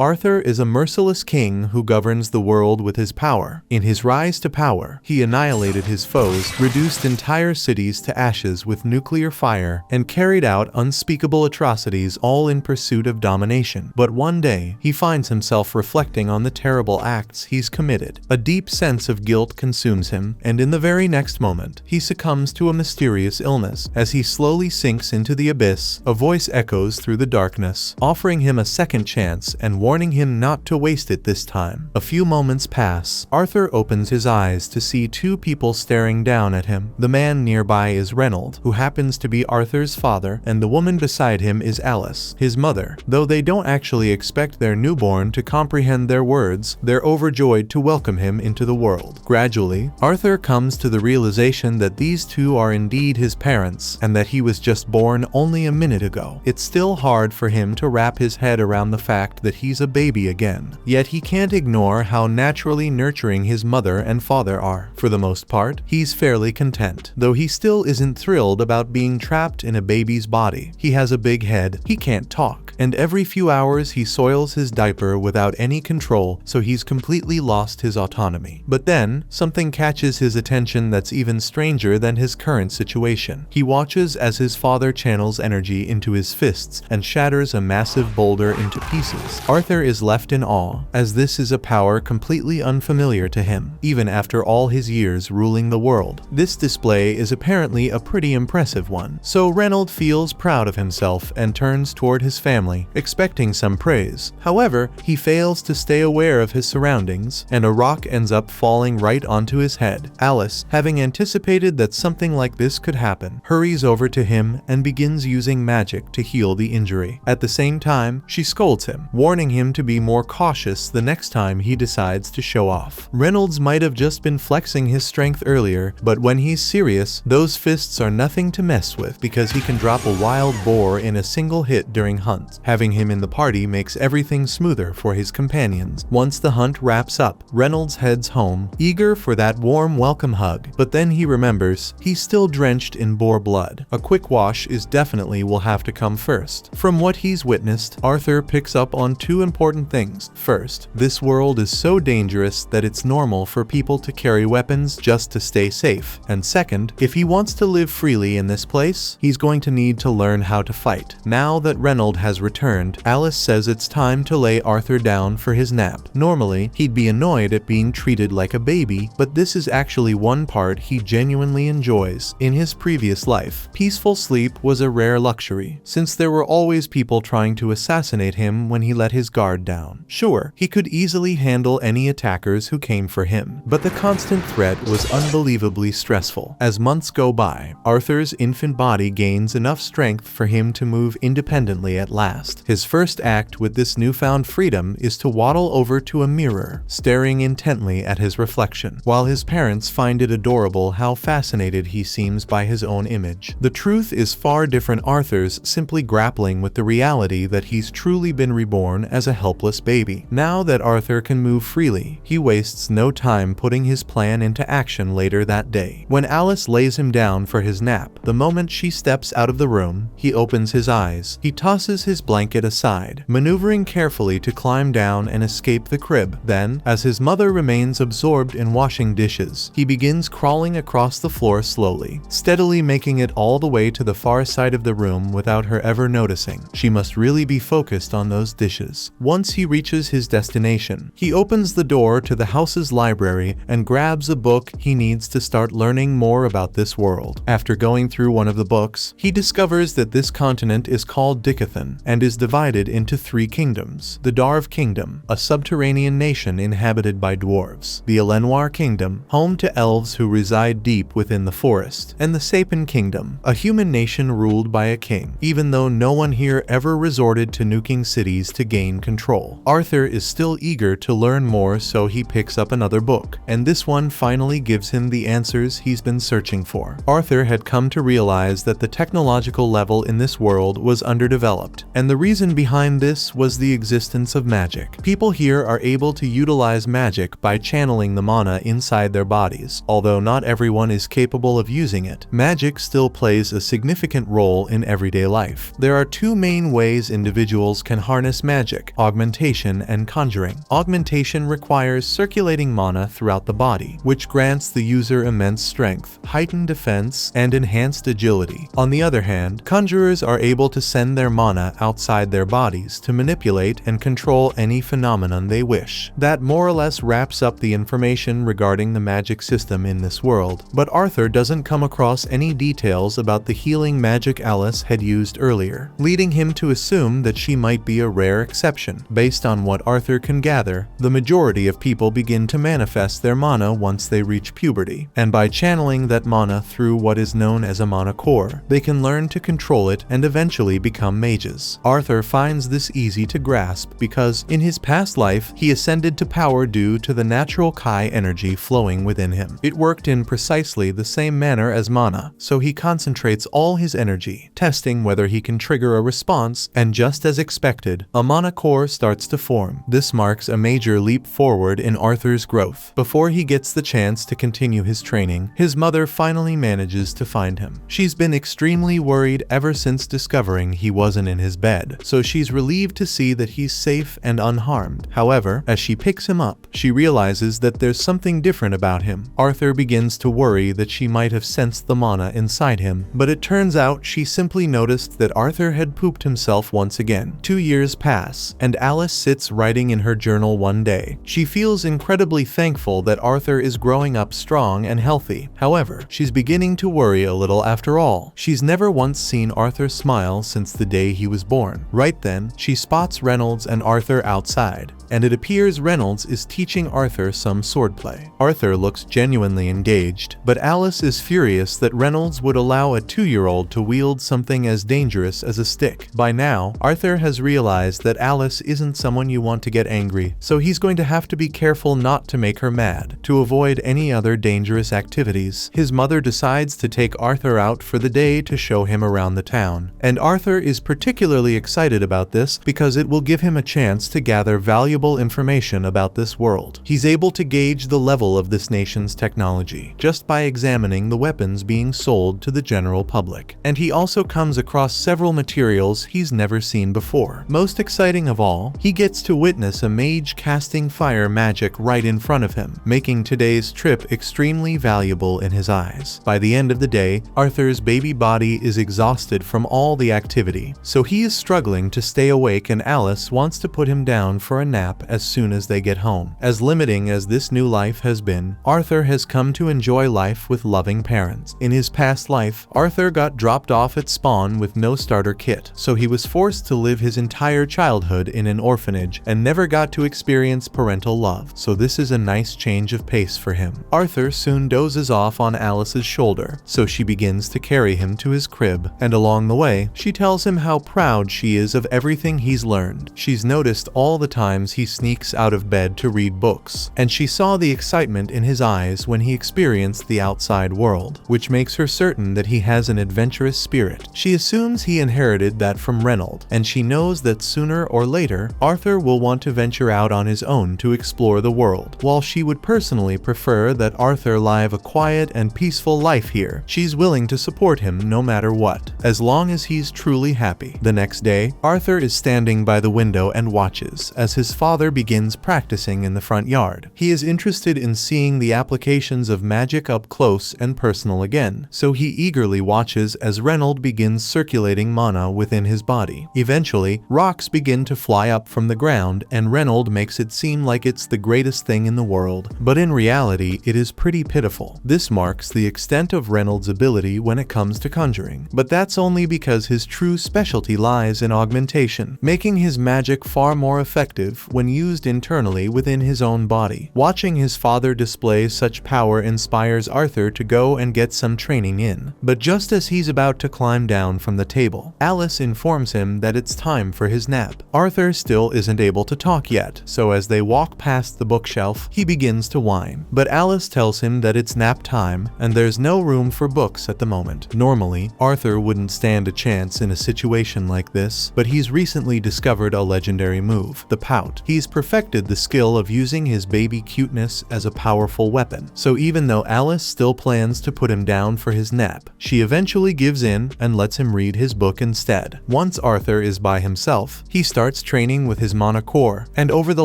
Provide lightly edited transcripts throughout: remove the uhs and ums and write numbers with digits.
Arthur is a merciless king who governs the world with his power. In his rise to power, he annihilated his foes, reduced entire cities to ashes with nuclear fire, and carried out unspeakable atrocities, all in pursuit of domination. But one day, he finds himself reflecting on the terrible acts he's committed. A deep sense of guilt consumes him, and in the very next moment, he succumbs to a mysterious illness. As he slowly sinks into the abyss, a voice echoes through the darkness, offering him a second chance and warning him not to waste it this time. A few moments pass. Arthur opens his eyes to see two people staring down at him. The man nearby is Reynold, who happens to be Arthur's father, and the woman beside him is Alice, his mother. Though they don't actually expect their newborn to comprehend their words, they're overjoyed to welcome him into the world. Gradually, Arthur comes to the realization that these two are indeed his parents, and that he was just born only a minute ago. It's still hard for him to wrap his head around the fact that he's a baby again. Yet he can't ignore how naturally nurturing his mother and father are. For the most part, he's fairly content, though he still isn't thrilled about being trapped in a baby's body. He has a big head, he can't talk, and every few hours he soils his diaper without any control, so he's completely lost his autonomy. But then, something catches his attention that's even stranger than his current situation. He watches as his father channels energy into his fists and shatters a massive boulder into pieces. Arthur is left in awe, as this is a power completely unfamiliar to him, even after all his years ruling the world. This display is apparently a pretty impressive one, so Reynold feels proud of himself and turns toward his family, expecting some praise. However, he fails to stay aware of his surroundings, and a rock ends up falling right onto his head. Alice, having anticipated that something like this could happen, hurries over to him and begins using magic to heal the injury. At the same time, she scolds him, warning him to be more cautious the next time he decides to show off. Reynolds might have just been flexing his strength earlier, but when he's serious, those fists are nothing to mess with, because he can drop a wild boar in a single hit during hunts. Having him in the party makes everything smoother for his companions. Once the hunt wraps up, Reynolds heads home, eager for that warm welcome hug, but then he remembers he's still drenched in boar blood. A quick wash is definitely will have to come first. From what he's witnessed, Arthur picks up on two important things. First, this world is so dangerous that it's normal for people to carry weapons just to stay safe. And second, if he wants to live freely in this place, he's going to need to learn how to fight. Now that Reynold has returned, Alice says it's time to lay Arthur down for his nap. Normally, he'd be annoyed at being treated like a baby, but this is actually one part he genuinely enjoys. In his previous life, peaceful sleep was a rare luxury, since there were always people trying to assassinate him when he let his guard down. Sure, he could easily handle any attackers who came for him, but the constant threat was unbelievably stressful. As months go by, Arthur's infant body gains enough strength for him to move independently at last. His first act with this newfound freedom is to waddle over to a mirror, staring intently at his reflection. While his parents find it adorable how fascinated he seems by his own image, the truth is far different. Arthur's simply grappling with the reality that he's truly been reborn as a helpless baby. Now that Arthur can move freely, he wastes no time putting his plan into action later that day. When Alice lays him down for his nap, the moment she steps out of the room, he opens his eyes. He tosses his blanket aside, maneuvering carefully to climb down and escape the crib. Then, as his mother remains absorbed in washing dishes, he begins crawling across the floor slowly, steadily making it all the way to the far side of the room without her ever noticing. She must really be focused on those dishes. Once he reaches his destination, he opens the door to the house's library and grabs a book he needs to start learning more about this world. After going through one of the books, he discovers that this continent is called Dicathan and is divided into three kingdoms. The Darv Kingdom, a subterranean nation inhabited by dwarves. The Elenoir Kingdom, home to elves who reside deep within the forest. And the Sapin Kingdom, a human nation ruled by a king, even though no one here ever resorted to nuking cities to gain control. Arthur is still eager to learn more, so he picks up another book, and this one finally gives him the answers he's been searching for. Arthur had come to realize that the technological level in this world was underdeveloped, and the reason behind this was the existence of magic. People here are able to utilize magic by channeling the mana inside their bodies. Although not everyone is capable of using it, magic still plays a significant role in everyday life. There are two main ways individuals can harness magic. magic, augmentation, and conjuring. Augmentation requires circulating mana throughout the body, which grants the user immense strength, heightened defense, and enhanced agility. On the other hand, conjurers are able to send their mana outside their bodies to manipulate and control any phenomenon they wish. That more or less wraps up the information regarding the magic system in this world, but Arthur doesn't come across any details about the healing magic Alice had used earlier, leading him to assume that she might be a rare exception. Based on what Arthur can gather, the majority of people begin to manifest their mana once they reach puberty, and by channeling that mana through what is known as a mana core, they can learn to control it and eventually become mages. Arthur finds this easy to grasp because, in his past life, he ascended to power due to the natural Kai energy flowing within him. It worked in precisely the same manner as mana, so he concentrates all his energy, testing whether he can trigger a response, and just as expected, a mana core starts to form. This marks a major leap forward in Arthur's growth. Before he gets the chance to continue his training, his mother finally manages to find him. She's been extremely worried ever since discovering he wasn't in his bed, so she's relieved to see that he's safe and unharmed. However, as she picks him up, she realizes that there's something different about him. Arthur begins to worry that she might have sensed the mana inside him, but it turns out she simply noticed that Arthur had pooped himself once again. 2 years pass, and Alice sits writing in her journal one day. She feels incredibly thankful that Arthur is growing up strong and healthy. However, she's beginning to worry a little after all. She's never once seen Arthur smile since the day he was born. Right then, she spots Reynolds and Arthur outside, and it appears Reynolds is teaching Arthur some swordplay. Arthur looks genuinely engaged, but Alice is furious that Reynolds would allow a 2-year-old to wield something as dangerous as a stick. By now, Arthur has realized that Alice isn't someone you want to get angry, so he's going to have to be careful not to make her mad. To avoid any other dangerous activities, his mother decides to take Arthur out for the day to show him around the town. And Arthur is particularly excited about this because it will give him a chance to gather valuable information about this world. He's able to gauge the level of this nation's technology just by examining the weapons being sold to the general public. And he also comes across several materials he's never seen before. Most exciting of all, he gets to witness a mage casting fire magic right in front of him, making today's trip extremely valuable in his eyes. By the end of the day, Arthur's baby body is exhausted from all the activity, so he is struggling to stay awake, and Alice wants to put him down for a nap as soon as they get home. As limiting as this new life has been, Arthur has come to enjoy life with loving parents. In his past life, Arthur got dropped off at spawn with no starter kit, so he was forced to live his entire childhood in an orphanage and never got to experience parental love, so this is a nice change of pace for him. Arthur soon dozes off on Alice's shoulder, so she begins to carry him to his crib, and along the way, she tells him how proud she is of everything he's learned. She's noticed all the times he sneaks out of bed to read books, and she saw the excitement in his eyes when he experienced the outside world, which makes her certain that he has an adventurous spirit. She assumes he inherited that from Reynolds, and she knows that sooner or later, Arthur will want to venture out on his own to explore the world. While she would personally prefer that Arthur live a quiet and peaceful life here, she's willing to support him no matter what, as long as he's truly happy. The next day, Arthur is standing by the window and watches as his father begins practicing in the front yard. He is interested in seeing the applications of magic up close and personal again, so he eagerly watches as Reynolds begins circulating mana within his body. Eventually, rocks begin to fly up from the ground, and Reynolds makes it seem like it's the greatest thing in the world, but in reality, it is pretty pitiful. This marks the extent of Reynolds' ability when it comes to conjuring, but that's only because his true specialty lies in augmentation, making his magic far more effective when used internally within his own body. Watching his father display such power inspires Arthur to go and get some training in, but just as he's about to climb down from the table, Alice informs him that it's time for his nap. Arthur still isn't able to talk yet, so as they walk past the bookshelf, he begins to whine, but Alice tells him that it's nap time and there's no room for books at the moment. Normally, Arthur wouldn't stand a chance in a situation like this, but he's recently discovered a legendary move, the pout. He's perfected the skill of using his baby cuteness as a powerful weapon. So even though Alice still plans to put him down for his nap, she eventually gives in and lets him read his book instead. Once Arthur is by himself, he starts training with his mana core, and over the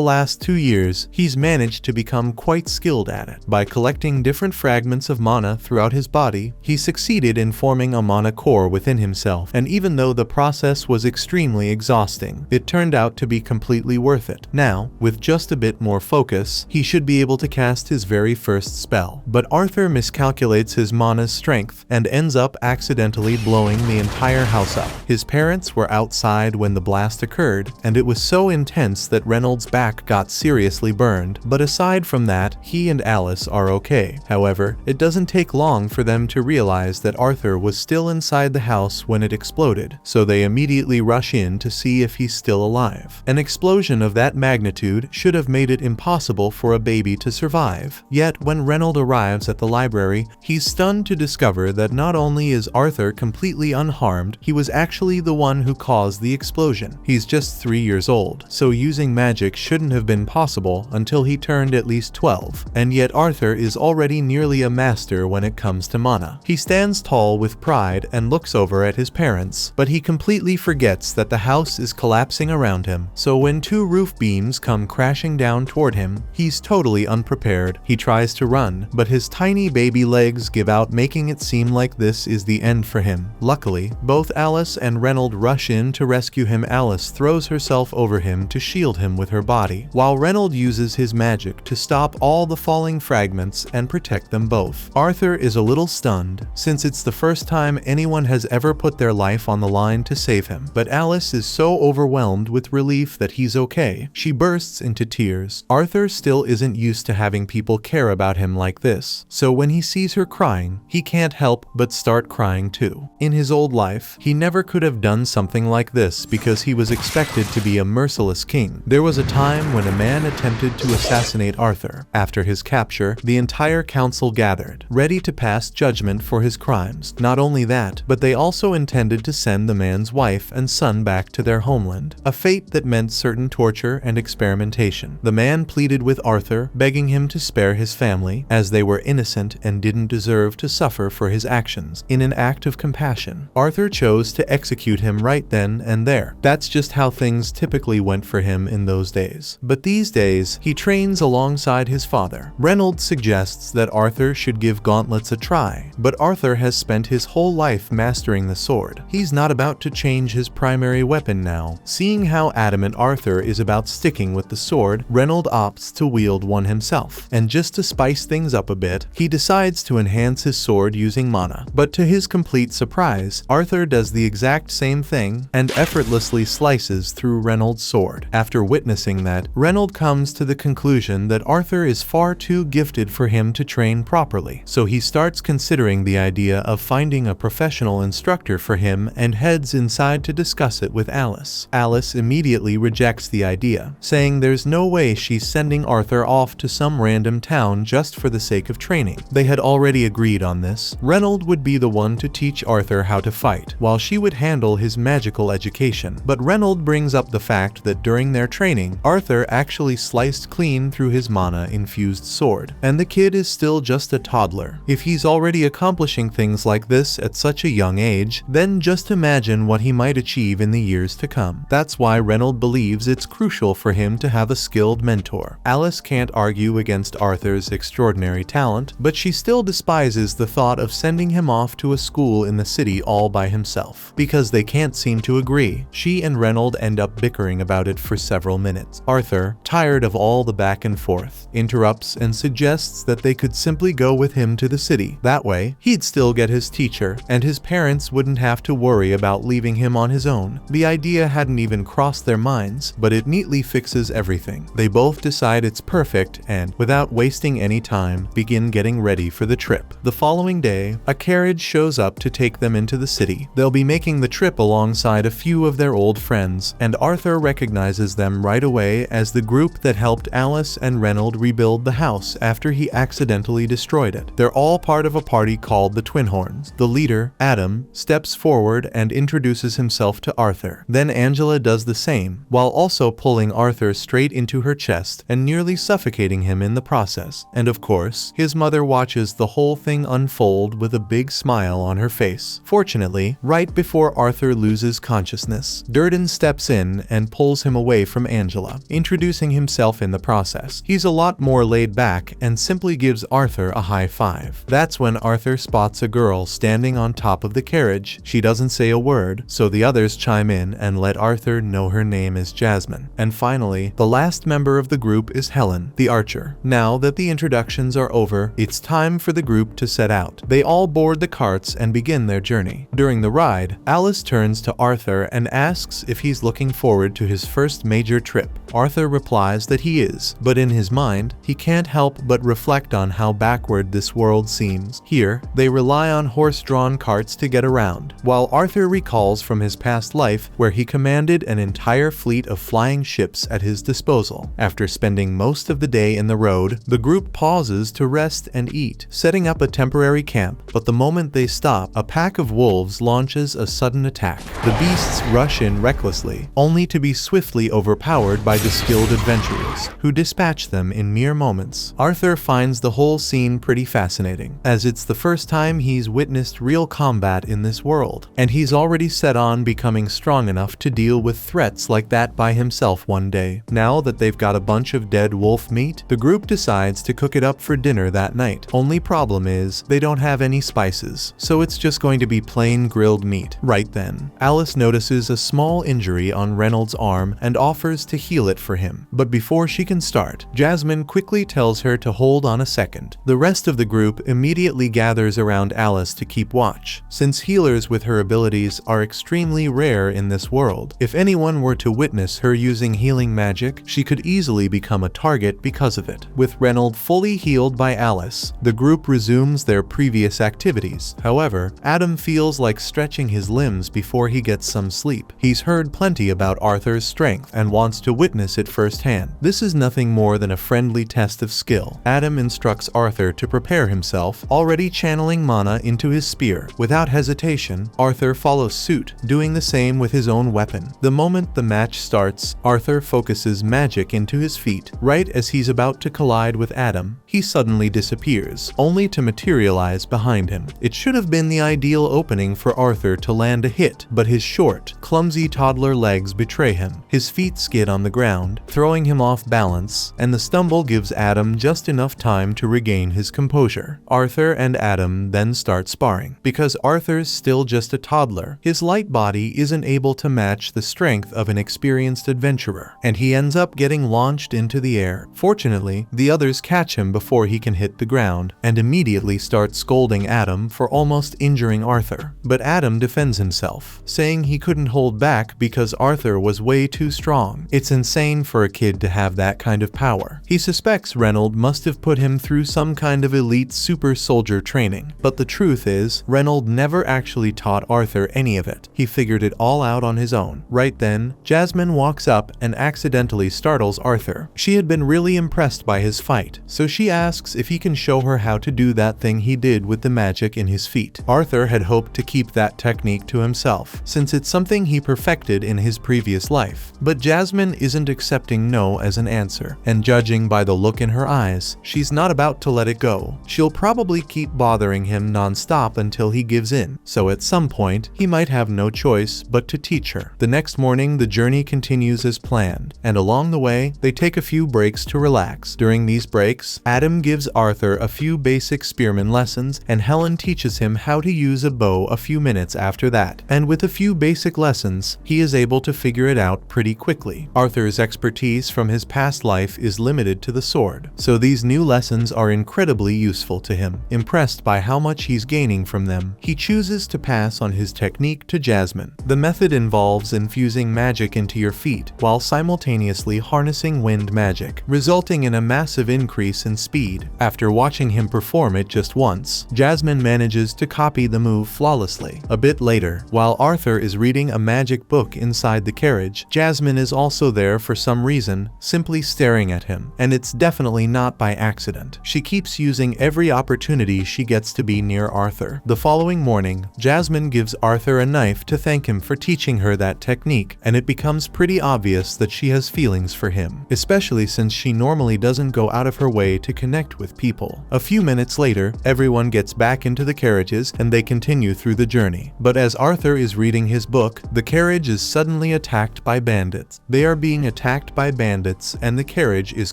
last 2 years, he's managed to become quite skilled at it. By collecting different fragments of mana throughout his body, he succeeded in forming a mana core within himself, and even though the process was extremely exhausting, it turned out to be completely worth it. Now, with just a bit more focus, he should be able to cast his very first spell. But Arthur miscalculates his mana's strength and ends up accidentally blowing the entire house up. His parents were outside when the blast occurred, and it was so intense that Reynolds' back got seriously burned, but aside from that, he and Alice are okay. However, it doesn't take long for them to realize that Arthur was still inside the house when it exploded, so they immediately rush in to see if he's still alive. An explosion of that magnitude should have made it impossible for a baby to survive. Yet, when Reynolds arrives at the library, he's stunned to discover that not only is Arthur completely unharmed, he was actually the one who caused the explosion. He's just 3 years old, so using magic shouldn't have been possible until he turned at least 12, and yet Arthur is already nearly a master when it comes to mana. He stands tall with pride and looks over at his parents, but he completely forgets that the house is collapsing around him, so when 2 roof beams come crashing down toward him, he's totally unprepared. He tries to run, but his tiny baby legs give out, making it seem like this is the end for him. Luckily, both Alice and Reynolds rush in to rescue him. Alice throws herself over him to shield him with her body, while Reynolds uses his magic to stop all the falling fragments and protect them both. Arthur is a little stunned, since it's the first time anyone has ever put their life on the line to save him, but Alice is so overwhelmed with relief that he's okay. She bursts into tears. Arthur still isn't used to having people care about him like this, so when he sees her crying, he can't help but start crying too. In his old life, he never could have done something like this because he was expected to be a merciless king. There was a time when a man attempted to assassinate Arthur. After his capture, the entire council gathered, ready to pass judgment for his crimes. Not only that, but they also intended to send the man's wife and son back to their homeland, a fate that meant certain torture and experimentation. The man pleaded with Arthur, begging him to spare his family, as they were innocent and didn't deserve to suffer for his actions. In an act of compassion, Arthur chose to execute him right then and there. That's just how things typically went for him in those days. But these days, he trains alongside his father. Reynolds suggests that Arthur should give gauntlets a try, but Arthur has spent his whole life mastering the sword. He's not about to change his primary weapon now. Seeing how adamant Arthur is about sticking with the sword, Reynolds opts to wield one himself, and just to spice things up a bit, he decides to enhance his sword using mana. But to his complete surprise, Arthur does the exact same thing and effortlessly slices through Reynolds' sword. After witnessing that, Reynolds comes to the conclusion that Arthur is far too gifted for him to train properly, so he starts considering the idea of finding a professional instructor for him and heads inside to discuss it with Alice. Alice immediately rejects the idea, saying there's no way she's sending Arthur off to some random town just for the sake of training. They had already agreed on this. Reynolds would be the one to teach Arthur how to fight, while she would handle his magical education. But Reynolds brings up the fact that during their training, Arthur actually sliced clean through his mana-infused sword, and the kid is still just a toddler. If he's already accomplishing things like this at such a young age, then just imagine what he might achieve in the years to come. That's why Reynolds believes it's crucial for him to have a skilled mentor. Alice can't argue against Arthur's extraordinary talent, but she still despises the thought of sending him off to a school in the city all by himself. Because they can't seem to agree, she and Reynolds end up bickering about it for several minutes. Arthur, tired of all the back and forth, interrupts and suggests that they could simply go with him to the city. That way, he'd still get his teacher, and his parents wouldn't have to worry about leaving him on his own. The idea hadn't even crossed their minds, but it neatly fixes everything. They both decide it's perfect and, without wasting any time, begin getting ready for the trip. The following day, a carriage shows up to take them into the city. They'll be making the trip alongside a few of their old friends, and Arthur recognizes them right away as the group that helped Alice and Reynolds rebuild the house after he accidentally destroyed it. They're all part of a party called the Twin Horns. The leader, Adam, steps forward and introduces himself to Arthur. Then Angela does the same, while also pulling pushing Arthur straight into her chest and nearly suffocating him in the process. And of course, his mother watches the whole thing unfold with a big smile on her face. Fortunately, right before Arthur loses consciousness, Durden steps in and pulls him away from Angela, introducing himself in the process. He's a lot more laid back and simply gives Arthur a high five. That's when Arthur spots a girl standing on top of the carriage. She doesn't say a word, so the others chime in and let Arthur know her name is Jasmine. And finally, the last member of the group is Helen, the archer. Now that the introductions are over, it's time for the group to set out. They all board the carts and begin their journey. During the ride, Alice turns to Arthur and asks if he's looking forward to his first major trip. Arthur replies that he is, but in his mind, he can't help but reflect on how backward this world seems. Here, they rely on horse-drawn carts to get around, while Arthur recalls from his past life where he commanded an entire fleet of flying ships at his disposal. After spending most of the day in the road, the group pauses to rest and eat, setting up a temporary camp, but the moment they stop, a pack of wolves launches a sudden attack. The beasts rush in recklessly, only to be swiftly overpowered by the skilled adventurers, who dispatch them in mere moments. Arthur finds the whole scene pretty fascinating, as it's the first time he's witnessed real combat in this world, and he's already set on becoming strong enough to deal with threats like that by himself one day. Now that they've got a bunch of dead wolf meat, the group decides to cook it up for dinner that night. Only problem is, they don't have any spices, so it's just going to be plain grilled meat. Right then, Alice notices a small injury on Reynolds' arm and offers to heal it for him. But before she can start, Jasmine quickly tells her to hold on a second. The rest of the group immediately gathers around Alice to keep watch, since healers with her abilities are extremely rare in this world. If anyone were to witness her using healing magic, she could easily become a target because of it. With Reynolds fully healed by Alice, the group resumes their previous activities. However, Adam feels like stretching his limbs before he gets some sleep. He's heard plenty about Arthur's strength and wants to witness it firsthand. This is nothing more than a friendly test of skill. Adam instructs Arthur to prepare himself, already channeling mana into his spear. Without hesitation, Arthur follows suit, doing the same with his own weapon. The moment the match starts, Arthur focuses magic into his feet. Right as he's about to collide with Adam, he suddenly disappears, only to materialize behind him. It should have been the ideal opening for Arthur to land a hit, but his short, clumsy toddler legs betray him. His feet skid on the ground, throwing him off balance, and the stumble gives Adam just enough time to regain his composure. Arthur and Adam then start sparring. Because Arthur's still just a toddler, his light body isn't able to match the strength of an experienced adventurer, and he ends up getting launched into the air. Fortunately, the others catch him before he can hit the ground, and immediately start scolding Adam for almost injuring Arthur. But Adam defends himself, saying he couldn't hold back because Arthur was way too strong. It's insane for a kid to have that kind of power. He suspects Reynolds must have put him through some kind of elite super soldier training, but the truth is, Reynolds never actually taught Arthur any of it. He figured it all out on his own. Right then, Jasmine walks up and accidentally startles Arthur. She had been really impressed by his fight, so she asks if he can show her how to do that thing he did with the magic in his feet. Arthur had hoped to keep that technique to himself, since it's something he perfected in his previous life. But Jasmine isn't accepting no as an answer, and judging by the look in her eyes, she's not about to let it go. She'll probably keep bothering him non-stop until he gives in, so at some point, he might have no choice but to teach her. The next morning, the journey continues as planned, and along the way, they take a few breaks to relax. During these breaks, Adam gives Arthur a few basic spearman lessons, and Helen teaches him how to use a bow a few minutes after that. And with a few basic lessons, he is able to figure it out pretty quickly. Arthur's expertise from his past life is limited to the sword, so these new lessons are incredibly useful to him. Impressed by how much he's gaining from them, he chooses to pass on his technique to Jasmine. The method involves infusing magic into your feet while simultaneously harnessing wind magic, resulting in a massive increase in speed. After watching him perform it just once, Jasmine manages to copy the move flawlessly. A bit later, while Arthur is reading a magic book inside the carriage, Jasmine is also there for some reason, simply staring at him, and it's definitely not by accident. She keeps using every opportunity she gets to be near Arthur. The following morning, Jasmine gives Arthur a knife to thank him for teaching her that technique, and it becomes pretty obvious that she has feelings for him, especially since she normally doesn't go out of her way to connect with people. A few minutes later, everyone gets back into the carriages and they continue through the journey. But as Arthur is reading his book, the carriage is suddenly attacked by bandits. They are being attacked by bandits and the carriage is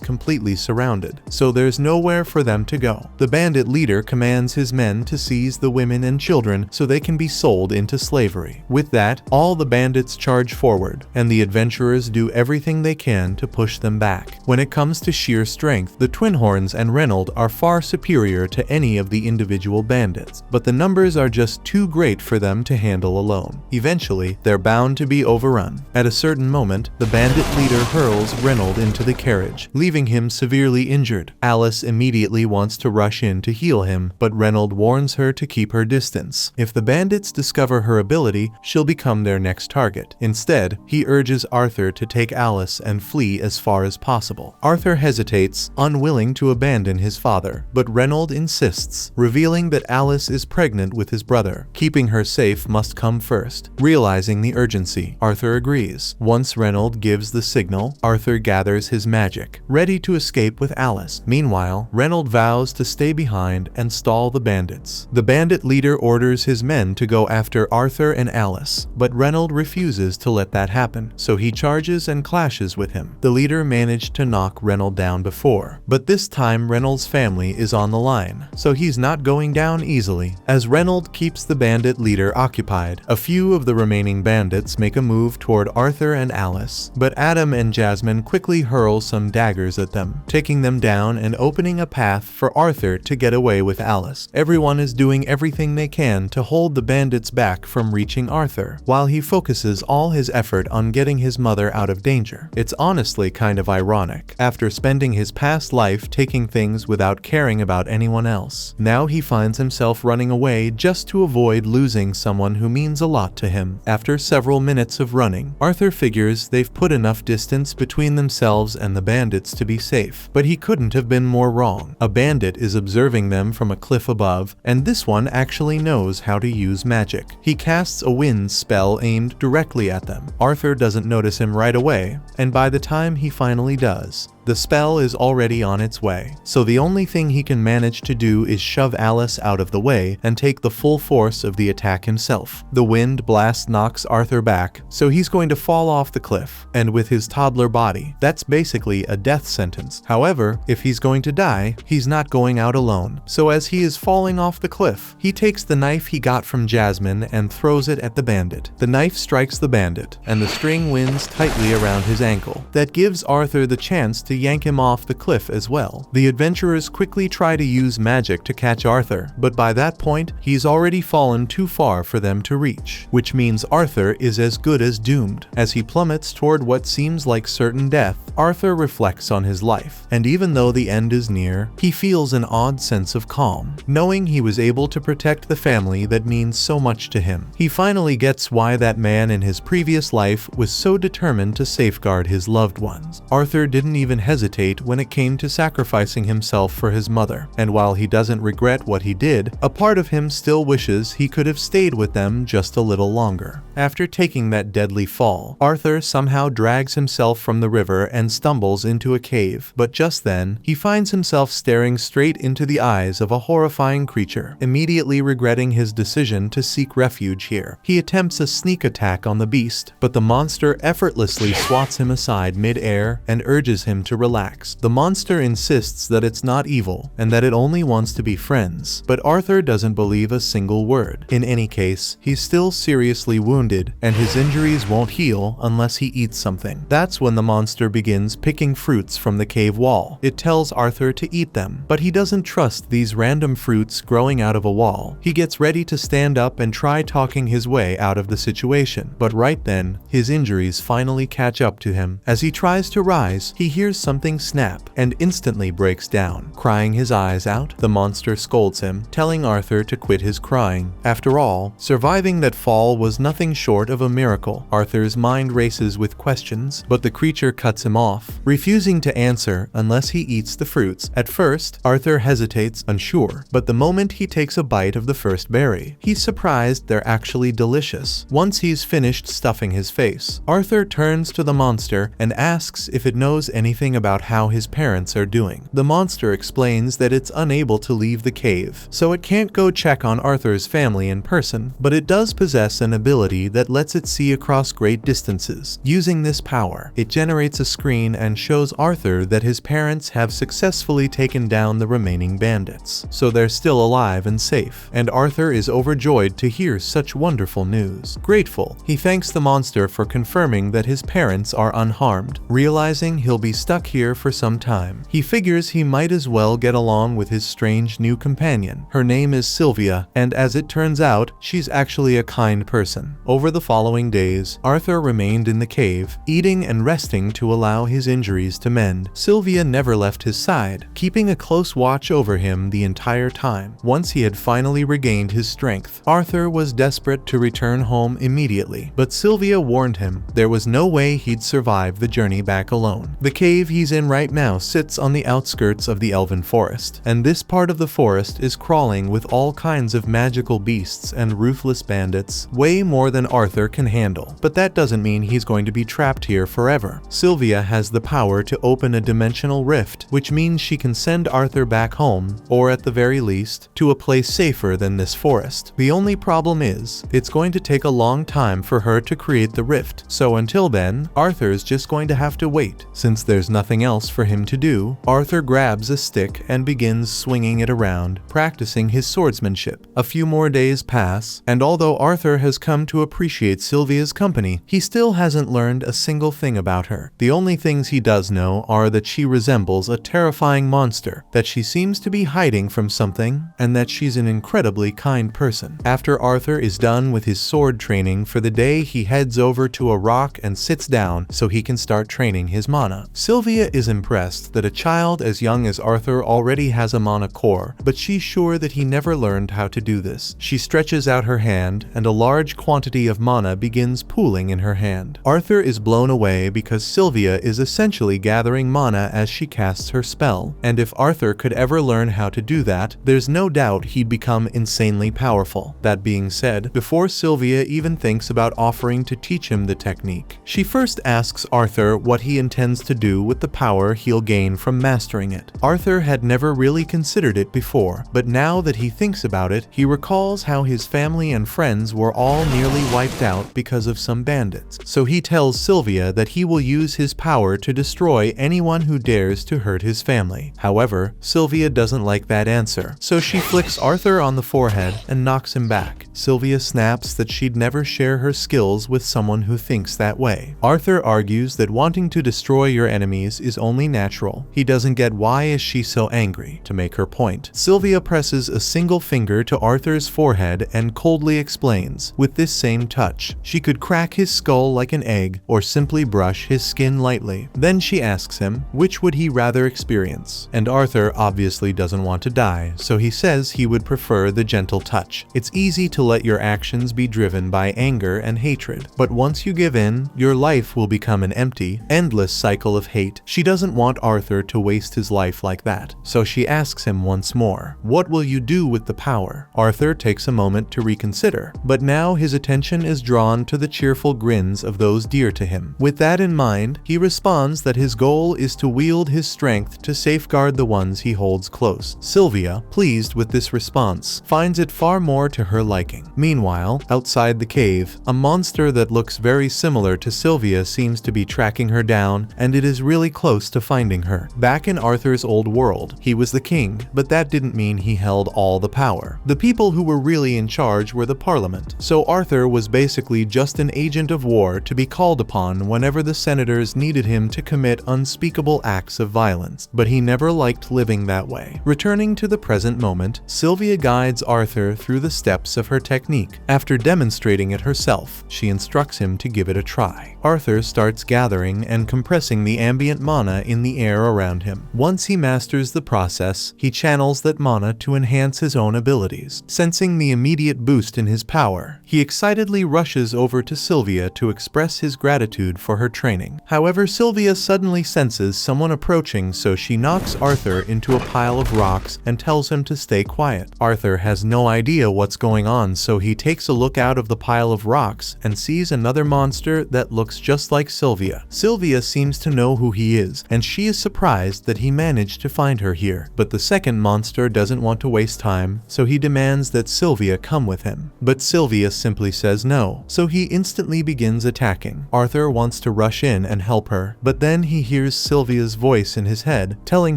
completely surrounded, so there's nowhere for them to go. The bandit leader commands his men to seize the women and children so they can be sold into slavery. With that, all the bandits charge forward, and the adventurers do everything they can to push them back. When it comes to sheer strength, the Twinhorns and Reynold are far superior to any of the individual bandits, but the numbers are just too great for them to handle alone. Eventually, they're bound to be overrun. At a certain moment, the bandit leader hurls Reynold into the carriage, leaving him severely injured. Alice immediately wants to rush in to heal him, but Reynold warns her to keep her distance. If the bandits discover her ability, she'll become their next target. Instead, he urges Arthur to take Alice and flee as far as possible. Arthur hesitates, unwilling to abandon his father, but Reynold insists, revealing that Alice is pregnant with his brother. Keeping her safe must come first. Realizing the urgency, Arthur agrees. Once Reynold gives the signal, Arthur gathers his magic, ready to escape with Alice. Meanwhile, Reynold vows to stay behind and stall the bandits. The bandit leader orders his men to go after Arthur and Alice, but Reynold refuses to let that happen, so he charges and clashes with him. The leader managed to knock Reynold down before, but this time Reynold's family is on the line, so he's not going down easily. As Reynold keeps the bandit leader occupied, a few of the remaining bandits make a move toward Arthur and Alice, but Adam and Jasmine quickly hurl some daggers at them, taking them down and opening a path for Arthur to get away with Alice. Everyone is doing everything they can to hold the bandits back from reaching Arthur, while he focuses all his effort on getting his mother out of danger. It's honestly kind of ironic. After spending his past life taking things without caring about anyone else, now he finds himself running away just to avoid losing someone who means a lot to him. After several minutes of running, Arthur figures they've put enough distance between themselves and the bandits to be safe, but he couldn't have been more wrong. A bandit is observing them from a cliff above, and this one actually knows how to use magic. He casts a wind spell aimed directly at them. Arthur doesn't notice him right away, and by the time he finally does, the spell is already on its way, so the only thing he can manage to do is shove Alice out of the way and take the full force of the attack himself. The wind blast knocks Arthur back, so he's going to fall off the cliff, and with his toddler body, that's basically a death sentence. However, if he's going to die, he's not going out alone, so as he is falling off the cliff, he takes the knife he got from Jasmine and throws it at the bandit. The knife strikes the bandit, and the string winds tightly around his ankle. That gives Arthur the chance to yank him off the cliff as well. The adventurers quickly try to use magic to catch Arthur, but by that point, he's already fallen too far for them to reach, which means Arthur is as good as doomed. As he plummets toward what seems like certain death, Arthur reflects on his life, and even though the end is near, he feels an odd sense of calm, knowing he was able to protect the family that means so much to him. He finally gets why that man in his previous life was so determined to safeguard his loved ones. Arthur didn't even hesitate when it came to sacrificing himself for his mother, and while he doesn't regret what he did, a part of him still wishes he could have stayed with them just a little longer. After taking that deadly fall, Arthur somehow drags himself from the river and stumbles into a cave, but just then, he finds himself staring straight into the eyes of a horrifying creature. Immediately regretting his decision to seek refuge here, he attempts a sneak attack on the beast, but the monster effortlessly swats him aside mid-air and urges him to relax. The monster insists that it's not evil and that it only wants to be friends, but Arthur doesn't believe a single word. In any case, he's still seriously wounded and his injuries won't heal unless he eats something. That's when the monster begins picking fruits from the cave wall. It tells Arthur to eat them, but he doesn't trust these random fruits growing out of a wall. He gets ready to stand up and try talking his way out of the situation, but right then, his injuries finally catch up to him. As he tries to rise, he hears something snap and instantly breaks down, crying his eyes out. The monster scolds him, telling Arthur to quit his crying. After all, surviving that fall was nothing short of a miracle. Arthur's mind races with questions, but the creature cuts him off, refusing to answer unless he eats the fruits. At first, Arthur hesitates, unsure, but the moment he takes a bite of the first berry, he's surprised they're actually delicious. Once he's finished stuffing his face, Arthur turns to the monster and asks if it knows anything about how his parents are doing. The monster explains that it's unable to leave the cave, so it can't go check on Arthur's family in person, but it does possess an ability that lets it see across great distances. Using this power, it generates a screen and shows Arthur that his parents have successfully taken down the remaining bandits, so they're still alive and safe, and Arthur is overjoyed to hear such wonderful news. Grateful, he thanks the monster for confirming that his parents are unharmed. Realizing he'll be stuck here for some time, he figures he might as well get along with his strange new companion. Her name is Sylvia, and as it turns out, she's actually a kind person. Over the following days, Arthur remained in the cave, eating and resting to allow his injuries to mend. Sylvia never left his side, keeping a close watch over him the entire time. Once he had finally regained his strength, Arthur was desperate to return home immediately, but Sylvia warned him there was no way he'd survive the journey back alone. The cave he's in right now sits on the outskirts of the elven forest, and this part of the forest is crawling with all kinds of magical beasts and ruthless bandits, way more than Arthur can handle. But that doesn't mean he's going to be trapped here forever. Sylvia has the power to open a dimensional rift, which means she can send Arthur back home, or at the very least, to a place safer than this forest. The only problem is, it's going to take a long time for her to create the rift, so until then, Arthur's just going to have to wait. Since there's nothing else for him to do, Arthur grabs a stick and begins swinging it around, practicing his swordsmanship. A few more days pass, and although Arthur has come to appreciate Sylvia's company, he still hasn't learned a single thing about her. The only things he does know are that she resembles a terrifying monster, that she seems to be hiding from something, and that she's an incredibly kind person. After Arthur is done with his sword training for the day, he heads over to a rock and sits down so he can start training his mana. Sylvia is impressed that a child as young as Arthur already has a mana core, but she's sure that he never learned how to do this. She stretches out her hand, and a large quantity of mana begins pooling in her hand. Arthur is blown away because Sylvia is essentially gathering mana as she casts her spell, and if Arthur could ever learn how to do that, there's no doubt he'd become insanely powerful. That being said, before Sylvia even thinks about offering to teach him the technique, she first asks Arthur what he intends to do with the power he'll gain from mastering it. Arthur had never really considered it before, but now that he thinks about it, he recalls how his family and friends were all nearly wiped out because of some bandits. So he tells Sylvia that he will use his power to destroy anyone who dares to hurt his family. However, Sylvia doesn't like that answer, so she flicks Arthur on the forehead and knocks him back. Sylvia snaps that she'd never share her skills with someone who thinks that way. Arthur argues that wanting to destroy your enemies is only natural. He doesn't get why is she so angry. To make her point, Sylvia presses a single finger to Arthur's forehead and coldly explains, with this same touch, she could crack his skull like an egg or simply brush his skin lightly. Then she asks him, which would he rather experience? And Arthur obviously doesn't want to die, so he says he would prefer the gentle touch. It's easy to let your actions be driven by anger and hatred, but once you give in, your life will become an empty, endless cycle of hate. She doesn't want Arthur to waste his life like that, so she asks him once more, what will you do with the power? Arthur takes a moment to reconsider, but now his attention is drawn to the cheerful grins of those dear to him. With that in mind, he responds that his goal is to wield his strength to safeguard the ones he holds close. Sylvia, pleased with this response, finds it far more to her liking. Meanwhile, outside the cave, a monster that looks very similar to Sylvia seems to be tracking her down, and it is really close to finding her. Back in Arthur's old world, he was the king, but that didn't mean he held all the power. The people who were really in charge were the parliament, so Arthur was basically just an agent of war to be called upon whenever the senators needed him to commit unspeakable acts of violence. But he never liked living that way. Returning to the present moment, Sylvia guides Arthur through the steps of her technique. After demonstrating it herself, she instructs him to give it a try. Arthur starts gathering and compressing the ambient mana in the air around him. Once he masters the process, he channels that mana to enhance his own abilities. Sensing the immediate boost in his power, he excitedly rushes over to Sylvia to express his gratitude for her training. However, Sylvia suddenly senses someone approaching, so she knocks Arthur into a pile of rocks and tells him to stay quiet. Arthur has no idea what's going on, so he takes a look out of the pile of rocks and sees another monster that looks just like Sylvia. Sylvia seems to know who he is, and she is surprised that he managed to find her here. But the second monster doesn't want to waste time, so he demands that Sylvia come with him. But Sylvia simply says no, so he instantly begins attacking. Arthur wants to rush in and help her, but then he hears Sylvia's voice in his head, telling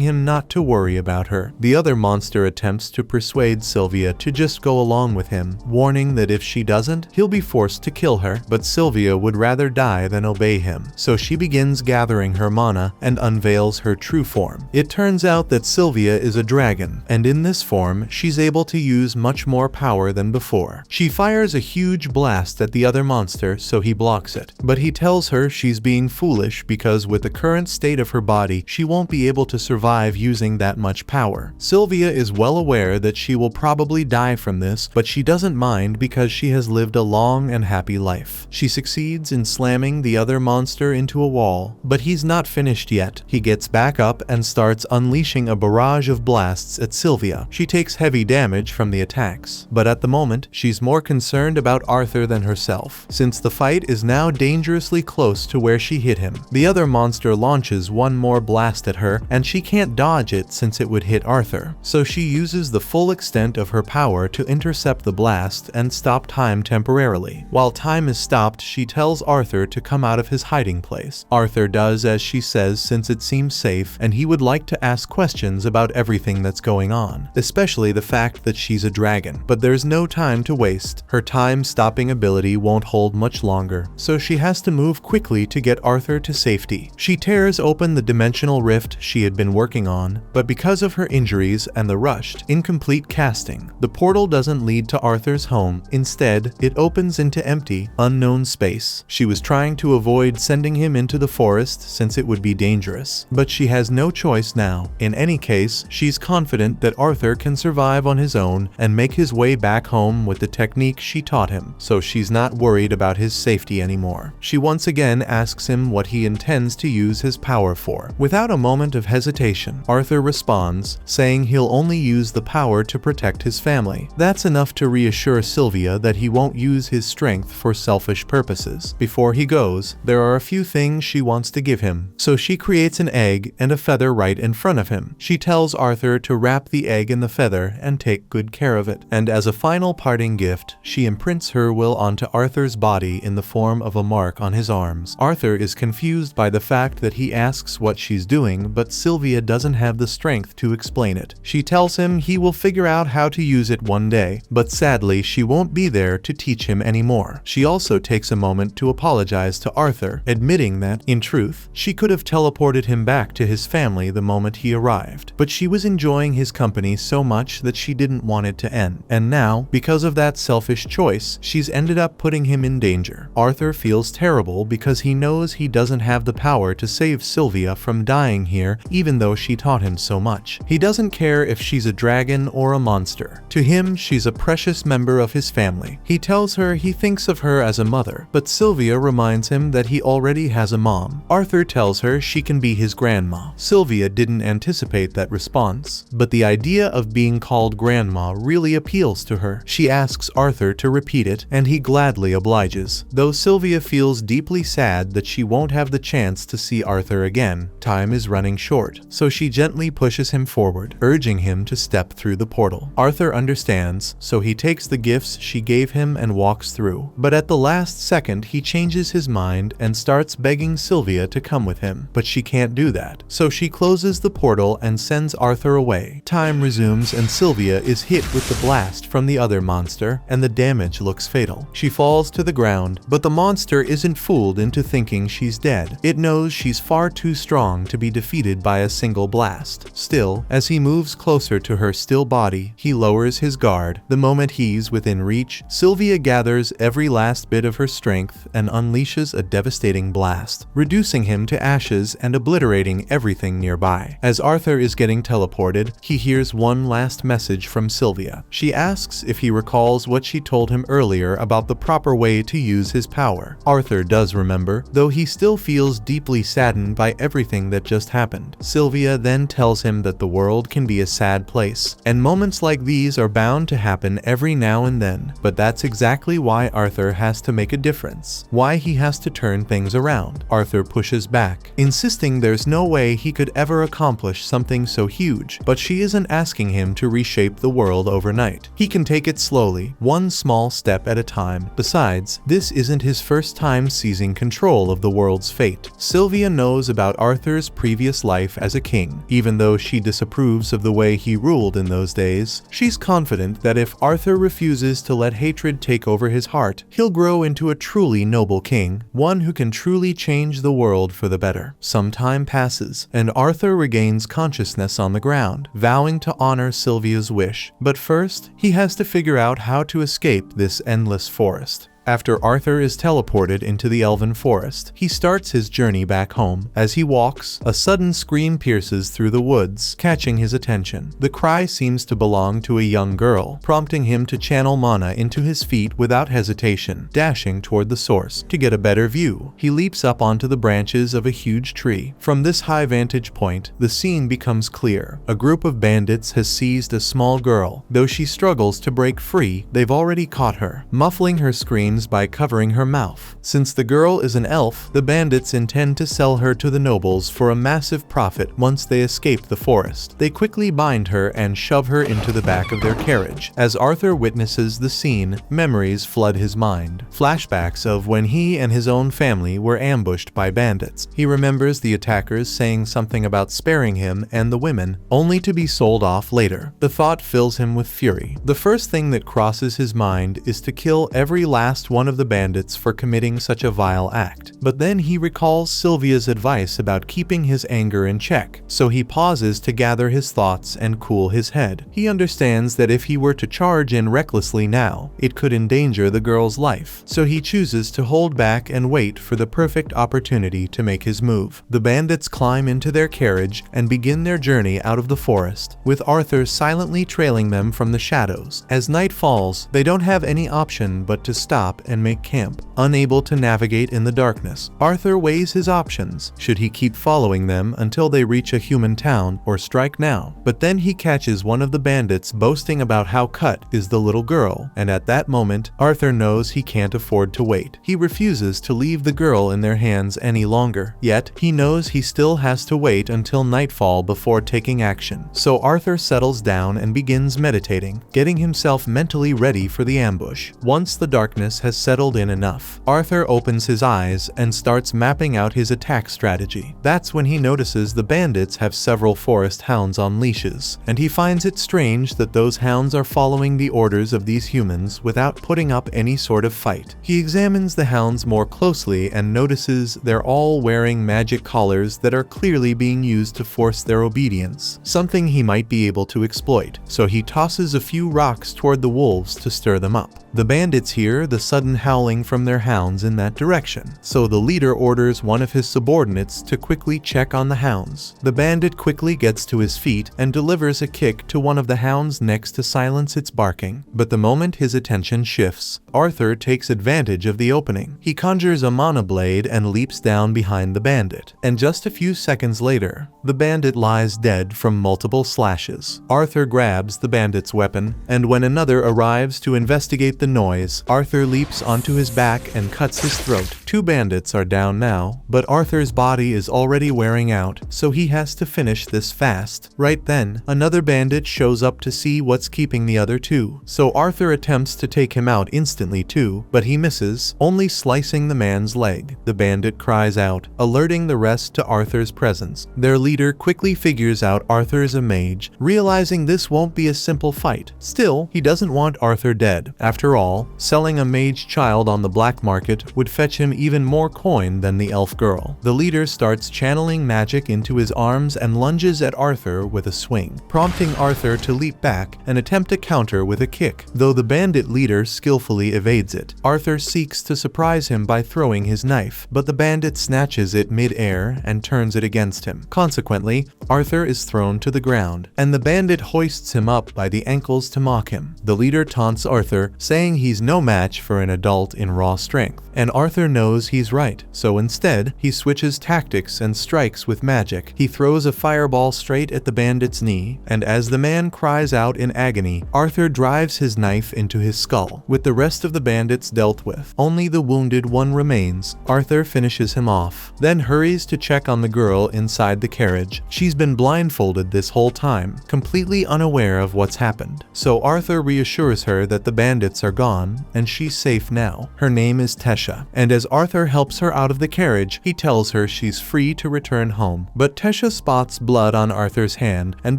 him not to worry about her. The other monster attempts to persuade Sylvia to just go along with him, warning that if she doesn't, he'll be forced to kill her. But Sylvia would rather die than obey him, so she begins gathering her mana and unveils her true form. It turns out that Sylvia is a dragon, and in this form, she's able to use much more power than before. She fires a huge blast at the other monster, so he blocks it. But he tells her she's being foolish because with the current state of her body, she won't be able to survive using that much power. Sylvia is well aware that she will probably die from this, but she doesn't mind because she has lived a long and happy life. She succeeds in slamming the other monster into a wall, but he's not finished yet. He gets back up and starts unleashing a barrage of blasts at Sylvia. She takes heavy damage from the attacks, but at the moment, she's more concerned about Arthur than herself, since the fight is now dangerously close to where she hit him. The other monster launches one more blast at her, and she can't dodge it since it would hit Arthur. So she uses the full extent of her power to intercept the blast and stop time temporarily. While time is stopped, she tells Arthur to come out of his hiding place. Arthur does as she says since it seems safe, and he would like to ask questions about everything that's going on, especially the fact that she's a dragon. But there's no time to waste. Her time-stopping ability won't hold much longer, so she has to move quickly to get Arthur to safety. She tears open the dimensional rift she had been working on, but because of her injuries and the rushed, incomplete casting, the portal doesn't lead to Arthur's home. Instead, it opens into empty, unknown space. She was trying to avoid sending him into the forest since it would be dangerous, but she has no choice now. In any case, she's confident that Arthur can survive on his own and make his way back home with the technique she taught him, so she's not worried about his safety anymore. She once again asks him what he intends to use his power for. Without a moment of hesitation, Arthur responds, saying he'll only use the power to protect his family. That's enough to reassure Sylvia that he won't use his strength for selfish purposes. Before he goes, there are a few things she wants to give him, so she creates an egg and a feather right in front of him. She tells Arthur to wrap the egg in the feather and take good care of it, and as a final parting gift, she imprints her will onto Arthur's body in the form of a mark on his arms. Arthur is confused by the fact that he asks what she's doing, but Sylvia doesn't have the strength to explain it. She tells him he will figure out how to use it one day, but sadly she won't be there to teach him anymore. She also takes a moment to apologize to Arthur, admitting that, in truth, she could have teleported him back to his family the moment he arrived, but she was enjoying his company so much that she didn't want it to end. And now, because of that selfish choice, she's ended up putting him in danger. Arthur feels terrible because he knows he doesn't have the power to save Sylvia from dying here, even though she taught him so much. He doesn't care if she's a dragon or a monster. To him, she's a precious member of his family. He tells her he thinks of her as a mother, but Sylvia reminds him that he already has a mom. Arthur tells her she can be his grandma. Sylvia didn't anticipate that response, but the idea of being called grandma really appeals to her. She asks Arthur to repeat it, and he gladly obliges. Though Sylvia feels deeply sad that she won't have the chance to see Arthur again, time is running short, so she gently pushes him forward, urging him to step through the portal. Arthur understands, so he takes the gifts she gave him and walks through. But at the last second, he changes his mind and starts begging Sylvia to come with him. But she can't do that, so she closes the portal and sends Arthur away. Time resumes and Sylvia is hit with the blast from the other monster, and the damage looks fatal. She falls to the ground, but the monster isn't fooled into thinking she's dead. It knows she's far too strong to be defeated by a single blast. Still, as he moves closer to her still body, he lowers his guard. The moment he's within reach, Sylvia gathers every last bit of her strength and unleashes unleashes a devastating blast, reducing him to ashes and obliterating everything nearby. As Arthur is getting teleported, he hears one last message from Sylvia. She asks if he recalls what she told him earlier about the proper way to use his power. Arthur does remember, though he still feels deeply saddened by everything that just happened. Sylvia then tells him that the world can be a sad place, and moments like these are bound to happen every now and then. But that's exactly why Arthur has to make a difference, why he has to turn things around. Arthur pushes back, insisting there's no way he could ever accomplish something so huge, but she isn't asking him to reshape the world overnight. He can take it slowly, one small step at a time. Besides, this isn't his first time seizing control of the world's fate. Sylvia knows about Arthur's previous life as a king. Even though she disapproves of the way he ruled in those days, she's confident that if Arthur refuses to let hatred take over his heart, he'll grow into a truly noble king, one who can truly change the world for the better. Some time passes, and Arthur regains consciousness on the ground, vowing to honor Sylvia's wish. But first, he has to figure out how to escape this endless forest. After Arthur is teleported into the elven forest, he starts his journey back home. As he walks, a sudden scream pierces through the woods, catching his attention. The cry seems to belong to a young girl, prompting him to channel mana into his feet without hesitation, dashing toward the source. To get a better view, he leaps up onto the branches of a huge tree. From this high vantage point, the scene becomes clear. A group of bandits has seized a small girl. Though she struggles to break free, they've already caught her, muffling her screams by covering her mouth. Since the girl is an elf, the bandits intend to sell her to the nobles for a massive profit once they escape the forest. They quickly bind her and shove her into the back of their carriage. As Arthur witnesses the scene, memories flood his mind. Flashbacks of when he and his own family were ambushed by bandits. He remembers the attackers saying something about sparing him and the women, only to be sold off later. The thought fills him with fury. The first thing that crosses his mind is to kill every last one of the bandits for committing such a vile act. But then he recalls Sylvia's advice about keeping his anger in check, so he pauses to gather his thoughts and cool his head. He understands that if he were to charge in recklessly now, it could endanger the girl's life, so he chooses to hold back and wait for the perfect opportunity to make his move. The bandits climb into their carriage and begin their journey out of the forest, with Arthur silently trailing them from the shadows. As night falls, they don't have any option but to stop and make camp. Unable to navigate in the darkness, Arthur weighs his options. Should he keep following them until they reach a human town, or strike now? But then he catches one of the bandits boasting about how cut is the little girl, and at that moment, Arthur knows he can't afford to wait. He refuses to leave the girl in their hands any longer. Yet, he knows he still has to wait until nightfall before taking action. So Arthur settles down and begins meditating, getting himself mentally ready for the ambush. Once the darkness has settled in enough, Arthur opens his eyes and starts mapping out his attack strategy. That's when he notices the bandits have several forest hounds on leashes, and he finds it strange that those hounds are following the orders of these humans without putting up any sort of fight. He examines the hounds more closely and notices they're all wearing magic collars that are clearly being used to force their obedience, something he might be able to exploit, so he tosses a few rocks toward the wolves to stir them up. The bandits hear the sudden howling from their hounds in that direction, so the leader orders one of his subordinates to quickly check on the hounds. The bandit quickly gets to his feet and delivers a kick to one of the hounds next to silence its barking. But the moment his attention shifts, Arthur takes advantage of the opening. He conjures a mana blade and leaps down behind the bandit, and just a few seconds later, the bandit lies dead from multiple slashes. Arthur grabs the bandit's weapon, and when another arrives to investigate the noise, Arthur leaps onto his back and cuts his throat. Two bandits are down now, but Arthur's body is already wearing out, so he has to finish this fast. Right then, another bandit shows up to see what's keeping the other two, so Arthur attempts to take him out instantly too, but he misses, only slicing the man's leg. The bandit cries out, alerting the rest to Arthur's presence. Their leader quickly figures out Arthur's a mage, realizing this won't be a simple fight. Still, he doesn't want Arthur dead. After After all, selling a mage child on the black market would fetch him even more coin than the elf girl. The leader starts channeling magic into his arms and lunges at Arthur with a swing, prompting Arthur to leap back and attempt a counter with a kick. Though the bandit leader skillfully evades it, Arthur seeks to surprise him by throwing his knife, but the bandit snatches it mid-air and turns it against him. Consequently, Arthur is thrown to the ground, and the bandit hoists him up by the ankles to mock him. The leader taunts Arthur, saying he's no match for an adult in raw strength, and Arthur knows he's right, so instead, he switches tactics and strikes with magic. He throws a fireball straight at the bandit's knee, and as the man cries out in agony, Arthur drives his knife into his skull. With the rest of the bandits dealt with, only the wounded one remains. Arthur finishes him off, then hurries to check on the girl inside the carriage. She's been blindfolded this whole time, completely unaware of what's happened. So Arthur reassures her that the bandits are gone, and she's safe now. Her name is Tesha, and as Arthur helps her out of the carriage, he tells her she's free to return home. But Tesha spots blood on Arthur's hand and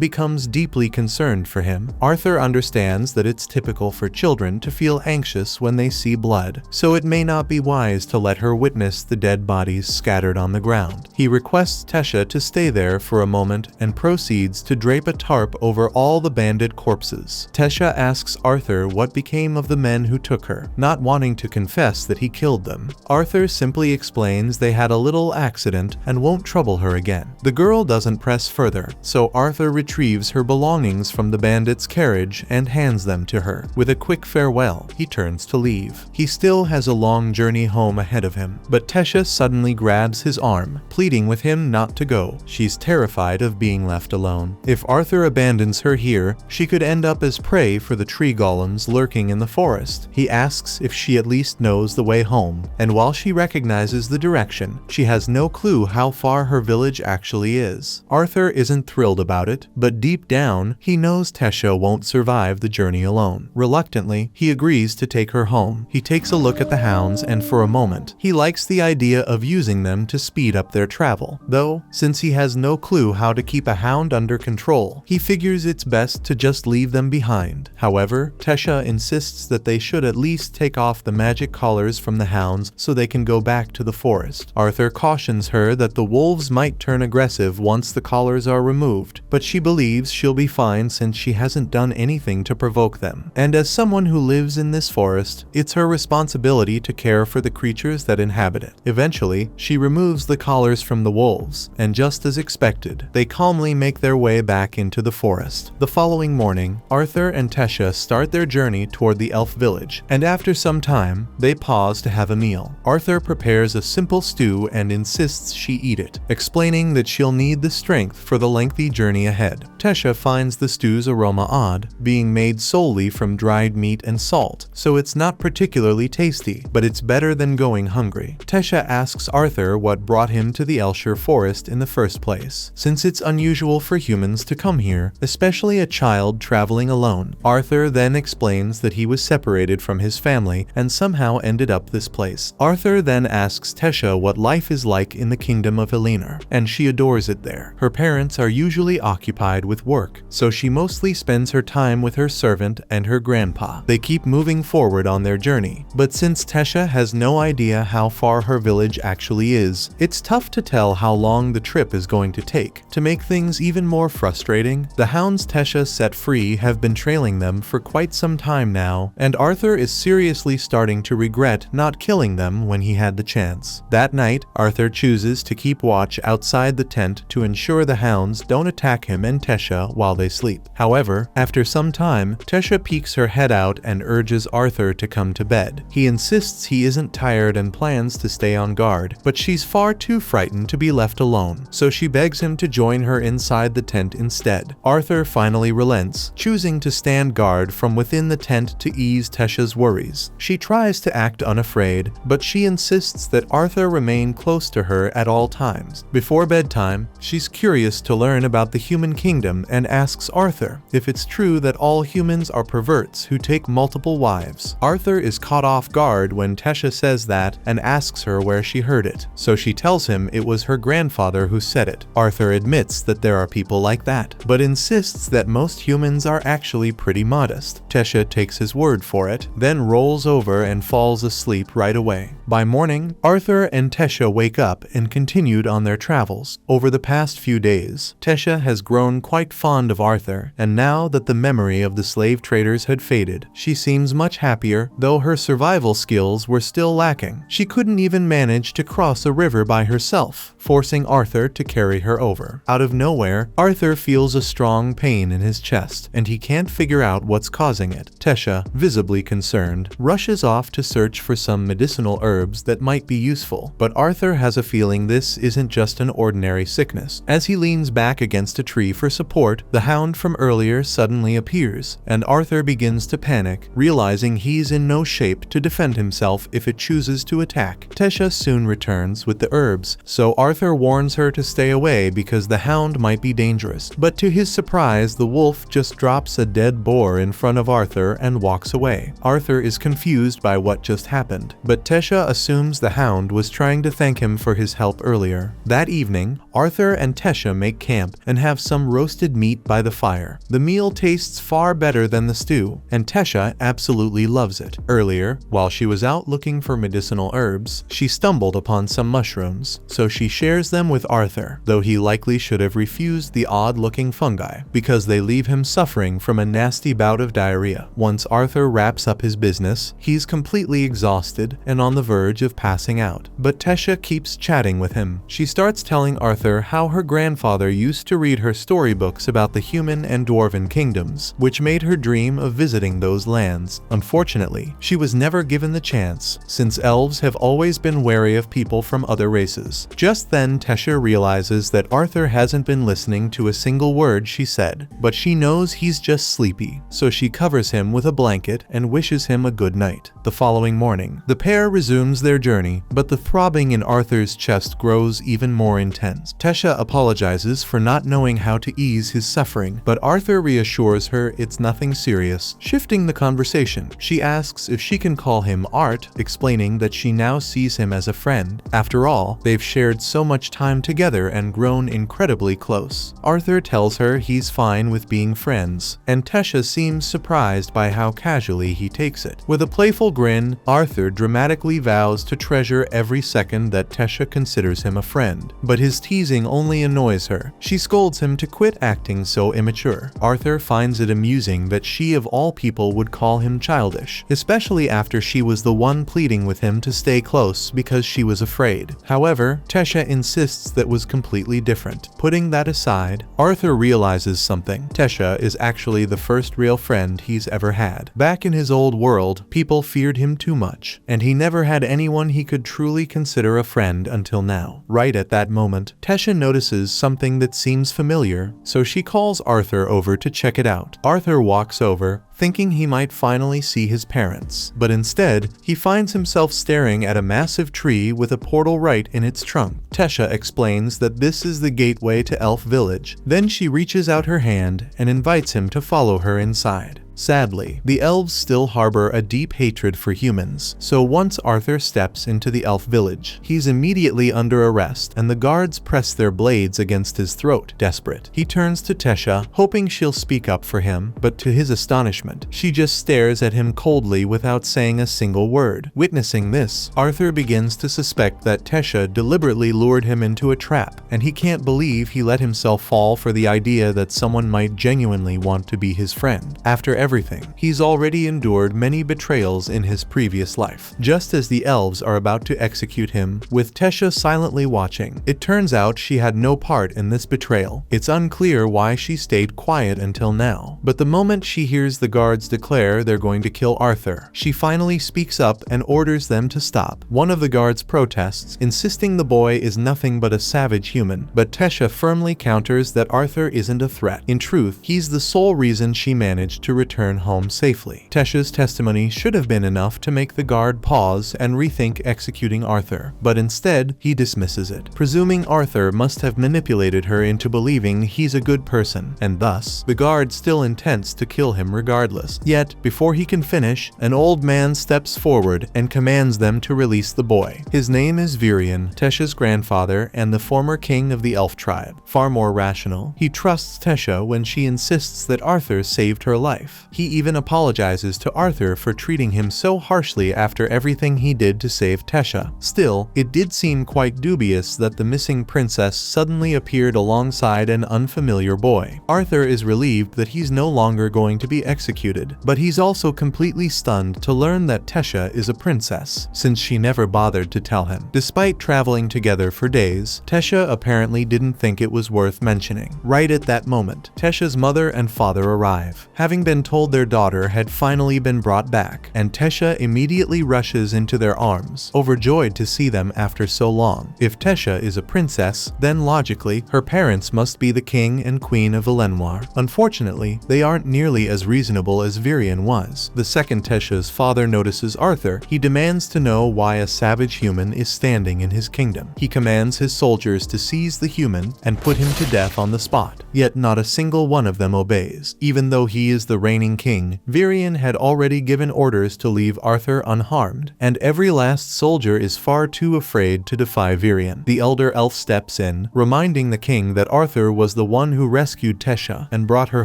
becomes deeply concerned for him. Arthur understands that it's typical for children to feel anxious when they see blood, so it may not be wise to let her witness the dead bodies scattered on the ground. He requests Tesha to stay there for a moment and proceeds to drape a tarp over all the bandit corpses. Tesha asks Arthur what became of the men who took her, not wanting to confess that he killed them. Arthur simply explains they had a little accident and won't trouble her again. The girl doesn't press further, so Arthur retrieves her belongings from the bandit's carriage and hands them to her. With a quick farewell, he turns to leave. He still has a long journey home ahead of him, but Tesha suddenly grabs his arm, pleading with him not to go. She's terrified of being left alone. If Arthur abandons her here, she could end up as prey for the tree golems lurking in the forest. He asks if she at least knows the way home, and while she recognizes the direction, she has no clue how far her village actually is. Arthur isn't thrilled about it, but deep down, he knows Tesha won't survive the journey alone. Reluctantly, he agrees to take her home. He takes a look at the hounds, and for a moment, he likes the idea of using them to speed up their travel. Though, since he has no clue how to keep a hound under control, he figures it's best to just leave them behind. However, Tesha insists that they should at least take off the magic collars from the hounds so they can go back to the forest. Arthur cautions her that the wolves might turn aggressive once the collars are removed, but she believes she'll be fine since she hasn't done anything to provoke them. And as someone who lives in this forest, it's her responsibility to care for the creatures that inhabit it. Eventually, she removes the collars from the wolves, and just as expected, they calmly make their way back into the forest. The following morning, Arthur and Tesha start their journey toward the elf village, and after some time, they pause to have a meal. Arthur prepares a simple stew and insists she eat it, explaining that she'll need the strength for the lengthy journey ahead. Tesha finds the stew's aroma odd, being made solely from dried meat and salt, so it's not particularly tasty, but it's better than going hungry. Tesha asks Arthur what brought him to the Elshire forest in the first place, since it's unusual for humans to come here, especially a child traveling alone. Arthur then explains that he was separated from his family and somehow ended up this place. Arthur then asks Tesha what life is like in the kingdom of Elinor, and she adores it there. Her parents are usually occupied with work, so she mostly spends her time with her servant and her grandpa. They keep moving forward on their journey, but since Tesha has no idea how far her village actually is, it's tough to tell how long the trip is going to take. To make things even more frustrating, the hounds Tesha set free have been trailing them for quite some time now, and Arthur is seriously starting to regret not killing them when he had the chance. That night, Arthur chooses to keep watch outside the tent to ensure the hounds don't attack him and Tesha while they sleep. However, after some time, Tesha peeks her head out and urges Arthur to come to bed. He insists he isn't tired and plans to stay on guard, but she's far too frightened to be left alone, so she begs him to join her inside the tent instead. Arthur finally relents, choosing to stand guard from within the tent to ease Tesha's worries. She tries to act unafraid, but she insists that Arthur remain close to her at all times. Before bedtime, she's curious to learn about the human kingdom and asks Arthur if it's true that all humans are perverts who take multiple wives. Arthur is caught off guard when Tesha says that and asks her where she heard it, so she tells him it was her grandfather who said it. Arthur admits that there are people like that, but insists that most humans are actually pretty modest. Tesha takes his word for it, then rolls over and falls asleep right away. By morning, Arthur and Tesha wake up and continued on their travels. Over the past few days, Tesha has grown quite fond of Arthur, and now that the memory of the slave traders had faded, she seems much happier, though her survival skills were still lacking. She couldn't even manage to cross a river by herself, forcing Arthur to carry her over. Out of nowhere, Arthur feels a strong pain in his chest, and he can't figure out what's causing it. Tesha, visibly concerned, rushes off to search for some medicinal herbs that might be useful, but Arthur has a feeling this isn't just an ordinary sickness. As he leans back against a tree for support, the hound from earlier suddenly appears, and Arthur begins to panic, realizing he's in no shape to defend himself if it chooses to attack. Tesha soon returns with the herbs, so Arthur warns her to stay away because the hound might be dangerous. But to his surprise, the wolf just drops a dead boar in front of Arthur and walks away. Arthur is confused by what just happened, but Tesha assumes the hound was trying to thank him for his help earlier. That evening, Arthur and Tesha make camp and have some roasted meat by the fire. The meal tastes far better than the stew, and Tesha absolutely loves it. Earlier, while she was out looking for medicinal herbs, she stumbled upon some mushrooms, so she shares them with Arthur, though he likely should have refused the odd-looking fungi, because they leave him suffering from a nasty bout of diarrhea. Once Arthur wraps up his business, he's completely exhausted and on the verge of passing out. But Tesha keeps chatting with him. She starts telling Arthur how her grandfather used to read her storybooks about the human and dwarven kingdoms, which made her dream of visiting those lands. Unfortunately, she was never given the chance, since elves have always been wary of people from other races. Just then, Tesha realizes that Arthur hasn't been listening to a single word she said, but she knows he's just sleepy, so she covers him with a blanket and wishes him a good night. The following morning, the pair resumes their journey, but the throbbing in Arthur's chest grows even more intense. Tesha apologizes for not knowing how to ease his suffering, but Arthur reassures her it's nothing serious. Shifting the conversation, she asks if she can call him Art, explaining that she now sees him as a friend. After all, they've shared so much time together and grown incredibly close. Arthur tells her he's fine with being friends, and Tesha seems surprised by how casually he takes it. With a playful grin, Arthur dramatically vows to treasure every second that Tesha considers him a friend, but his teasing only annoys her. She scolds him to quit acting so immature. Arthur finds it amusing that she of all people would call him childish, especially after she was the one pleading with him to stay close because she was afraid. However, Tesha insists that was completely different. Putting that aside, Arthur realizes something. Tesha is actually the first real friend he's ever had. Back in his old world, people feared him too much, and he never had anyone he could truly consider a friend until now. Right at that moment, Tesha notices something that seems familiar, so she calls Arthur over to check it out. Arthur walks over, thinking he might finally see his parents, but instead, he finds himself staring at a massive tree with a portal right in its trunk. Tesha explains that this is the gateway to Elf Village. Then she reaches out her hand and invites him to follow her inside. Sadly, the elves still harbor a deep hatred for humans, so once Arthur steps into the elf village, he's immediately under arrest, and the guards press their blades against his throat. Desperate, he turns to Tesha, hoping she'll speak up for him, but to his astonishment, she just stares at him coldly without saying a single word. Witnessing this, Arthur begins to suspect that Tesha deliberately lured him into a trap, and he can't believe he let himself fall for the idea that someone might genuinely want to be his friend. After everything, he's already endured many betrayals in his previous life. Just as the elves are about to execute him, with Tesha silently watching, it turns out she had no part in this betrayal. It's unclear why she stayed quiet until now, but the moment she hears the guards declare they're going to kill Arthur, she finally speaks up and orders them to stop. One of the guards protests, insisting the boy is nothing but a savage human, but Tesha firmly counters that Arthur isn't a threat. In truth, he's the sole reason she managed to return home safely. Tesha's testimony should have been enough to make the guard pause and rethink executing Arthur, but instead, he dismisses it, presuming Arthur must have manipulated her into believing he's a good person, and thus, the guard still intends to kill him regardless. Yet, before he can finish, an old man steps forward and commands them to release the boy. His name is Virion, Tesha's grandfather and the former king of the elf tribe. Far more rational, he trusts Tesha when she insists that Arthur saved her life. life. He even apologizes to Arthur for treating him so harshly after everything he did to save Tesha. Still, it did seem quite dubious that the missing princess suddenly appeared alongside an unfamiliar boy. Arthur is relieved that he's no longer going to be executed, but he's also completely stunned to learn that Tesha is a princess, since she never bothered to tell him. Despite traveling together for days, Tesha apparently didn't think it was worth mentioning. Right at that moment, Tesha's mother and father arrive, having been told their daughter had finally been brought back, and Tesha immediately rushes into their arms, overjoyed to see them after so long. If Tesha is a princess, then logically, her parents must be the king and queen of Elenoir. Unfortunately, they aren't nearly as reasonable as Virion was. The second Tesha's father notices Arthur, he demands to know why a savage human is standing in his kingdom. He commands his soldiers to seize the human and put him to death on the spot. Yet not a single one of them obeys. Even though he is the reigning king, Virion had already given orders to leave Arthur unharmed, and every last soldier is far too afraid to defy Virion. The elder elf steps in, reminding the king that Arthur was the one who rescued Tesha and brought her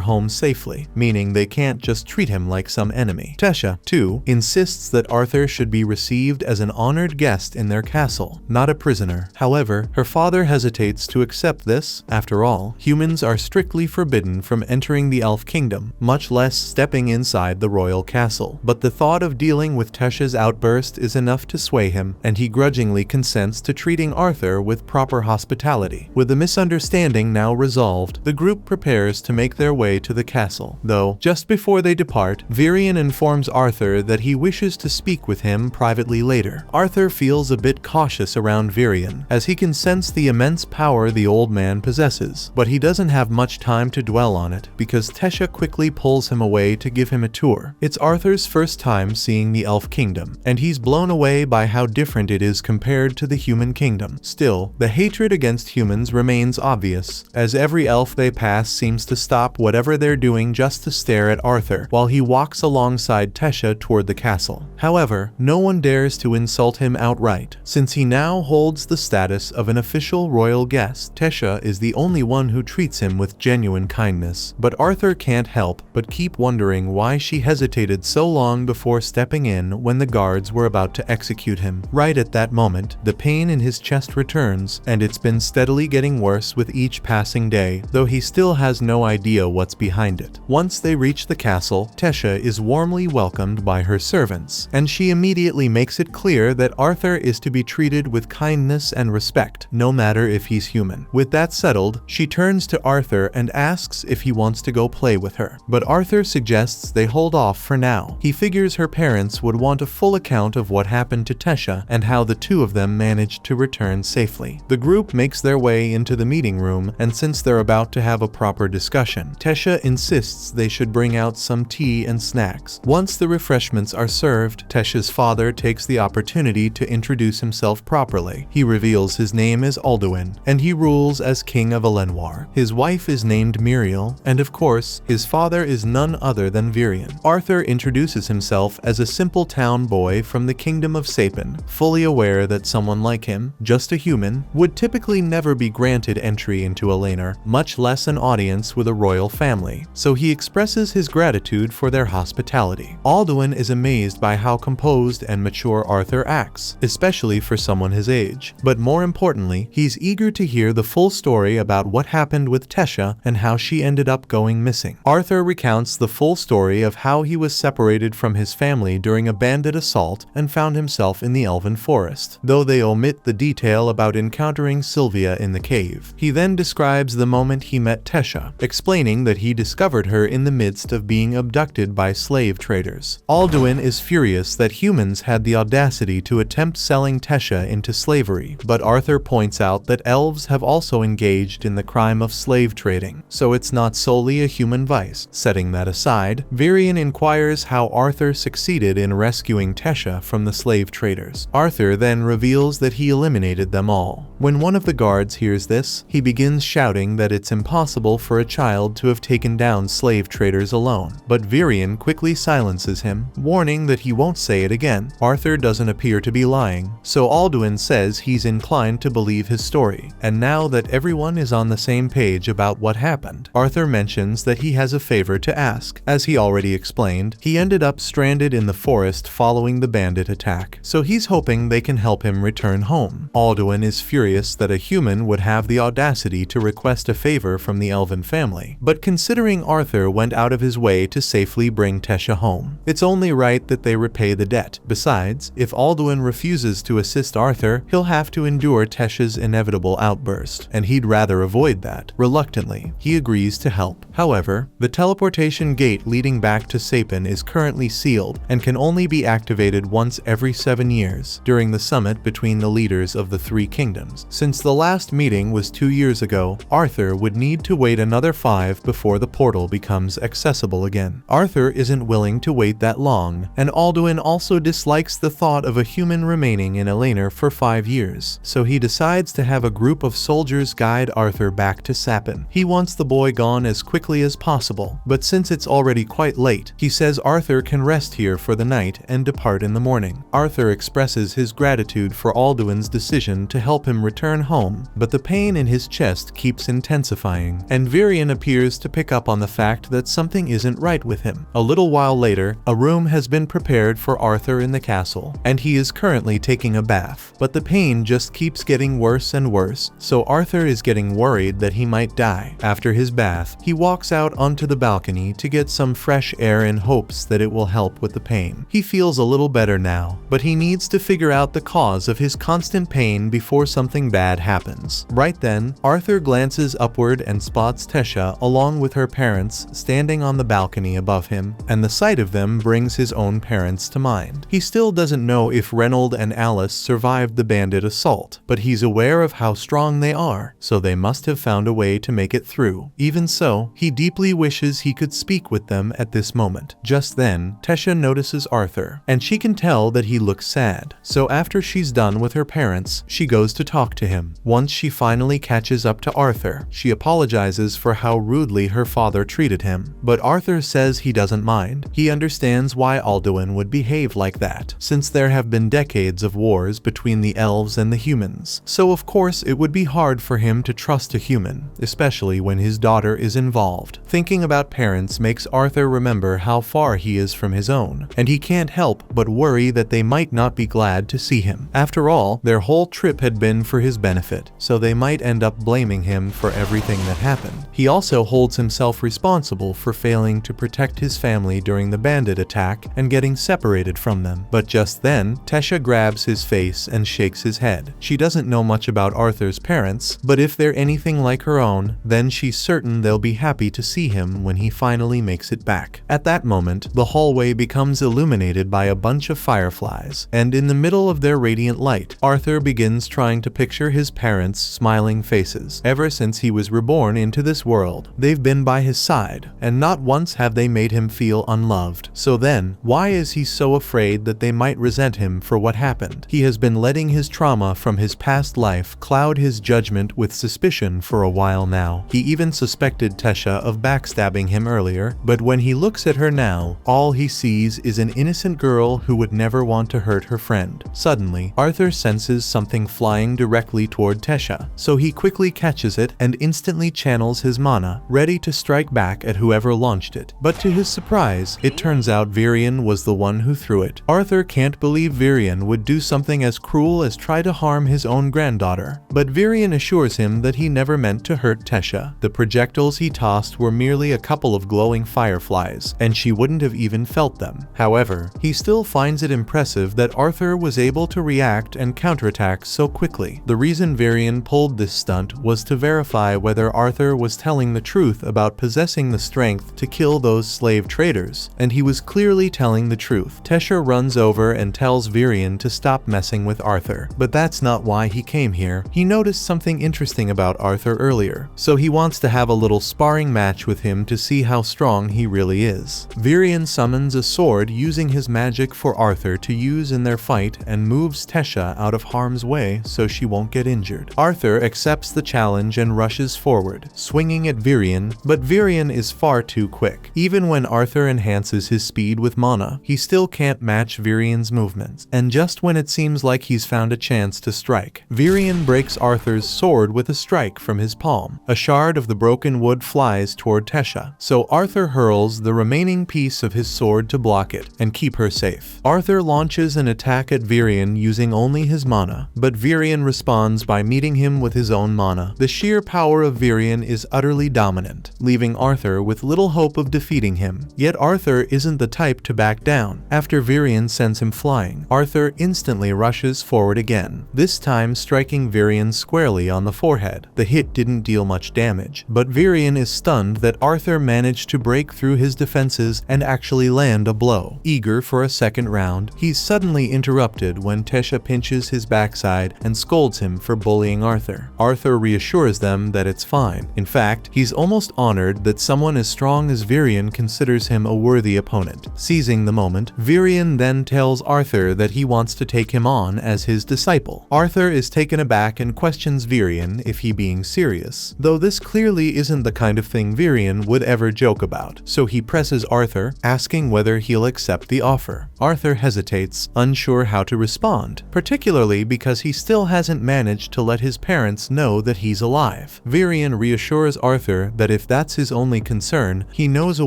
home safely, meaning they can't just treat him like some enemy. Tesha, too, insists that Arthur should be received as an honored guest in their castle, not a prisoner. However, her father hesitates to accept this. After all, humans are strictly forbidden from entering the elf kingdom, much less stepping inside the royal castle. But the thought of dealing with Tesha's outburst is enough to sway him, and he grudgingly consents to treating Arthur with proper hospitality. With the misunderstanding now resolved, the group prepares to make their way to the castle. Though, just before they depart, Virion informs Arthur that he wishes to speak with him privately later. Arthur feels a bit cautious around Virion, as he can sense the immense power the old man possesses, but he doesn't have much time to dwell on it, because Tesha quickly pulls him away to give him a tour. It's Arthur's first time seeing the elf kingdom, and he's blown away by how different it is compared to the human kingdom. Still, the hatred against humans remains obvious, as every elf they pass seems to stop whatever they're doing just to stare at Arthur while he walks alongside Tesha toward the castle. However, no one dares to insult him outright, since he now holds the status of an official royal guest. Tesha is the only one who treats him with genuine kindness, but Arthur can't help but keep wondering why she hesitated so long before stepping in when the guards were about to execute him. Right at that moment, the pain in his chest returns, and it's been steadily getting worse with each passing day, though he still has no idea what's behind it. Once they reach the castle, Tesha is warmly welcomed by her servants, and she immediately makes it clear that Arthur is to be treated with kindness and respect, no matter if he's human. With that settled, she turns to Arthur and asks if he wants to go play with her, but Arthur suggests they hold off for now. He figures her parents would want a full account of what happened to Tesha and how the two of them managed to return safely. The group makes their way into the meeting room, and since they're about to have a proper discussion, Tesha insists they should bring out some tea and snacks. Once the refreshments are served, Tesha's father takes the opportunity to introduce himself properly. He reveals his name is Alduin, and he rules as king of Elenoir. His wife is named Muriel, and of course, his father is none other than Virion. Arthur introduces himself as a simple town boy from the kingdom of Sapin, fully aware that someone like him, just a human, would typically never be granted entry into Elenoir, much less an audience with a royal family, so he expresses his gratitude for their hospitality. Alduin is amazed by how composed and mature Arthur acts, especially for someone his age, but more importantly, he's eager to hear the full story about what happened with Tesha and how she ended up going missing. Arthur recounts the full story of how he was separated from his family during a bandit assault and found himself in the Elven Forest, though they omit the detail about encountering Sylvia in the cave. He then describes the moment he met Tesha, explaining that he discovered her in the midst of being abducted by slave traders. Alduin is furious that humans had the audacity to attempt selling Tesha into slavery, but Arthur points out that elves have also engaged in the crime of slave trading, so it's not solely a human vice. Setting that aside, Virion inquires how Arthur succeeded in rescuing Tesha from the slave traders. Arthur then reveals that he eliminated them all. When one of the guards hears this, he begins shouting that it's impossible for a child to have taken down slave traders alone, but Virion quickly silences him, warning that he won't say it again. Arthur doesn't appear to be lying, so Alduin says he's inclined to believe his story, and now that everyone is on the same page about what happened, Arthur mentions that he has a favor to ask. task. As he already explained, he ended up stranded in the forest following the bandit attack, so he's hoping they can help him return home. Alduin is furious that a human would have the audacity to request a favor from the elven family, but considering Arthur went out of his way to safely bring Tesha home, it's only right that they repay the debt. Besides, if Alduin refuses to assist Arthur, he'll have to endure Tesha's inevitable outburst, and he'd rather avoid that. Reluctantly, he agrees to help. However, the teleportation gate leading back to Sapin is currently sealed and can only be activated once every 7 years during the summit between the leaders of the three kingdoms. Since the last meeting was 2 years ago, Arthur would need to wait another 5 before the portal becomes accessible again. Arthur isn't willing to wait that long, and Alduin also dislikes the thought of a human remaining in Eleanor for 5 years, so he decides to have a group of soldiers guide Arthur back to Sapin. He wants the boy gone as quickly as possible, but since it's already quite late, he says Arthur can rest here for the night and depart in the morning. Arthur expresses his gratitude for Alduin's decision to help him return home, but the pain in his chest keeps intensifying, and Virion appears to pick up on the fact that something isn't right with him. A little while later, a room has been prepared for Arthur in the castle, and he is currently taking a bath, but the pain just keeps getting worse and worse, so Arthur is getting worried that he might die. After his bath, he walks out onto the balcony to get some fresh air in hopes that it will help with the pain. He feels a little better now, but he needs to figure out the cause of his constant pain before something bad happens. Right then, Arthur glances upward and spots Tesha along with her parents standing on the balcony above him, and the sight of them brings his own parents to mind. He still doesn't know if Reynold and Alice survived the bandit assault, but he's aware of how strong they are, so they must have found a way to make it through. Even so, he deeply wishes he could speak with them at this moment. Just then, Tesha notices Arthur, and she can tell that he looks sad, so after she's done with her parents, she goes to talk to him. Once she finally catches up to Arthur, she apologizes for how rudely her father treated him, but Arthur says he doesn't mind. He understands why Alduin would behave like that, since there have been decades of wars between the elves and the humans, so of course it would be hard for him to trust a human, especially when his daughter is involved. Thinking about parents makes Arthur remember how far he is from his own, and he can't help but worry that they might not be glad to see him. After all, their whole trip had been for his benefit, so they might end up blaming him for everything that happened. He also holds himself responsible for failing to protect his family during the bandit attack and getting separated from them. But just then, Tesha grabs his face and shakes his head. She doesn't know much about Arthur's parents, but if they're anything like her own, then she's certain they'll be happy to see him when he finally makes it back. At that moment, the hallway becomes illuminated by a bunch of fireflies, and in the middle of their radiant light, Arthur begins trying to picture his parents' smiling faces. Ever since he was reborn into this world, they've been by his side, and not once have they made him feel unloved. So then, why is he so afraid that they might resent him for what happened? He has been letting his trauma from his past life cloud his judgment with suspicion for a while now. He even suspected Tesha of backstabbing him earlier, but when he looks at her now, all he sees is an innocent girl who would never want to hurt her friend. Suddenly, Arthur senses something flying directly toward Tesha, so he quickly catches it and instantly channels his mana, ready to strike back at whoever launched it. But to his surprise, it turns out Virion was the one who threw it. Arthur can't believe Virion would do something as cruel as try to harm his own granddaughter, but Virion assures him that he never meant to hurt Tesha. The projectiles he tossed were merely a couple of glowing fireflies, and she wouldn't have even felt them. However, he still finds it impressive that Arthur was able to react and counterattack so quickly. The reason Virion pulled this stunt was to verify whether Arthur was telling the truth about possessing the strength to kill those slave traders, and he was clearly telling the truth. Tesha runs over and tells Virion to stop messing with Arthur, but that's not why he came here. He noticed something interesting about Arthur earlier, so he wants to have a little sparring match with him to see how strong he really is. Virion summons a sword using his magic for Arthur to use in their fight and moves Tesha out of harm's way so she won't get injured. Arthur accepts the challenge and rushes forward, swinging at Virion, but Virion is far too quick. Even when Arthur enhances his speed with mana, he still can't match Virion's movements, and just when it seems like he's found a chance to strike, Virion breaks Arthur's sword with a strike from his palm. A shard of the broken wood flies toward Tesha, so Arthur Arthur hurls the remaining piece of his sword to block it and keep her safe. Arthur launches an attack at Virion using only his mana, but Virion responds by meeting him with his own mana. The sheer power of Virion is utterly dominant, leaving Arthur with little hope of defeating him. Yet Arthur isn't the type to back down. After Virion sends him flying, Arthur instantly rushes forward again, this time striking Virion squarely on the forehead. The hit didn't deal much damage, but Virion is stunned that Arthur managed to break through his defenses and actually land a blow. Eager for a second round, he's suddenly interrupted when Tesha pinches his backside and scolds him for bullying Arthur. Arthur reassures them that it's fine. In fact, he's almost honored that someone as strong as Virion considers him a worthy opponent. Seizing the moment, Virion then tells Arthur that he wants to take him on as his disciple. Arthur is taken aback and questions Virion if he being serious, though this clearly isn't the kind of thing Virion would ever joke about, so he presses Arthur, asking whether he'll accept the offer. Arthur hesitates, unsure how to respond, particularly because he still hasn't managed to let his parents know that he's alive. Virion reassures Arthur that if that's his only concern, he knows a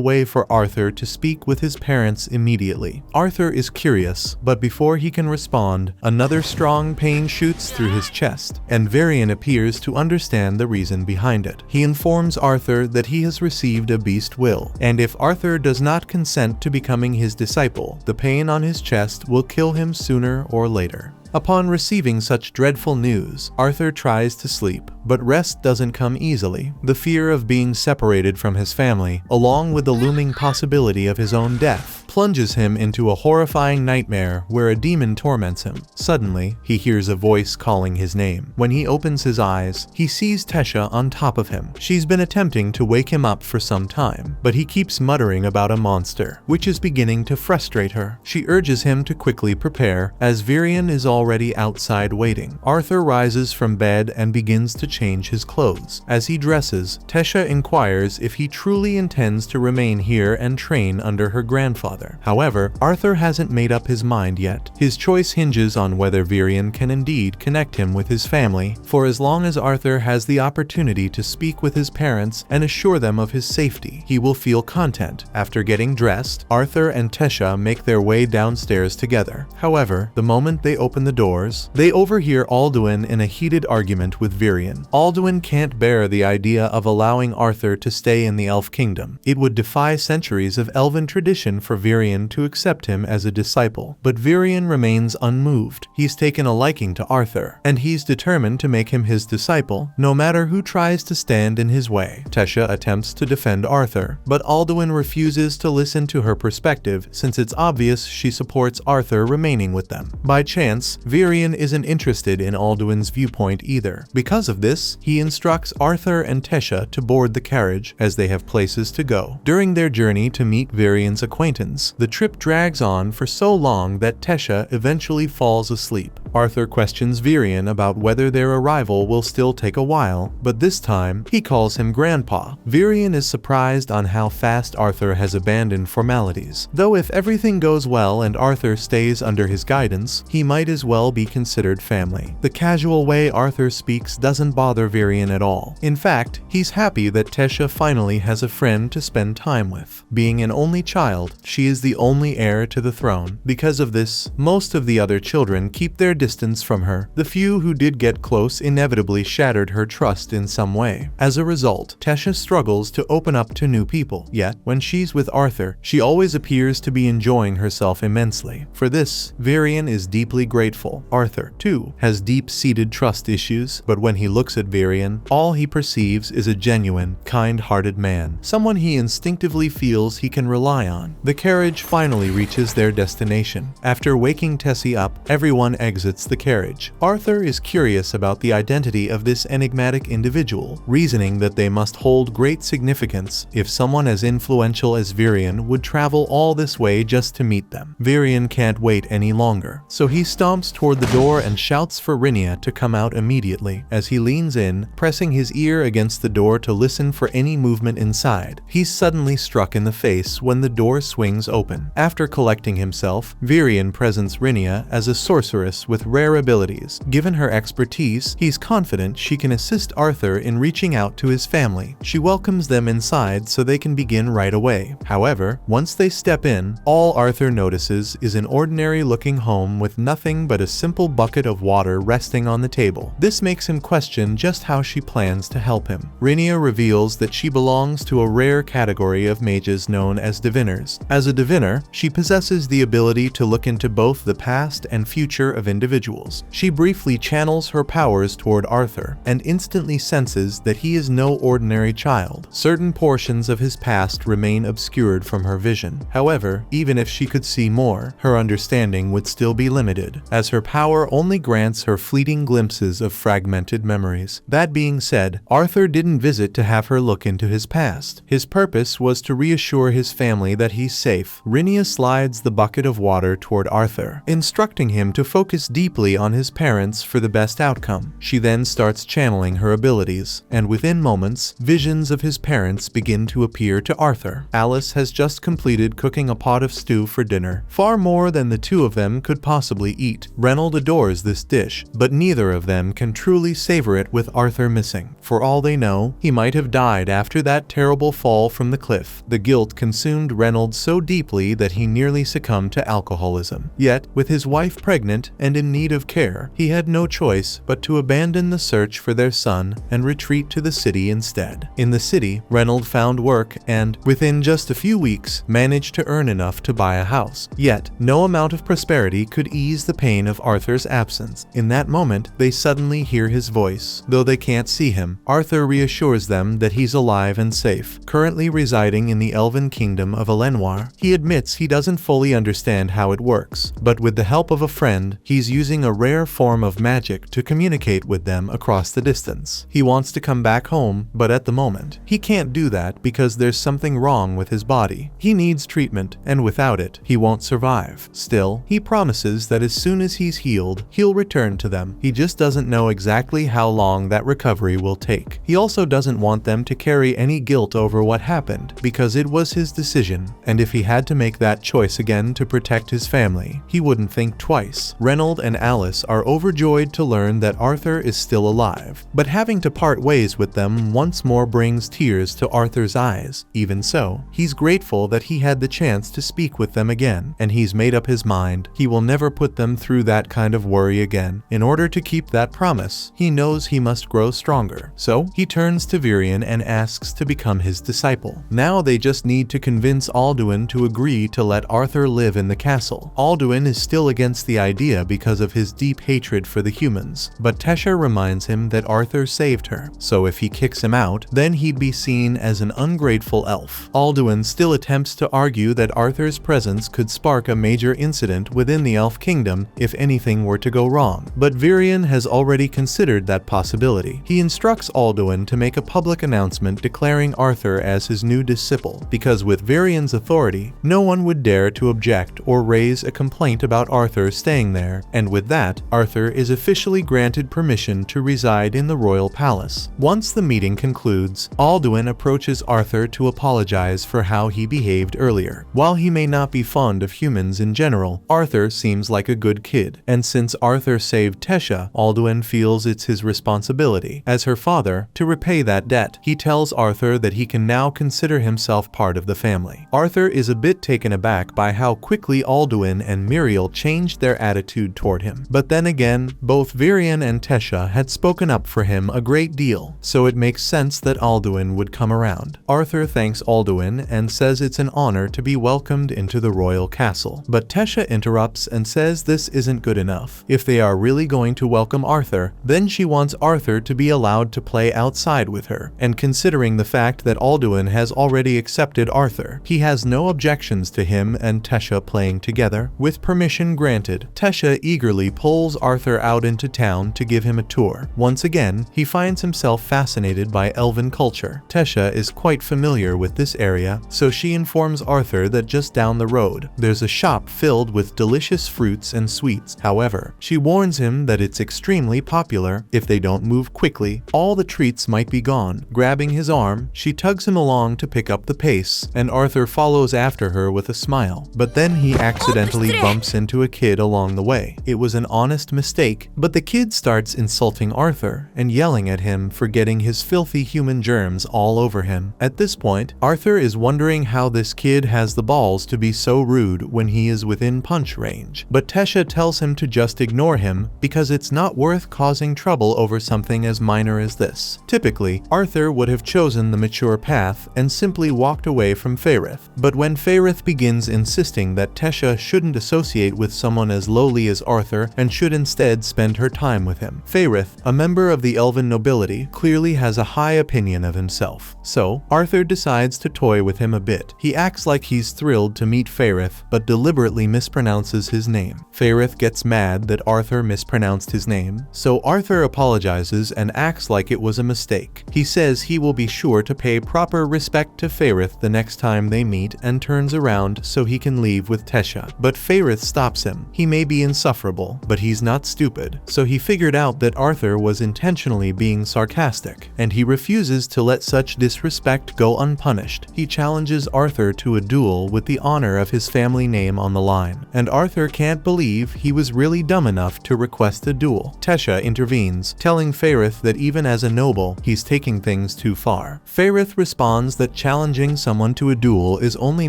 way for Arthur to speak with his parents immediately. Arthur is curious, but before he can respond, another strong pain shoots through his chest, and Virion appears to understand the reason behind it. He informs Arthur that he has received a beast will, and if Arthur does not consent to becoming his disciple, the pain on his chest will kill him sooner or later. Upon receiving such dreadful news, Arthur tries to sleep, but rest doesn't come easily. The fear of being separated from his family, along with the looming possibility of his own death, plunges him into a horrifying nightmare where a demon torments him. Suddenly, he hears a voice calling his name. When he opens his eyes, he sees Tesha on top of him. She's been attempting to wake him up for some time, but he keeps muttering about a monster, which is beginning to frustrate her. She urges him to quickly prepare, as Virion is already outside waiting. Arthur rises from bed and begins to change his clothes. As he dresses, Tesha inquires if he truly intends to remain here and train under her grandfather. However, Arthur hasn't made up his mind yet. His choice hinges on whether Virion can indeed connect him with his family, for as long as Arthur has the opportunity to speak with his parents and assure them of his safety, he will feel content. After getting dressed, Arthur and Tesha make their way downstairs together. However, the moment they open the doors, they overhear Alduin in a heated argument with Virion. Alduin can't bear the idea of allowing Arthur to stay in the Elf Kingdom. It would defy centuries of elven tradition for Virion to accept him as a disciple, but Virion remains unmoved. He's taken a liking to Arthur, and he's determined to make him his disciple, no matter who tries to stand in his way. Tesha attempts to defend Arthur, but Alduin refuses to listen to her perspective since it's obvious she supports Arthur remaining with them. By chance, Virion isn't interested in Alduin's viewpoint either. Because of this, he instructs Arthur and Tesha to board the carriage, as they have places to go. During their journey to meet Virion's acquaintance, the trip drags on for so long that Tesha eventually falls asleep. Arthur questions Virion about whether their arrival will still take a while, but this time, he calls him Grandpa. Virion is surprised on how fast Arthur has abandoned formalities, though if everything goes well and Arthur stays under his guidance, he might as well be considered family. The casual way Arthur speaks doesn't bother Virion at all. In fact, he's happy that Tesha finally has a friend to spend time with. Being an only child, she is the only heir to the throne. Because of this, most of the other children keep their distance from her. The few who did get close inevitably shattered her trust in some way. As a result, Tesha struggles to open up to new people, yet when she's with Arthur, she always appears to be enjoying herself immensely. For this, Virion is deeply grateful. Arthur, too, has deep-seated trust issues, but when he looks at Virion, all he perceives is a genuine, kind-hearted man, someone he instinctively feels he can rely on. The carriage finally reaches their destination. After waking Tessie up, everyone exits the carriage. Arthur is curious about the identity of this enigmatic individual, reasoning that they must hold great significance if someone as influential as Virion would travel all this way just to meet them. Virion can't wait any longer, so he stomps toward the door and shouts for Rinia to come out immediately. As he leans in, pressing his ear against the door to listen for any movement inside, he's suddenly struck in the face when the door swings open. After collecting himself, Virion presents Rinia as a sorceress with rare abilities. Given her expertise, he's confident she can assist Arthur in reaching out to his family. She welcomes them inside so they can begin right away. However, once they step in, all Arthur notices is an ordinary-looking home with nothing but a simple bucket of water resting on the table. This makes him question just how she plans to help him. Rhaenyra reveals that she belongs to a rare category of mages known as diviners. As a diviner, she possesses the ability to look into both the past and future of individuals. She briefly channels her powers toward Arthur and instantly senses that he is no ordinary child. Certain portions of his past remain obscured from her vision. However, even if she could see more, her understanding would still be limited, as her power only grants her fleeting glimpses of fragmented memories. That being said, Arthur didn't visit to have her look into his past. His purpose was to reassure his family that he's safe. Rhaenyra slides the bucket of water toward Arthur, instructing him to focus deeply on his parents for the best outcome. She then starts channeling her abilities, and within moments, visions of his parents begin to appear to Arthur. Alice has just completed cooking a pot of stew for dinner, far more than the two of them could possibly eat. Reynold adores this dish, but neither of them can truly savor it with Arthur missing. For all they know, he might have died after that terrible fall from the cliff. The guilt consumed Reynold so deeply that he nearly succumbed to alcoholism. Yet, with his wife pregnant and in need of care, he had no choice but to abandon the search for their son and retreat to the city instead. In the city, Reynold found work and, within just a few weeks, managed to earn enough to buy a house. Yet, no amount of prosperity could ease the pain of Arthur's absence. In that moment, they suddenly hear his voice. Though they can't see him, Arthur reassures them that he's alive and safe, currently residing in the elven kingdom of Elenoir. He admits he doesn't fully understand how it works, but with the help of a friend, he's using a rare form of magic to communicate with them across the distance. He wants to come back home, but at the moment, he can't do that because there's something wrong with his body. He needs treatment, and without it, he won't survive. Still, he promises that as soon as he's healed, he'll return to them. He just doesn't know exactly how long that recovery will take. He also doesn't want them to carry any guilt over what happened, because it was his decision, and if he had to make that choice again to protect his family, he wouldn't think twice. Reynold and Alice are overjoyed to learn that Arthur is still alive, but having to part ways with them once more brings tears to Arthur's eyes. Even so, he's grateful that he had the chance to speak with them again, and he's made up his mind he will never put them through that kind of worry again. In order to keep that promise, he knows he must grow stronger. So, he turns to Varian and asks to become his disciple. Now they just need to convince Alduin to agree to let Arthur live in the castle. Alduin is still against the idea because of his deep hatred for the humans, but Tesha reminds him that Arthur saved her, so if he kicks him out, then he'd be seen as an ungrateful elf. Alduin still attempts to argue that Arthur's presence could spark a major incident within the elf kingdom if anything were to go wrong, but Varian has already considered that possibility. He instructs Alduin to make a public announcement declaring Arthur as his new disciple, because with Varian's authority, no one would dare to object or raise a complaint about Arthur staying there, and with that, Arthur is officially granted permission to reside in the royal palace. Once the meeting concludes, Alduin approaches Arthur to apologize for how he behaved earlier. While he may not be fond of humans in general, Arthur seems like a good kid, and since Arthur saved Tesha, Alduin feels it's his responsibility, as her father, to repay that debt. He tells Arthur that he can now consider himself part of the family. Arthur is a bit taken aback by how quickly Alduin and Muriel changed their attitude toward him. But then again, both Varian and Tesha had spoken up for him a great deal, so it makes sense that Alduin would come around. Arthur thanks Alduin and says it's an honor to be welcomed into the royal castle. But Tesha interrupts and says this isn't good enough. If they are really going to welcome Arthur, then she wants Arthur to be allowed to play outside with her, and considering the fact that Alduin has already accepted Arthur, he has no objections to him and Tesha playing together. With permission granted, Tesha eagerly pulls Arthur out into town to give him a tour. Once again, he finds himself fascinated by elven culture. Tesha is quite familiar with this area, so she informs Arthur that just down the road, there's a shop filled with delicious fruits and sweets. However, she warns him that it's extremely popular. If they don't move quickly, all the treats might be gone. Grabbing his arm, she tugs him along to pick up the pace, and Arthur follows after her with a smile. But then he accidentally bumps into a kid along the way. it was an honest mistake, but the kid starts insulting Arthur and yelling at him for getting his filthy human germs all over him. At this point, Arthur is wondering how this kid has the balls to be so rude when he is within punch range. But Tesha tells him to just ignore him because it's not worth causing trouble over something as minor as this. Typically, Arthur would have chosen the mature path and simply walked away from Faerith. But when Faerith begins insisting that Tesha shouldn't associate with someone as lowly as Arthur and should instead spend her time with him, Faerith, a member of the elven nobility, clearly has a high opinion of himself. So, Arthur decides to toy with him a bit. He acts like he's thrilled to meet Faerith, but deliberately mispronounces his name. Faerith gets mad that Arthur mispronounced his name, so Arthur apologizes and acts like it was a mistake. He says he will be sure to pay proper respect to Faerith the next time they meet and turns around so he can leave with Tesha. But Faerith stops him. He may be insufferable, but he's not stupid, so he figured out that Arthur was intentionally being sarcastic, and he refuses to let such disrespect go unpunished. He challenges Arthur to a duel with the honor of his family name on the line, and Arthur can't believe he was really dumb enough to request a duel. Tesha intervenes, telling Faerith that even as a noble, he's taking things too far. Faerith responds that challenging someone to a duel is only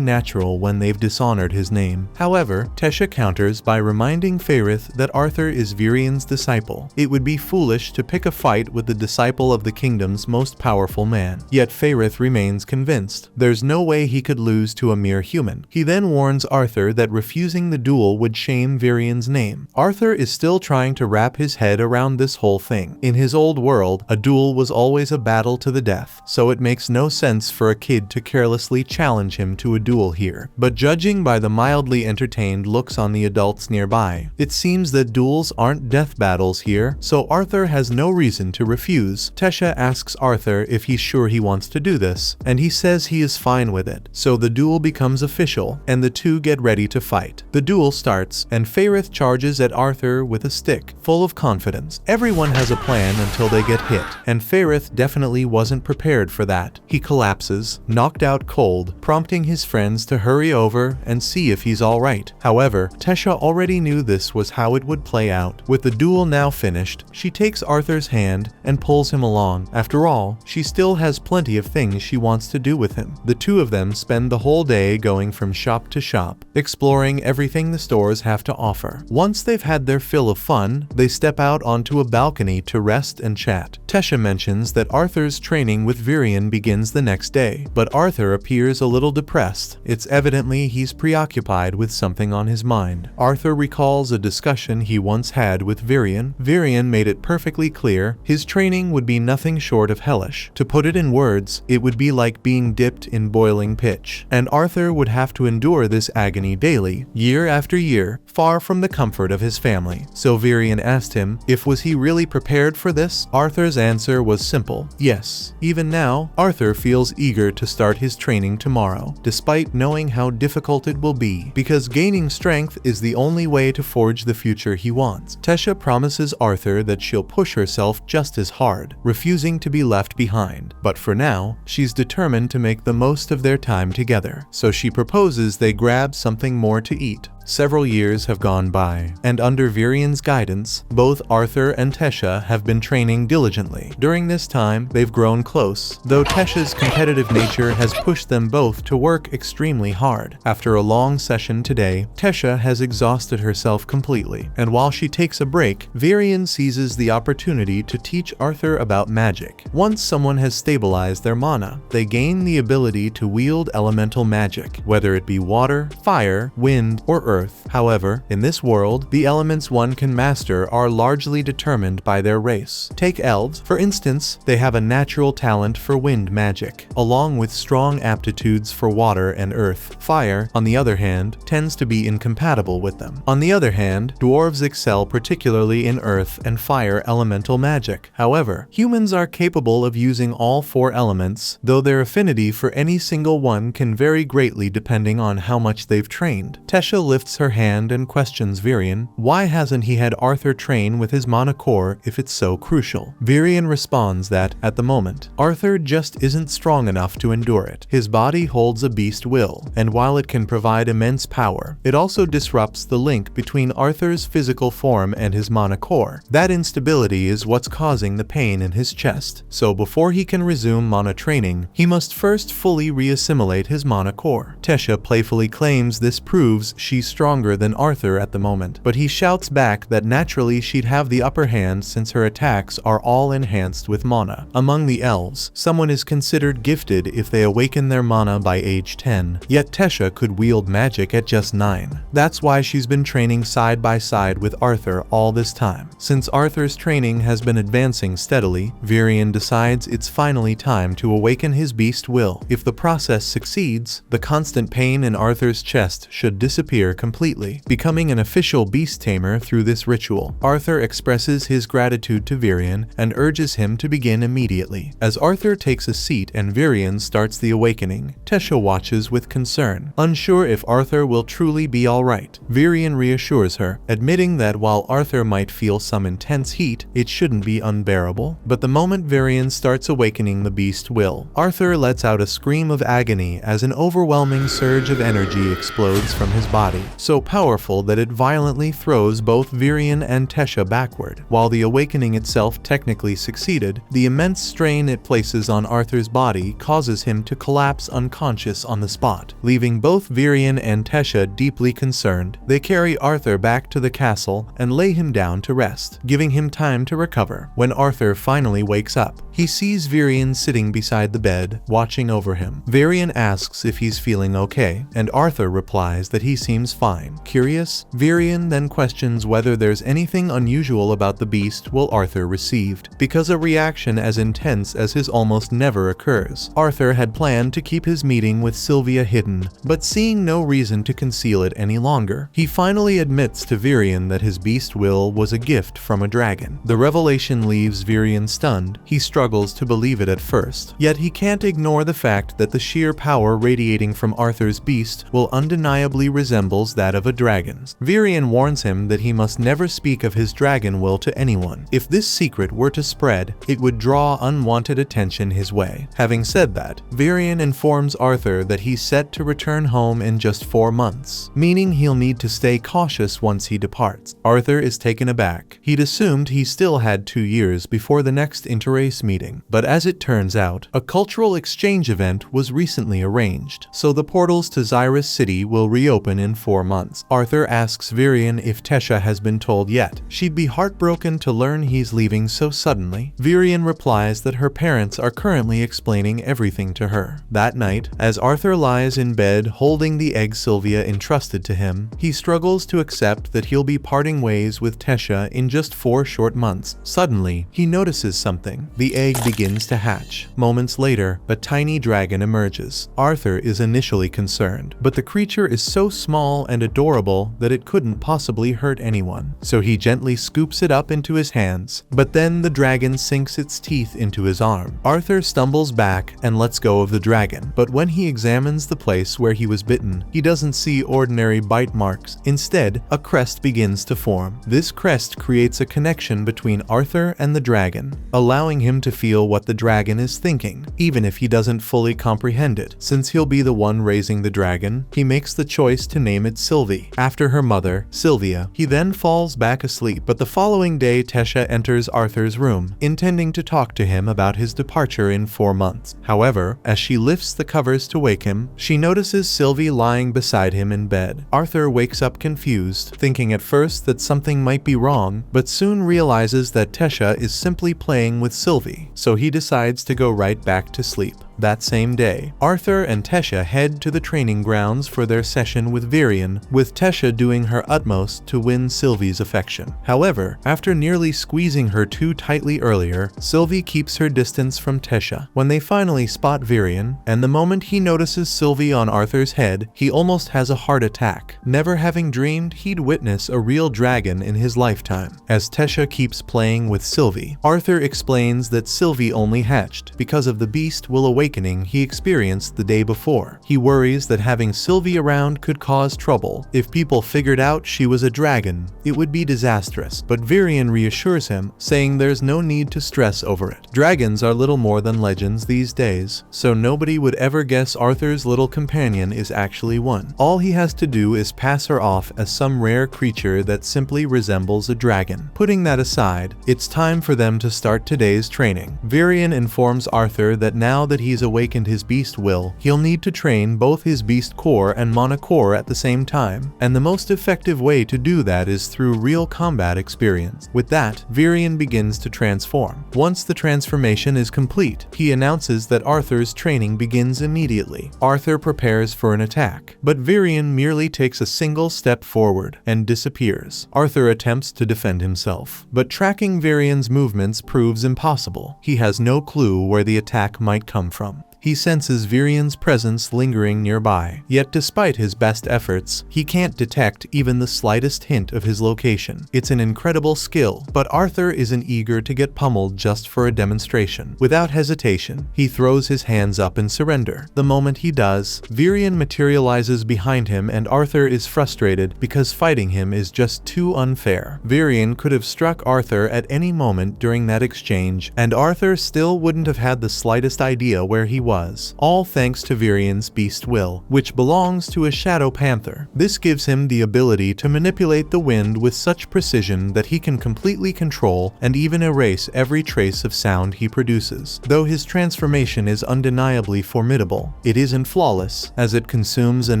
natural when they've dishonored his name. However, Tesha counters by reminding Faerith that Arthur is Virian's disciple. It would be foolish to pick a fight with the disciple of the kingdom's most powerful man. Yet Faerith remains convinced there's no way he could lose to a mere human. He then warns Arthur that refusing the duel would shame Virian's name. Arthur is still trying to wrap his head around this whole thing. In his old world, a duel was always a battle to the death, so it makes no sense for a kid to carelessly challenge him to a duel here. But judging by the mildly entertained looks on the adults nearby, it seems that duels aren't death battles here, so Arthur has no reason to refuse. Tesha asks Arthur if he's sure he wants to do this, and he says he is fine with it. So the duel becomes official, and the two get ready to fight. The duel starts, and Faerith charges at Arthur with a stick, full of confidence. Everyone has a plan until they get hit, and Faerith definitely wasn't prepared for that. He collapses, knocked out cold, prompting his friends to hurry over and see if he's alright. However, Tesha already knew this was how it would play out. With the duel now finished, she takes Arthur's hand and pulls him along. After all, she still has plenty of things she wants to do with him. The two of them spend the whole day going from shop to shop, exploring everything the stores have to offer. Once they've had their fill of fun, they step out onto a balcony to rest and chat. Tesha mentions that Arthur's training with Virian begins the next day, but Arthur appears a little depressed. It's evidently he's preoccupied with something on his mind. Arthur recalls a discussion he once had with Virian. Virian made it perfectly clear his training would be nothing short of hellish. To put it in words, it would be like being dipped in boiling pitch, and Arthur would have to endure this agony daily, year after year, far from the comfort of his family. So Virian asked him if was he really prepared for this. Arthur's answer was simple: yes. Even now, Arthur feels eager to start his training tomorrow, despite knowing how difficult it will be, because gaining strength is the only way to forge the future he wants. Tesha promises Arthur that she'll push herself just as hard, refusing to be left behind. But for now, she's determined to make the most of their time together, so she proposes they grab something more to eat. Several years have gone by, and under Virian's guidance, both Arthur and Tesha have been training diligently. During this time, they've grown close, though Tesha's competitive nature has pushed them both to work extremely hard. After a long session today, Tesha has exhausted herself completely, and while she takes a break, Virian seizes the opportunity to teach Arthur about magic. Once someone has stabilized their mana, they gain the ability to wield elemental magic, whether it be water, fire, wind, or earth. However, in this world, the elements one can master are largely determined by their race. Take elves, for instance. They have a natural talent for wind magic, along with strong aptitudes for water and earth. Fire, on the other hand, tends to be incompatible with them. On the other hand, dwarves excel particularly in earth and fire elemental magic. However, humans are capable of using all four elements, though their affinity for any single one can vary greatly depending on how much they've trained. Tesha lifts lifts her hand and questions Virion. Why hasn't he had Arthur train with his mana core if it's so crucial? Virion responds that, at the moment, Arthur just isn't strong enough to endure it. His body holds a beast will, and while it can provide immense power, it also disrupts the link between Arthur's physical form and his mana core. That instability is what's causing the pain in his chest, so before he can resume mana training, he must first fully reassimilate his mana core. Tesha playfully claims this proves she's stronger than Arthur at the moment, but he shouts back that naturally she'd have the upper hand since her attacks are all enhanced with mana. Among the elves, someone is considered gifted if they awaken their mana by age 10, yet Tesha could wield magic at just 9. That's why she's been training side by side with Arthur all this time. Since Arthur's training has been advancing steadily, Virion decides it's finally time to awaken his beast will. If the process succeeds, the constant pain in Arthur's chest should disappear completely, becoming an official beast tamer through this ritual. Arthur expresses his gratitude to Virion and urges him to begin immediately. As Arthur takes a seat and Virion starts the awakening, Tesha watches with concern, unsure if Arthur will truly be alright. Virion reassures her, admitting that while Arthur might feel some intense heat, it shouldn't be unbearable. But the moment Virion starts awakening the beast will, Arthur lets out a scream of agony as an overwhelming surge of energy explodes from his body, so powerful that it violently throws both Virion and Tesha backward. While the awakening itself technically succeeded, the immense strain it places on Arthur's body causes him to collapse unconscious on the spot, leaving both Virion and Tesha deeply concerned. They carry Arthur back to the castle and lay him down to rest, giving him time to recover. When Arthur finally wakes up, he sees Virion sitting beside the bed, watching over him. Virion asks if he's feeling okay, and Arthur replies that he seems fine. Curious, Virion then questions whether there's anything unusual about the beast will Arthur received, because a reaction as intense as his almost never occurs. Arthur had planned to keep his meeting with Sylvia hidden, but seeing no reason to conceal it any longer, he finally admits to Virion that his beast will was a gift from a dragon. The revelation leaves Virion stunned. He struggles to believe it at first, yet he can't ignore the fact that the sheer power radiating from Arthur's beast will undeniably resembles that of a dragon's. Virion warns him that he must never speak of his dragon will to anyone. If this secret were to spread, it would draw unwanted attention his way. Having said that, Virion informs Arthur that he's set to return home in just 4 months, meaning he'll need to stay cautious once he departs. Arthur is taken aback. He'd assumed he still had 2 years before the next interrace meeting, but as it turns out, a cultural exchange event was recently arranged, so the portals to Xyrus City will reopen in 4 months. Arthur asks Virion if Tesha has been told yet. She'd be heartbroken to learn he's leaving so suddenly. Virion replies that her parents are currently explaining everything to her. That night, as Arthur lies in bed holding the egg Sylvia entrusted to him, he struggles to accept that he'll be parting ways with Tesha in just 4 short months. Suddenly, he notices something. The egg begins to hatch. Moments later, a tiny dragon emerges. Arthur is initially concerned, but the creature is so small and adorable that it couldn't possibly hurt anyone, so he gently scoops it up into his hands. But then the dragon sinks its teeth into his arm. Arthur stumbles back and lets go of the dragon, but when he examines the place where he was bitten, he doesn't see ordinary bite marks. Instead, a crest begins to form. This crest creates a connection between Arthur and the dragon, allowing him to feel what the dragon is thinking, even if he doesn't fully comprehend it. Since he'll be the one raising the dragon, he makes the choice to name it Sylvie, after her mother, Sylvia. He then falls back asleep, but the following day Tesha enters Arthur's room, intending to talk to him about his departure in 4 months. However, as she lifts the covers to wake him, she notices Sylvie lying beside him in bed. Arthur wakes up confused, thinking at first that something might be wrong, but soon realizes that Tesha is simply playing with Sylvie, so he decides to go right back to sleep. That same day, Arthur and Tesha head to the training grounds for their session with Virion, with Tesha doing her utmost to win Sylvie's affection. However, after nearly squeezing her too tightly earlier, Sylvie keeps her distance from Tesha. When they finally spot Virion, and the moment he notices Sylvie on Arthur's head, he almost has a heart attack, never having dreamed he'd witness a real dragon in his lifetime. As Tesha keeps playing with Sylvie, Arthur explains that Sylvie only hatched because of the beast will awaken awakening he experienced the day before. He worries that having Sylvie around could cause trouble. If people figured out she was a dragon, it would be disastrous, but Virion reassures him, saying there's no need to stress over it. Dragons are little more than legends these days, so nobody would ever guess Arthur's little companion is actually one. All he has to do is pass her off as some rare creature that simply resembles a dragon. Putting that aside, it's time for them to start today's training. Virion informs Arthur that now that he's awakened his beast will, he'll need to train both his beast core and mana core at the same time, and the most effective way to do that is through real combat experience. With that, Virion begins to transform. Once the transformation is complete, he announces that Arthur's training begins immediately. Arthur prepares for an attack, but Virion merely takes a single step forward and disappears. Arthur attempts to defend himself, but tracking Virion's movements proves impossible. He has no clue where the attack might come from. He senses Virion's presence lingering nearby, yet despite his best efforts, he can't detect even the slightest hint of his location. It's an incredible skill, but Arthur isn't eager to get pummeled just for a demonstration. Without hesitation, he throws his hands up in surrender. The moment he does, Virion materializes behind him and Arthur is frustrated because fighting him is just too unfair. Virion could have struck Arthur at any moment during that exchange, and Arthur still wouldn't have had the slightest idea where he was. All thanks to Virion's beast will, which belongs to a shadow panther. This gives him the ability to manipulate the wind with such precision that he can completely control and even erase every trace of sound he produces. Though his transformation is undeniably formidable, it isn't flawless, as it consumes an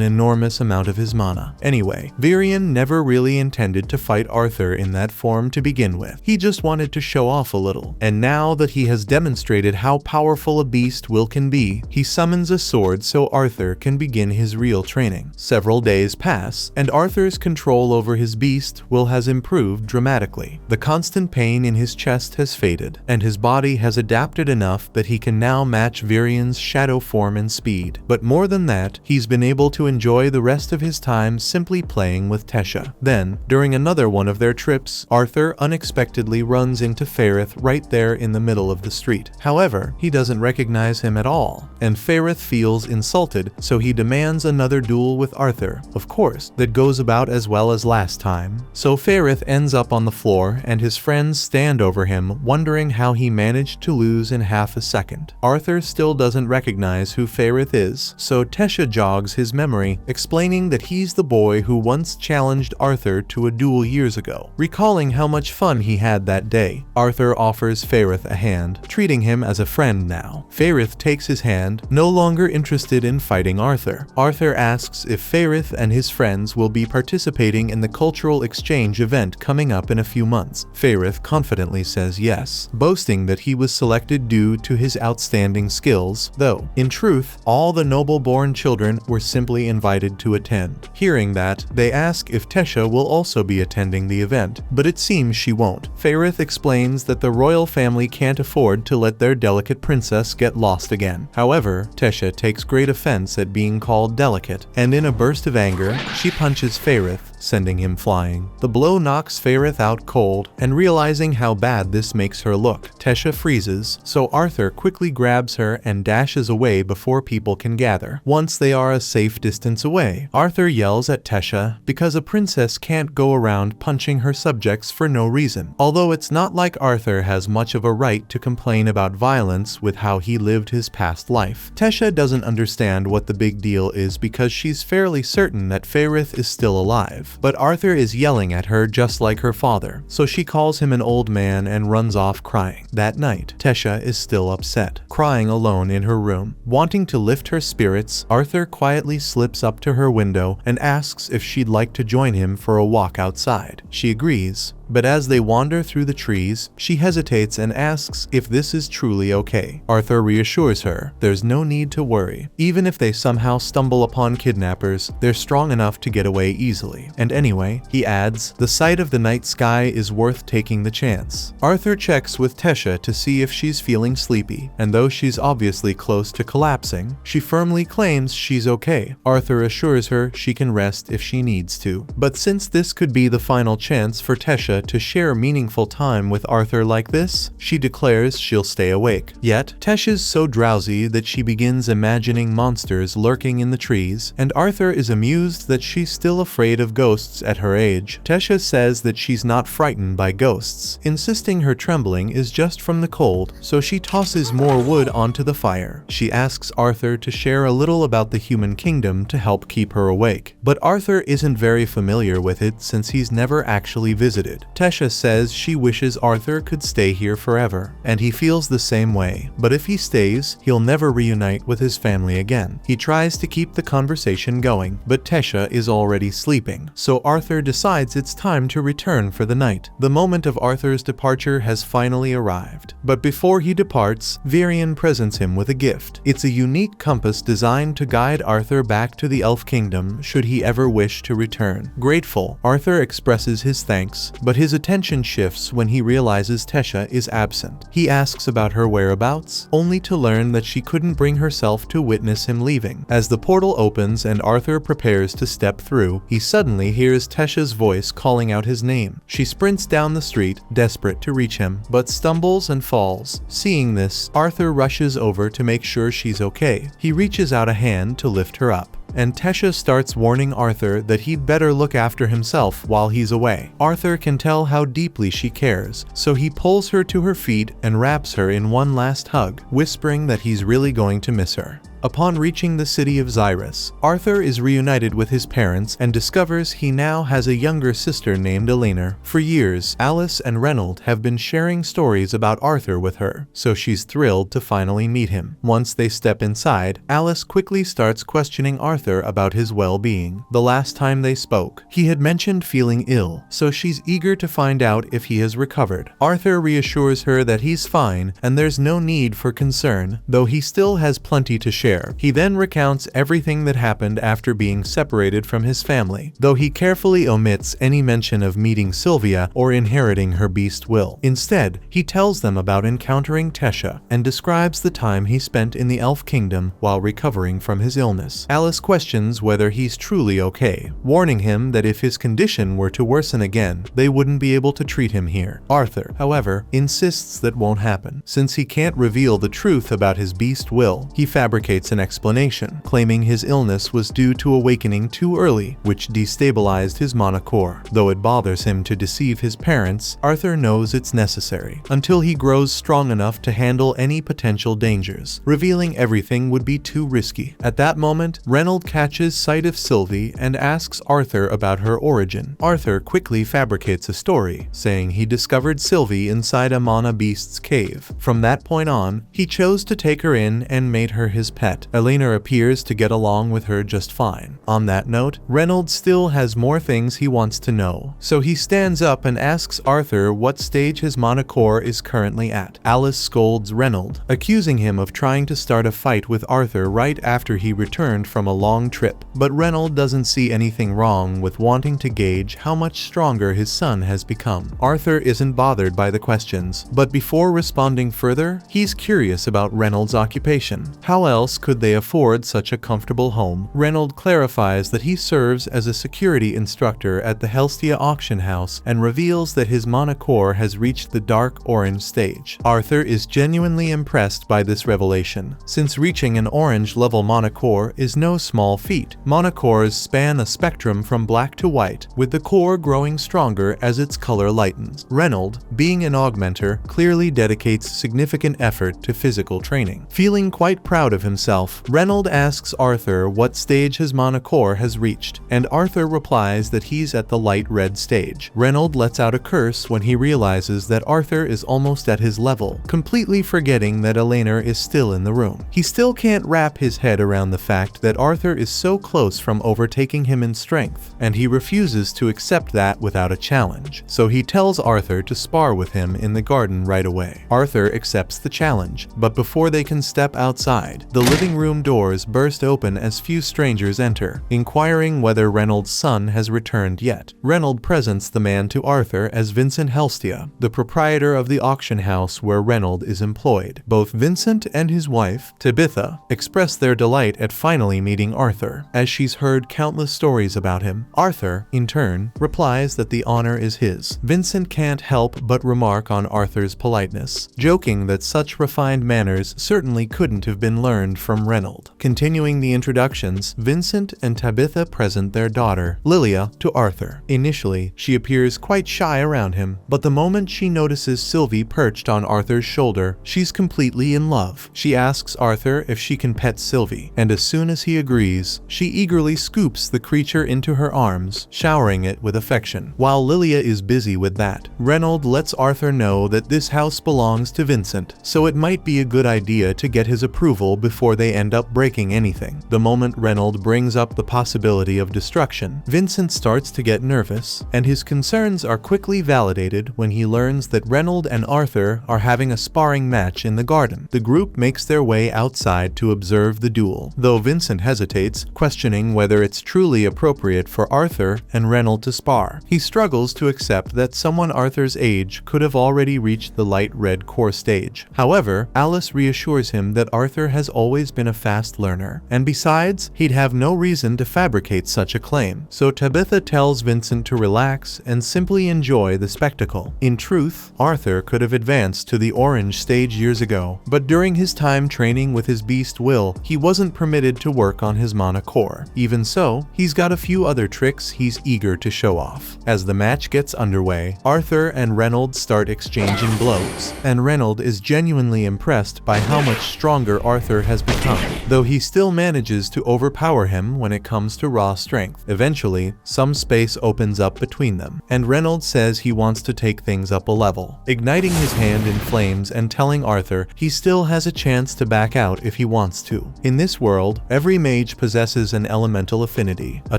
enormous amount of his mana. Anyway, Virion never really intended to fight Arthur in that form to begin with. He just wanted to show off a little, and now that he has demonstrated how powerful a beast will can be, he summons a sword so Arthur can begin his real training. Several days pass, and Arthur's control over his beast will has improved dramatically. The constant pain in his chest has faded, and his body has adapted enough that he can now match Virion's shadow form and speed. But more than that, he's been able to enjoy the rest of his time simply playing with Tesha. Then, during another one of their trips, Arthur unexpectedly runs into Faerith right there in the middle of the street. However, he doesn't recognize him at all, and Faerith feels insulted, so he demands another duel with Arthur. Of course, that goes about as well as last time. So Faerith ends up on the floor, and his friends stand over him, wondering how he managed to lose in half a second. Arthur still doesn't recognize who Faerith is, so Tesha jogs his memory, explaining that he's the boy who once challenged Arthur to a duel years ago. Recalling how much fun he had that day, Arthur offers Faerith a hand, treating him as a friend now. Faerith takes his hand, no longer interested in fighting Arthur. Arthur asks if Faerith and his friends will be participating in the cultural exchange event coming up in a few months. Faerith confidently says yes, boasting that he was selected due to his outstanding skills, though, in truth, all the noble-born children were simply invited to attend. Hearing that, they ask if Tesha will also be attending the event, but it seems she won't. Faerith explains that the royal family can't afford to let their delicate princess get lost again. However, Tesha takes great offense at being called delicate, and in a burst of anger, she punches Faerith, sending him flying. The blow knocks Faerith out cold, and realizing how bad this makes her look, Tesha freezes, so Arthur quickly grabs her and dashes away before people can gather. Once they are a safe distance away, Arthur yells at Tesha because a princess can't go around punching her subjects for no reason. Although it's not like Arthur has much of a right to complain about violence with how he lived his past life. Tesha doesn't understand what the big deal is because she's fairly certain that Faerith is still alive. But Arthur is yelling at her just like her father, so she calls him an old man and runs off crying. That night, Tesha is still upset, crying alone in her room. Wanting to lift her spirits, Arthur quietly slips up to her window and asks if she'd like to join him for a walk outside. She agrees, but as they wander through the trees, she hesitates and asks if this is truly okay. Arthur reassures her there's no need to worry. Even if they somehow stumble upon kidnappers, they're strong enough to get away easily. And anyway, he adds, the sight of the night sky is worth taking the chance. Arthur checks with Tesha to see if she's feeling sleepy, and though she's obviously close to collapsing, she firmly claims she's okay. Arthur assures her she can rest if she needs to. But since this could be the final chance for Tesha Tesha to share meaningful time with Arthur like this. She declares she'll stay awake. Yet, Tesha's so drowsy that she begins imagining monsters lurking in the trees, and Arthur is amused that she's still afraid of ghosts at her age. Tesha says that she's not frightened by ghosts, insisting her trembling is just from the cold, so she tosses more wood onto the fire. She asks Arthur to share a little about the human kingdom to help keep her awake, but Arthur isn't very familiar with it since he's never actually visited. Tesha says she wishes Arthur could stay here forever, and he feels the same way, but if he stays, he'll never reunite with his family again. He tries to keep the conversation going, but Tesha is already sleeping, so Arthur decides it's time to return for the night. The moment of Arthur's departure has finally arrived, but before he departs, Varian presents him with a gift. It's a unique compass designed to guide Arthur back to the Elf Kingdom should he ever wish to return. Grateful, Arthur expresses his thanks, but his attention shifts when he realizes Tesha is absent. He asks about her whereabouts, only to learn that she couldn't bring herself to witness him leaving. As the portal opens and Arthur prepares to step through, he suddenly hears Tesha's voice calling out his name. She sprints down the street, desperate to reach him, but stumbles and falls. Seeing this, Arthur rushes over to make sure she's okay. He reaches out a hand to lift her up, and Tesha starts warning Arthur that he'd better look after himself while he's away. Arthur can tell how deeply she cares, so he pulls her to her feet and wraps her in one last hug, whispering that he's really going to miss her. Upon reaching the city of Xyrus, Arthur is reunited with his parents and discovers he now has a younger sister named Elena. For years, Alice and Reynold have been sharing stories about Arthur with her, so she's thrilled to finally meet him. Once they step inside, Alice quickly starts questioning Arthur about his well-being. The last time they spoke, he had mentioned feeling ill, so she's eager to find out if he has recovered. Arthur reassures her that he's fine and there's no need for concern, though he still has plenty to share. He then recounts everything that happened after being separated from his family, though he carefully omits any mention of meeting Sylvia or inheriting her beast will. Instead, he tells them about encountering Tesha and describes the time he spent in the Elf Kingdom while recovering from his illness. Alice questions whether he's truly okay, warning him that if his condition were to worsen again, they wouldn't be able to treat him here. Arthur, however, insists that won't happen. Since he can't reveal the truth about his beast will, he fabricates an explanation, claiming his illness was due to awakening too early, which destabilized his mana core. Though it bothers him to deceive his parents, Arthur knows it's necessary, until he grows strong enough to handle any potential dangers. Revealing everything would be too risky. At that moment, Reynold catches sight of Sylvie and asks Arthur about her origin. Arthur quickly fabricates a story, saying he discovered Sylvie inside a mana beast's cave. From that point on, he chose to take her in and made her his pet. Elena appears to get along with her just fine. On that note, Reynold still has more things he wants to know, so he stands up and asks Arthur what stage his mana core is currently at. Alice scolds Reynold, accusing him of trying to start a fight with Arthur right after he returned from a long trip, but Reynold doesn't see anything wrong with wanting to gauge how much stronger his son has become. Arthur isn't bothered by the questions, but before responding further, he's curious about Reynold's occupation. How else could they afford such a comfortable home? Reynold clarifies that he serves as a security instructor at the Helstia auction house and reveals that his mana core has reached the dark orange stage. Arthur is genuinely impressed by this revelation, since reaching an orange level mana core is no small feat. Mana cores span a spectrum from black to white, with the core growing stronger as its color lightens. Reynold, being an augmenter, clearly dedicates significant effort to physical training. Feeling quite proud of himself, Reynold asks Arthur what stage his mana core has reached, and Arthur replies that he's at the light red stage. Reynold lets out a curse when he realizes that Arthur is almost at his level, completely forgetting that Elena is still in the room. He still can't wrap his head around the fact that Arthur is so close from overtaking him in strength, and he refuses to accept that without a challenge, so he tells Arthur to spar with him in the garden right away. Arthur accepts the challenge, but before they can step outside, the living room doors burst open as few strangers enter, inquiring whether Reynolds' son has returned yet. Reynolds presents the man to Arthur as Vincent Helstia, the proprietor of the auction house where Reynolds is employed. Both Vincent and his wife, Tabitha, express their delight at finally meeting Arthur, as she's heard countless stories about him. Arthur, in turn, replies that the honor is his. Vincent can't help but remark on Arthur's politeness, joking that such refined manners certainly couldn't have been learned from Reynolds. Continuing the introductions, Vincent and Tabitha present their daughter, Lilia, to Arthur. Initially, she appears quite shy around him, but the moment she notices Sylvie perched on Arthur's shoulder, she's completely in love. She asks Arthur if she can pet Sylvie, and as soon as he agrees, she eagerly scoops the creature into her arms, showering it with affection. While Lilia is busy with that, Reynolds lets Arthur know that this house belongs to Vincent, so it might be a good idea to get his approval before they end up breaking anything. The moment Reynolds brings up the possibility of destruction, Vincent starts to get nervous, and his concerns are quickly validated when he learns that Reynolds and Arthur are having a sparring match in the garden. The group makes their way outside to observe the duel, though Vincent hesitates, questioning whether it's truly appropriate for Arthur and Reynolds to spar. He struggles to accept that someone Arthur's age could have already reached the light red core stage. However, Alice reassures him that Arthur has always been a fast learner, and besides, he'd have no reason to fabricate such a claim. So Tabitha tells Vincent to relax and simply enjoy the spectacle. In truth, Arthur could have advanced to the orange stage years ago, but during his time training with his beast Will, he wasn't permitted to work on his mana core. Even so, he's got a few other tricks he's eager to show off. As the match gets underway, Arthur and Reynolds start exchanging blows, and Reynolds is genuinely impressed by how much stronger Arthur has become, though he still manages to overpower him when it comes to raw strength. Eventually, some space opens up between them, and Reynolds says he wants to take things up a level, igniting his hand in flames and telling Arthur he still has a chance to back out if he wants to. In this world, every mage possesses an elemental affinity, a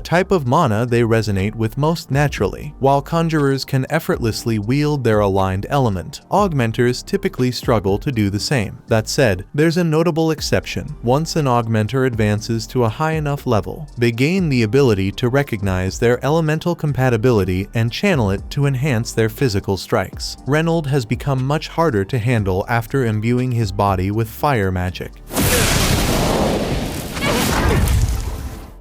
type of mana they resonate with most naturally. While conjurers can effortlessly wield their aligned element, augmenters typically struggle to do the same. That said, there's a notable exception. Once an augmenter advances to a high enough level, they gain the ability to recognize their elemental compatibility and channel it to enhance their physical strikes. Reynolds has become much harder to handle after imbuing his body with fire magic.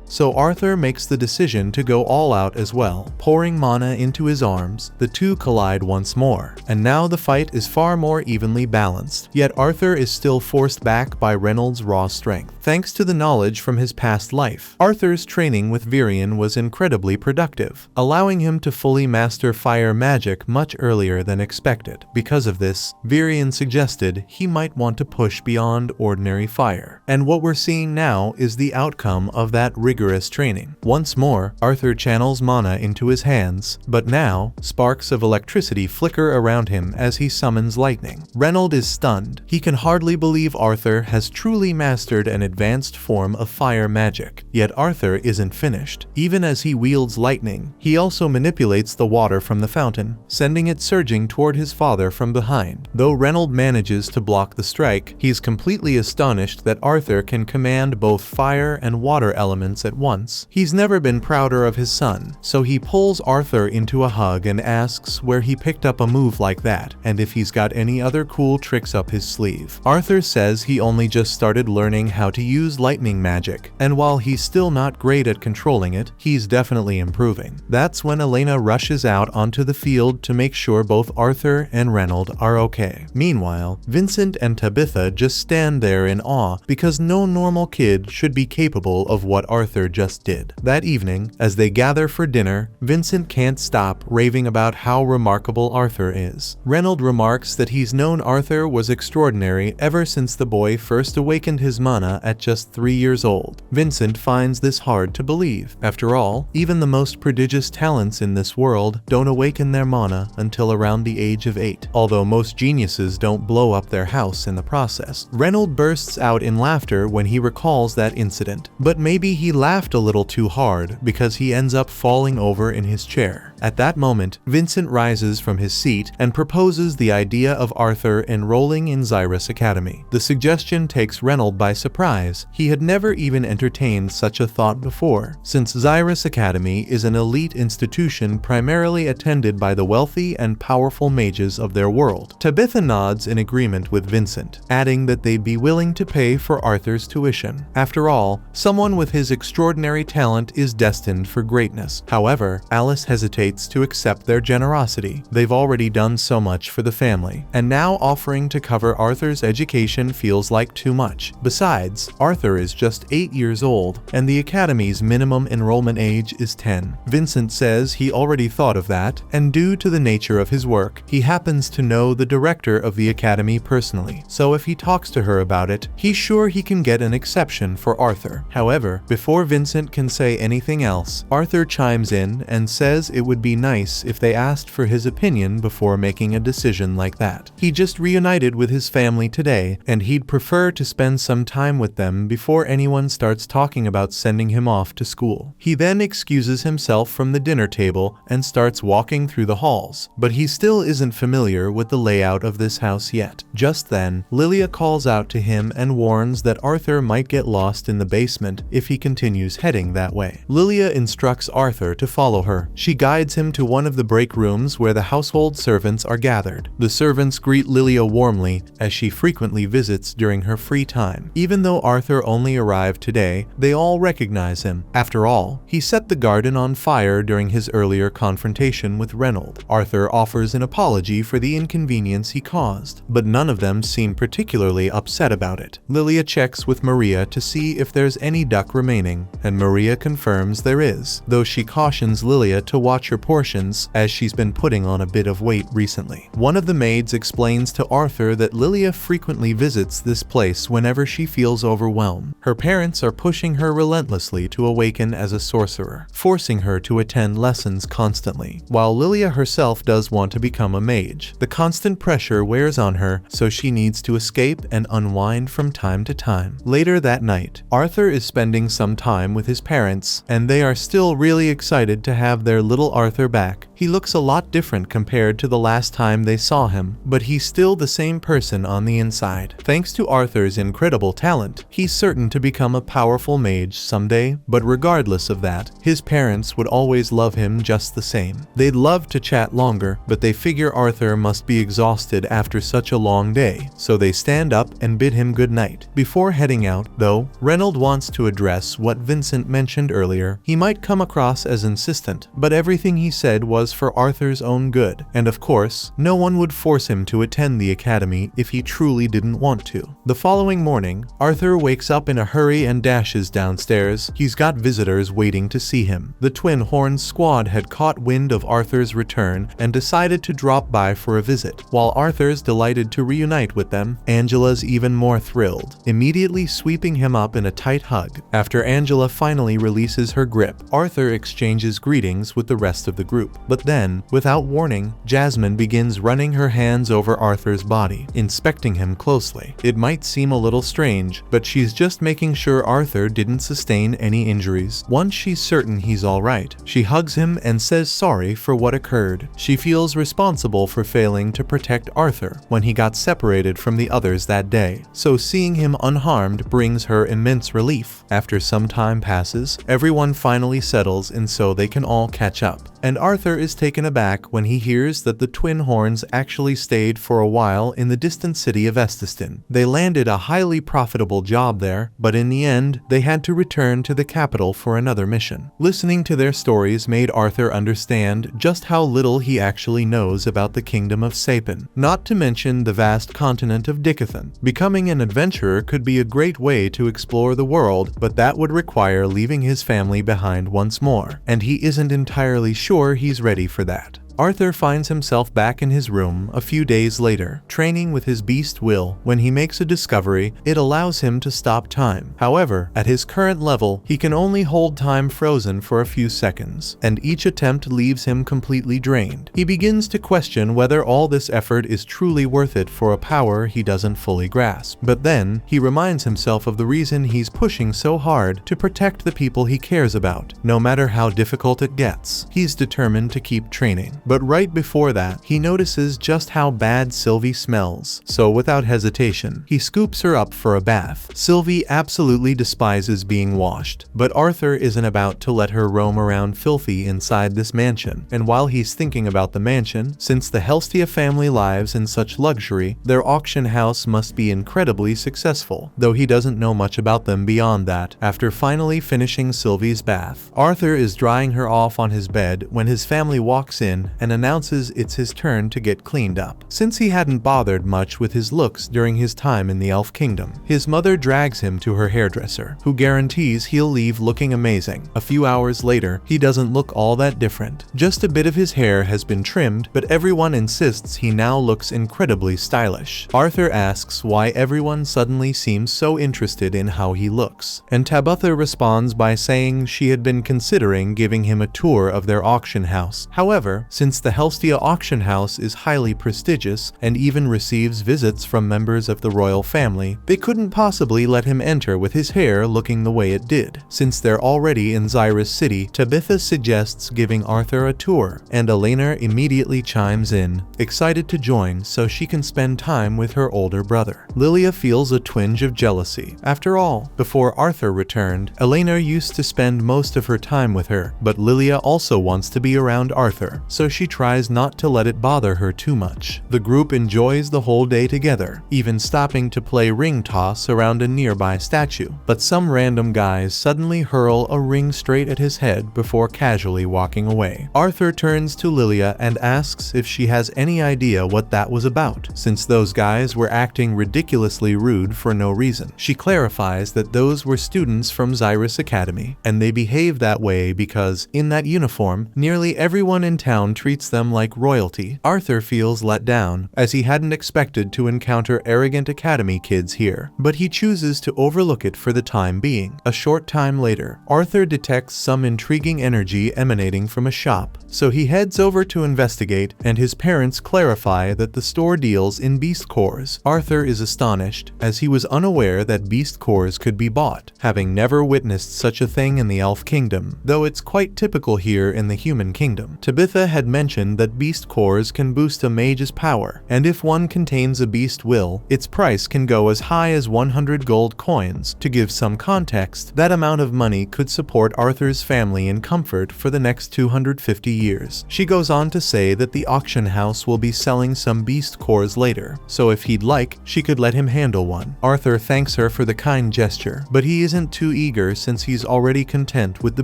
So Arthur makes the decision to go all out as well, pouring mana into his arms. The two collide once more, and now the fight is far more evenly balanced. Yet Arthur is still forced back by Reynolds' raw strength. Thanks to the knowledge from his past life, Arthur's training with Virion was incredibly productive, allowing him to fully master fire magic much earlier than expected. Because of this, Virion suggested he might want to push beyond ordinary fire. And what we're seeing now is the outcome of that rigorous training. Once more, Arthur channels mana into his hands, but now, sparks of electricity flicker around him as he summons lightning. Reynolds is stunned. He can hardly believe Arthur has truly mastered an advanced form of fire magic. Yet Arthur isn't finished. Even as he wields lightning, he also manipulates the water from the fountain, sending it surging toward his father from behind. Though Reynolds manages to block the strike, he's completely astonished that Arthur can command both fire and water elements at once. He's never been prouder of his son, so he pulls Arthur into a hug and asks where he picked up a move like that, and if he's got any other cool tricks up his sleeve. Arthur says he only just started learning how to use lightning magic, and while he's still not great at controlling it, he's definitely improving. That's when Elena rushes out onto the field to make sure both Arthur and Reynolds are okay. Meanwhile, Vincent and Tabitha just stand there in awe because no normal kid should be capable of what Arthur just did. That evening, as they gather for dinner, Vincent can't stop raving about how remarkable Arthur is. Reynolds remarks that he's known Arthur was extraordinary ever since the boy first awakened his mana at just 3 years old. Vincent finds this hard to believe. After all, even the most prodigious talents in this world don't awaken their mana until around the age of 8, although most geniuses don't blow up their house in the process. Reynolds bursts out in laughter when he recalls that incident, but maybe he laughed a little too hard because he ends up falling over in his chair. At that moment, Vincent rises from his seat and proposes the idea of Arthur enrolling in Xyrus Academy. The suggestion takes Reynold by surprise. He had never even entertained such a thought before, since Xyrus Academy is an elite institution primarily attended by the wealthy and powerful mages of their world. Tabitha nods in agreement with Vincent, adding that they'd be willing to pay for Arthur's tuition. After all, someone with his extraordinary talent is destined for greatness. However, Alice hesitates to accept their generosity. They've already done so much for the family, and now offering to cover Arthur's education feels like too much. Besides, Arthur is just 8 years old, and the Academy's minimum enrollment age is 10. Vincent says he already thought of that, and due to the nature of his work, he happens to know the director of the Academy personally, so if he talks to her about it, he's sure he can get an exception for Arthur. However, before Vincent can say anything else, Arthur chimes in and says it would be nice if they asked for his opinion before making a decision like that. He just reunited with his family today, and he'd prefer to spend some time with them before anyone starts talking about sending him off to school. He then excuses himself from the dinner table and starts walking through the halls, but he still isn't familiar with the layout of this house yet. Just then, Lilia calls out to him and warns that Arthur might get lost in the basement if he continues heading that way. Lilia instructs Arthur to follow her. She guides him to one of the break rooms where the household servants are gathered. The servants greet Lilia warmly, as she frequently visits during her free time. Even though Arthur only arrived today, they all recognize him. After all, he set the garden on fire during his earlier confrontation with Reynold. Arthur offers an apology for the inconvenience he caused, but none of them seem particularly upset about it. Lilia checks with Maria to see if there's any duck remaining, and Maria confirms there is, though she cautions Lilia to watch her portions as she's been putting on a bit of weight recently. One of the maids explains to Arthur that Lilia frequently visits this place whenever she feels overwhelmed. Her parents are pushing her relentlessly to awaken as a sorcerer, forcing her to attend lessons constantly, while Lilia herself does want to become a mage. The constant pressure wears on her, so she needs to escape and unwind from time to time. Later that night, Arthur is spending some time with his parents, and they are still really excited to have their little Arthur back. He looks a lot different compared to the last time they saw him, but he's still the same person on the inside. Thanks to Arthur's incredible talent, he's certain to become a powerful mage someday, but regardless of that, his parents would always love him just the same. They'd love to chat longer, but they figure Arthur must be exhausted after such a long day, so they stand up and bid him good night. Before heading out, though, Reynold wants to address what Vincent mentioned earlier. He might come across as insistent, but everything he said was for Arthur's own good, and of course, no one would force him to attend the academy if he truly didn't want to. The following morning, Arthur wakes up in a hurry and dashes downstairs. He's got visitors waiting to see him. The Twin Horns squad had caught wind of Arthur's return and decided to drop by for a visit. While Arthur's delighted to reunite with them, Angela's even more thrilled, immediately sweeping him up in a tight hug. After Angela finally releases her grip, Arthur exchanges greetings with the rest of the group. But then, without warning, Jasmine begins running her hands over Arthur's body, inspecting him closely. It might seem a little strange, but she's just making sure Arthur didn't sustain any injuries. Once she's certain he's alright, she hugs him and says sorry for what occurred. She feels responsible for failing to protect Arthur when he got separated from the others that day, so seeing him unharmed brings her immense relief. After some time passes, everyone finally settles and so they can all catch up, and Arthur is taken aback when he hears that the Twin Horns actually stayed for a while in the distant city of Estiston. They landed a highly profitable job there, but in the end, they had to return to the capital for another mission. Listening to their stories made Arthur understand just how little he actually knows about the kingdom of Sapin, not to mention the vast continent of Dickathon. Becoming an adventurer could be a great way to explore the world, but that would require leaving his family behind once more, and he isn't entirely sure he's ready for that. Arthur finds himself back in his room a few days later, training with his beast will. When he makes a discovery, it allows him to stop time. However, at his current level, he can only hold time frozen for a few seconds, and each attempt leaves him completely drained. He begins to question whether all this effort is truly worth it for a power he doesn't fully grasp. But then, he reminds himself of the reason he's pushing so hard to protect the people he cares about. No matter how difficult it gets, he's determined to keep training. But right before that, he notices just how bad Sylvie smells. So without hesitation, he scoops her up for a bath. Sylvie absolutely despises being washed, but Arthur isn't about to let her roam around filthy inside this mansion. And while he's thinking about the mansion, since the Helstia family lives in such luxury, their auction house must be incredibly successful, though he doesn't know much about them beyond that. After finally finishing Sylvie's bath, Arthur is drying her off on his bed when his family walks in and announces it's his turn to get cleaned up. Since he hadn't bothered much with his looks during his time in the Elf Kingdom, his mother drags him to her hairdresser, who guarantees he'll leave looking amazing. A few hours later, he doesn't look all that different. Just a bit of his hair has been trimmed, but everyone insists he now looks incredibly stylish. Arthur asks why everyone suddenly seems so interested in how he looks, and Tabitha responds by saying she had been considering giving him a tour of their auction house. However, since the Helstia auction house is highly prestigious and even receives visits from members of the royal family, they couldn't possibly let him enter with his hair looking the way it did. Since they're already in Xyrus City, Tabitha suggests giving Arthur a tour, and Elena immediately chimes in, excited to join so she can spend time with her older brother. Lilia feels a twinge of jealousy. After all, before Arthur returned, Elena used to spend most of her time with her, but Lilia also wants to be around Arthur, so she tries not to let it bother her too much. The group enjoys the whole day together, even stopping to play ring toss around a nearby statue. But some random guys suddenly hurl a ring straight at his head before casually walking away. Arthur turns to Lilia and asks if she has any idea what that was about, since those guys were acting ridiculously rude for no reason. She clarifies that those were students from Xyrus Academy, and they behave that way because, in that uniform, nearly everyone in town treats them like royalty. Arthur feels let down, as he hadn't expected to encounter arrogant academy kids here, but he chooses to overlook it for the time being. A short time later, Arthur detects some intriguing energy emanating from a shop, so he heads over to investigate, and his parents clarify that the store deals in beast cores. Arthur is astonished, as he was unaware that beast cores could be bought, having never witnessed such a thing in the Elf Kingdom, though it's quite typical here in the Human Kingdom. Tabitha had mentioned that beast cores can boost a mage's power, and if one contains a beast will, its price can go as high as 100 gold coins. To give some context, that amount of money could support Arthur's family in comfort for the next 250 years. She goes on to say that the auction house will be selling some beast cores later, so if he'd like, she could let him handle one. Arthur thanks her for the kind gesture, but he isn't too eager since he's already content with the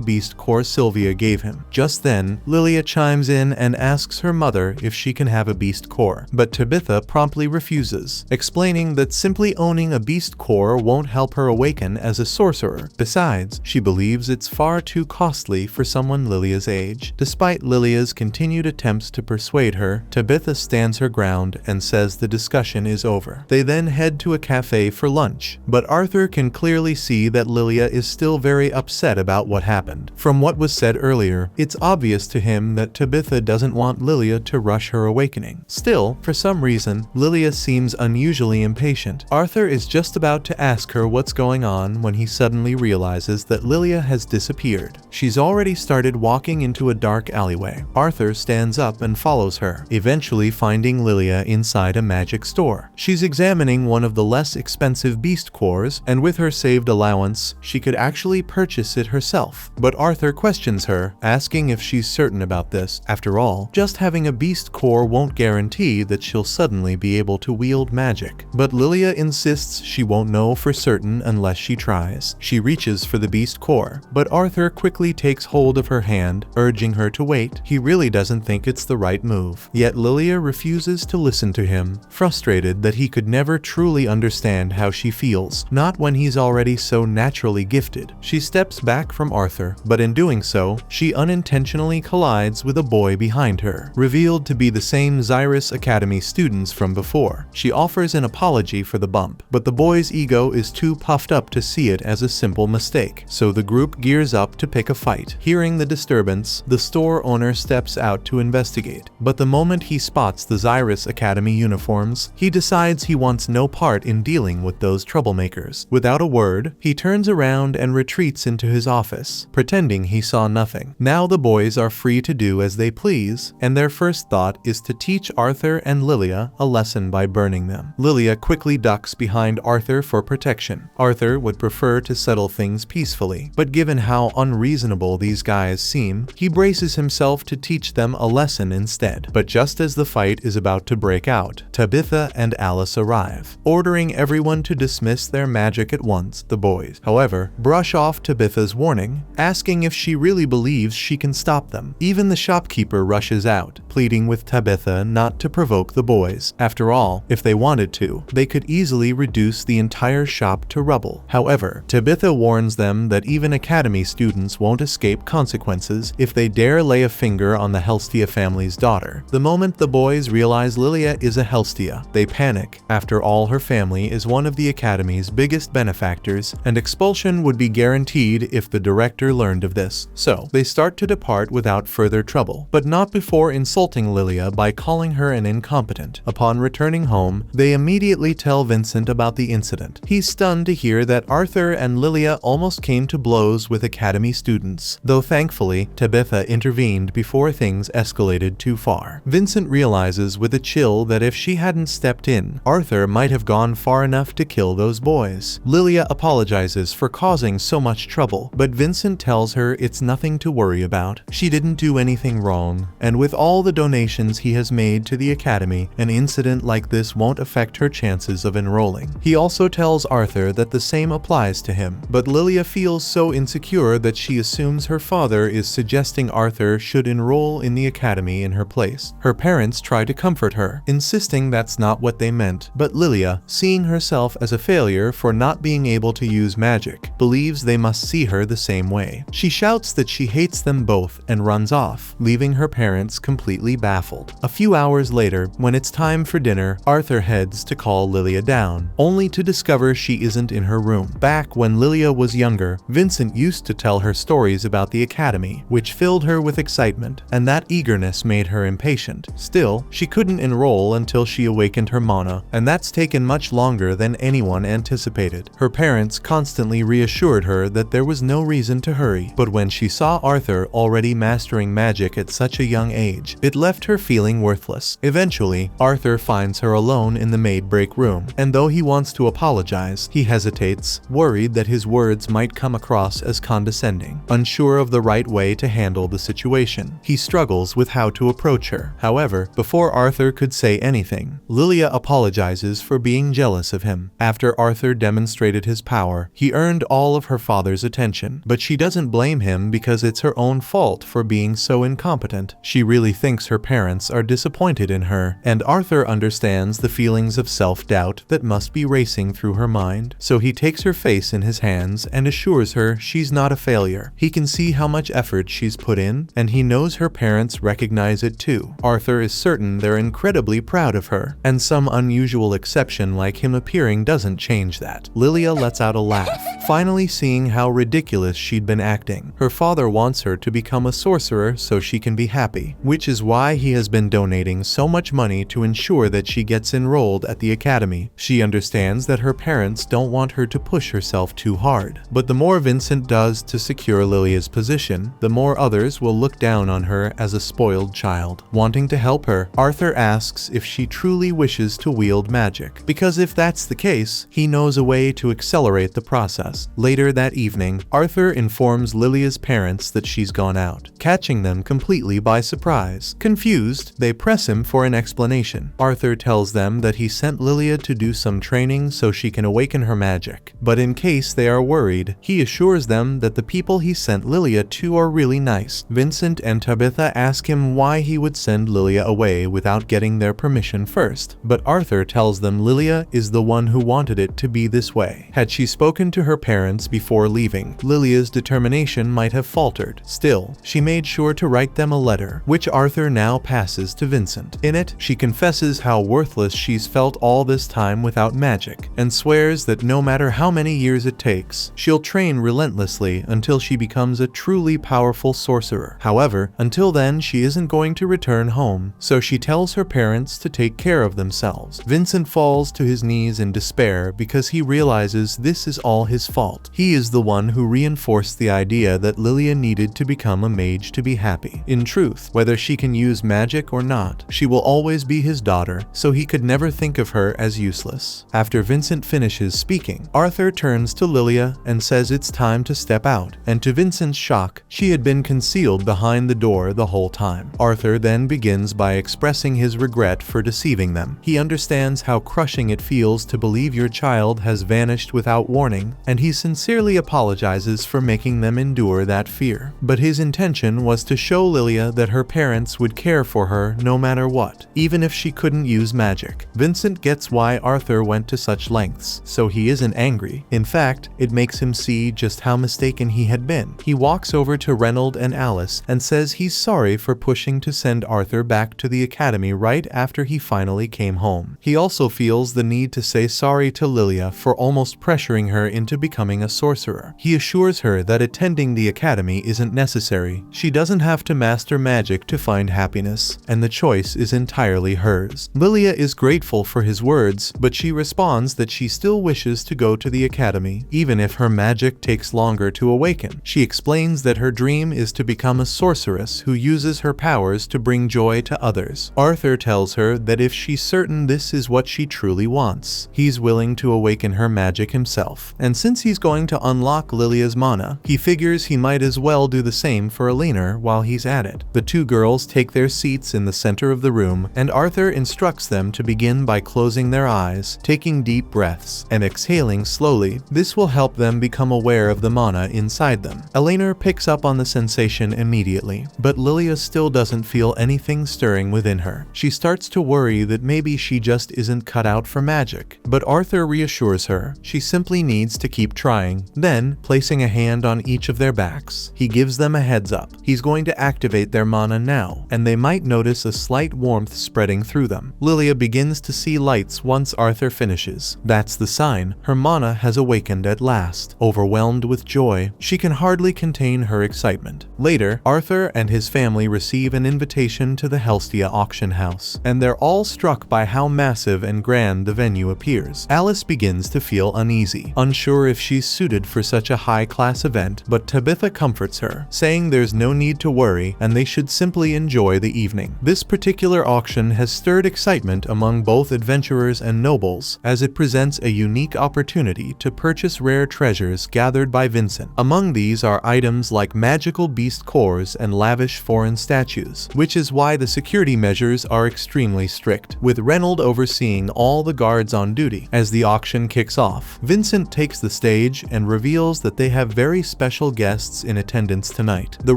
beast core Sylvia gave him. Just then, Lilia chimes in and asks her mother if she can have a beast core, but Tabitha promptly refuses, explaining that simply owning a beast core won't help her awaken as a sorcerer. Besides, she believes it's far too costly for someone Lilia's age. Despite Lilia's continued attempts to persuade her, Tabitha stands her ground and says the discussion is over. They then head to a cafe for lunch, but Arthur can clearly see that Lilia is still very upset about what happened. From what was said earlier, it's obvious to him that Tabitha doesn't want Lilia to rush her awakening. Still, for some reason, Lilia seems unusually impatient. Arthur is just about to ask her what's going on when he suddenly realizes that Lilia has disappeared. She's already started walking into a dark alleyway. Arthur stands up and follows her, eventually finding Lilia inside a magic store. She's examining one of the less expensive beast cores, and with her saved allowance, she could actually purchase it herself. But Arthur questions her, asking if she's certain about this. After all, just having a beast core won't guarantee that she'll suddenly be able to wield magic. But Lilia insists she won't know for certain unless she tries. She reaches for the beast core, but Arthur quickly takes hold of her hand, urging her to wait. He really doesn't think it's the right move. Yet Lilia refuses to listen to him, frustrated that he could never truly understand how she feels, not when he's already so naturally gifted. She steps back from Arthur, but in doing so, she unintentionally collides with a boy behind her, revealed to be the same Xyrus Academy students from before. She offers an apology for the bump, but the boy's ego is too puffed up to see it as a simple mistake, so the group gears up to pick a fight. Hearing the disturbance, the store owner steps out to investigate, but the moment he spots the Xyrus Academy uniforms, he decides he wants no part in dealing with those troublemakers. Without a word, he turns around and retreats into his office, pretending he saw nothing. Now the boys are free to do as they please, and their first thought is to teach Arthur and Lilia a lesson by burning them. Lilia quickly ducks behind Arthur for protection. Arthur would prefer to settle things peacefully, but given how unreasonable these guys seem, he braces himself to teach them a lesson instead. But just as the fight is about to break out, Tabitha and Alice arrive, ordering everyone to dismiss their magic at once. The boys, however, brush off Tabitha's warning, asking if she really believes she can stop them. Even the shopkeeper rushes out, pleading with Tabitha not to provoke the boys. After all, if they wanted to, they could easily reduce the entire shop to rubble. However, Tabitha warns them that even Academy students won't escape consequences if they dare lay a finger on the Helstia family's daughter. The moment the boys realize Lilia is a Helstia, they panic. After all, her family is one of the Academy's biggest benefactors, and expulsion would be guaranteed if the director learned of this. So, they start to depart without further trouble, but not before insulting Lilia by calling her an incompetent. Upon returning home, they immediately tell Vincent about the incident. He's stunned to hear that Arthur and Lilia almost came to blows with Academy students, though thankfully, Tabitha intervened before things escalated too far. Vincent realizes with a chill that if she hadn't stepped in, Arthur might have gone far enough to kill those boys. Lilia apologizes for causing so much trouble, but Vincent tells her it's nothing to worry about. She didn't do anything wrong, and with all the donations he has made to the Academy, an incident like this won't affect her chances of enrolling. He also tells Arthur that the same applies to him, but Lilia feels so insecure that she assumes her father is suggesting Arthur should enroll in the Academy in her place. Her parents try to comfort her, insisting that's not what they meant, but Lilia, seeing herself as a failure for not being able to use magic, believes they must see her the same way. She shouts that she hates them both and runs off, leaving her parents completely baffled. A few hours later, when it's time for dinner, Arthur heads to call Lilia down, only to discover she isn't in her room. Back when Lilia was younger, Vincent used to tell her stories about the Academy, which filled her with excitement, and that eagerness made her impatient. Still, she couldn't enroll until she awakened her mana, and that's taken much longer than anyone anticipated. Her parents constantly reassured her that there was no reason to hurry, but when she saw Arthur already mastering magic at such a young age, it left her feeling worthless. Eventually, Arthur finds her alone in the maid break room, and though he wants to apologize, he hesitates, worried that his words might come across as condescending. Unsure of the right way to handle the situation, he struggles with how to approach her. However, before Arthur could say anything, Lilia apologizes for being jealous of him. After Arthur demonstrated his power, he earned all of her father's attention, but she doesn't blame him because it's her own fault for being so incompetent. She really thinks her parents are disappointed in her, and Arthur understands the feelings of self-doubt that must be racing through her mind, so he takes her face in his hands and assures her she's not a failure. He can see how much effort she's put in, and he knows her parents recognize it too. Arthur is certain they're incredibly proud of her, and some unusual exception like him appearing doesn't change that. Lilia lets out a laugh, finally seeing how ridiculous she'd been acting. Her father wants her to become a sorcerer so she can be happy, which is why he has been donating so much money to ensure that she gets enrolled at the Academy. She understands that her parents don't want her to push herself too hard, but the more Vincent does to secure Lilia's position, the more others will look down on her as a spoiled child. Wanting to help her, Arthur asks if she truly wishes to wield magic, because if that's the case, he knows a way to accelerate the process. Later that evening, Arthur informs Lilia's parents that she's gone out, catching them completely by surprise. Confused, they press him for an explanation. Arthur tells them that he sent Lilia to do some training so she can awaken her magic, but in case they are worried, he assures them that the people he sent Lilia to are really nice. Vincent and Tabitha ask him why he would send Lilia away without getting their permission first, but Arthur tells them Lilia is the one who wanted it to be this way. Had she spoken to her parents before leaving, Lilia's determination might have faltered. Still, she made sure to write them a letter, which Arthur now passes to Vincent. In it, she confesses how worthless she's felt all this time without magic, and swears that no matter how many years it takes, she'll train relentlessly until she becomes a truly powerful sorcerer. However, until then she isn't going to return home, so she tells her parents to take care of themselves. Vincent falls to his knees in despair because he realizes this is all his fault. He is the one who reinforced the idea that Lilia needed to become a mage to be happy. In truth, whether she can use magic or not, she will always be his daughter, so he could never think of her as useless. After Vincent finishes speaking, Arthur turns to Lilia and says it's time to step out, and to Vincent's shock, she had been concealed behind the door the whole time. Arthur then begins by expressing his regret for deceiving them. He understands how crushing it feels to believe your child has vanished without warning, and he sincerely apologizes for making them endure that fear. But his intention was to show Lilia that her parents would care for her no matter what, even if she couldn't use magic. Vincent gets why Arthur went to such lengths, so he isn't angry. In fact, it makes him see just how mistaken he had been. He walks over to Reynold and Alice and says he's sorry for pushing to send Arthur back to the academy right after he finally came home. He also feels the need to say sorry to Lilia for almost pressuring her into becoming a sorcerer. He assures her that attending the academy isn't necessary. She doesn't have to master magic to find happiness, and the choice is entirely hers. Lilia is grateful for his words, but she responds that she still wishes to go to the academy, even if her magic takes longer to awaken. She explains that her dream is to become a sorceress who uses her powers to bring joy to others. Arthur tells her that if she's certain this is what she truly wants, he's willing to awaken her magic himself. And since he's going to unlock Lilia's mana, he figures he might as well do the same for Elena while he's at it. The two girls take their seats in the center of the room, and Arthur instructs them to begin by closing their eyes, taking deep breaths, and exhaling slowly. This will help them become aware of the mana inside them. Elena picks up on the sensation immediately, but Lilia still doesn't feel anything stirring within her. She starts to worry that maybe she just isn't cut out for magic, but Arthur reassures her she simply needs to keep trying. Then, placing a hand on each of their backs, he gives them a heads up. He's going to activate their mana now, and they might notice a slight warmth spreading through them. Lilia begins to see lights once Arthur finishes. That's the sign her mana has awakened at last. Overwhelmed with joy, she can hardly contain her excitement. Later, Arthur and his family receive an invitation to the Helstia auction house, and they're all struck by how massive and grand the venue appears. Alice begins to feel uneasy, unsure if she's suited for such a high-class event, but Tabitha comforts her, saying there's no need to worry and they should simply enjoy the evening. This particular auction has stirred excitement among both adventurers and nobles, as it presents a unique opportunity to purchase rare treasures gathered by Vincent. Among these are items like magical beast cores and lavish foreign statues, which is why the security measures are extremely strict, with Reynold overseeing all the guards on duty. As the auction kicks off, Vincent takes the stage and reveals that they have very special guests in attendance tonight: the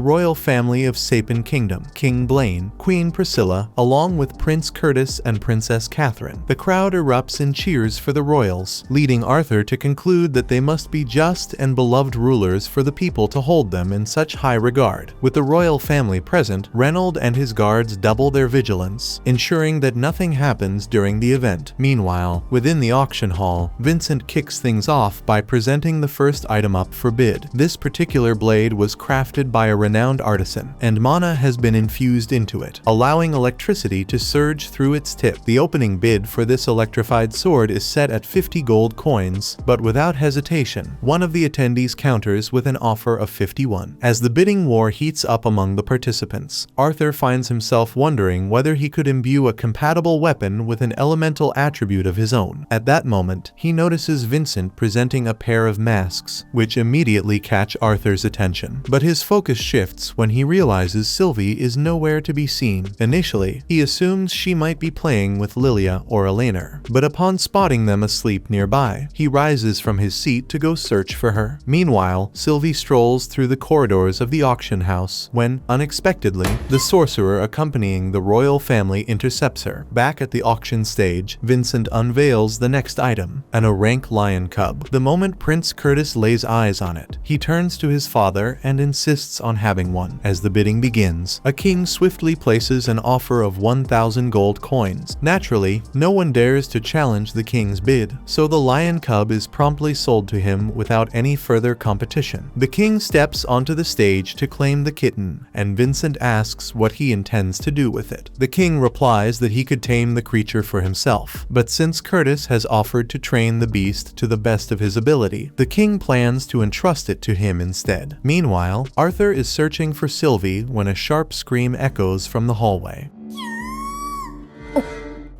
royal family of Sapin Kingdom, King Blaine, Queen Priscilla, along with Prince Curtis and Princess Catherine. The crowd erupts in cheers for the royals, leading Arthur to conclude that they must be just and beloved rulers for the people to hold them in such high regard. With the royal family present, Reynold and his guards double their vigilance, ensuring that nothing happens during the event. Meanwhile, within the auction hall, Vincent kicks things off by presenting the first item up for bid. This particular blade was crafted by a renowned artisan, and mana has been infused into it, allowing electricity to surge through its tip. The opening bid for this electrified sword is set at 50 gold coins, but without hesitation, one of the attendees counters with an offer of 51. As the bidding war heats up among the participants, Arthur finds himself wondering whether he could imbue a compatible weapon with an elemental attribute of his own. At that moment, he notices Vincent presenting a pair of masks, which immediately catch Arthur's attention. But his focus shifts when he realizes Sylvie is nowhere to be seen. Initially, he assumes she might be playing with Lilia or Elena, but upon spotting them asleep nearby, he rises from his seat to go search for her. Meanwhile, Sylvie strolls through the corridors of the auction house when, unexpectedly, the sorcerer accompanying the royal family intercepts her. Back at the auction stage, Vincent unveils the next item, an orank lion cub. The moment Prince Curtis lays eyes on it, he turns to his father and insists on having one. As the bidding begins, begins. A king swiftly places an offer of 1,000 gold coins. Naturally, no one dares to challenge the king's bid, so the lion cub is promptly sold to him without any further competition. The king steps onto the stage to claim the kitten, and Vincent asks what he intends to do with it. The king replies that he could tame the creature for himself, but since Curtis has offered to train the beast to the best of his ability, the king plans to entrust it to him instead. Meanwhile, Arthur is searching for Sylvie when a sharp scream echoes from the hallway.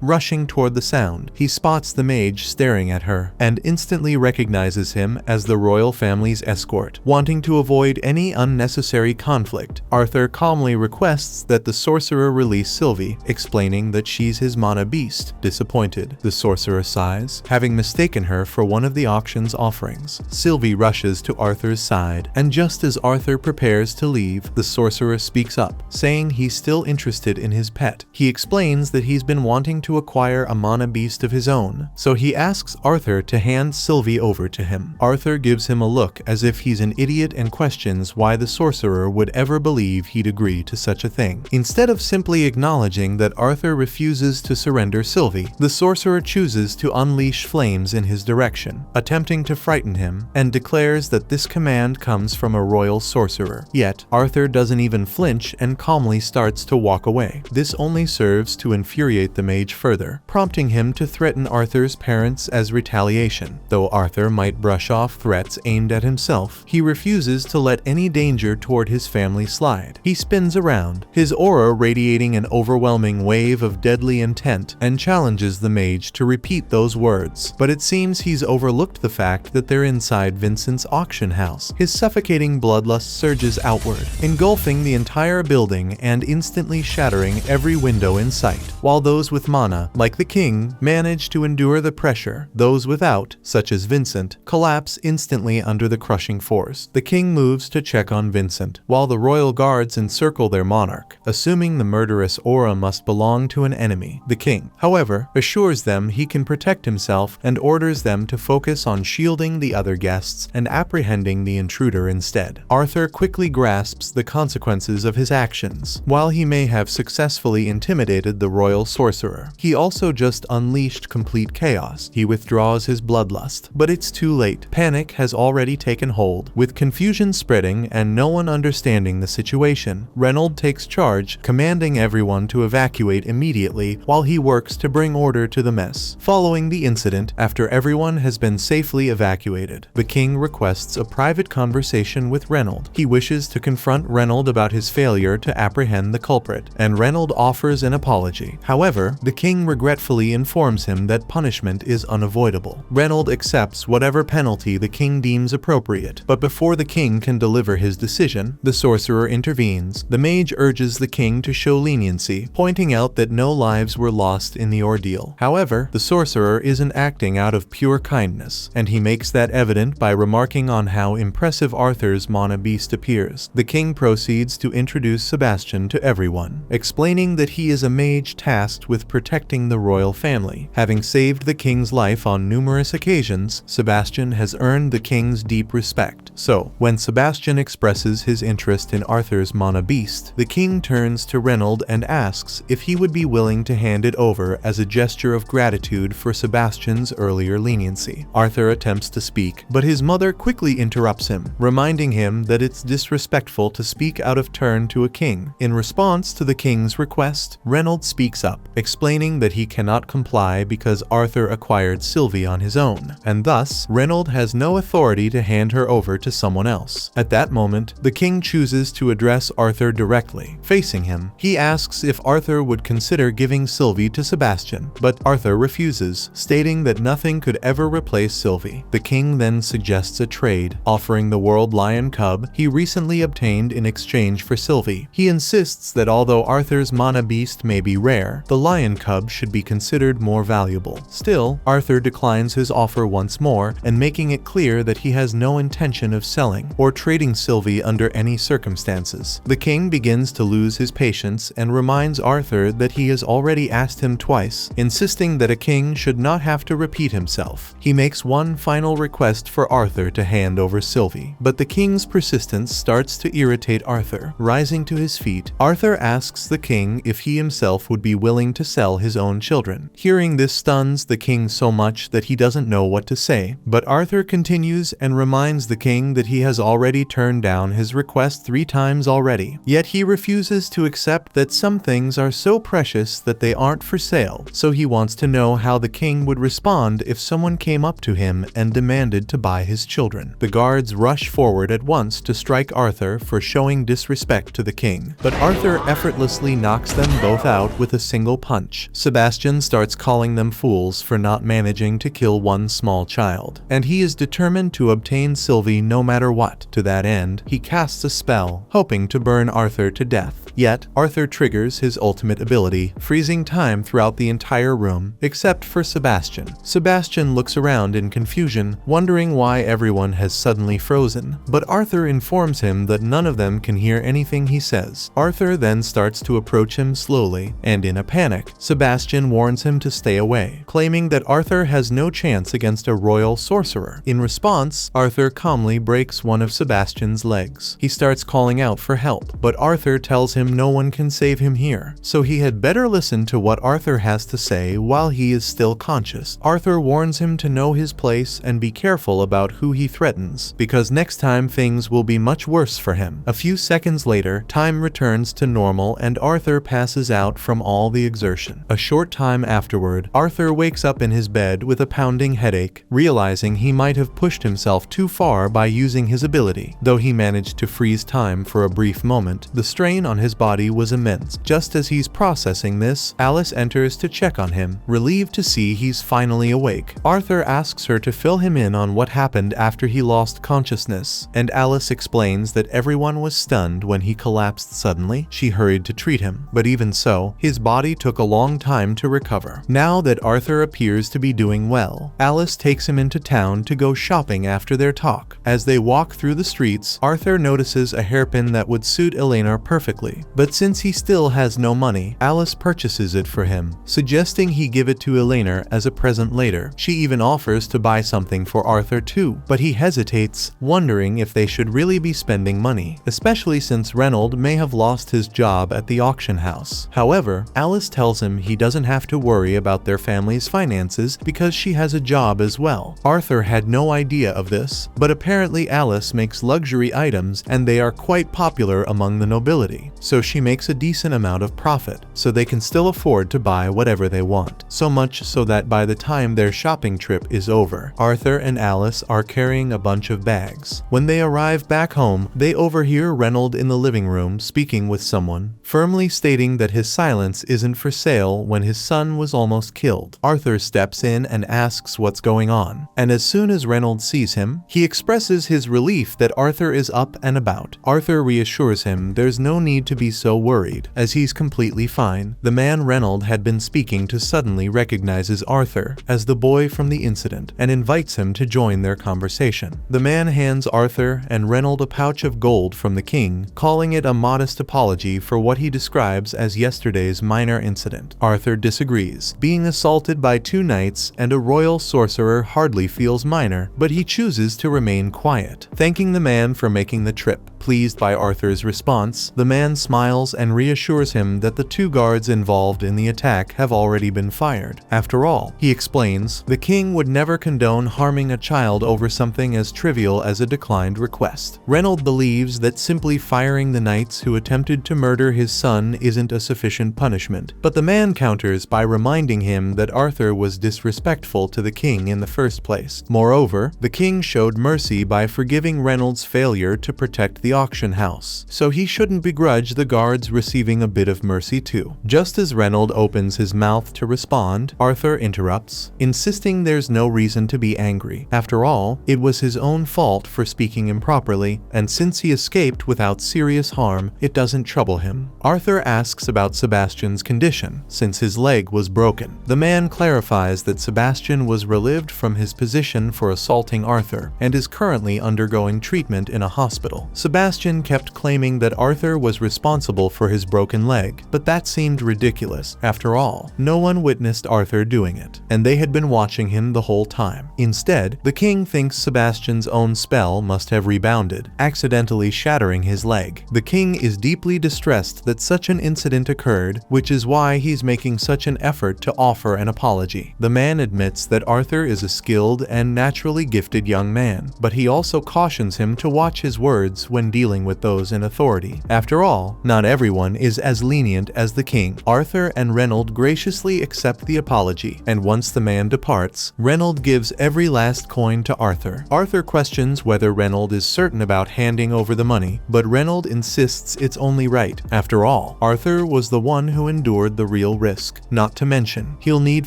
Rushing toward the sound, he spots the mage staring at her, and instantly recognizes him as the royal family's escort. Wanting to avoid any unnecessary conflict, Arthur calmly requests that the sorcerer release Sylvie, explaining that she's his mana beast. Disappointed, the sorcerer sighs, having mistaken her for one of the auction's offerings. Sylvie rushes to Arthur's side, and just as Arthur prepares to leave, the sorcerer speaks up, saying he's still interested in his pet. He explains that he's been wanting to acquire a mana beast of his own, so he asks Arthur to hand Sylvie over to him. Arthur gives him a look as if he's an idiot and questions why the sorcerer would ever believe he'd agree to such a thing. Instead of simply acknowledging that Arthur refuses to surrender Sylvie, the sorcerer chooses to unleash flames in his direction, attempting to frighten him, and declares that this command comes from a royal sorcerer. Yet, Arthur doesn't even flinch and calmly starts to walk away. This only serves to infuriate the mage further, prompting him to threaten Arthur's parents as retaliation. Though Arthur might brush off threats aimed at himself, he refuses to let any danger toward his family slide. He spins around, his aura radiating an overwhelming wave of deadly intent, and challenges the mage to repeat those words. But it seems he's overlooked the fact that they're inside Vincent's auction house. His suffocating bloodlust surges outward, engulfing the entire building and instantly shattering every window in sight. While those with mana, like the king, manage to endure the pressure, those without, such as Vincent, collapse instantly under the crushing force. The king moves to check on Vincent, while the royal guards encircle their monarch, assuming the murderous aura must belong to an enemy. The king, however, assures them he can protect himself and orders them to focus on shielding the other guests and apprehending the intruder instead. Arthur quickly grasps the consequences of his actions. While he may have successfully intimidated the royal sorcerer, he also just unleashed complete chaos. He withdraws his bloodlust, but it's too late. Panic has already taken hold. With confusion spreading and no one understanding the situation, Reynolds takes charge, commanding everyone to evacuate immediately while he works to bring order to the mess. Following the incident, after everyone has been safely evacuated, the king requests a private conversation with Reynolds. He wishes to confront Reynolds about his failure to apprehend the culprit, and Reynolds offers an apology. However, the king regretfully informs him that punishment is unavoidable. Reynolds accepts whatever penalty the king deems appropriate, but before the king can deliver his decision, the sorcerer intervenes. The mage urges the king to show leniency, pointing out that no lives were lost in the ordeal. However, the sorcerer isn't acting out of pure kindness, and he makes that evident by remarking on how impressive Arthur's mana beast appears. The king proceeds to introduce Sebastian to everyone, explaining that he is a mage tasked with protecting the royal family. Having saved the king's life on numerous occasions, Sebastian has earned the king's deep respect. So, when Sebastian expresses his interest in Arthur's mana beast, the king turns to Reynolds and asks if he would be willing to hand it over as a gesture of gratitude for Sebastian's earlier leniency. Arthur attempts to speak, but his mother quickly interrupts him, reminding him that it's disrespectful to speak out of turn to a king. In response to the king's request, Reynolds speaks up, explaining that he cannot comply because Arthur acquired Sylvie on his own, and thus Reynolds has no authority to hand her over to someone else. At that moment, the king chooses to address Arthur directly. Facing him, he asks if Arthur would consider giving Sylvie to Sebastian, but Arthur refuses, stating that nothing could ever replace Sylvie. The king then suggests a trade, offering the world lion cub he recently obtained in exchange for Sylvie. He insists that although Arthur's mana beast may be rare, the lion cub cub should be considered more valuable. Still, Arthur declines his offer once more and making it clear that he has no intention of selling or trading Sylvie under any circumstances. The king begins to lose his patience and reminds Arthur that he has already asked him twice, insisting that a king should not have to repeat himself. He makes one final request for Arthur to hand over Sylvie, but the king's persistence starts to irritate Arthur. Rising to his feet, Arthur asks the king if he himself would be willing to sell his own children. Hearing this stuns the king so much that he doesn't know what to say, but Arthur continues and reminds the king that he has already turned down his request 3 times already. Yet he refuses to accept that some things are so precious that they aren't for sale, so he wants to know how the king would respond if someone came up to him and demanded to buy his children. The guards rush forward at once to strike Arthur for showing disrespect to the king, but Arthur effortlessly knocks them both out with a single punch. Sebastian starts calling them fools for not managing to kill one small child, and he is determined to obtain Sylvie no matter what. To that end, he casts a spell, hoping to burn Arthur to death. Yet, Arthur triggers his ultimate ability, freezing time throughout the entire room, except for Sebastian. Sebastian looks around in confusion, wondering why everyone has suddenly frozen, but Arthur informs him that none of them can hear anything he says. Arthur then starts to approach him slowly, and in a panic, Sebastian warns him to stay away, claiming that Arthur has no chance against a royal sorcerer. In response, Arthur calmly breaks one of Sebastian's legs. He starts calling out for help, but Arthur tells him no one can save him here, so he had better listen to what Arthur has to say while he is still conscious. Arthur warns him to know his place and be careful about who he threatens, because next time things will be much worse for him. A few seconds later, time returns to normal and Arthur passes out from all the exertion. A short time afterward, Arthur wakes up in his bed with a pounding headache, realizing he might have pushed himself too far by using his ability. Though he managed to freeze time for a brief moment, the strain on his body was immense. Just as he's processing this, Alice enters to check on him, relieved to see he's finally awake. Arthur asks her to fill him in on what happened after he lost consciousness, and Alice explains that everyone was stunned when he collapsed suddenly. She hurried to treat him, but even so, his body took a long time to recover. Now that Arthur appears to be doing well, Alice takes him into town to go shopping after their talk. As they walk through the streets, Arthur notices a hairpin that would suit Elena perfectly, but since he still has no money, Alice purchases it for him, suggesting he give it to Elena as a present later. She even offers to buy something for Arthur too, but he hesitates, wondering if they should really be spending money, especially since Reynolds may have lost his job at the auction house. However, Alice tells him he doesn't have to worry about their family's finances because she has a job as well. Arthur had no idea of this, but apparently Alice makes luxury items and they are quite popular among the nobility, so she makes a decent amount of profit, so they can still afford to buy whatever they want. So much so that by the time their shopping trip is over, Arthur and Alice are carrying a bunch of bags. When they arrive back home, they overhear Reynolds in the living room speaking with someone, firmly stating that his silence isn't for sale when his son was almost killed. Arthur steps in and asks what's going on, and as soon as Reynolds sees him, he expresses his relief that Arthur is up and about. Arthur reassures him there's no need to be so worried, as he's completely fine. The man Reynolds had been speaking to suddenly recognizes Arthur as the boy from the incident and invites him to join their conversation. The man hands Arthur and Reynolds a pouch of gold from the king, calling it a modest apology for what he describes as yesterday's minor incident. Arthur disagrees. Being assaulted by 2 knights and a royal sorcerer hardly feels minor, but he chooses to remain quiet, thanking the man for making the trip. Pleased by Arthur's response, the man smiles and reassures him that the 2 guards involved in the attack have already been fired. After all, he explains, the king would never condone harming a child over something as trivial as a declined request. Reynolds believes that simply firing the knights who attempted to murder his son isn't a sufficient punishment, but the man counters by reminding him that Arthur was disrespectful to the king in the first place. Moreover, the king showed mercy by forgiving Reynolds' failure to protect the auction house, so he shouldn't begrudge the guards receiving a bit of mercy too. Just as Reynolds opens his mouth to respond, Arthur interrupts, insisting there's no reason to be angry. After all, it was his own fault for speaking improperly, and since he escaped without serious harm, it doesn't trouble him. Arthur asks about Sebastian's condition, since his leg was broken. The man clarifies that Sebastian was relieved from his position for assaulting Arthur, and is currently undergoing treatment in a hospital. Sebastian kept claiming that Arthur was responsible for his broken leg, but that seemed ridiculous. After all, no one witnessed Arthur doing it, and they had been watching him the whole time. Instead, the king thinks Sebastian's own spell must have rebounded, accidentally shattering his leg. The king is deeply distressed that such an incident occurred, which is why he's making such an effort to offer an apology. The man admits that Arthur is a skilled and naturally gifted young man, but he also cautions him to watch his words when dealing with those in authority. After all, not everyone is as lenient as the king. Arthur and Reynolds graciously accept the apology, and once the man departs, Reynolds gives every last coin to Arthur. Arthur questions whether Reynolds is certain about handing over the money, but Reynolds insists it's only right. After all, Arthur was the one who endured the real risk. Not to mention, he'll need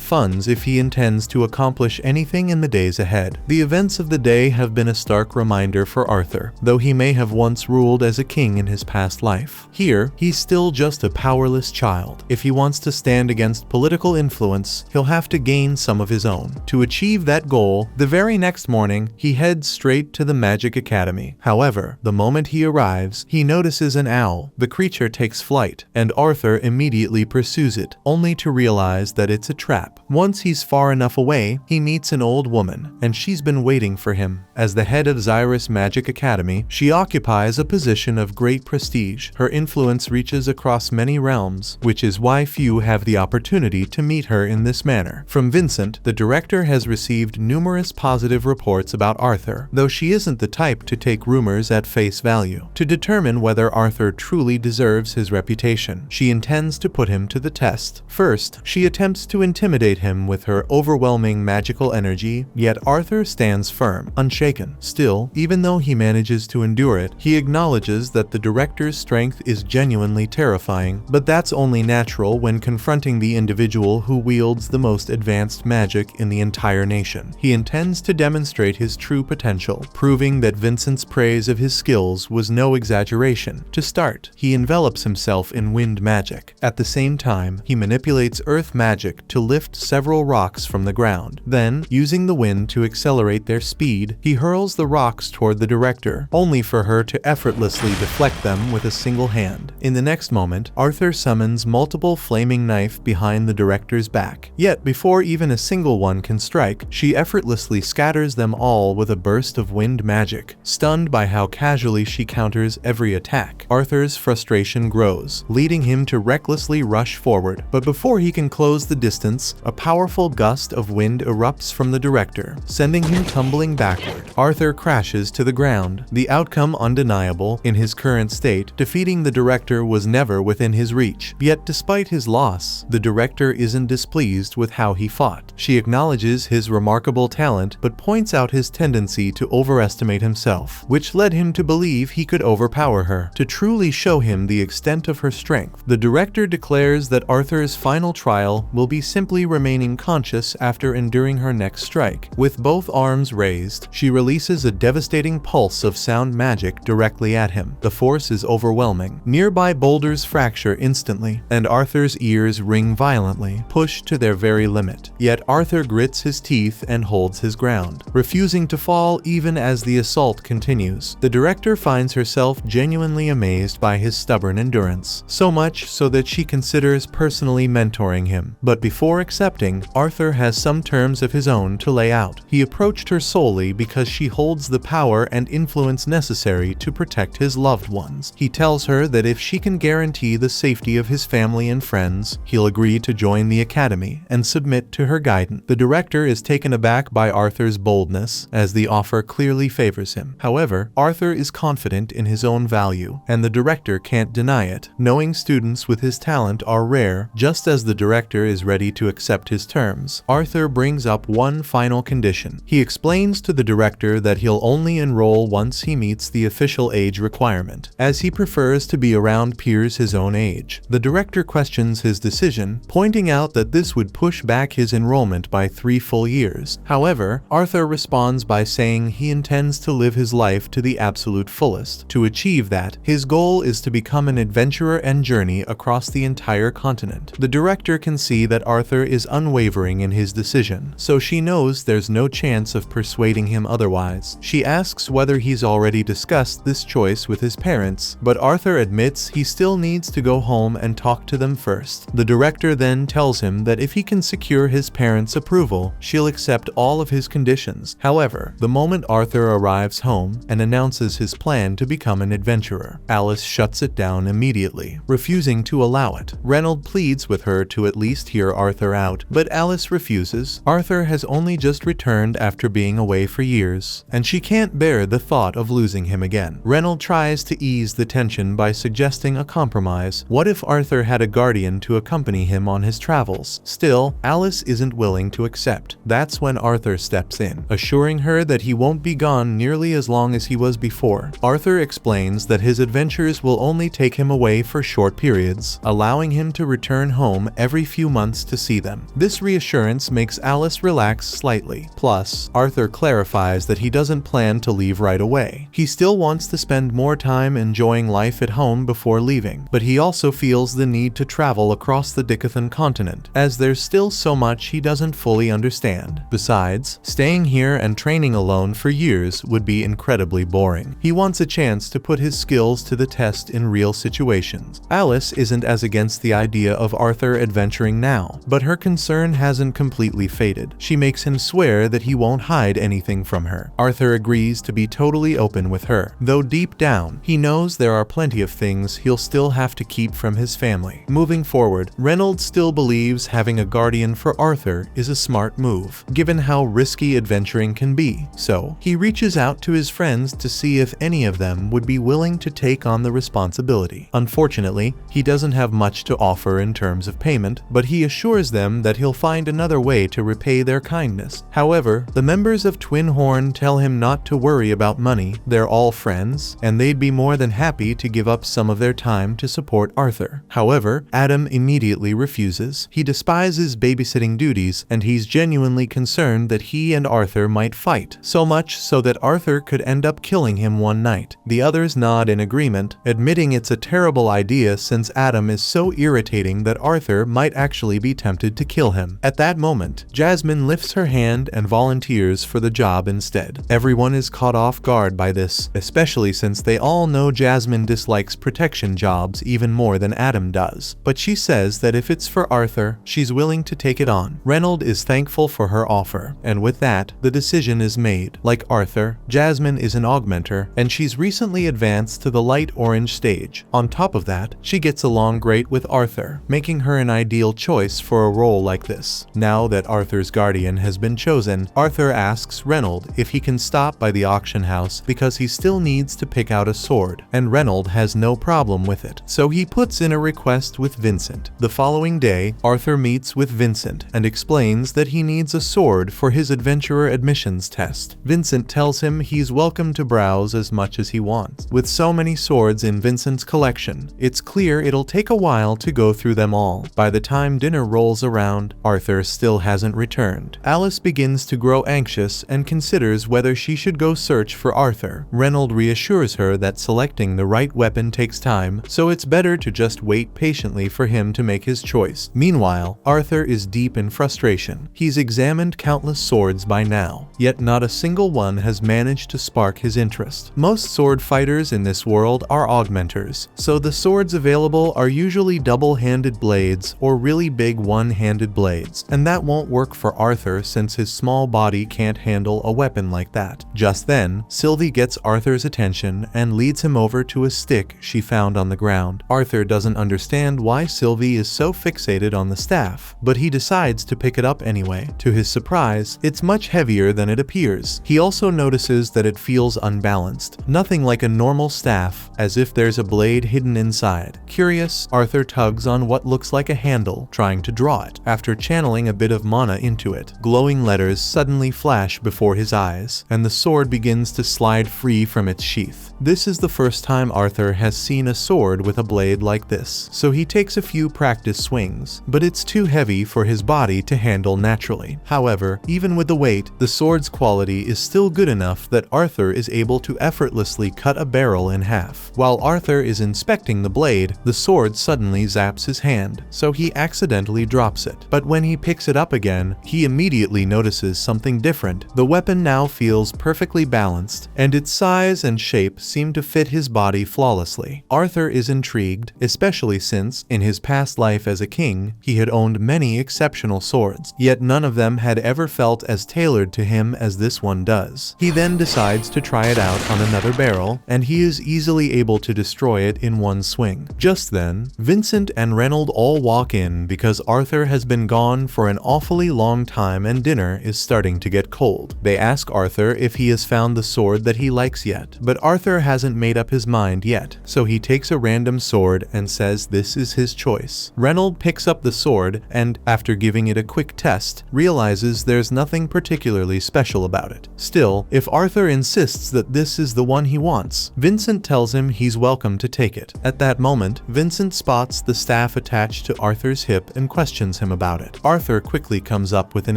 funds if he intends to accomplish anything in the days ahead. The events of the day have been a stark reminder for Arthur, though he may have once ruled as a king in his past life. Here, he's still just a powerless child. If he wants to stand against political influence, he'll have to gain some of his own. To achieve that goal, the very next morning, he heads straight to the Magic Academy. However, the moment he arrives, he notices an owl. The creature takes flight, and Arthur immediately pursues it, only to realize that it's a trap. Once he's far enough away, he meets an old woman, and she's been waiting for him. As the head of Xyrus Magic Academy, she occupies a position of great prestige. Her influence reaches across many realms, which is why few have the opportunity to meet her in this manner. From Vincent, the director has received numerous positive reports about Arthur, though she isn't the type to take rumors at face value. To determine whether Arthur truly deserves his reputation, she intends to put him to the test. First, she attempts to intimidate him with her overwhelming magical energy, yet Arthur stands firm, unshaken. Still, even though he manages to endure it, he acknowledges that the director's strength is genuinely terrifying, but that's only natural when confronting the individual who wields the most advanced magic in the entire nation. He intends to demonstrate his true potential, proving that Vincent's praise of his skills was no exaggeration. To start, he envelops himself in wind magic. At the same time, he manipulates earth magic to lift several rocks from the ground. Then, using the wind to accelerate their speed, he hurls the rocks toward the director, only for her to effortlessly deflect them with a single hand. In the next moment, Arthur summons multiple flaming knives behind the director's back. Yet, before even a single one can strike, she effortlessly scatters them all with a burst of wind magic. Stunned by how casually she counters every attack, Arthur's frustration grows, leading him to recklessly rush forward. But before he can close the distance, a powerful gust of wind erupts from the director, sending him tumbling backward. Arthur crashes to the ground, the outcome undeniable. In his current state, defeating the director was never within his reach. Yet despite his loss, the director isn't displeased with how he fought. She acknowledges his remarkable talent, but points out his tendency to overestimate himself, which led him to believe he could overpower her. To truly show him the extent of her strength, the director declares that Arthur's final trial will be simply remaining conscious after enduring her next strike. With both arms raised, she releases a devastating pulse of sound magic directly at him. The force is overwhelming. Nearby boulders fracture instantly, and Arthur's ears ring violently, pushed to their very limit. Yet Arthur grits his teeth and holds his ground, refusing to fall even as the assault continues. The director finds herself genuinely amazed by his stubborn endurance, so much so that she considers personally mentoring him. But before accepting, Arthur has some terms of his own to lay out. He approached her solely because she holds the power and influence necessary to protect his loved ones. He tells her that if she can guarantee the safety of his family and friends, he'll agree to join the academy and submit to her guidance. The director is taken aback by Arthur's boldness, as the offer clearly favors him. However, Arthur is confident in his own value, and the director can't deny it. Knowing students with his talent are rare, just as the director is ready to accept his terms, Arthur brings up one final condition. He explains to the director that he'll only enroll once he meets the official age requirement, as he prefers to be around peers his own age. The director questions his decision, pointing out that this would push back his enrollment by 3 full years. However, Arthur responds by saying he intends to live his life to the absolute fullest. To achieve that, his goal is to become an adventurer and journey across the entire continent. The director can see that Arthur is unwavering in his decision, so she knows there's no chance of persuading him otherwise. She asks whether he's already discussed this choice with his parents, but Arthur admits he still needs to go home and talk to them first. The director then tells him that if he can secure his parents' approval, she'll accept all of his conditions. However, the moment Arthur arrives home and announces his plan to become an adventurer, Alice shuts it down immediately, refusing to allow it. Reynolds pleads with her to at least hear Arthur out, but Alice refuses. Arthur has only just returned after being away for years, and she can't bear the thought of losing him again. Reynolds tries to ease the tension by suggesting a compromise. What if Arthur had a guardian to accompany him on his travels? Still, Alice isn't willing to accept. That's when Arthur steps in, assuring her that he won't be gone nearly as long as he was before. Arthur explains that his adventures will only take him away for short periods, allowing him to return home every few months to see them. This reassurance makes Alice relax slightly. Plus, Arthur clarifies that he doesn't plan to leave right away. He still wants to spend more time enjoying life at home before leaving, but he also feels the need to travel across the Decathan continent, as there's still so much he doesn't fully understand. Besides, staying here and training alone for years would be incredibly boring. He wants a chance to put his skills to the test in real situations. Alice isn't as against the idea of Arthur adventuring now, but her concern hasn't completely faded. She makes him swear that he won't hide anything from her. Arthur agrees to be totally open with her, though deep down, he knows there are plenty of things he'll still have to keep from his family. Moving forward, Reynolds still believes having a guardian for Arthur is a smart move, given how risky adventuring can be, so he reaches out to his friends to see if any of them would be willing to take on the responsibility. Unfortunately, he doesn't have much to offer in terms of payment, but he assures them that he'll find another way to repay their kindness. However, the members of Twin Horn tell him not to worry about money. They're all friends, and they'd be more than happy to give up some of their time to support Arthur. However, Adam immediately refuses. He despises babysitting duties, and he's genuinely concerned that he and Arthur might fight, so much so that Arthur could end up killing him one night. The others nod in agreement, admitting it's a terrible idea since Adam is so irritating that Arthur might actually be tempted to kill him. At that moment, Jasmine lifts her hand and volunteers for the job instead. Everyone is caught off guard by this, especially since they all know Jasmine dislikes protection jobs even more than Adam does. But she says that if it's for Arthur, she's willing to take it on. Reynolds is thankful for her offer, and with that, the decision is made. Like Arthur, Jasmine is an augmenter, and she's recently advanced to the light orange stage. On top of that, she gets along great with Arthur, making her an ideal choice for a role like this. Now that Arthur's guardian has been chosen, Arthur asks Reynolds if he can stop by the auction house because he still needs to pick out a sword, and Reynolds has no problem with it, so he puts in a request with Vincent. The following day, Arthur meets with Vincent and explains that he needs a sword for his adventurer admissions test. Vincent tells him he's welcome to browse as much as he wants. With so many swords in Vincent's collection, it's clear it'll take a while to go through them all. By the time dinner rolls around, Arthur still hasn't returned. Alice begins to grow anxious and considers whether she should go search for Arthur. Reynolds reassures her that selecting the right weapon takes time, so it's better to just wait patiently for him to make his choice. Meanwhile, Arthur is deep in frustration. He's examined countless swords by now, yet not a single one has managed to spark his interest. Most sword fighters in this world are augmenters, so the swords available are usually double-handed blades or really big one-handed blades, and that won't work for Arthur since his small body can't handle a weapon like that. Just then, Sylvie gets Arthur's attention and leads him over to a stick she found on the ground. Arthur doesn't understand why Sylvie is so fixated on the staff, but he decides to pick it up anyway. To his surprise, it's much heavier than it appears. He also notices that it feels unbalanced, nothing like a normal staff, as if there's a blade hidden inside. Curious, Arthur tugs on what looks like a handle, trying to draw it. After channeling a bit of mana into it, glowing letters suddenly flash before his eyes, and the sword begins to slide free from its sheath. This is the first time Arthur has seen a sword with a blade like this, so he takes a few practice swings, but it's too heavy for his body to handle naturally. However, even with the weight, the sword's quality is still good enough that Arthur is able to effortlessly cut a barrel in half. While Arthur is inspecting the blade, the sword suddenly zaps his hand, so he accidentally drops it. But when he picks it up again, he immediately notices something different. The weapon now feels perfectly balanced, and its size and shape seem to fit his body flawlessly. Arthur is intrigued, especially since, in his past life as a king, he had owned many exceptional swords, yet none of them had ever felt as tailored to him as this one does. He then decides to try it out on another barrel, and he is easily able to destroy it in one swing. Just then, Vincent and Reynold all walk in because Arthur has been gone for an awfully long time and dinner is starting to get cold. They ask Arthur if he has found the sword that he likes yet, but Arthur hasn't made up his mind yet, so he takes a random sword and says this is his choice. Reynold picks up the sword and, after giving it a quick test, realizes there's nothing particularly special about it. Still, if Arthur insists that this is the one he wants, Vincent tells him he's welcome to take it. At that moment, Vincent spots the staff attached to Arthur's hip and questions him about it. Arthur quickly comes up with an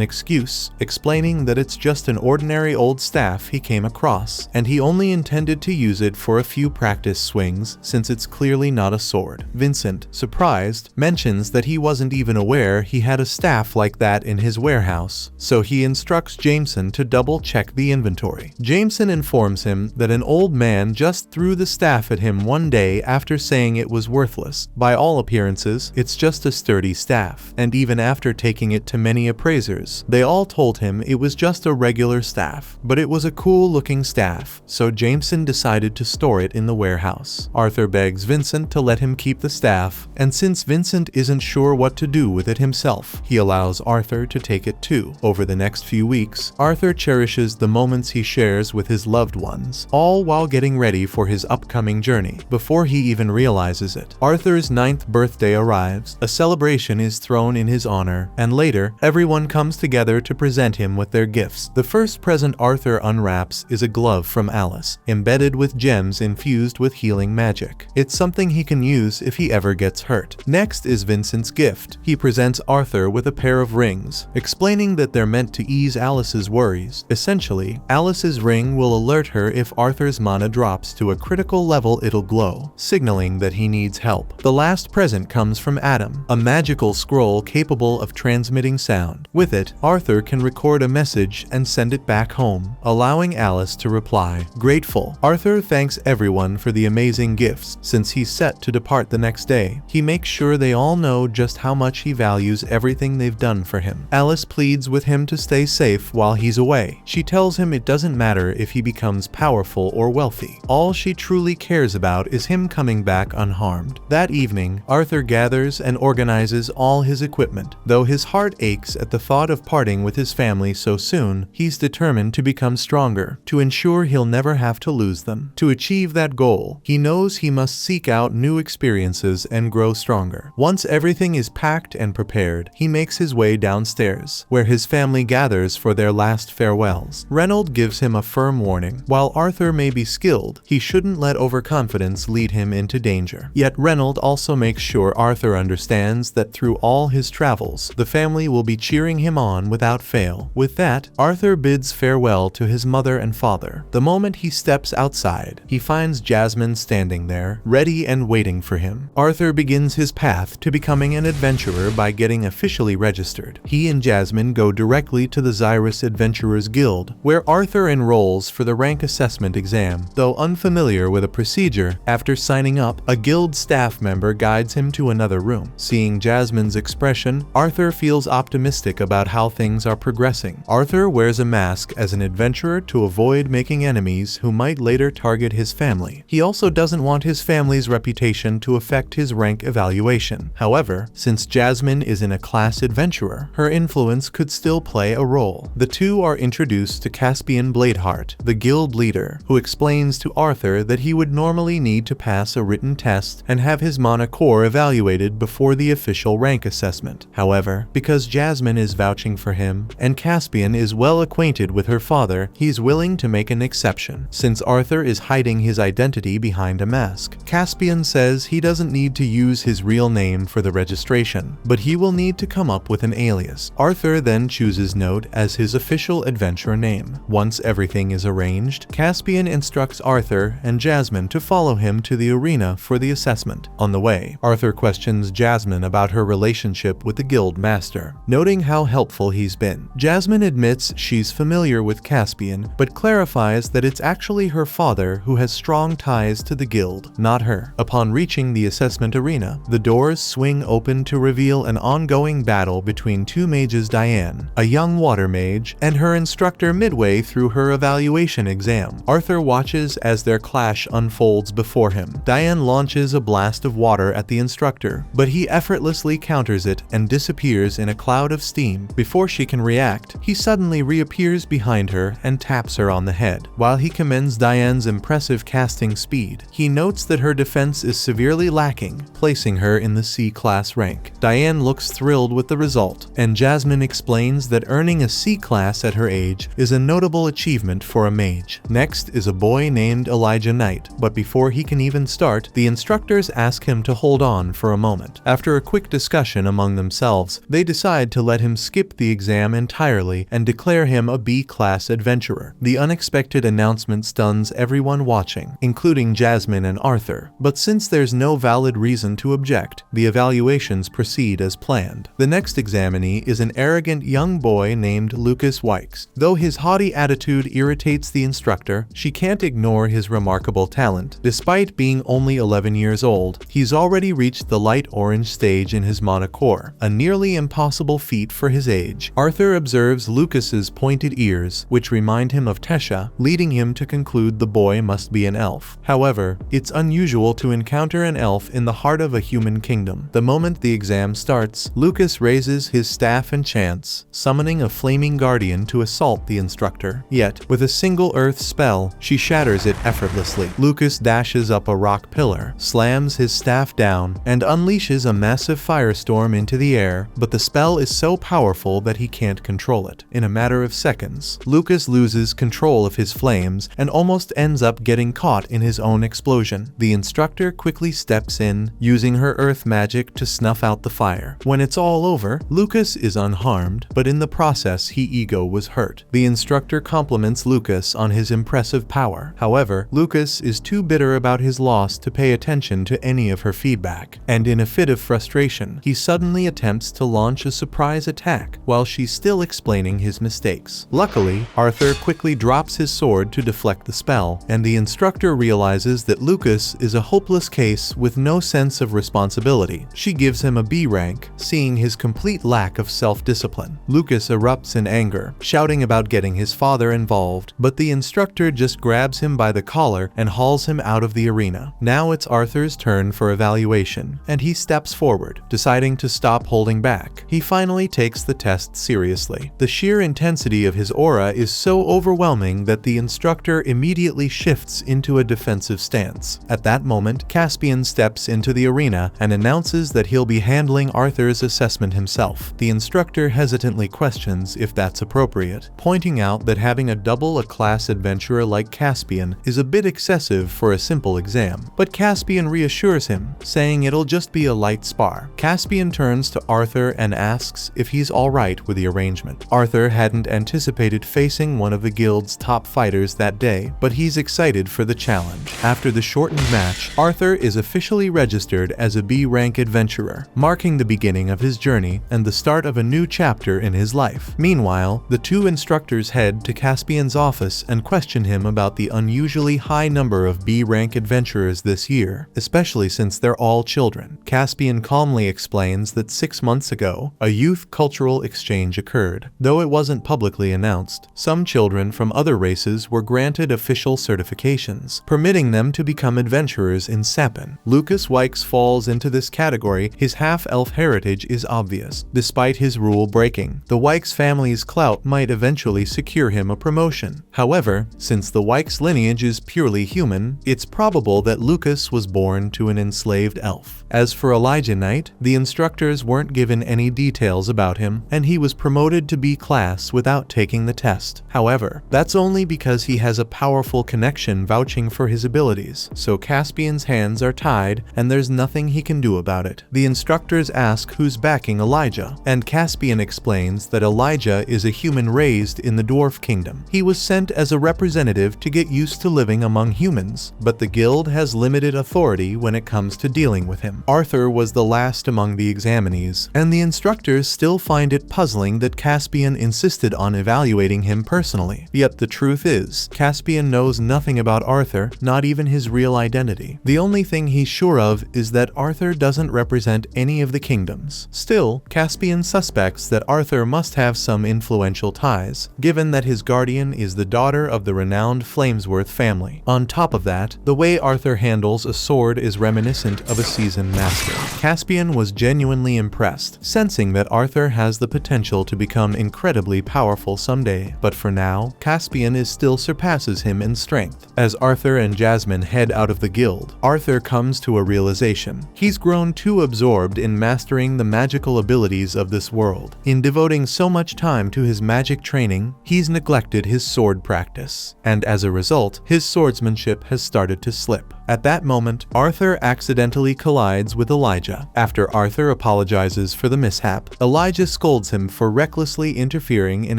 excuse, explaining that it's just an ordinary old staff he came across, and he only intended to use it for a few practice swings since it's clearly not a sword. Vincent, surprised, mentions that he wasn't even aware he had a staff like that in his warehouse, so he instructs Jameson to double-check the inventory. Jameson informs him that an old man just threw the staff at him one day after saying it was worthless. By all appearances, it's just a sturdy staff, and even after taking it to many appraisers, they all told him it was just a regular staff, but it was a cool-looking staff, so Jameson decided to store it in the warehouse. Arthur begs Vincent to let him keep the staff, and since Vincent isn't sure what to do with it himself, he allows Arthur to take it too. Over the next few weeks, Arthur cherishes the moments he shares with his loved ones, all while getting ready for his upcoming journey. Before he even realizes it, Arthur's 9th birthday arrives, a celebration is thrown in his honor, and later, everyone comes together to present him with their gifts. The first present Arthur unwraps is a glove from Alice, embedded with gems infused with healing magic. It's something he can use if he ever gets hurt. Next is Vincent's gift. He presents Arthur with a pair of rings, explaining that they're meant to ease Alice's worries. Essentially, Alice's ring will alert her if Arthur's mana drops to a critical level, it'll glow, signaling that he needs help. The last present comes from Adam, a magical scroll capable of transmitting sound. With it, Arthur can record a message and send it back home, allowing Alice to reply. Grateful, Arthur thanks everyone for the amazing gifts. Since he's set to depart the next day, he makes sure they all know just how much he values everything they've done for him. Alice pleads with him to stay safe while he's away. She tells him it doesn't matter if he becomes powerful or wealthy. All she truly cares about is him coming back unharmed. That evening, Arthur gathers and organizes all his equipment. Though his heart aches at the thought of parting with his family so soon, he's determined to become stronger, to ensure he'll never have to lose them. To achieve that goal, he knows he must seek out new experiences and grow stronger. Once everything is packed and prepared, he makes his way downstairs, where his family gathers for their last farewells. Reynold gives him a firm warning. While Arthur may be skilled, he shouldn't let overconfidence lead him into danger. Yet Reynold also makes sure Arthur understands that through all his travels, the family will be cheering him on without fail. With that, Arthur bids farewell to his mother and father. The moment he steps outside, he finds Jasmine standing there, ready and waiting for him. Arthur begins his path to becoming an adventurer by getting officially registered. He and Jasmine go directly to the Xyrus Adventurers Guild, where Arthur enrolls for the rank assessment exam. Though unfamiliar with a procedure, after signing up, a guild staff member guides him to another room. Seeing Jasmine's expression, Arthur feels optimistic about how things are progressing. Arthur wears a mask as an adventurer to avoid making enemies who might later target his family. He also doesn't want his family's reputation to affect his rank evaluation. However, since Jasmine isn't a class adventurer, her influence could still play a role. The two are introduced to Caspian Bladeheart, the guild leader, who explains to Arthur that he would normally need to pass a written test and have his mana core evaluated before the official rank assessment. However, because Jasmine is vouching for him, and Caspian is well acquainted with her father, he's willing to make an exception. Since Arthur is is hiding his identity behind a mask. Caspian says he doesn't need to use his real name for the registration, but he will need to come up with an alias. Arthur then chooses Note as his official adventurer name. Once everything is arranged, Caspian instructs Arthur and Jasmine to follow him to the arena for the assessment. On the way, Arthur questions Jasmine about her relationship with the guild master, noting how helpful he's been. Jasmine admits she's familiar with Caspian, but clarifies that it's actually her father who has strong ties to the guild, not her. Upon reaching the assessment arena, the doors swing open to reveal an ongoing battle between two mages, Diane, a young water mage, and her instructor midway through her evaluation exam. Arthur watches as their clash unfolds before him. Diane launches a blast of water at the instructor, but he effortlessly counters it and disappears in a cloud of steam. Before she can react, he suddenly reappears behind her and taps her on the head. While he commends Diane's impressive casting speed, he notes that her defense is severely lacking, placing her in the C-class rank. Diane looks thrilled with the result, and Jasmine explains that earning a C-class at her age is a notable achievement for a mage. Next is a boy named Elijah Knight, but before he can even start, the instructors ask him to hold on for a moment. After a quick discussion among themselves, they decide to let him skip the exam entirely and declare him a B-class adventurer. The unexpected announcement stuns everyone watching, including Jasmine and Arthur, but since there's no valid reason to object, the evaluations proceed as planned. The next examinee is an arrogant young boy named Lucas Wykes. Though his haughty attitude irritates the instructor, she can't ignore his remarkable talent. Despite being only 11 years old, he's already reached the light orange stage in his monocore, a nearly impossible feat for his age. Arthur observes Lucas's pointed ears, which remind him of Tesha, leading him to conclude the boy must be an elf. However, it's unusual to encounter an elf in the heart of a human kingdom. The moment the exam starts, Lucas raises his staff and chants, summoning a flaming guardian to assault the instructor. Yet, with a single earth spell, she shatters it effortlessly. Lucas dashes up a rock pillar, slams his staff down, and unleashes a massive firestorm into the air, but the spell is so powerful that he can't control it. In a matter of seconds, Lucas loses control of his flames and almost ends up getting caught in his own explosion. The instructor quickly steps in, using her earth magic to snuff out the fire. When it's all over, Lucas is unharmed, but in the process his ego was hurt. The instructor compliments Lucas on his impressive power. However, Lucas is too bitter about his loss to pay attention to any of her feedback, and in a fit of frustration, he suddenly attempts to launch a surprise attack while she's still explaining his mistakes. Luckily, Arthur quickly drops his sword to deflect the spell, and the instructor realizes that Lucas is a hopeless case with no sense of responsibility. She gives him a B rank, seeing his complete lack of self-discipline. Lucas erupts in anger, shouting about getting his father involved, but the instructor just grabs him by the collar and hauls him out of the arena. Now it's Arthur's turn for evaluation, and he steps forward, deciding to stop holding back. He finally takes the test seriously. The sheer intensity of his aura is so overwhelming that the instructor immediately shifts into a defensive stance. At that moment, Caspian steps into the arena and announces that he'll be handling Arthur's assessment himself. The instructor hesitantly questions if that's appropriate, pointing out that having a double-a-class adventurer like Caspian is a bit excessive for a simple exam. But Caspian reassures him, saying it'll just be a light spar. Caspian turns to Arthur and asks if he's alright with the arrangement. Arthur hadn't anticipated facing one of the guild's top fighters that day, but he's excited for the challenge. After the shortened match, Arthur is officially registered as a B-rank adventurer, marking the beginning of his journey and the start of a new chapter in his life. Meanwhile, the two instructors head to Caspian's office and question him about the unusually high number of B-rank adventurers this year, especially since they're all children. Caspian calmly explains that 6 months ago, a youth cultural exchange occurred. Though it wasn't publicly announced, some children from other races were granted official certifications, permitting them to become adventurers in Sapin. Lucas Wykes falls into this category. His half-elf heritage is obvious. Despite his rule-breaking, the Wykes family's clout might eventually secure him a promotion. However, since the Wykes lineage is purely human, it's probable that Lucas was born to an enslaved elf. As for Elijah Knight, the instructors weren't given any details about him, and he was promoted to B class without taking the test. However, that's only because he has a powerful connection vouching for his abilities, so Caspian's hands are tied and there's nothing he can do about it. The instructors ask who's backing Elijah, and Caspian explains that Elijah is a human raised in the dwarf kingdom. He was sent as a representative to get used to living among humans, but the guild has limited authority when it comes to dealing with him. Arthur was the last among the examinees, and the instructors still find it puzzling that Caspian insisted on evaluating him personally. Yet the truth is, Caspian knows nothing about Arthur, not even his real identity. The only thing he's sure of is that Arthur doesn't represent any of the kingdoms. Still, Caspian suspects that Arthur must have some influential ties, given that his guardian is the daughter of the renowned Flamesworth family. On top of that, the way Arthur handles a sword is reminiscent of a seasoned master. Caspian was genuinely impressed, sensing that Arthur has the potential to become incredibly powerful someday, but for now, Caspian still surpasses him in strength. As Arthur and Jasmine head out of the guild, Arthur comes to a realization. He's grown too absorbed in mastering the magical abilities of this world. In devoting so much time to his magic training, he's neglected his sword practice, and as a result, his swordsmanship has started to slip. At that moment, Arthur accidentally collides with Elijah. After Arthur apologizes for the mishap, Elijah scolds him for recklessly interfering in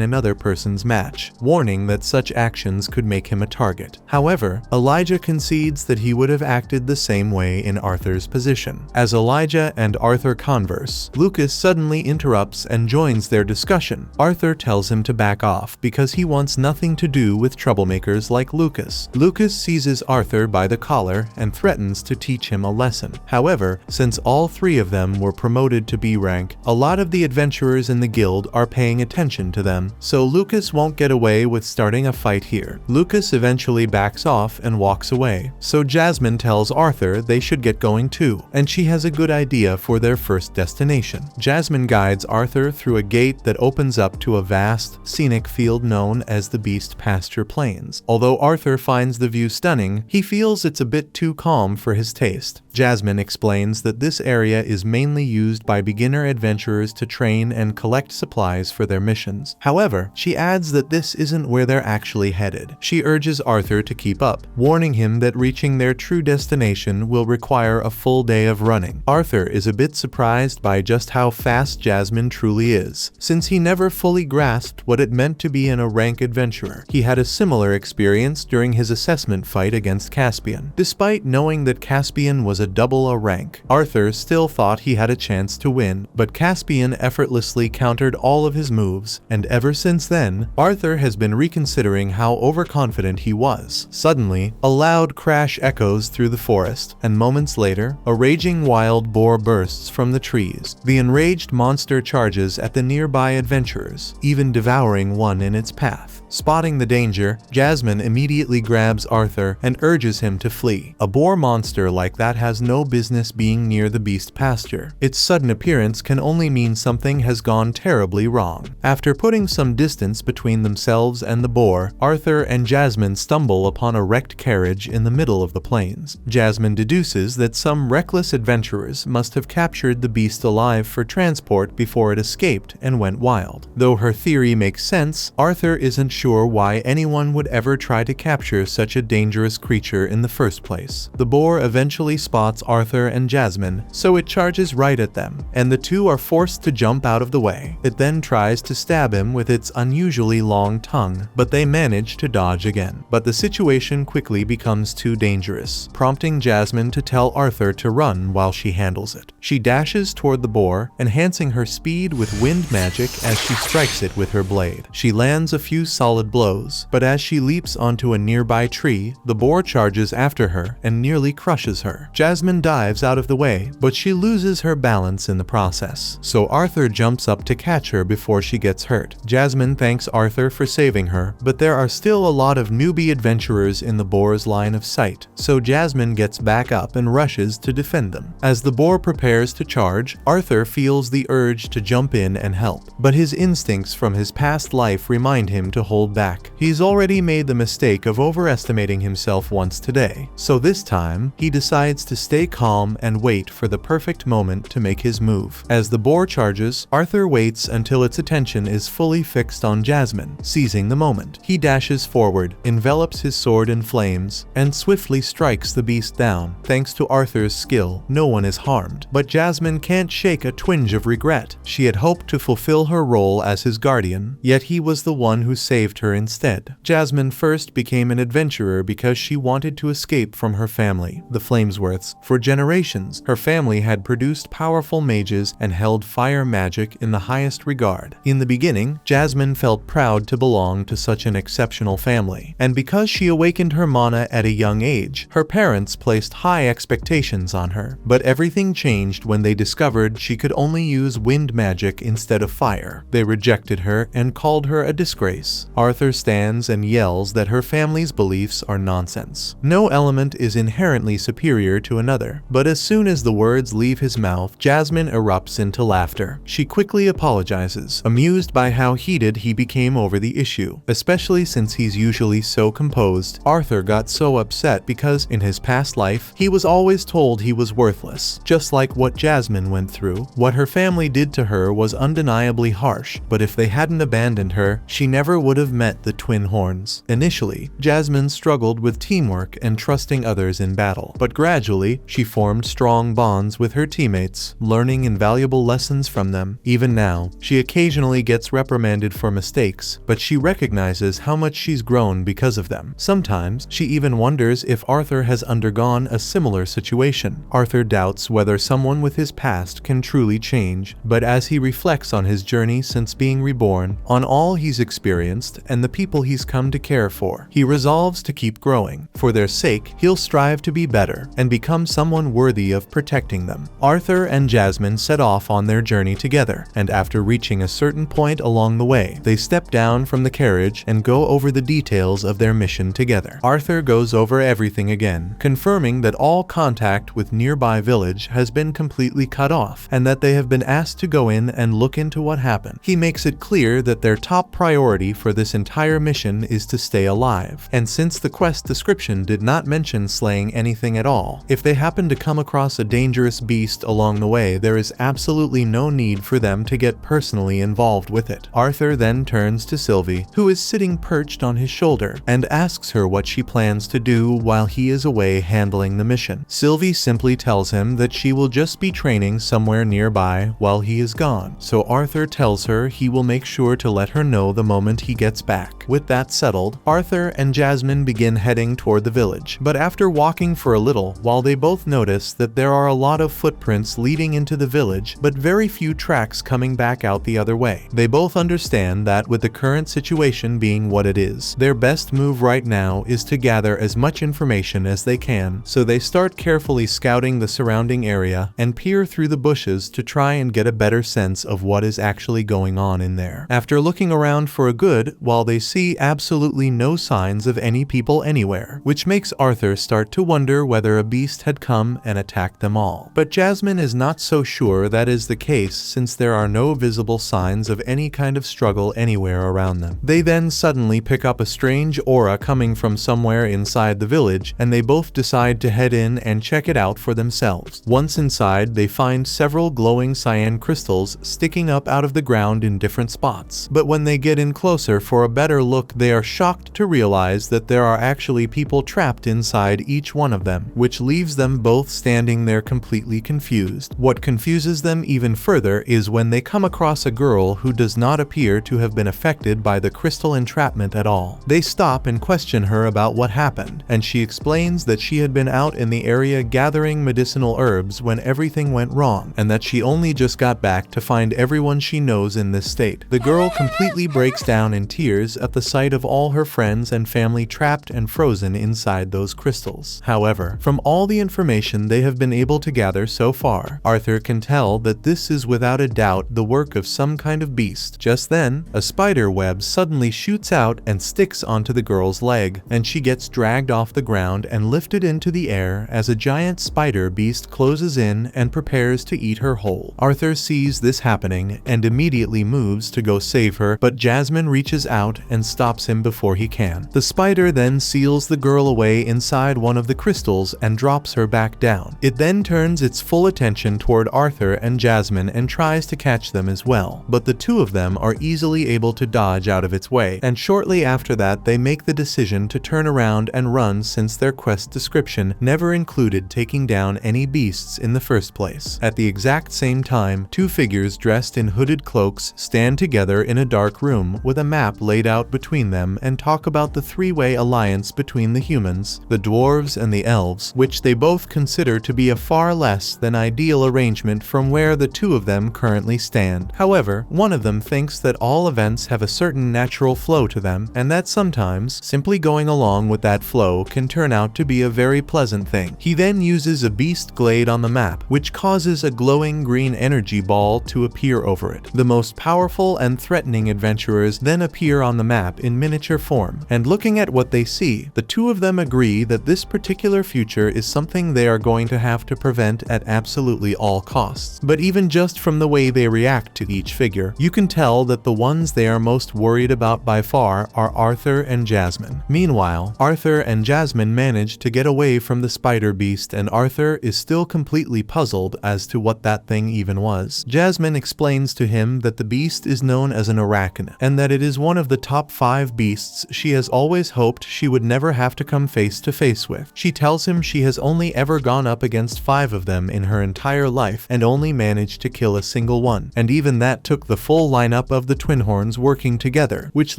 another person's match, warning that such actions could make him a target. However, Elijah concedes that he would have acted the same way in Arthur's position. As Elijah and Arthur converse, Lucas suddenly interrupts and joins their discussion. Arthur tells him to back off because he wants nothing to do with troublemakers like Lucas. Lucas seizes Arthur by the collar and threatens to teach him a lesson. However, since all three of them were promoted to B rank, a lot of the adventurers in the guild are paying attention to them, so Lucas won't get away with starting a fight here. Lucas eventually backs off and walks away, so Jasmine tells Arthur they should get going too, and she has a good idea for their first destination. Jasmine guides Arthur through a gate that opens up to a vast, scenic field known as the Beast Pasture Plains. Although Arthur finds the view stunning, he feels it's a bit too calm for his taste. Jasmine explains that this area is mainly used by beginner adventurers to train and collect supplies for their missions. However, she adds that this isn't where they're actually headed. She urges Arthur to keep up, warning him that reaching their true destination will require a full day of running. Arthur is a bit surprised by just how fast Jasmine truly is, since he never fully grasped what it meant to be a rank adventurer. He had a similar experience during his assessment fight against Caspian. Despite knowing that Caspian was a double A rank, Arthur still thought he had a chance to win, but Caspian effortlessly countered all of his moves, and ever since then, Arthur has been reconsidering how overconfident he was. Suddenly, a loud crash echoes through the forest, and moments later, a raging wild boar bursts from the trees. The enraged monster charges at the nearby adventurers, even devouring one in its path. Spotting the danger, Jasmine immediately grabs Arthur and urges him to flee. A boar monster like that has no business being near the beast pasture. Its sudden appearance can only mean something has gone terribly wrong. After putting some distance between themselves and the boar, Arthur and Jasmine stumble upon a wrecked carriage in the middle of the plains. Jasmine deduces that some reckless adventurers must have captured the beast alive for transport before it escaped and went wild. Though her theory makes sense, Arthur isn't sure why anyone would ever try to capture such a dangerous creature in the first place. The boar eventually spots Arthur and Jasmine, so it charges right at them, and the two are forced to jump out of the way. It then tries to stab him with its unusually long tongue, but they manage to dodge again. But the situation quickly becomes too dangerous, prompting Jasmine to tell Arthur to run while she handles it. She dashes toward the boar, enhancing her speed with wind magic as she strikes it with her blade. She lands a few solid blows, but as she leaps onto a nearby tree, the boar charges after her and nearly crushes her. Jasmine dives out of the way, but she loses her balance in the process, so Arthur jumps up to catch her before she gets hurt. Jasmine thanks Arthur for saving her, but there are still a lot of newbie adventurers in the boar's line of sight, so Jasmine gets back up and rushes to defend them. As the boar prepares to charge, Arthur feels the urge to jump in and help, but his instincts from his past life remind him to hold back. He's already made the mistake of overestimating himself once today, so this time, he decides to stay calm and wait for the perfect moment to make his move. As the boar charges, Arthur waits until its attention is fully fixed on Jasmine. Seizing the moment, he dashes forward, envelops his sword in flames, and swiftly strikes the beast down. Thanks to Arthur's skill, no one is harmed, but Jasmine can't shake a twinge of regret. She had hoped to fulfill her role as his guardian, yet he was the one who saved her instead. Jasmine first became an adventurer because she wanted to escape from her family, the Flamesworths. For generations, her family had produced powerful mages and held fire magic in the highest regard. In the beginning, Jasmine felt proud to belong to such an exceptional family, and because she awakened her mana at a young age, her parents placed high expectations on her. But everything changed when they discovered she could only use wind magic instead of fire. They rejected her and called her a disgrace. Arthur stands and yells that her family's beliefs are nonsense. No element is inherently superior to another, but as soon as the words leave his mouth, Jasmine erupts into laughter. She quickly apologizes, amused by how heated he became over the issue, especially since he's usually so composed. Arthur got so upset because, in his past life, he was always told he was worthless, just like what Jasmine went through. What her family did to her was undeniably harsh, but if they hadn't abandoned her, she never would have met the twin horns. Initially, Jasmine struggled with teamwork and trusting others in battle, but gradually, she formed strong bonds with her teammates, learning invaluable lessons from them. Even now, she occasionally gets reprimanded for mistakes, but she recognizes how much she's grown because of them. Sometimes, she even wonders if Arthur has undergone a similar situation. Arthur doubts whether someone with his past can truly change, but as he reflects on his journey since being reborn, on all he's experienced, and the people he's come to care for, he resolves to keep growing. For their sake, he'll strive to be better and become someone worthy of protecting them. Arthur and Jasmine set off on their journey together, and after reaching a certain point along the way, they step down from the carriage and go over the details of their mission together. Arthur goes over everything again, confirming that all contact with nearby village has been completely cut off, and that they have been asked to go in and look into what happened. He makes it clear that their top priority for this entire mission is to stay alive, and since the quest description did not mention slaying anything at all, if they happen to come across a dangerous beast along the way, there is absolutely no need for them to get personally involved with it. Arthur then turns to Sylvie, who is sitting perched on his shoulder, and asks her what she plans to do while he is away handling the mission. Sylvie simply tells him that she will just be training somewhere nearby while he is gone, so Arthur tells her he will make sure to let her know the moment he gets back. With that settled, Arthur and Jasmine begin heading toward the village, but after walking for a little, while they both notice that there are a lot of footprints leading into the village, but very few tracks coming back out the other way. They both understand that with the current situation being what it is, their best move right now is to gather as much information as they can, so they start carefully scouting the surrounding area and peer through the bushes to try and get a better sense of what is actually going on in there. After looking around for a good while, they see absolutely no signs of any people anywhere, which makes Arthur start to wonder whether a beast had come and attacked them all. But Jasmine is not so sure that is the case, since there are no visible signs of any kind of struggle anywhere around them. They then suddenly pick up a strange aura coming from somewhere inside the village, and they both decide to head in and check it out for themselves. Once inside, they find several glowing cyan crystals sticking up out of the ground in different spots. But when they get in closer for a better look, they are shocked to realize that there are actually people trapped inside each one of them, which leaves them both standing there completely confused. What confuses them even further is when they come across a girl who does not appear to have been affected by the crystal entrapment at all. They stop and question her about what happened, and she explains that she had been out in the area gathering medicinal herbs when everything went wrong, and that she only just got back to find everyone she knows in this state. The girl completely breaks down in tears at the sight of all her friends and family trapped and frozen inside those crystals. However, from all the information they have been able to gather so far, Arthur can tell that this is without a doubt the work of some kind of beast. Just then, a spider web suddenly shoots out and sticks onto the girl's leg, and she gets dragged off the ground and lifted into the air as a giant spider beast closes in and prepares to eat her whole. Arthur sees this happening and immediately moves to go save her, but Jasmine reaches out and stops him before he can. The spider then seals the girl away inside one of the crystals and drops slaps her back down. It then turns its full attention toward Arthur and Jasmine and tries to catch them as well, but the two of them are easily able to dodge out of its way, and shortly after that they make the decision to turn around and run since their quest description never included taking down any beasts in the first place. At the exact same time, two figures dressed in hooded cloaks stand together in a dark room with a map laid out between them and talk about the three-way alliance between the humans, the dwarves, and the elves, which they both consider to be a far less than ideal arrangement from where the two of them currently stand. However, one of them thinks that all events have a certain natural flow to them, and that sometimes simply going along with that flow can turn out to be a very pleasant thing. He then uses a beast glade on the map, which causes a glowing green energy ball to appear over it. The most powerful and threatening adventurers then appear on the map in miniature form, and looking at what they see, the two of them agree that this particular future is something they are going to have to prevent at absolutely all costs. But even just from the way they react to each figure, you can tell that the ones they are most worried about by far are Arthur and Jasmine. Meanwhile, Arthur and Jasmine manage to get away from the spider beast, and Arthur is still completely puzzled as to what that thing even was. Jasmine explains to him that the beast is known as an arachne, and that it is one of the top 5 beasts she has always hoped she would never have to come face to face with. She tells him she has only ever gone up against 5 of them in her entire life and only managed to kill a single one, and even that took the full lineup of the twin horns working together, which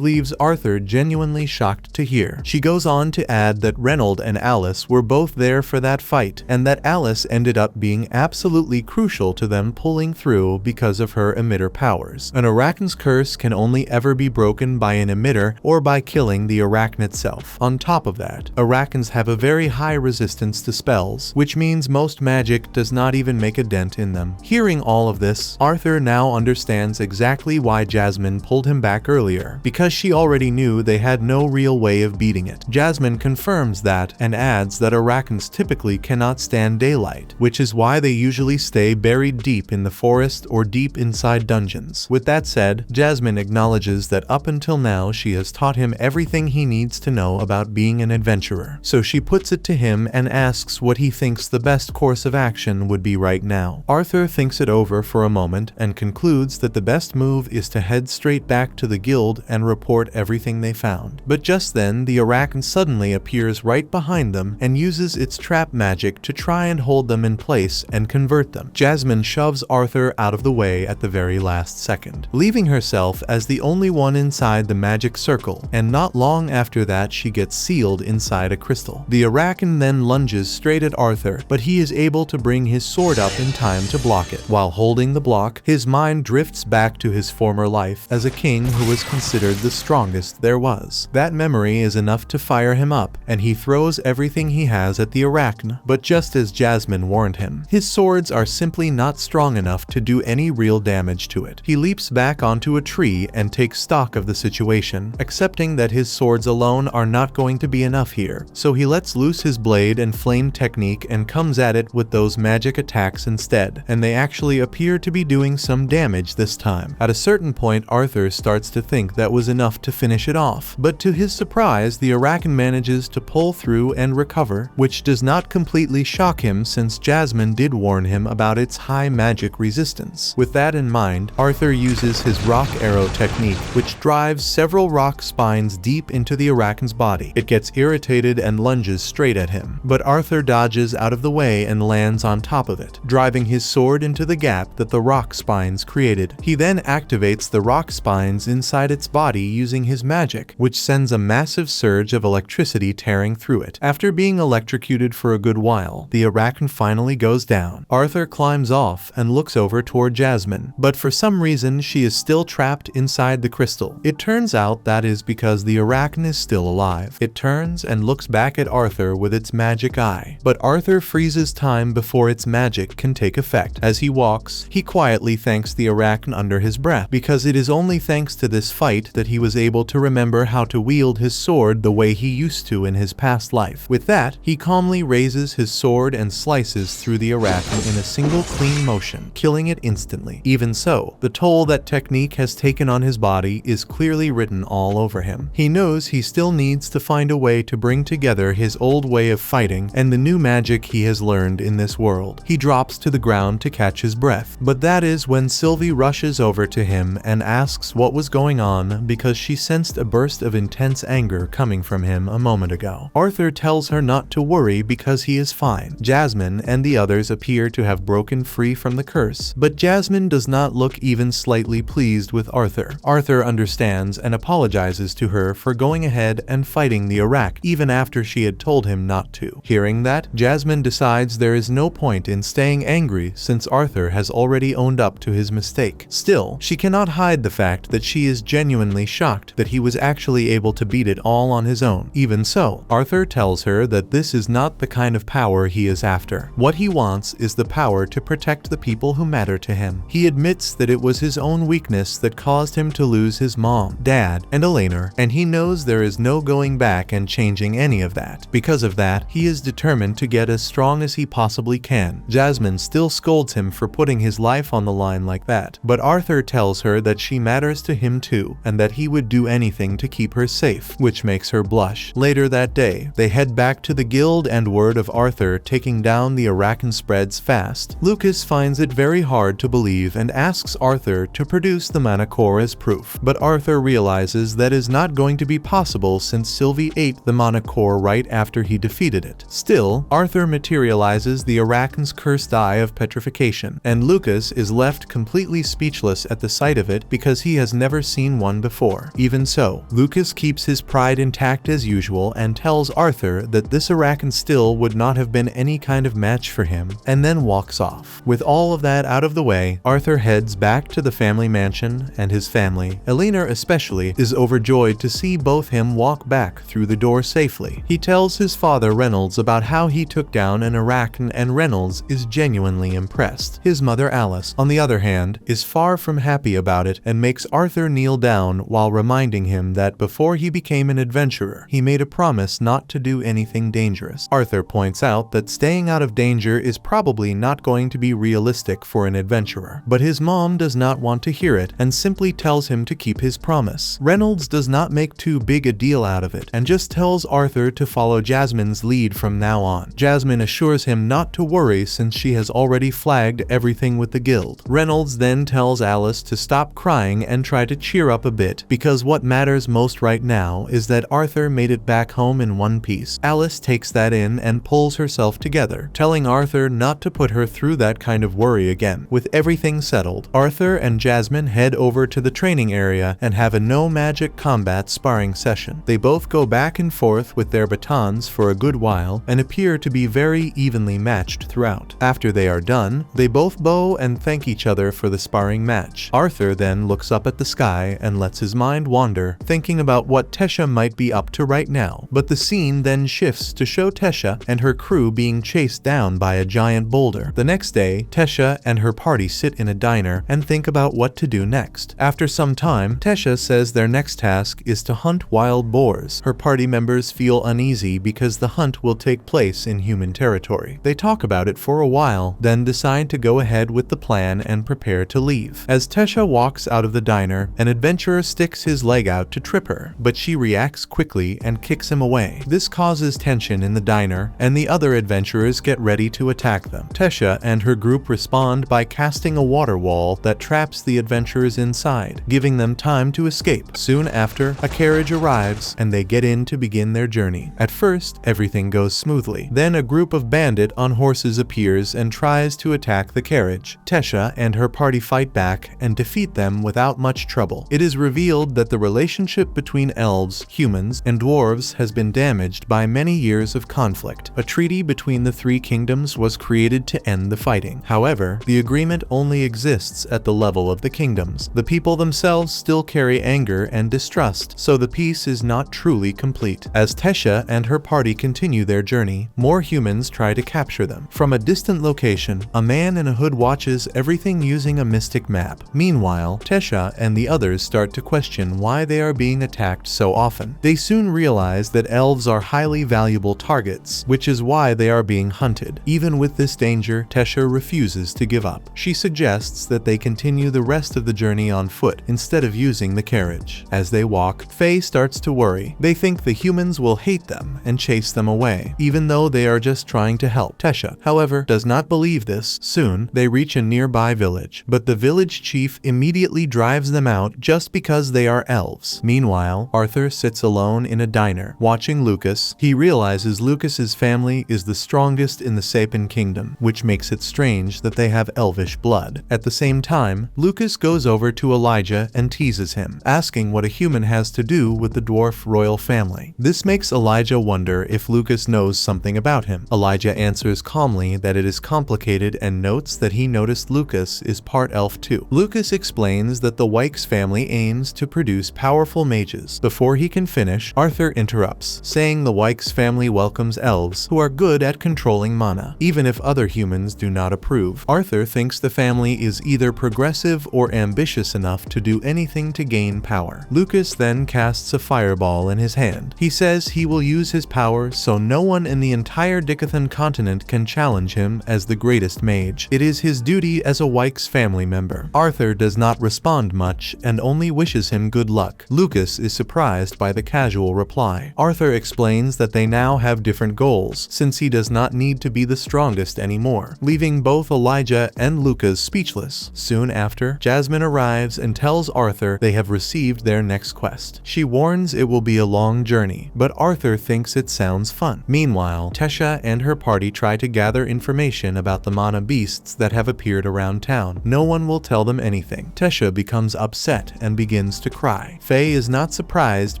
leaves Arthur genuinely shocked to hear. She goes on to add that Reynold and Alice were both there for that fight, and that Alice ended up being absolutely crucial to them pulling through because of her emitter powers. An arachne's curse can only ever be broken by an emitter or by killing the arachne itself. On top of that, arachnes have a very high resistance to spells, which means most magic does not even make a dent in them. Hearing all of this, Arthur now understands exactly why Jasmine pulled him back earlier, because she already knew they had no real way of beating it. Jasmine confirms that and adds that arachnes typically cannot stand daylight, which is why they usually stay buried deep in the forest or deep inside dungeons. With that said, Jasmine acknowledges that up until now she has taught him everything he needs to know about being an adventurer, so she puts it to him and asks what he thinks the best course of action would be right now. Arthur thinks it over for a moment and concludes that the best move is to head straight back to the guild and report everything they found. But just then, the arachne suddenly appears right behind them and uses its trap magic to try and hold them in place and convert them. Jasmine shoves Arthur out of the way at the very last second, leaving herself as the only one inside the magic circle, and not long after that she gets sealed inside a crystal. The arachne then lunges straight at Arthur, but he is able to bring his sword up in time to block it. While holding the block, his mind drifts back to his former life as a king who was considered the strongest there was. That memory is enough to fire him up, and he throws everything he has at the arachne, but just as Jasmine warned him, his swords are simply not strong enough to do any real damage to it. He leaps back onto a tree and takes stock of the situation, accepting that his swords alone are not going to be enough here, so he lets loose his blade and flame technique and comes at it with those magic attacks instead, and they actually appear to be doing some damage this time. At a certain point, Arthur starts to think that was enough to finish it off, but to his surprise, the arachne manages to pull through and recover, which does not completely shock him since Jasmine did warn him about its high magic resistance. With that in mind, Arthur uses his rock arrow technique, which drives several rock spines deep into the arachne's body. It gets irritated and lunges straight at him, but Arthur dodges out of the way and lands on top of it, driving his sword into the gap that the rock spines created. He then activates the rock spines inside its body using his magic, which sends a massive surge of electricity tearing through it. After being electrocuted for a good while, the arachne finally goes down. Arthur climbs off and looks over toward Jasmine, but for some reason she is still trapped inside the crystal. It turns out that is because the arachne is still alive. It turns and looks back at Arthur with its magic eye, but Arthur freezes time before its magic can take effect. As he walks, he quietly thanks the arachne under his breath, because it is only thanks to this fight that he was able to remember how to wield his sword the way he used to in his past life. With that, he calmly raises his sword and slices through the arachne in a single clean motion, killing it instantly. Even so, the toll that technique has taken on his body is clearly written all over him. He knows he still needs to find a way to bring together his old way of fighting and the new magic he has learned in this world. He drops to the ground to catch his breath, but that is when Sylvie rushes over to him and asks what was going on because she sensed a burst of intense anger coming from him a moment ago. Arthur tells her not to worry because he is fine. Jasmine and the others appear to have broken free from the curse, but Jasmine does not look even slightly pleased with Arthur. Arthur understands and apologizes to her for going ahead and fighting the Arak even after she had told him not to. Hearing that, Jasmine decides there is no point in staying angry since Arthur has already owned up to his mistake. Still, she cannot hide the fact that she is genuinely shocked that he was actually able to beat it all on his own. Even so, Arthur tells her that this is not the kind of power he is after. What he wants is the power to protect the people who matter to him. He admits that it was his own weakness that caused him to lose his mom, dad, and Elena, and he knows there is no going back and changing any of that. Because of that, he is determined to get as strong as he possibly can. Jasmine still scolds him for putting his life on the line like that, but Arthur tells her that she matters to him too, and that he would do anything to keep her safe, which makes her blush. Later that day, they head back to the guild and word of Arthur taking down the Arakan spreads fast. Lucas finds it very hard to believe and asks Arthur to produce the mana core as proof, but Arthur realizes that is not going to be possible since Sylvie ate the mana core right after he defeated it. Still, Arthur materializes the Arakan's cursed eye of petrification, and Lucas is left completely speechless at the sight of it because he has never seen one before. Even so, Lucas keeps his pride intact as usual and tells Arthur that this Arakan still would not have been any kind of match for him, and then walks off. With all of that out of the way, Arthur heads back to the family mansion, and his family, Elena especially, is overjoyed to see both him walk back through the door safely. He tells his father Reynolds about how he took down an Arakan, and Reynolds is genuinely impressed. His mother Alice, on the other hand, is far from happy about it and makes Arthur kneel down while reminding him that before he became an adventurer, he made a promise not to do anything dangerous. Arthur points out that staying out of danger is probably not going to be realistic for an adventurer, but his mom does not want to hear it and simply tells him to keep his promise. Reynolds does not make too big a deal out of it and just tells Arthur to follow Jasmine's lead from now on. Jasmine assures him not to worry since she has already flagged everything with the guild. Reynolds then tells Alice to stop crying and try to cheer up a bit because what matters most right now is that Arthur made it back home in one piece. Alice takes that in and pulls herself together, telling Arthur not to put her through that kind of worry again. With everything settled, Arthur and Jasmine head over to the training area and have a no magic combat sparring session. They both go back and forth with their batons for a good while and appear to be very evenly matched throughout. After they are done, they both bow and thank each other for the sparring match. Arthur then looks up at the sky and lets his mind wander, thinking about what Tesha might be up to right now. But the scene then shifts to show Tesha and her crew being chased down by a giant boulder. The next day, Tesha and her party sit in a diner and think about what to do next. After some time, Tesha says their next task is to hunt wild boars. Her party members feel uneasy because the hunt will take place in human territory. They talk about it for a while, then decide to go ahead with the plan and prepare to leave. As Tesha walks out of the diner, an adventurer sticks his leg out to trip her, but she reacts quickly and kicks him away. This causes tension in the diner, and the other adventurers get ready to attack them. Tesha and her group respond by casting a water wall that traps the adventurers inside, giving them time to escape. Soon after, a carriage arrives, and they get in to begin their journey. At first, everything goes smoothly. Then a group of bandits on horses appears and tries to attack the carriage. Tesha and her party fight back and defeat them without much trouble. It is revealed that the relationship between elves, humans, and dwarves has been damaged by many years of conflict. A treaty between the three kingdoms was created to end the fighting. However, the agreement only exists at the level of the kingdoms. The people themselves still carry anger and distrust, so the peace is not truly complete. As Tesha and her party continue their journey, more humans try to capture them. From a distant location, a man in a hood watches everything using a mystic map. Meanwhile, Tesha and the others start to question why they are being attacked so often. They soon realize that elves are highly valuable targets, which is why they are being hunted. Even with this danger, Tesha refuses to give up. She suggests that they continue the rest of the journey on foot instead of using the carriage. As they walk, Faye starts to worry. They think the humans will hate them and chase them away. Even though they are just trying to help. Tesha, however, does not believe this. Soon, they reach a nearby village, but the village chief immediately drives them out just because they are elves. Meanwhile, Arthur sits alone in a diner, watching Lucas. He realizes Lucas's family is the strongest in the Sapien kingdom, which makes it strange that they have elvish blood. At the same time, Lucas goes over to Elijah and teases him, asking what a human has to do with the dwarf royal family. This makes Elijah wonder if Lucas knows something about him. Elijah answers calmly that it is complicated and notes that he noticed Lucas is part elf too. Lucas explains that the Wykes family aims to produce powerful mages. Before he can finish, Arthur interrupts, saying the Wykes family welcomes elves who are good at controlling mana, even if other humans do not approve. Arthur thinks the family is either progressive or ambitious enough to do anything to gain power. Lucas then casts a fireball in his hand. He says he will use his power so no one in the entire Dicathan continent can challenge him as the greatest mage. It is his duty as a Wykes family member. Arthur does not respond much and only wishes him good luck. Lucas is surprised by the casual reply. Arthur explains that they now have different goals, since he does not need to be the strongest anymore, leaving both Elijah and Lucas speechless. Soon after, Jasmine arrives and tells Arthur they have received their next quest. She warns it will be a long journey, but Arthur thinks it sounds fun. Meanwhile, Tesha and her party try to gather information about the mana beasts that have appeared around town. No one will tell them anything. Tesha becomes upset and begins to cry. Faye is not surprised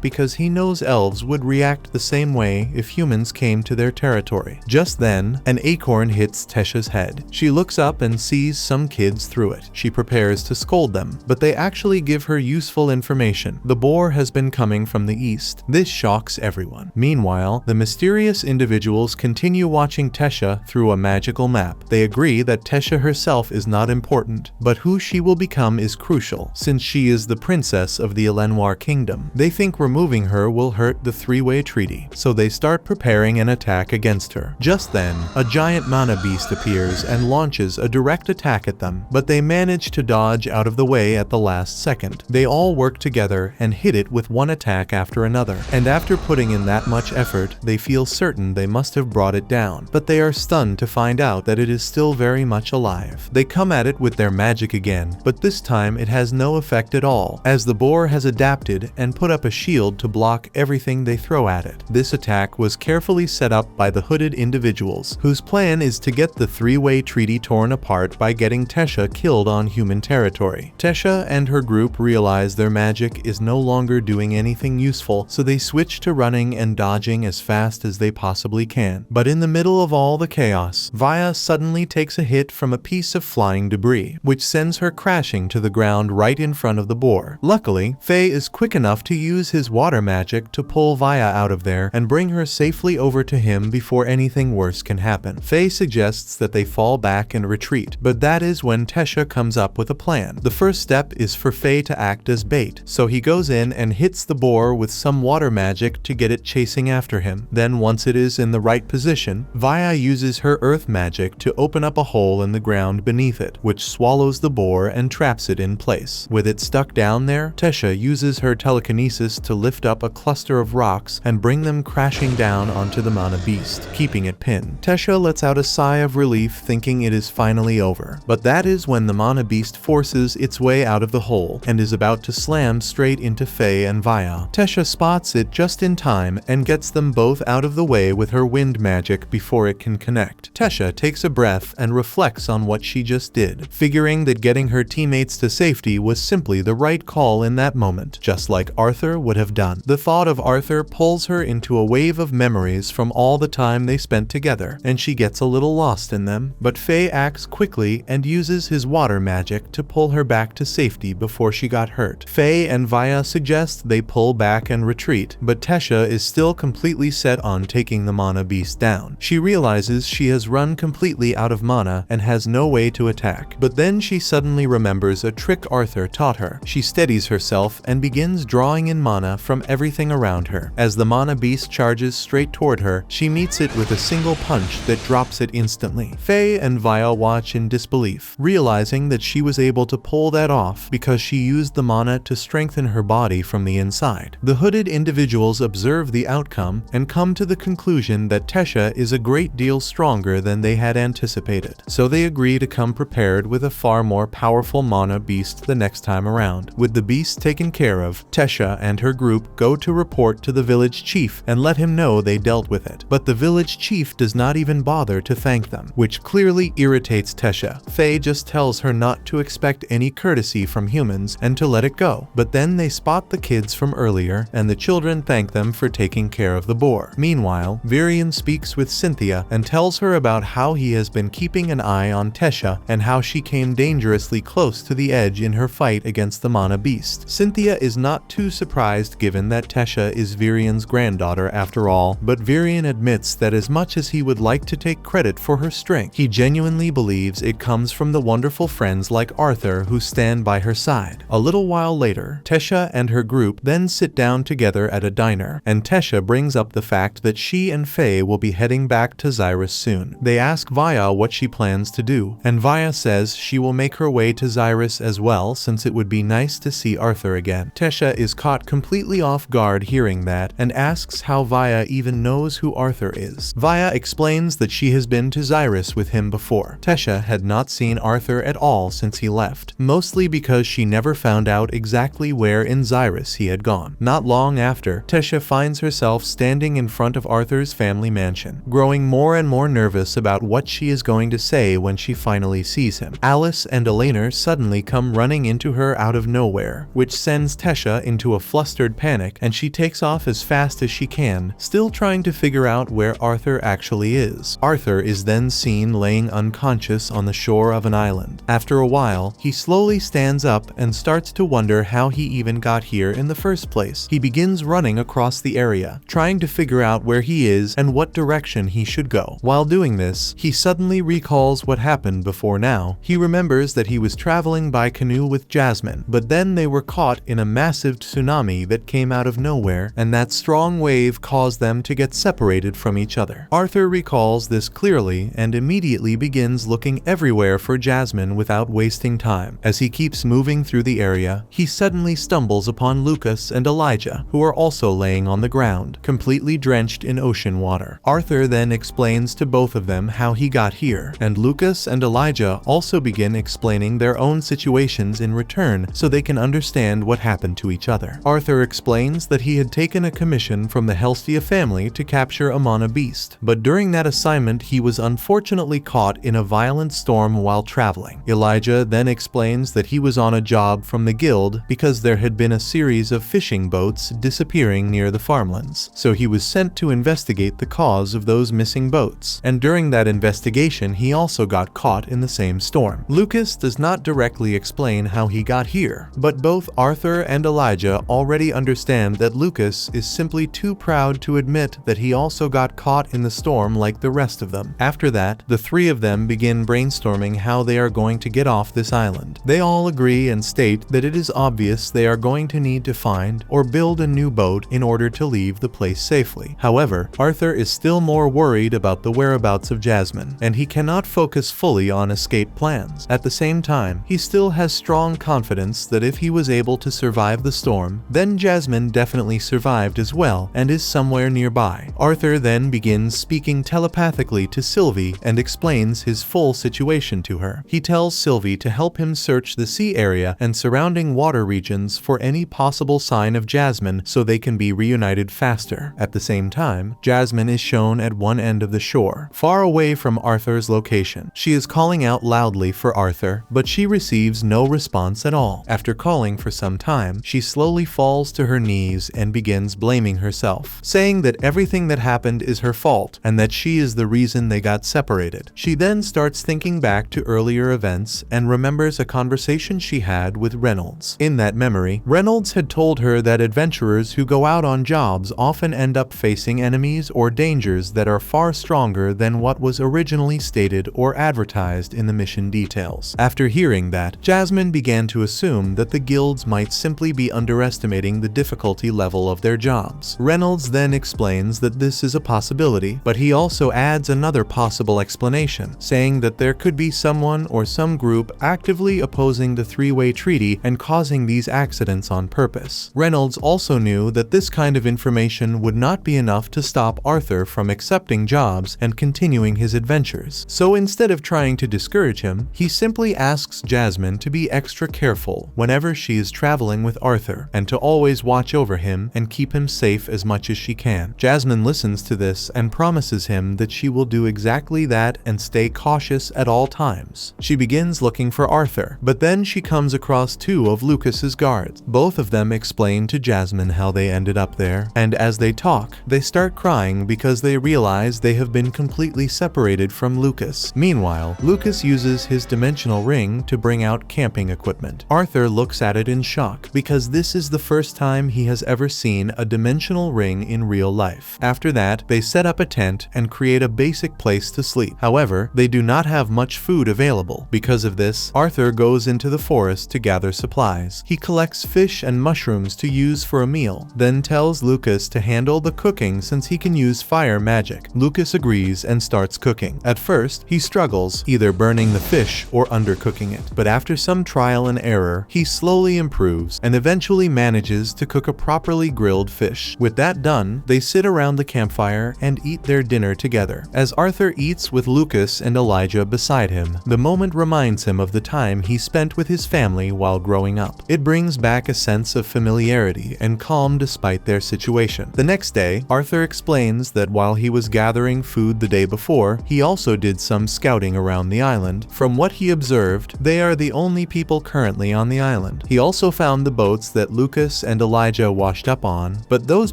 because he knows elves would react the same way if humans came to their territory. Just then, an acorn hits Tesha's head. She looks up and sees some kids through it. She prepares to scold them, but they actually give her useful information. The boar has been coming from the east. This shocks everyone. Meanwhile, the mysterious individuals continue watching Tesha through a magical map. They agree that Tesha herself is not important, but who she will become is crucial, since she is the princess of the Elenwar kingdom. They think removing her will hurt the three-way treaty, so they start preparing an attack against her. Just then, a giant mana beast appears and launches a direct attack at them, but they manage to dodge out of the way at the last second. They all work together and hit it with one attack after another, and after putting in that much effort, they feel certain they must have brought it down, but they are stunned to find out that it is still very much alive. They come at it with their magic again, but this time it has no effect at all, as the boar has adapted and put up a shield to block everything they throw at it. This attack was carefully set up by the hooded individuals, whose plan is to get the three-way treaty torn apart by getting Tesha killed on human territory. Tesha and her group realize their magic is no longer doing anything useful, so they switch to running and dodging as fast as they possibly can. But in the middle of all the chaos, Vaya suddenly takes a hit from a piece of flying debris, which sends her crashing to the ground right in front of the boar. Luckily, Faye is quick enough to use his water magic to pull Vaya out of there and bring her safely over to him before anything worse can happen. Faye suggests that they fall back and retreat, but that is when Tesha comes up with a plan. The first step is for Faye to act as bait, so he goes in and hits the boar with some water magic to get it chasing after him. Then once it is in the right position, Vaya uses her earth magic to open up a hole in the ground beneath it, which swallows the boar and traps it in place. With it stuck down there, Tesha uses her telekinesis to lift up a cluster of rocks and bring them crashing down onto the mana beast, keeping it pinned. Tesha lets out a sigh of relief, thinking it is finally over. But that is when the mana beast forces its way out of the hole and is about to slam straight into Faye and Vaya. Tesha spots it just in time and gets them both out of the way with her wind magic before it can connect. Tesha takes a breath and reflects on what she just did, figuring that getting her teammates to safety was simply the right call in that moment, just like Arthur would have done. The thought of Arthur pulls her into a wave of memories from all the time they spent together, and she gets a little lost in them, but Faye acts quickly and uses his water magic to pull her back to safety before she got hurt. Faye and Vaya suggest they pull back and retreat, but Tesha is still completely set on taking the mana beast down. She realizes she has run completely out of mana and has no way to attack, but then she suddenly remembers a trick Arthur taught her. She steadies herself and begins drawing in mana from everything around her. As the mana beast charges straight toward her, she meets it with a single punch that drops it instantly. Faye and Vaya watch in disbelief, realizing that she was able to pull that off because she used the mana to strengthen her body from the inside. The hooded individuals observe the outcome and come to the conclusion conclusion that Tesha is a great deal stronger than they had anticipated, so they agree to come prepared with a far more powerful mana beast the next time around. With the beast taken care of, Tesha and her group go to report to the village chief and let him know they dealt with it, but the village chief does not even bother to thank them, which clearly irritates Tesha. Faye just tells her not to expect any courtesy from humans and to let it go, but then they spot the kids from earlier and the children thank them for taking care of the boar. Meanwhile, Virion speaks with Cynthia and tells her about how he has been keeping an eye on Tesha and how she came dangerously close to the edge in her fight against the mana beast. Cynthia is not too surprised given that Tesha is Virion's granddaughter after all, but Virion admits that as much as he would like to take credit for her strength, he genuinely believes it comes from the wonderful friends like Arthur who stand by her side. A little while later, Tesha and her group then sit down together at a diner, and Tesha brings up the fact that she and Faye will be heading back to Xyrus soon. They ask Vaya what she plans to do, and Vaya says she will make her way to Xyrus as well since it would be nice to see Arthur again. Tesha is caught completely off guard hearing that and asks how Vaya even knows who Arthur is. Vaya explains that she has been to Xyrus with him before. Tesha had not seen Arthur at all since he left, mostly because she never found out exactly where in Xyrus he had gone. Not long after, Tesha finds herself standing in front of Arthur's family mansion, growing more and more nervous about what she is going to say when she finally sees him. Alice and Elena suddenly come running into her out of nowhere, which sends Tesha into a flustered panic, and she takes off as fast as she can, still trying to figure out where Arthur actually is. Arthur is then seen laying unconscious on the shore of an island. After a while, he slowly stands up and starts to wonder how he even got here in the first place. He begins running across the area, trying to figure out where he is and what direction he should go. While doing this, he suddenly recalls what happened before now. He remembers that he was traveling by canoe with Jasmine, but then they were caught in a massive tsunami that came out of nowhere, and that strong wave caused them to get separated from each other. Arthur recalls this clearly and immediately begins looking everywhere for Jasmine without wasting time. As he keeps moving through the area, he suddenly stumbles upon Lucas and Elijah, who are also laying on the ground, completely drenched in ocean water. Arthur then explains to both of them how he got here, and Lucas and Elijah also begin explaining their own situations in return so they can understand what happened to each other. Arthur explains that he had taken a commission from the Helstia family to capture a mana beast, but during that assignment he was unfortunately caught in a violent storm while traveling. Elijah then explains that he was on a job from the guild because there had been a series of fishing boats disappearing near the farmlands, so he was sent to investigate the cause of those missing boats, and during that investigation he also got caught in the same storm. Lucas does not directly explain how he got here, but both Arthur and Elijah already understand that Lucas is simply too proud to admit that he also got caught in the storm like the rest of them. After that, the three of them begin brainstorming how they are going to get off this island. They all agree and state that it is obvious they are going to need to find or build a new boat in order to leave the place safely. However, Arthur is still more worried about the whereabouts of Jasmine, and he cannot focus fully on escape plans. At the same time, he still has strong confidence that if he was able to survive the storm, then Jasmine definitely survived as well and is somewhere nearby. Arthur then begins speaking telepathically to Sylvie and explains his full situation to her. He tells Sylvie to help him search the sea area and surrounding water regions for any possible sign of Jasmine so they can be reunited faster. At the same time, Jasmine is shown at one end of the shore, far away from Arthur's location. She is calling out loudly for Arthur, but she receives no response at all. After calling for some time, she slowly falls to her knees and begins blaming herself, saying that everything that happened is her fault and that she is the reason they got separated. She then starts thinking back to earlier events and remembers a conversation she had with Reynolds. In that memory, Reynolds had told her that adventurers who go out on jobs often end up facing enemies or dangers that are far stronger than what was originally stated or advertised in the mission details. After hearing that, Jasmine began to assume that the guilds might simply be underestimating the difficulty level of their jobs. Reynolds then explains that this is a possibility, but he also adds another possible explanation, saying that there could be someone or some group actively opposing the three-way treaty and causing these accidents on purpose. Reynolds also knew that this kind of information would not be enough to stop stop Arthur from accepting jobs and continuing his adventures. So instead of trying to discourage him, he simply asks Jasmine to be extra careful whenever she is traveling with Arthur and to always watch over him and keep him safe as much as she can. Jasmine listens to this and promises him that she will do exactly that and stay cautious at all times. She begins looking for Arthur, but then she comes across two of Lucas's guards. Both of them explain to Jasmine how they ended up there, and as they talk, they start crying because they realize they have been completely separated from Lucas. Meanwhile, Lucas uses his dimensional ring to bring out camping equipment. Arthur looks at it in shock because this is the first time he has ever seen a dimensional ring in real life. After that, they set up a tent and create a basic place to sleep. However, they do not have much food available. Because of this, Arthur goes into the forest to gather supplies. He collects fish and mushrooms to use for a meal, then tells Lucas to handle the cooking since he can use fire magic. Lucas agrees and starts cooking. At first, he struggles, either burning the fish or undercooking it, but after some trial and error, he slowly improves and eventually manages to cook a properly grilled fish. With that done, they sit around the campfire and eat their dinner together. As Arthur eats with Lucas and Elijah beside him, the moment reminds him of the time he spent with his family while growing up. It brings back a sense of familiarity and calm despite their situation. The next day, Arthur explains that while he was gathering food the day before, he also did some scouting around the island. From what he observed, they are the only people currently on the island. He also found the boats that Lucas and Elijah washed up on, but those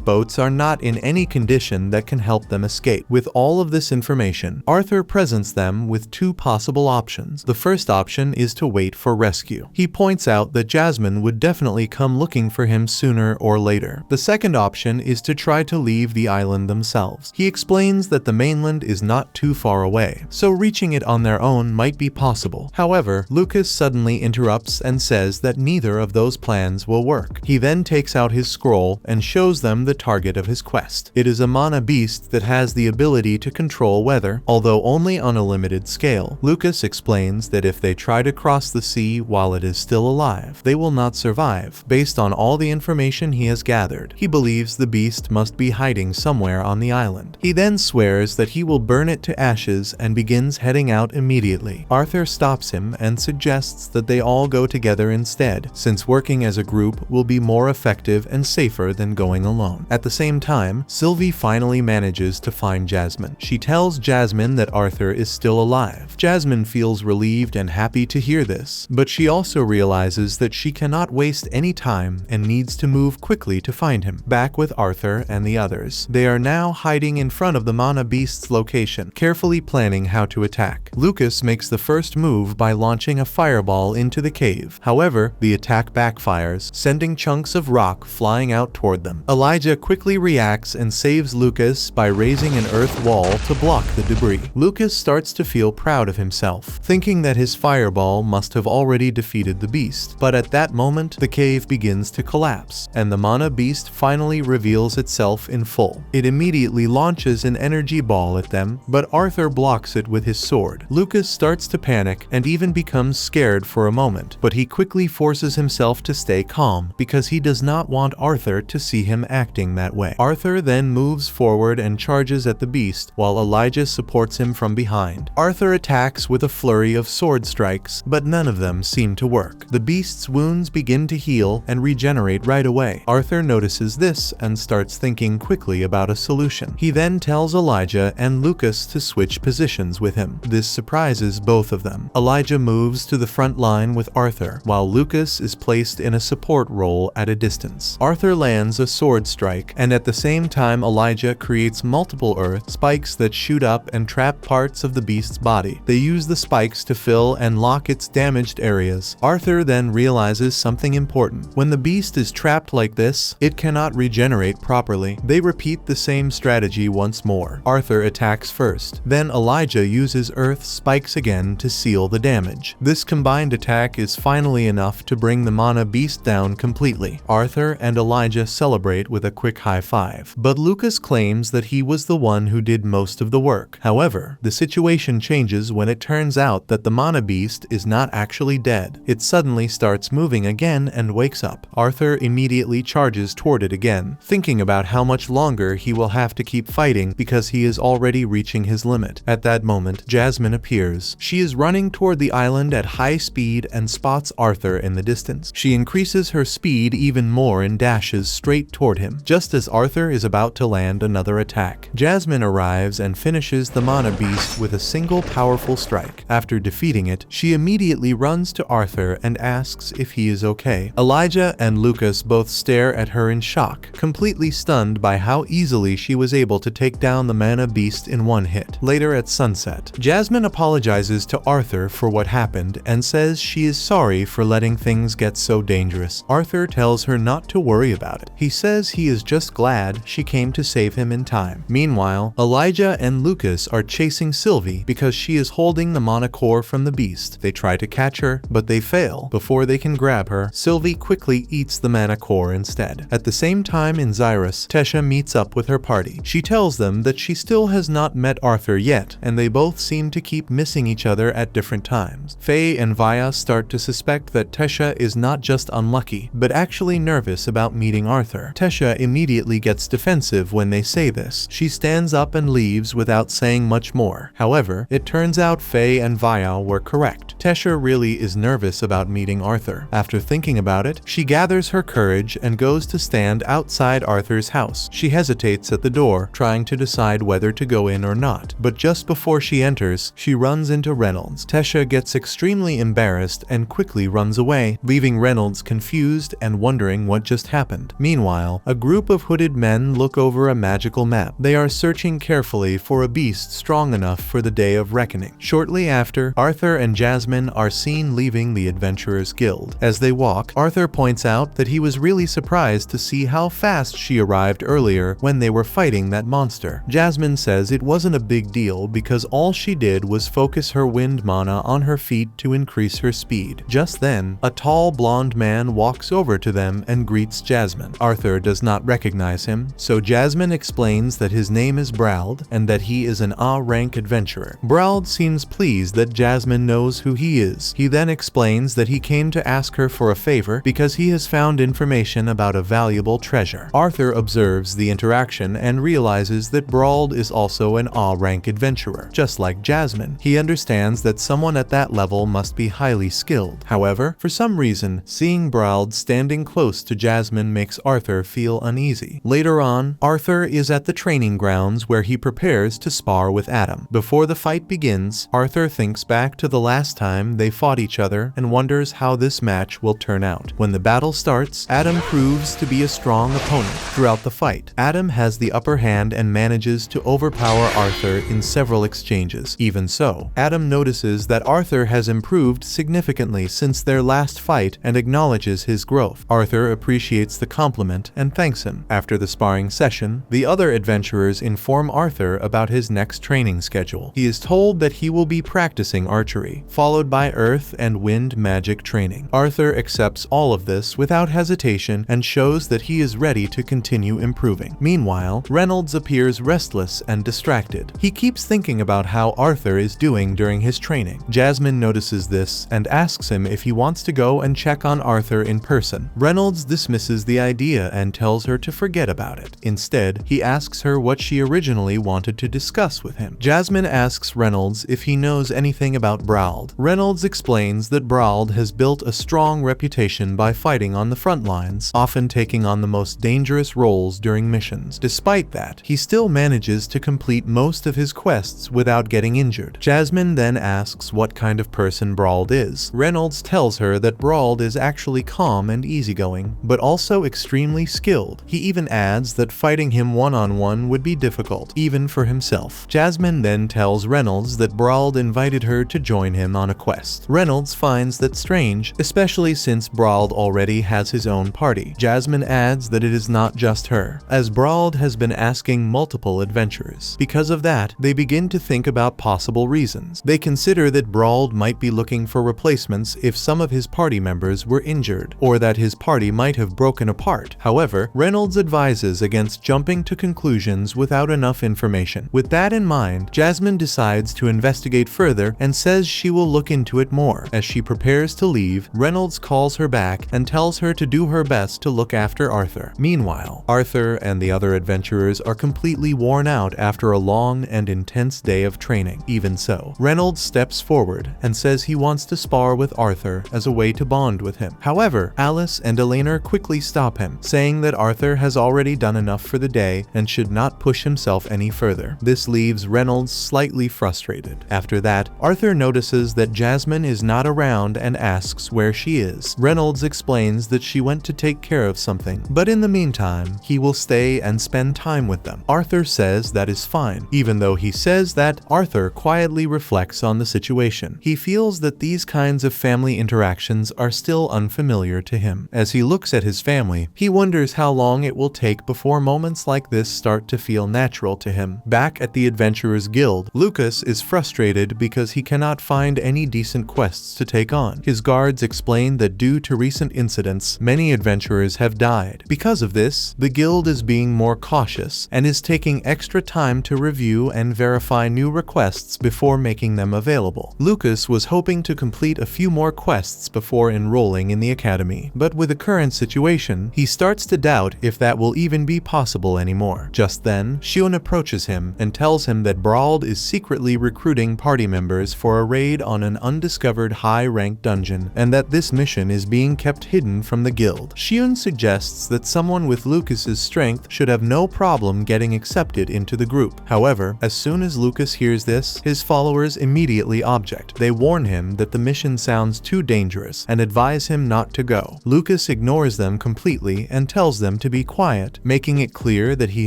boats are not in any condition that can help them escape. With all of this information, Arthur presents them with two possible options. The first option is to wait for rescue. He points out that Jasmine would definitely come looking for him sooner or later. The second option is to try to leave the island themselves. He explains that the mainland is not too far away, so reaching it on their own might be possible. However, Lucas suddenly interrupts and says that neither of those plans will work. He then takes out his scroll and shows them the target of his quest. It is a mana beast that has the ability to control weather, although only on a limited scale. Lucas explains that if they try to cross the sea while it is still alive, they will not survive. Based on all the information he has gathered, he believes the beast must be hiding somewhere on the island. He then swears that he will burn it to ashes and begins heading out immediately. Arthur stops him and suggests that they all go together instead, since working as a group will be more effective and safer than going alone. At the same time, Sylvie finally manages to find Jasmine. She tells Jasmine that Arthur is still alive. Jasmine feels relieved and happy to hear this, but she also realizes that she cannot waste any time and needs to move quickly to find him. Back with Arthur and the others, they are now hiding in front of the mana beast's location, carefully planning how to attack. Lucas makes the first move by launching a fireball into the cave. However, the attack backfires, sending chunks of rock flying out toward them. Elijah quickly reacts and saves Lucas by raising an earth wall to block the debris. Lucas starts to feel proud of himself, thinking that his fireball must have already defeated the beast. But at that moment, the cave begins to collapse, and the mana beast finally reveals itself in full. It immediately launches an energy ball at them, but Arthur blocks it with his sword. Lucas starts to panic and even becomes scared for a moment, but he quickly forces himself to stay calm because he does not want Arthur to see him acting that way. Arthur then moves forward and charges at the beast while Elijah supports him from behind. Arthur attacks with a flurry of sword strikes, but none of them seem to work. The beast's wounds begin to heal and regenerate right away. Arthur notices this and starts thinking quickly about a solution. He then tells Elijah and Lucas to switch positions with him. This surprises both of them. Elijah moves to the front line with Arthur, while Lucas is placed in a support role at a distance. Arthur lands a sword strike, and at the same time Elijah creates multiple earth spikes that shoot up and trap parts of the beast's body. They use the spikes to fill and lock its damaged areas. Arthur then realizes something important. When the beast is trapped like this, it cannot regenerate properly. They repeat the same strategy once more. Arthur attacks first, then Elijah uses earth spikes again to seal the damage. This combined attack is finally enough to bring the mana beast down completely. Arthur and Elijah celebrate with a quick high five, but Lucas claims that he was the one who did most of the work. However, the situation changes when it turns out that the mana beast is not actually dead. It suddenly starts moving again and wakes up. Arthur immediately charges toward it again, thinking about how much longer he will have to keep fighting because he is already reaching his limit. At that moment, Jasmine appears. She is running toward the island at high speed and spots Arthur in the distance. She increases her speed even more and dashes straight toward him. Just as Arthur is about to land another attack, Jasmine arrives and finishes the mana beast with a single powerful strike. After defeating it, she immediately runs to Arthur and asks if he is okay. Elijah and Lucas both stare at her in shock, completely stunned by how easily she was able to take down the mana beast in one hit. Later at sunset, Jasmine apologizes to Arthur for what happened and says she is sorry for letting things get so dangerous. Arthur tells her not to worry about it. He says he is just glad she came to save him in time. Meanwhile, Elijah and Lucas are chasing Sylvie because she is holding the mana core from the beast. They try to catch her, but they fail. Before they can grab her, Sylvie quickly eats the mana core instead. At the same time in Xyrus, Tesha meets up with her party. She tells them that she still has not met Arthur yet, and they both seem to keep missing each other at different times. Faye and Vaya start to suspect that Tesha is not just unlucky, but actually nervous about meeting Arthur. Tesha immediately gets defensive when they say this. She stands up and leaves without saying much more. However, it turns out Faye and Vaya were correct. Tesha really is nervous about meeting Arthur. After thinking about it, she gathers her courage and goes to stand outside Arthur's house. She hesitates at the door, trying to decide whether to go in or not. But just before she enters, she runs into Reynolds. Tesha gets extremely embarrassed and quickly runs away, leaving Reynolds confused and wondering what just happened. Meanwhile, a group of hooded men look over a magical map. They are searching carefully for a beast strong enough for the day of reckoning. Shortly after, Arthur and Jasmine are seen leaving the Adventurers Guild. As they walk, Arthur points out that he was really surprised to see how fast she arrived earlier when they were fighting that monster. Jasmine says it wasn't a big deal because all she did was focus her wind mana on her feet to increase her speed. Just then, a tall blonde man walks over to them and greets Jasmine. Arthur does not recognize him, so Jasmine explains that his name is Brauld and that he is an A-rank adventurer. Brauld seems pleased that Jasmine knows who he is. He then explains that he came to ask her for a favor because he has found information about a valuable treasure. Arthur observes the interaction and realizes that Brauld is also an A-rank adventurer. Just like Jasmine, he understands that someone at that level must be highly skilled. However, for some reason, seeing Brauld standing close to Jasmine makes Arthur feel uneasy. Later on, Arthur is at the training grounds where he prepares to spar with Adam. Before the fight begins, Arthur thinks back to the last time they fought each other and wonders how this match will turn out. When the battle starts, Adam proves to be a strong opponent. Throughout the fight, Adam has the upper hand and manages to overpower Arthur in several exchanges. Even so, Adam notices that Arthur has improved significantly since their last fight and acknowledges his growth. Arthur appreciates the compliment and thanks him. After the sparring session, the other adventurers inform Arthur about his next training schedule. He is told that he will be practicing archery, followed by earth and wind magic training. Arthur accepts all of this without hesitation and shows that he is ready to continue improving. Meanwhile, Reynolds appears restless and distracted. He keeps thinking about how Arthur is doing during his training. Jasmine notices this and asks him if he wants to go and check on Arthur in person. Reynolds dismisses the idea and tells her to forget about it. Instead, he asks her what she originally wanted to discuss with him. Jasmine asks Reynolds if he knows anything about Brauld. Reynolds explains that Brauld has built a strong reputation by fighting on the front lines, often taking on the most dangerous roles during missions. Despite that, he still manages to complete most of his quests without getting injured. Jasmine then asks what kind of person Brauld is. Reynolds tells her that Brauld is actually calm and easygoing, but also extremely skilled. He even adds that fighting him one-on-one would be difficult, even for himself. Jasmine then tells Reynolds that Brauld invited her to join him on a quest. Reynolds finds that strange, especially since Brauld already has his own party. Jasmine adds that it is not just her, as Brauld has been asking multiple adventurers. Because of that, they begin to think about possible reasons. They consider that Brauld might be looking for replacements if some of his party members were injured, or that his party might have broken apart. However, Reynolds advises against jumping to conclusions without enough information. With that in mind, Jasmine decides to investigate further and says she will look into it more. As she prepares to leave, Reynolds calls her back and tells her to do her best to look after Arthur. Meanwhile, Arthur and the other adventurers adventurers are completely worn out after a long and intense day of training. Even so, Reynolds steps forward and says he wants to spar with Arthur as a way to bond with him. However, Alice and Elena quickly stop him, saying that Arthur has already done enough for the day and should not push himself any further. This leaves Reynolds slightly frustrated. After that, Arthur notices that Jasmine is not around and asks where she is. Reynolds explains that she went to take care of something, but in the meantime, he will stay and spend time with them. Arthur says that is fine. Even though he says that, Arthur quietly reflects on the situation. He feels that these kinds of family interactions are still unfamiliar to him. As he looks at his family, he wonders how long it will take before moments like this start to feel natural to him. Back at the Adventurers Guild, Lucas is frustrated because he cannot find any decent quests to take on. His guards explain that due to recent incidents, many adventurers have died. Because of this, the guild is being more cautious and is taking extra time to review and verify new requests before making them available. Lucas was hoping to complete a few more quests before enrolling in the academy, but with the current situation, he starts to doubt if that will even be possible anymore. Just then, Shion approaches him and tells him that Brauld is secretly recruiting party members for a raid on an undiscovered high-ranked dungeon, and that this mission is being kept hidden from the guild. Shion suggests that someone with Lucas's strength should have no problem getting accepted into the group. However, as soon as Lucas hears this, his followers immediately object. They warn him that the mission sounds too dangerous and advise him not to go. Lucas ignores them completely and tells them to be quiet, making it clear that he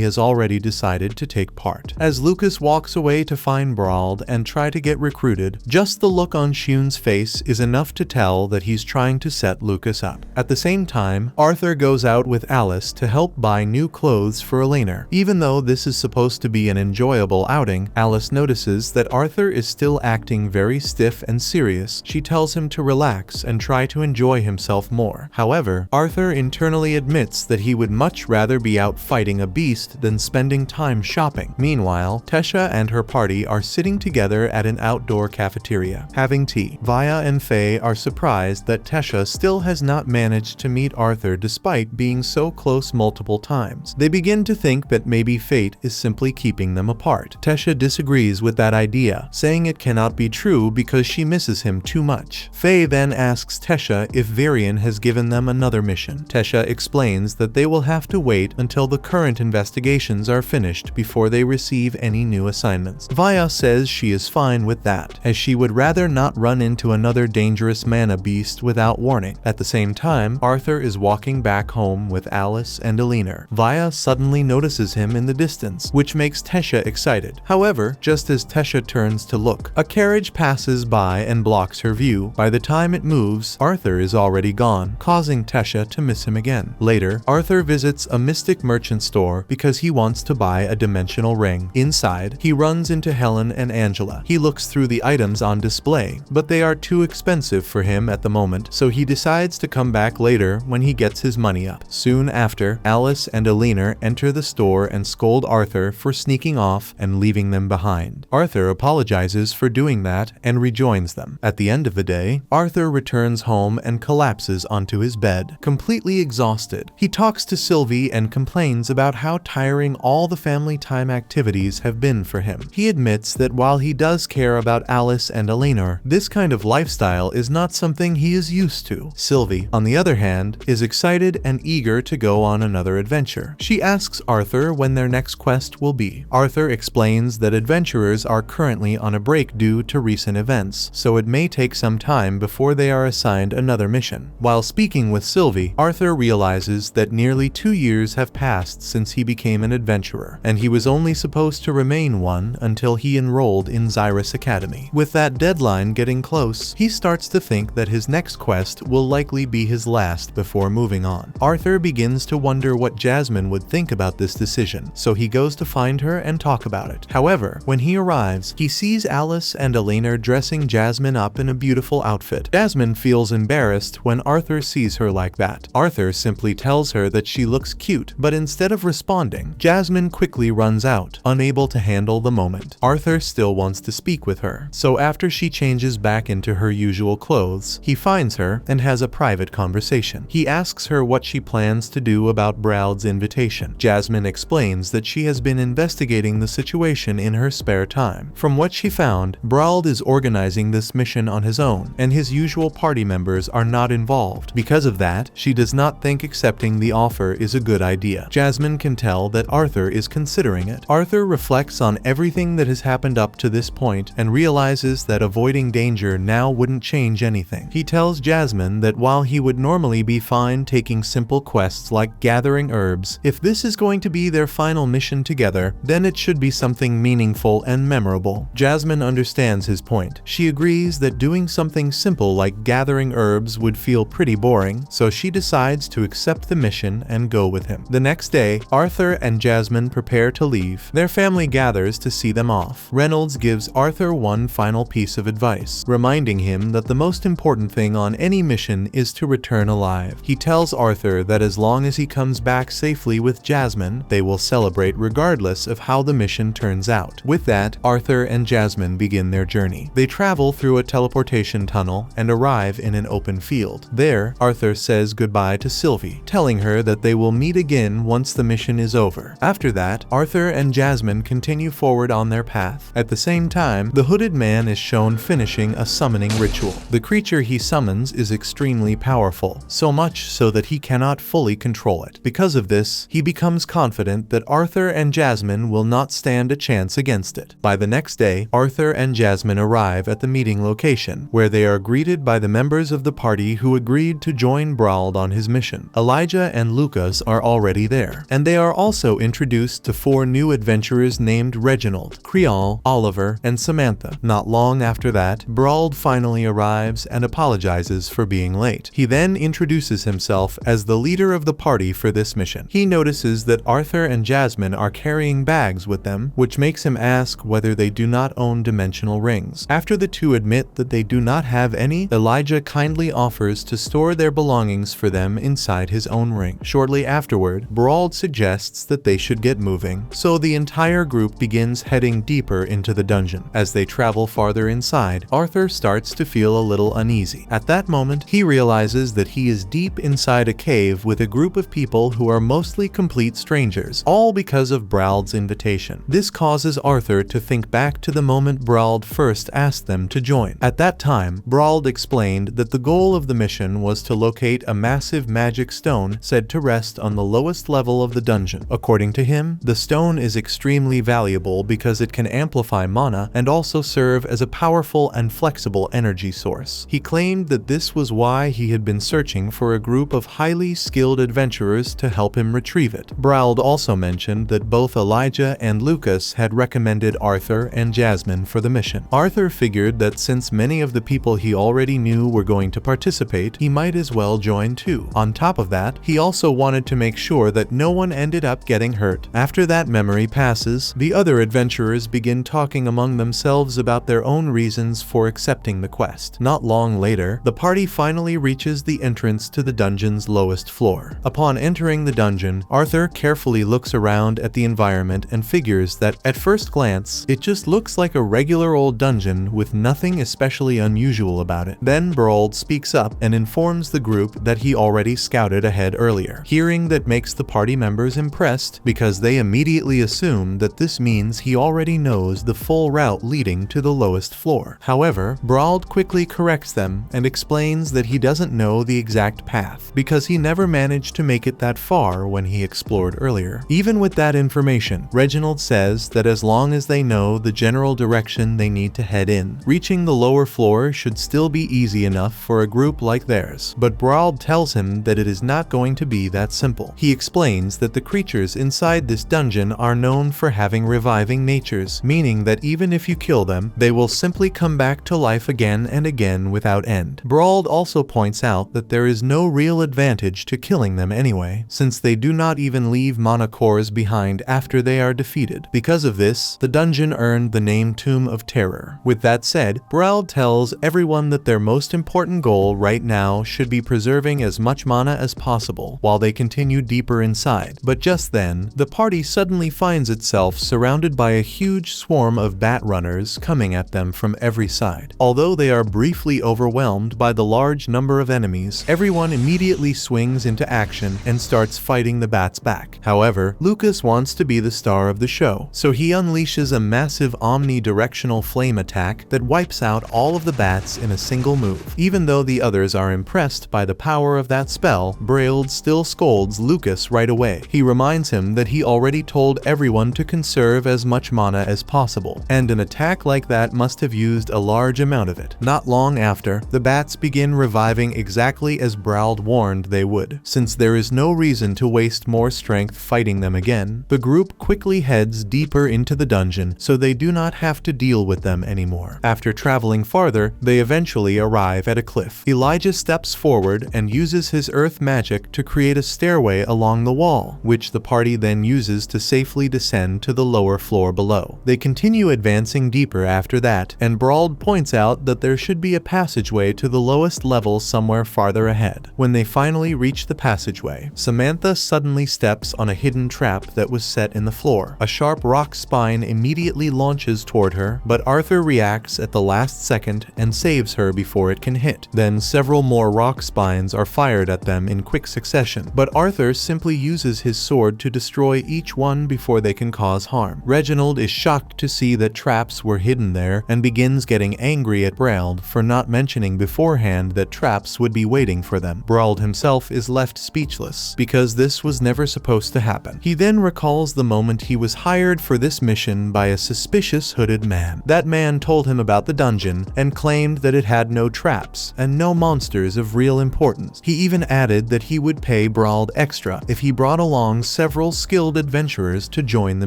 has already decided to take part. As Lucas walks away to find Brauld and try to get recruited, just the look on Shion's face is enough to tell that he's trying to set Lucas up. At the same time, Arthur goes out with Alice to help buy new clothes for Elena. Even though this is supposed to be an enjoyable outing, Alice notices that Arthur is still acting very stiff and serious. She tells him to relax and try to enjoy himself more. However, Arthur internally admits that he would much rather be out fighting a beast than spending time shopping. Meanwhile, Tesha and her party are sitting together at an outdoor cafeteria, having tea. Vaya and Faye are surprised that Tesha still has not managed to meet Arthur despite being so close multiple times. They begin to think that maybe fate is simply keeping them apart. Tesha disagrees with that idea, saying it cannot be true because she misses him too much. Faye then asks Tesha if Varian has given them another mission. Tesha explains that they will have to wait until the current investigations are finished before they receive any new assignments. Vaya says she is fine with that, as she would rather not run into another dangerous mana beast without warning. At the same time, Arthur is walking back home with Alice and Elena. Vaya suddenly notices him in the distance, which makes Tesha excited. However, just as Tesha turns to look, a carriage passes by and blocks her view. By the time it moves, Arthur is already gone, causing Tesha to miss him again. Later, Arthur visits a mystic merchant store because he wants to buy a dimensional ring. Inside, he runs into Helen and Angela. He looks through the items on display, but they are too expensive for him at the moment, so he decides to come back later when he gets his money up. Soon after, Alice and Elena enter the store and scold Arthur for sneaking off and leaving them behind. Arthur apologizes for doing that and rejoins them. At the end of the day, Arthur returns home and collapses onto his bed, completely exhausted. He talks to Sylvie and complains about how tiring all the family time activities have been for him. He admits that while he does care about Alice and Elena, this kind of lifestyle is not something he is used to. Sylvie, on the other hand, is excited and eager to go on another adventure. She asks Arthur when their next quest will be. Arthur explains that adventurers are currently on a break due to recent events, so it may take some time before they are assigned another mission. While speaking with Sylvie, Arthur realizes that nearly 2 years have passed since he became an adventurer, and he was only supposed to remain one until he enrolled in Xyrus Academy. With that deadline getting close, he starts to think that his next quest will likely be his last before moving on. Arthur begins to wonder what Jasmine would think about this decision, so he goes to find her and talk about it. However, when he arrives, he sees Alice and Elena dressing Jasmine up in a beautiful outfit. Jasmine feels embarrassed when Arthur sees her like that. Arthur simply tells her that she looks cute, but instead of responding, Jasmine quickly runs out, unable to handle the moment. Arthur still wants to speak with her, so after she changes back into her usual clothes, he finds her and has a private conversation. He asks her what she plans to do about Brauld's invitation. Jasmine Jasmine explains that she has been investigating the situation in her spare time. From what she found, Brauld is organizing this mission on his own, and his usual party members are not involved. Because of that, she does not think accepting the offer is a good idea. Jasmine can tell that Arthur is considering it. Arthur reflects on everything that has happened up to this point and realizes that avoiding danger now wouldn't change anything. He tells Jasmine that while he would normally be fine taking simple quests like gathering herbs, if this is going to be their final mission together, then it should be something meaningful and memorable. Jasmine understands his point. She agrees that doing something simple like gathering herbs would feel pretty boring, so she decides to accept the mission and go with him. The next day, Arthur and Jasmine prepare to leave. Their family gathers to see them off. Reynolds gives Arthur one final piece of advice, reminding him that the most important thing on any mission is to return alive. He tells Arthur that as long as he comes back safely with Jasmine, they will celebrate regardless of how the mission turns out. With that, Arthur and Jasmine begin their journey. They travel through a teleportation tunnel and arrive in an open field. There, Arthur says goodbye to Sylvie, telling her that they will meet again once the mission is over. After that, Arthur and Jasmine continue forward on their path. At the same time, the hooded man is shown finishing a summoning ritual. The creature he summons is extremely powerful, so much so that he cannot fully control it. Because of this, he becomes confident that Arthur and Jasmine will not stand a chance against it. By the next day, Arthur and Jasmine arrive at the meeting location, where they are greeted by the members of the party who agreed to join Brauld on his mission. Elijah and Lucas are already there, and they are also introduced to 4 new adventurers named Reginald, Creole, Oliver, and Samantha. Not long after that, Brauld finally arrives and apologizes for being late. He then introduces himself as the leader of the party for this mission. He notices that Arthur and Jasmine are carrying bags with them, which makes him ask whether they do not own dimensional rings. After the two admit that they do not have any, Elijah kindly offers to store their belongings for them inside his own ring. Shortly afterward, Brauld suggests that they should get moving, so the entire group begins heading deeper into the dungeon. As they travel farther inside, Arthur starts to feel a little uneasy. At that moment, he realizes that he is deep inside a cave with a group of people who are mostly complete strangers, all because of Brauld's invitation. This causes Arthur to think back to the moment Brauld first asked them to join. At that time, Brauld explained that the goal of the mission was to locate a massive magic stone said to rest on the lowest level of the dungeon. According to him, the stone is extremely valuable because it can amplify mana and also serve as a powerful and flexible energy source. He claimed that this was why he had been searching for a group of highly skilled adventurers to help him retrieve it. Brauld also mentioned that both Elijah and Lucas had recommended Arthur and Jasmine for the mission. Arthur figured that since many of the people he already knew were going to participate, he might as well join too. On top of that, he also wanted to make sure that no one ended up getting hurt. After that memory passes, the other adventurers begin talking among themselves about their own reasons for accepting the quest. Not long later, the party finally reaches the entrance to the dungeon's lowest floor. Upon entering the dungeon, Arthur carefully looks around at the environment and figures that, at first glance, it just looks like a regular old dungeon with nothing especially unusual about it. Then Brauld speaks up and informs the group that he already scouted ahead earlier. Hearing that makes the party members impressed because they immediately assume that this means he already knows the full route leading to the lowest floor. However, Brauld quickly corrects them and explains that he doesn't know the exact path because he never managed to make it that far when he explored earlier. Even with that information, Reginald says that as long as they know the general direction they need to head in, reaching the lower floor should still be easy enough for a group like theirs. But Brauld tells him that it is not going to be that simple. He explains that the creatures inside this dungeon are known for having reviving natures, meaning that even if you kill them, they will simply come back to life again and again without end. Brauld also points out that there is no real advantage to killing them anyway, since they do not even leave mana cores behind after they are defeated. Because of this, the dungeon earned the name Tomb of Terror. With that said, Brauld tells everyone that their most important goal right now should be preserving as much mana as possible while they continue deeper inside. But just then, the party suddenly finds itself surrounded by a huge swarm of bat runners coming at them from every side. Although they are briefly overwhelmed by the large number of enemies, everyone immediately swings into action and starts fighting the bats back. attack. However, Lucas wants to be the star of the show, so he unleashes a massive omnidirectional flame attack that wipes out all of the bats in a single move. Even though the others are impressed by the power of that spell, Braille still scolds Lucas right away. He reminds him that he already told everyone to conserve as much mana as possible, and an attack like that must have used a large amount of it. Not long after, the bats begin reviving exactly as Brauld warned they would. Since there is no reason to waste more strength fighting them again, the group quickly heads deeper into the dungeon so they do not have to deal with them anymore. After traveling farther, they eventually arrive at a cliff. Elijah steps forward and uses his earth magic to create a stairway along the wall, which the party then uses to safely descend to the lower floor below. They continue advancing deeper after that, and Brauld points out that there should be a passageway to the lowest level somewhere farther ahead. When they finally reach the passageway, Samantha suddenly steps on a hidden trap that was set in the floor. A sharp rock spine immediately launches toward her, but Arthur reacts at the last second and saves her before it can hit. Then several more rock spines are fired at them in quick succession, but Arthur simply uses his sword to destroy each one before they can cause harm. Reginald is shocked to see that traps were hidden there and begins getting angry at Brauld for not mentioning beforehand that traps would be waiting for them. Brauld himself is left speechless because this was never supposed to happen. He then recalls the moment he was hired for this mission by a suspicious hooded man. That man told him about the dungeon and claimed that it had no traps and no monsters of real importance. He even added that he would pay Brauld extra if he brought along several skilled adventurers to join the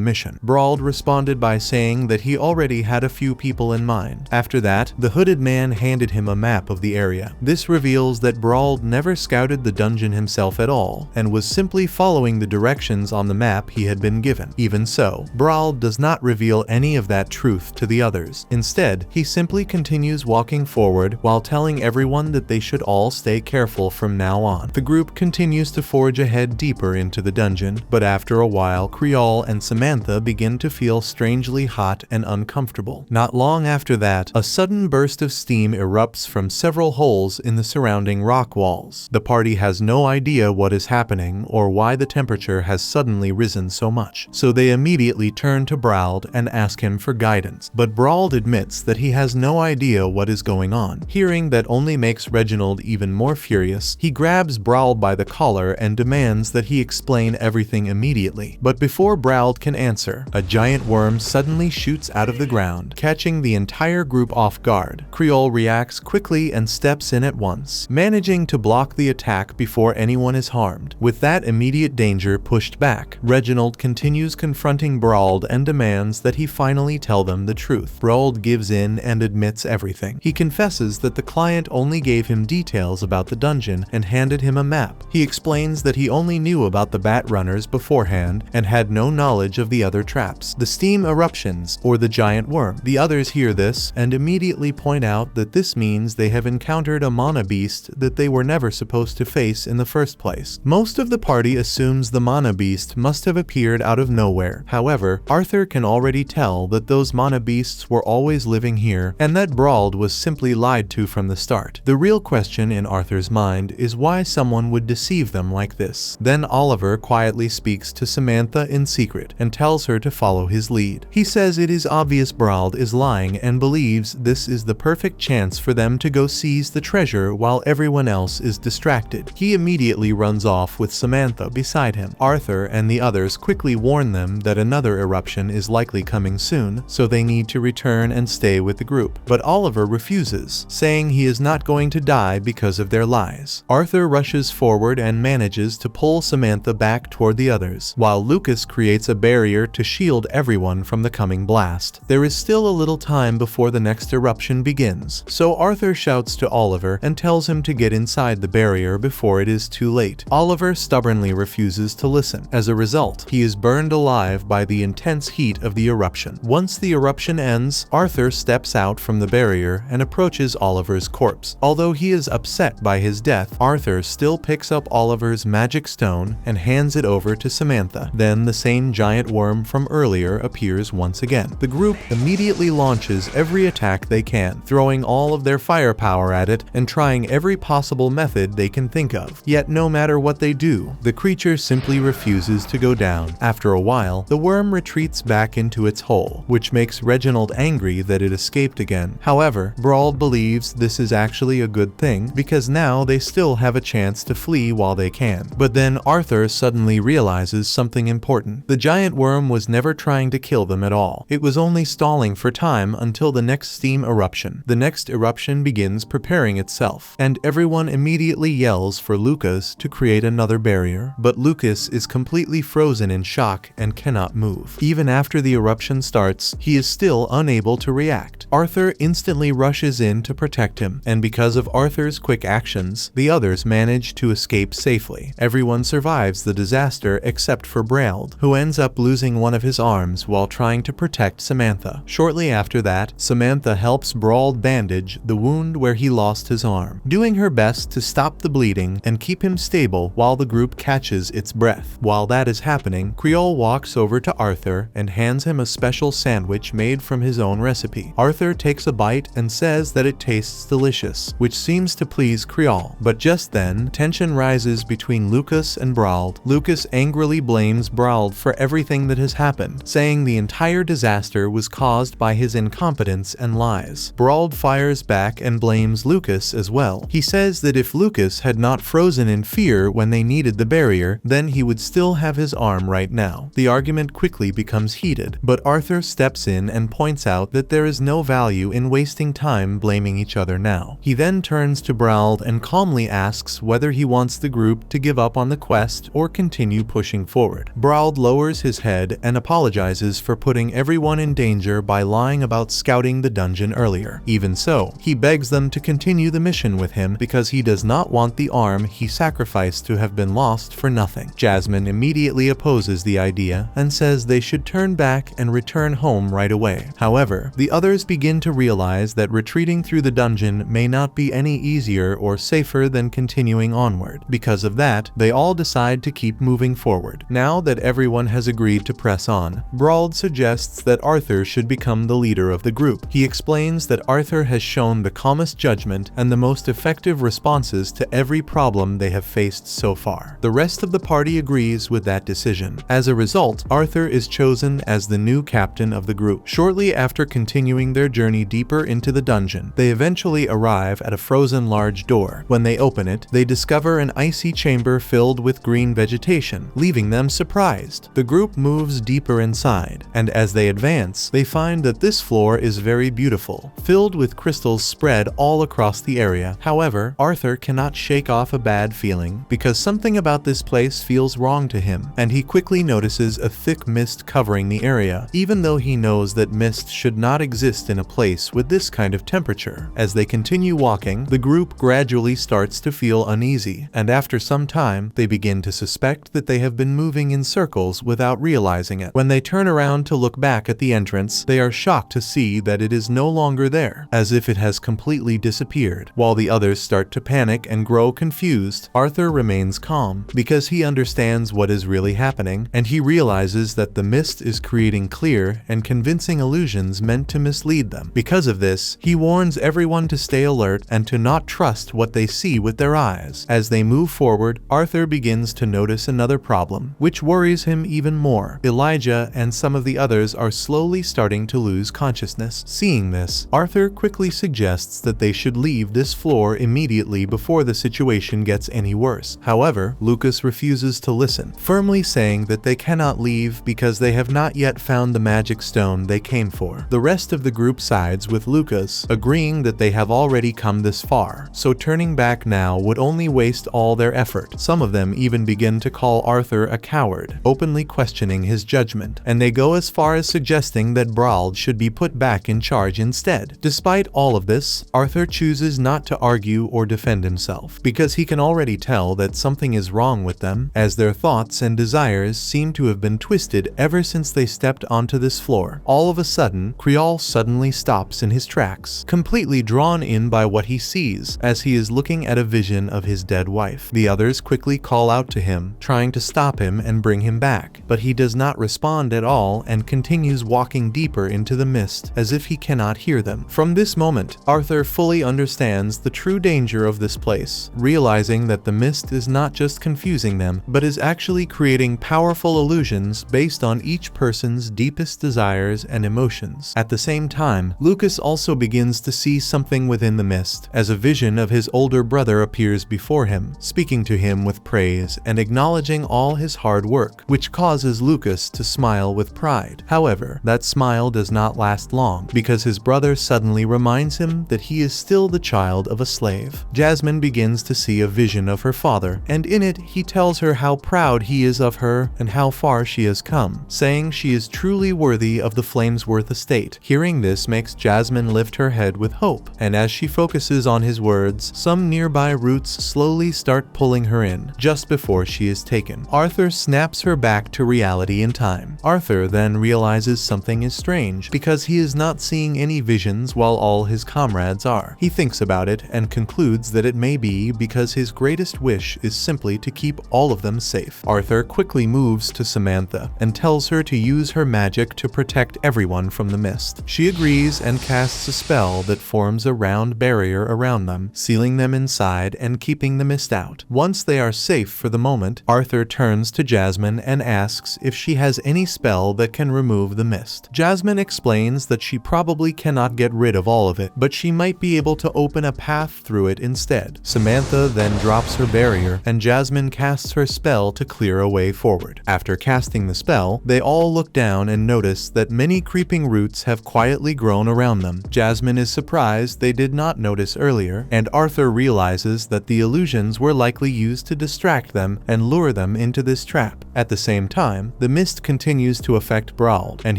mission. Brauld responded by saying that he already had a few people in mind. After that, the hooded man handed him a map of the area. This reveals that Brauld never scouted the dungeon himself at all and was simply following the directions on the map he had been given. Even so, Brauld does not reveal any of that truth to the others. Instead, he simply continues walking forward while telling everyone that they should all stay careful from now on. The group continues to forge ahead deeper into the dungeon, but after a while, Creole and Samantha begin to feel strangely hot and uncomfortable. Not long after that, a sudden burst of steam erupts from several holes in the surrounding rock walls. The party has no idea what is happening or why the temperature has suddenly risen so much, so they immediately turn to Brauld and ask him for guidance. But Brauld admits that he has no idea what is going on. Hearing that only makes Reginald even more furious, he grabs Brauld by the collar and demands that he explain everything immediately. But before Brauld can answer, a giant worm suddenly shoots out of the ground, catching the entire group off guard. Creole reacts quickly and steps in at once, managing to block the attack before anyone is harmed. With that immediate danger pushed back, Reginald continues confronting Brauld and demands that he finally tell them the truth. Brauld gives in and admits everything. He confesses that the client only gave him details about the dungeon and handed him a map. He explains that he only knew about the bat runners beforehand and had no knowledge of the other traps, the steam eruptions, or the giant worm. The others hear this and immediately point out that this means they have encountered a mana beast that they were never supposed to face in the first place. Most of the party assumes the mana beast must have appeared out of nowhere. However, Arthur can already tell that those mana beasts were always living here and that Brauld was simply lied to from the start. The real question in Arthur's mind is why someone would deceive them like this. Then Oliver quietly speaks to Samantha in secret and tells her to follow his lead. He says it is obvious Brauld is lying and believes this is the perfect chance for them to go seize the treasure while everyone else is distracted. He immediately runs off with Samantha beside him. Arthur and the others quickly warn them that another eruption is likely coming soon, so they need to return and stay with the group. But Oliver refuses, saying he is not going to die because of their lies. Arthur rushes forward and manages to pull Samantha back toward the others, while Lucas creates a barrier to shield everyone from the coming blast. There is still a little time before the next eruption begins, so Arthur shouts to Oliver and tells him to get inside the barrier before it is too late. Oliver stubbornly refuses to listen. As a result, he is burned alive by the intense heat of the eruption. Once the eruption ends, Arthur steps out from the barrier and approaches Oliver's corpse. Although he is upset by his death, Arthur still picks up Oliver's magic stone and hands it over to Samantha. Then the same giant worm from earlier appears once again. The group immediately launches every attack they can, throwing all of their firepower at it and trying every possible method they can think of. Yet no matter what they do, the creature simply immediately refuses to go down. After a while, the worm retreats back into its hole, which makes Reginald angry that it escaped again. However, Brauld believes this is actually a good thing because now they still have a chance to flee while they can. But then Arthur suddenly realizes something important. The giant worm was never trying to kill them at all. It was only stalling for time until the next steam eruption. The next eruption begins preparing itself, and everyone immediately yells for Lucas to create another barrier. But Lucas is completely frozen in shock and cannot move. Even after the eruption starts, he is still unable to react. Arthur instantly rushes in to protect him, and because of Arthur's quick actions, the others manage to escape safely. Everyone survives the disaster except for Brauld, who ends up losing one of his arms while trying to protect Samantha. Shortly after that, Samantha helps Brauld bandage the wound where he lost his arm, doing her best to stop the bleeding and keep him stable while the group catches its breath. While that is happening, Creole walks over to Arthur and hands him a special sandwich made from his own recipe. Arthur takes a bite and says that it tastes delicious, which seems to please Creole. But just then, tension rises between Lucas and Brauld. Lucas angrily blames Brauld for everything that has happened, saying the entire disaster was caused by his incompetence and lies. Brauld fires back and blames Lucas as well. He says that if Lucas had not frozen in fear when they needed the barrier, then he would still have his arm right now. The argument quickly becomes heated, but Arthur steps in and points out that there is no value in wasting time blaming each other now. He then turns to Brauld and calmly asks whether he wants the group to give up on the quest or continue pushing forward. Brauld lowers his head and apologizes for putting everyone in danger by lying about scouting the dungeon earlier. Even so, he begs them to continue the mission with him because he does not want the arm he sacrificed to have been lost for nothing. Jasmine immediately opposes the idea and says they should turn back and return home right away. However, the others begin to realize that retreating through the dungeon may not be any easier or safer than continuing onward. Because of that, they all decide to keep moving forward. Now that everyone has agreed to press on, Brauld suggests that Arthur should become the leader of the group. He explains that Arthur has shown the calmest judgment and the most effective responses to every problem they have faced so far. The rest of the party agrees with that decision. As a result, Arthur is chosen as the new captain of the group. Shortly after continuing their journey deeper into the dungeon, they eventually arrive at a frozen large door. When they open it, they discover an icy chamber filled with green vegetation, leaving them surprised. The group moves deeper inside, and as they advance, they find that this floor is very beautiful, filled with crystals spread all across the area. However, Arthur cannot shake off a bad feeling because something about this place feels wrong to him, and he quickly notices a thick mist covering the area, even though he knows that mist should not exist in a place with this kind of temperature. As they continue walking, the group gradually starts to feel uneasy, and after some time, they begin to suspect that they have been moving in circles without realizing it. When they turn around to look back at the entrance, they are shocked to see that it is no longer there, as if it has completely disappeared. While the others start to panic and grow confused, Arthur remains calm because he understands what is really happening, and he realizes that the mist is creating clear and convincing illusions meant to mislead them. Because of this, he warns everyone to stay alert and to not trust what they see with their eyes. As they move forward, Arthur begins to notice another problem, which worries him even more. Elijah and some of the others are slowly starting to lose consciousness. Seeing this, Arthur quickly suggests that they should leave this floor immediately before the situation gets any worse. However, Lucas refuses to listen, firmly saying that they cannot leave because they have not yet found the magic stone they came for. The rest of the group sides with Lucas, agreeing that they have already come this far, so turning back now would only waste all their effort. Some of them even begin to call Arthur a coward, openly questioning his judgment, and they go as far as suggesting that Brauld should be put back in charge instead. Despite all of this, Arthur chooses not to argue or defend himself, because he can already tell that something is wrong with them, as their thoughts and desires seem to have been twisted ever since they stepped onto this floor. All of a sudden, Creole suddenly stops in his tracks, completely drawn in by what he sees, as he is looking at a vision of his dead wife. The others quickly call out to him, trying to stop him and bring him back, but he does not respond at all and continues walking deeper into the mist, as if he cannot hear them. From this moment, Arthur fully understands the true danger of this place, realizing that the mist is not just confusing them, but is actually creating powerful illusions based on each person's deepest desires and emotions. At the same time, Lucas also begins to see something within the mist, as a vision of his older brother appears before him, speaking to him with praise and acknowledging all his hard work, which causes Lucas to smile with pride. However, that smile does not last long, because his brother suddenly reminds him that he is still the child of a slave. Jasmine begins to see a vision of her father, and in it he tells her how proud he is of her and how far she has come, saying she is truly worthy of the Flamesworth estate. Hearing this makes Jasmine lift her head with hope, and as she focuses on his words, some nearby roots slowly start pulling her in, just before she is taken. Arthur snaps her back to reality in time. Arthur then realizes something is strange, because he is not seeing any visions while all his comrades are. He thinks about it and concludes that it may be because his greatest wish is simply to keep all of them safe. Arthur quickly moves to Samantha and tells her to use her magic to protect everyone from the mist. She agrees and casts a spell that forms a round barrier around them, sealing them inside and keeping the mist out. Once they are safe for the moment, Arthur turns to Jasmine and asks if she has any spell that can remove the mist. Jasmine explains that she probably cannot get rid of all of it, but she might be able to open a path through it instead. Samantha then drops her barrier, and Jasmine casts her spell to clear a way forward. After casting the spell, they all look down and notice that many creeping roots have quietly grown around them. Jasmine is surprised they did not notice earlier, and Arthur realizes that the illusions were likely used to distract them and lure them into this trap. At the same time, the mist continues to affect Brawl, and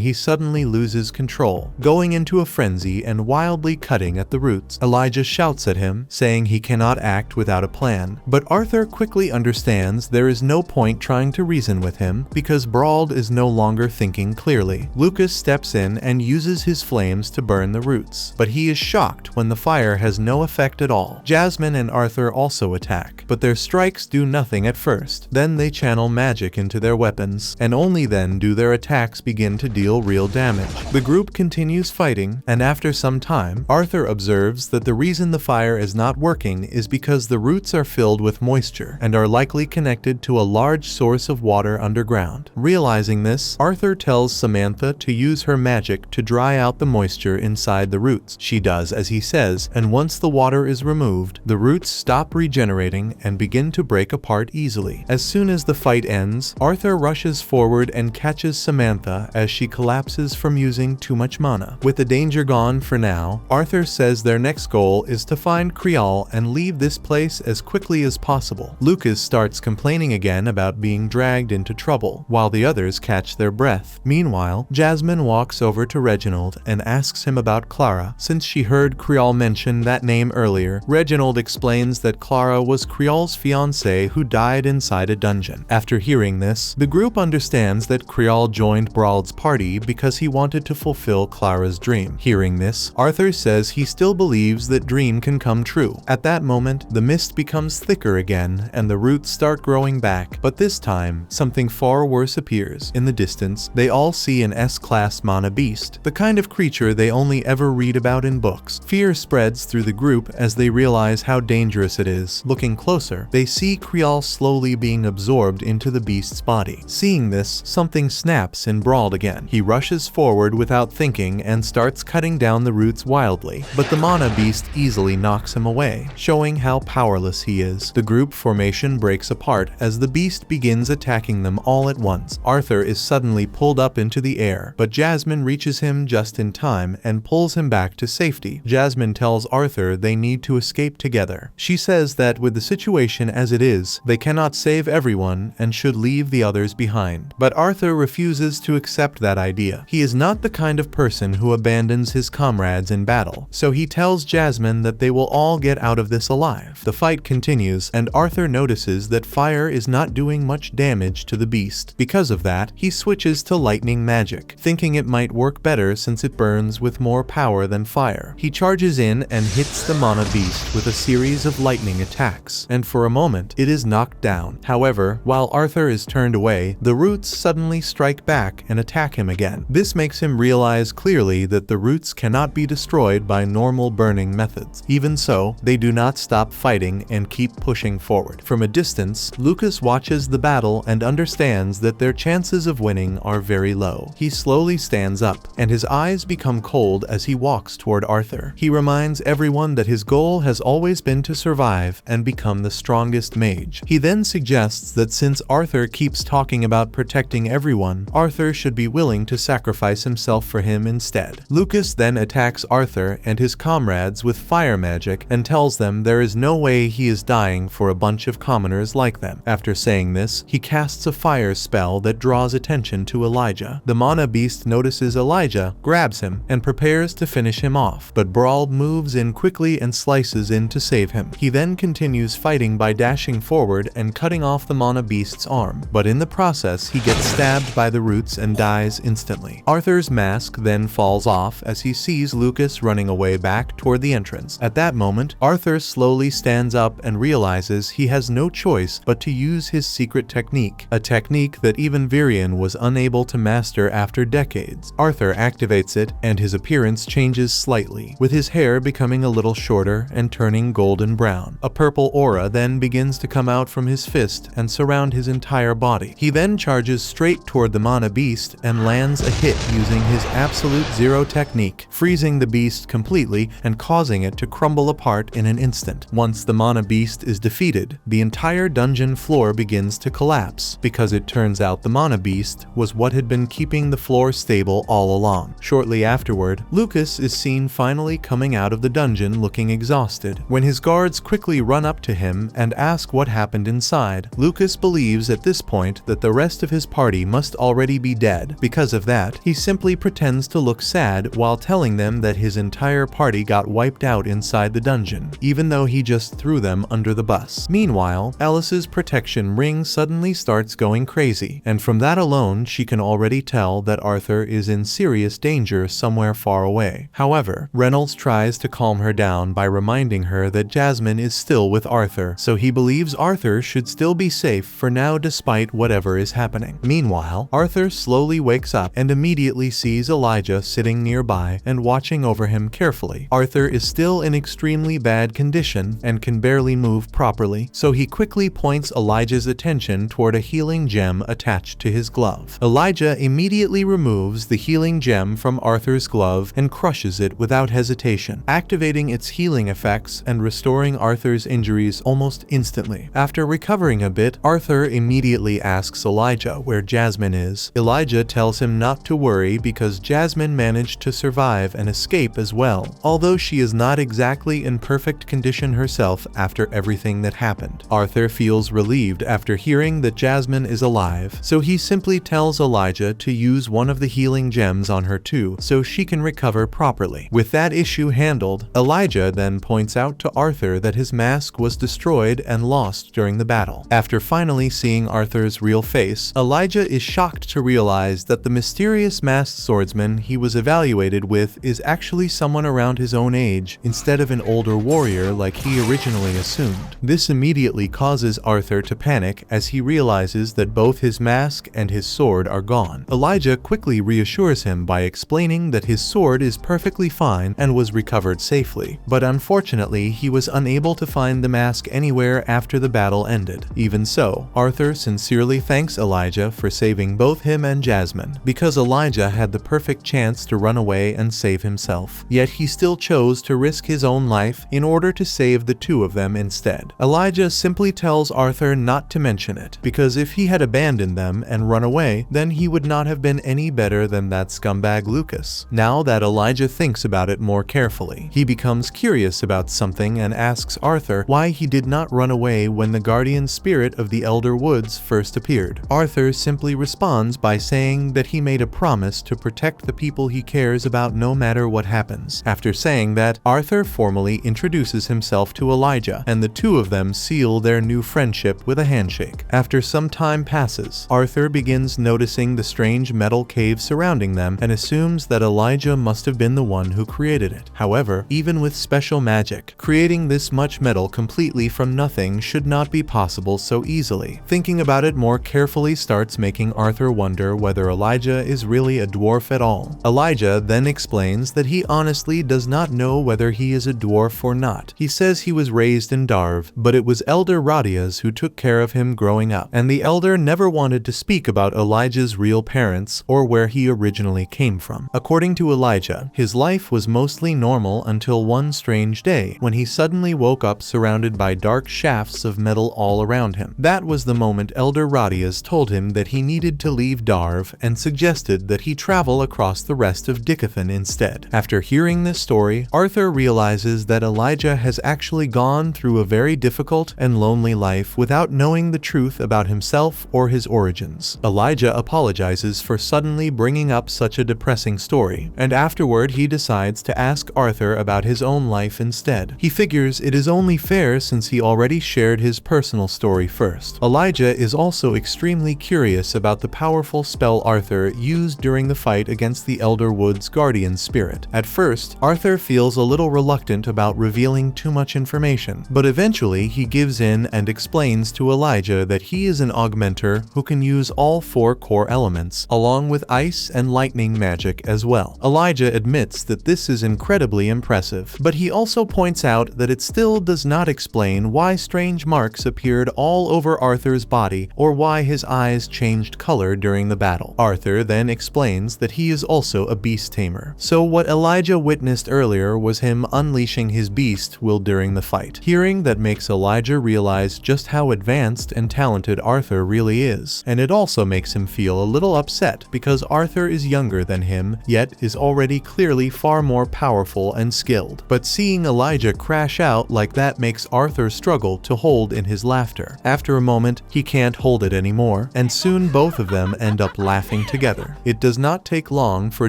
he suddenly loses control, going into a frenzy and wildly cutting at the roots. Elijah shouts at him, saying he cannot act without a plan, but Arthur quickly understands there is no point trying to reason with him because Brawl is no longer thinking clearly. Lucas steps in and uses his flames to burn the roots, but he is shocked when the fire has no effect at all. Jasmine and Arthur also attack, but their strikes do nothing at first. Then they channel magic into their weapons, and only then do their attacks begin to deal real damage. The group continues fighting, and after some time, Arthur observes that the reason the fire is not working is because the roots are filled with moisture and are likely connected to a large source of water underground. Realizing this, Arthur tells Samantha to use her magic to dry out the moisture inside the roots. She does as he says, and once the water is removed, the roots stop regenerating and begin to break apart easily. As soon as the fight ends, Arthur rushes forward and catches Samantha as she collapses from using too much mana. With the danger gone for now, Arthur says their next goal is to find Creole and leave this place as quickly as possible. Lucas starts complaining again about being dragged into trouble, while the others catch their breath. Meanwhile, Jasmine walks over to Reginald and asks him about Clara, since she heard Creole mention that name earlier. Reginald explains that Clara was Creole's fiancée who died inside a dungeon. After hearing this, the group understands that Creole joined Brawl's party because he wanted to fulfill Clara's dream. Hearing this, Arthur says he still believes that dream can come true. At that moment, the mist becomes thicker again and the roots start growing back, but this time, something far worse appears. In the distance, they all see an S-class mana beast, the kind of creature they only ever read about in books. Fear spreads through the group as they realize how dangerous it is. Looking closer, they see Creole slowly being absorbed into the beast's body. Seeing this, something snaps in Brawl again. He rushes forward without thinking and starts cutting down the roots wildly, but the mana beast easily knocks him away, showing how powerless he is. The group formation breaks apart as the beast begins attacking them all at once. Arthur is suddenly pulled up into the air, but Jasmine reaches him just in time and pulls him back to safety. Jasmine tells Arthur they need to escape together. She says that with the situation as it is, they cannot save everyone and should leave the others behind. But Arthur refuses to accept that idea. He is not the kind of person who abandons his comrades in battle, so he tells Jasmine that they will all get out of this alive. The fight continues, and Arthur notices that fire is not doing much damage to the beast. Because of that, he switches to lightning magic, thinking it might work better since it burns with more power than fire. He charges in and hits the mana beast with a series of lightning attacks, and for a moment, it is knocked down. However, while Arthur is turned away, the roots suddenly strike back and attack him again. This makes him realize clearly that the roots cannot be destroyed by normal burning methods. Even so, they do not stop fighting and keep pushing forward. From a distance, Lucas watches the battle and understands that their chances of winning are very low. He slowly stands up, and his eyes become cold as he walks toward Arthur. He reminds everyone that his goal has always been to survive and become the strongest mage. He then suggests that since Arthur keeps talking about protecting everyone, Arthur should be willing to sacrifice himself for him instead. Lucas then attacks Arthur and his comrades with fire magic and tells them there is no way he is dying for a bunch of commoners like them. After saying this, he casts a fire spell that draws attention to Elijah. The mana beast notices Elijah, grabs him, and prepares to finish him off, but Brawl moves in quickly and slices in to save him. He then continues fighting by dashing forward and cutting off the mana beast's arm, but in the process he gets stabbed by the roots and dies instantly. Arthur's mask then falls off as he sees Lucas running away back toward the entrance. At that moment, Arthur slowly stands up and realizes he has no choice but to use his secret technique, a technique that even Virion was unable to master after decades. Arthur activates it, and his appearance changes slightly, with his hair becoming a little shorter and turning golden brown. A purple aura then begins to come out from his fist and surround his entire body. He then charges straight toward the mana beast and lands a hit using his absolute zero technique, freezing the beast completely and causing it to crumble apart in an instant. Once the mana beast is defeated, the entire dungeon floor begins to collapse, because it turns out the mana beast was what had been keeping the floor stable all along. Shortly afterward, Lucas is seen finally coming out of the dungeon looking exhausted. When his guards quickly run up to him and ask what happened inside, Lucas believes at this point that the rest of his party must already be dead. Because of that, he simply pretends to look sad while telling them that his entire party got wiped out inside the dungeon, even though he just threw them under the bus. Meanwhile, Alice's protection ring suddenly starts going crazy, and from that alone she can already tell that Arthur is in serious danger somewhere far away. However, Reynolds tries to calm her down by reminding her that Jasmine is still with Arthur, so he believes Arthur should still be safe for now despite whatever is happening. Meanwhile, Arthur slowly wakes up and immediately sees Elijah sitting nearby and watching over him carefully. Arthur is still in extremely bad condition and can barely move properly, so he quickly points Elijah's attention toward a healing gem attached to his glove. Elijah immediately removes the healing gem from Arthur's glove and crushes it without hesitation, activating its healing effects and restoring Arthur's injuries almost instantly. After recovering a bit, Arthur immediately asks Elijah where Jasmine is. Elijah tells him not to worry because Jasmine managed to survive and escape as well, although she is not exactly in perfect condition herself after everything that happened. Arthur feels relieved after hearing that Jasmine is alive, so he simply tells Elijah to use one of the healing gems on her too, so she can recover properly. With that issue handled, Elijah then points out to Arthur that his mask was destroyed and lost during the battle. After finally seeing Arthur's real face, Elijah is shocked to realize that the mysterious masked swordsman he was evaluated with is actually someone around his own age instead of an older warrior like he originally assumed. This immediately causes Arthur to panic as he realizes that both his mask and his sword are gone. Elijah quickly reassures him by explaining that his sword is perfectly fine and was recovered safely, but unfortunately he was unable to find the mask anywhere after the battle ended. Even so, Arthur sincerely thanks Elijah for saving both him and Jasmine, because Elijah had the perfect chance to run away and save himself, yet he still chose to risk his own life in order to save the two of them instead. Elijah simply tells Arthur not to mention it, because if he had abandoned them and run away, then he would not have been any better than that scumbag Lucas. Now that Elijah thinks about it more carefully, he becomes curious about something and asks Arthur why he did not run away when the guardian spirit of the Elder Woods first appeared. Arthur simply responds by saying that he made a promise to protect the people he cares about no matter what happens. After saying that, Arthur formally introduces himself to Elijah, and the two of them seal their new friendship with a handshake. After some time passes, Arthur begins noticing the strange metal cave surrounding them and assumes that Elijah must have been the one who created it. However, even with special magic, creating this much metal completely from nothing should not be possible so easily. Thinking about about it more carefully starts making Arthur wonder whether Elijah is really a dwarf at all. Elijah then explains that he honestly does not know whether he is a dwarf or not. He says he was raised in Darv, but it was Elder Radias who took care of him growing up, and the elder never wanted to speak about Elijah's real parents or where he originally came from. According to Elijah, his life was mostly normal until one strange day when he suddenly woke up surrounded by dark shafts of metal all around him. That was the moment Elder Radias told him that he needed to leave Darv and suggested that he travel across the rest of Dicathan instead. After hearing this story, Arthur realizes that Elijah has actually gone through a very difficult and lonely life without knowing the truth about himself or his origins. Elijah apologizes for suddenly bringing up such a depressing story, and afterward he decides to ask Arthur about his own life instead. He figures it is only fair since he already shared his personal story first. Elijah is also extremely curious about the powerful spell Arthur used during the fight against the Elder Wood's guardian spirit. At first, Arthur feels a little reluctant about revealing too much information, but eventually he gives in and explains to Elijah that he is an augmenter who can use all 4 core elements, along with ice and lightning magic as well. Elijah admits that this is incredibly impressive, but he also points out that it still does not explain why strange marks appeared all over Arthur's body or why his eyes changed color during the battle. Arthur then explains that he is also a beast tamer, so what Elijah witnessed earlier was him unleashing his beast will during the fight. Hearing that makes Elijah realize just how advanced and talented Arthur really is, and it also makes him feel a little upset because Arthur is younger than him, yet is already clearly far more powerful and skilled. But seeing Elijah crash out like that makes Arthur struggle to hold in his laughter. After a moment, he can't hold it anymore, and soon both of them end up laughing together. It does not take long for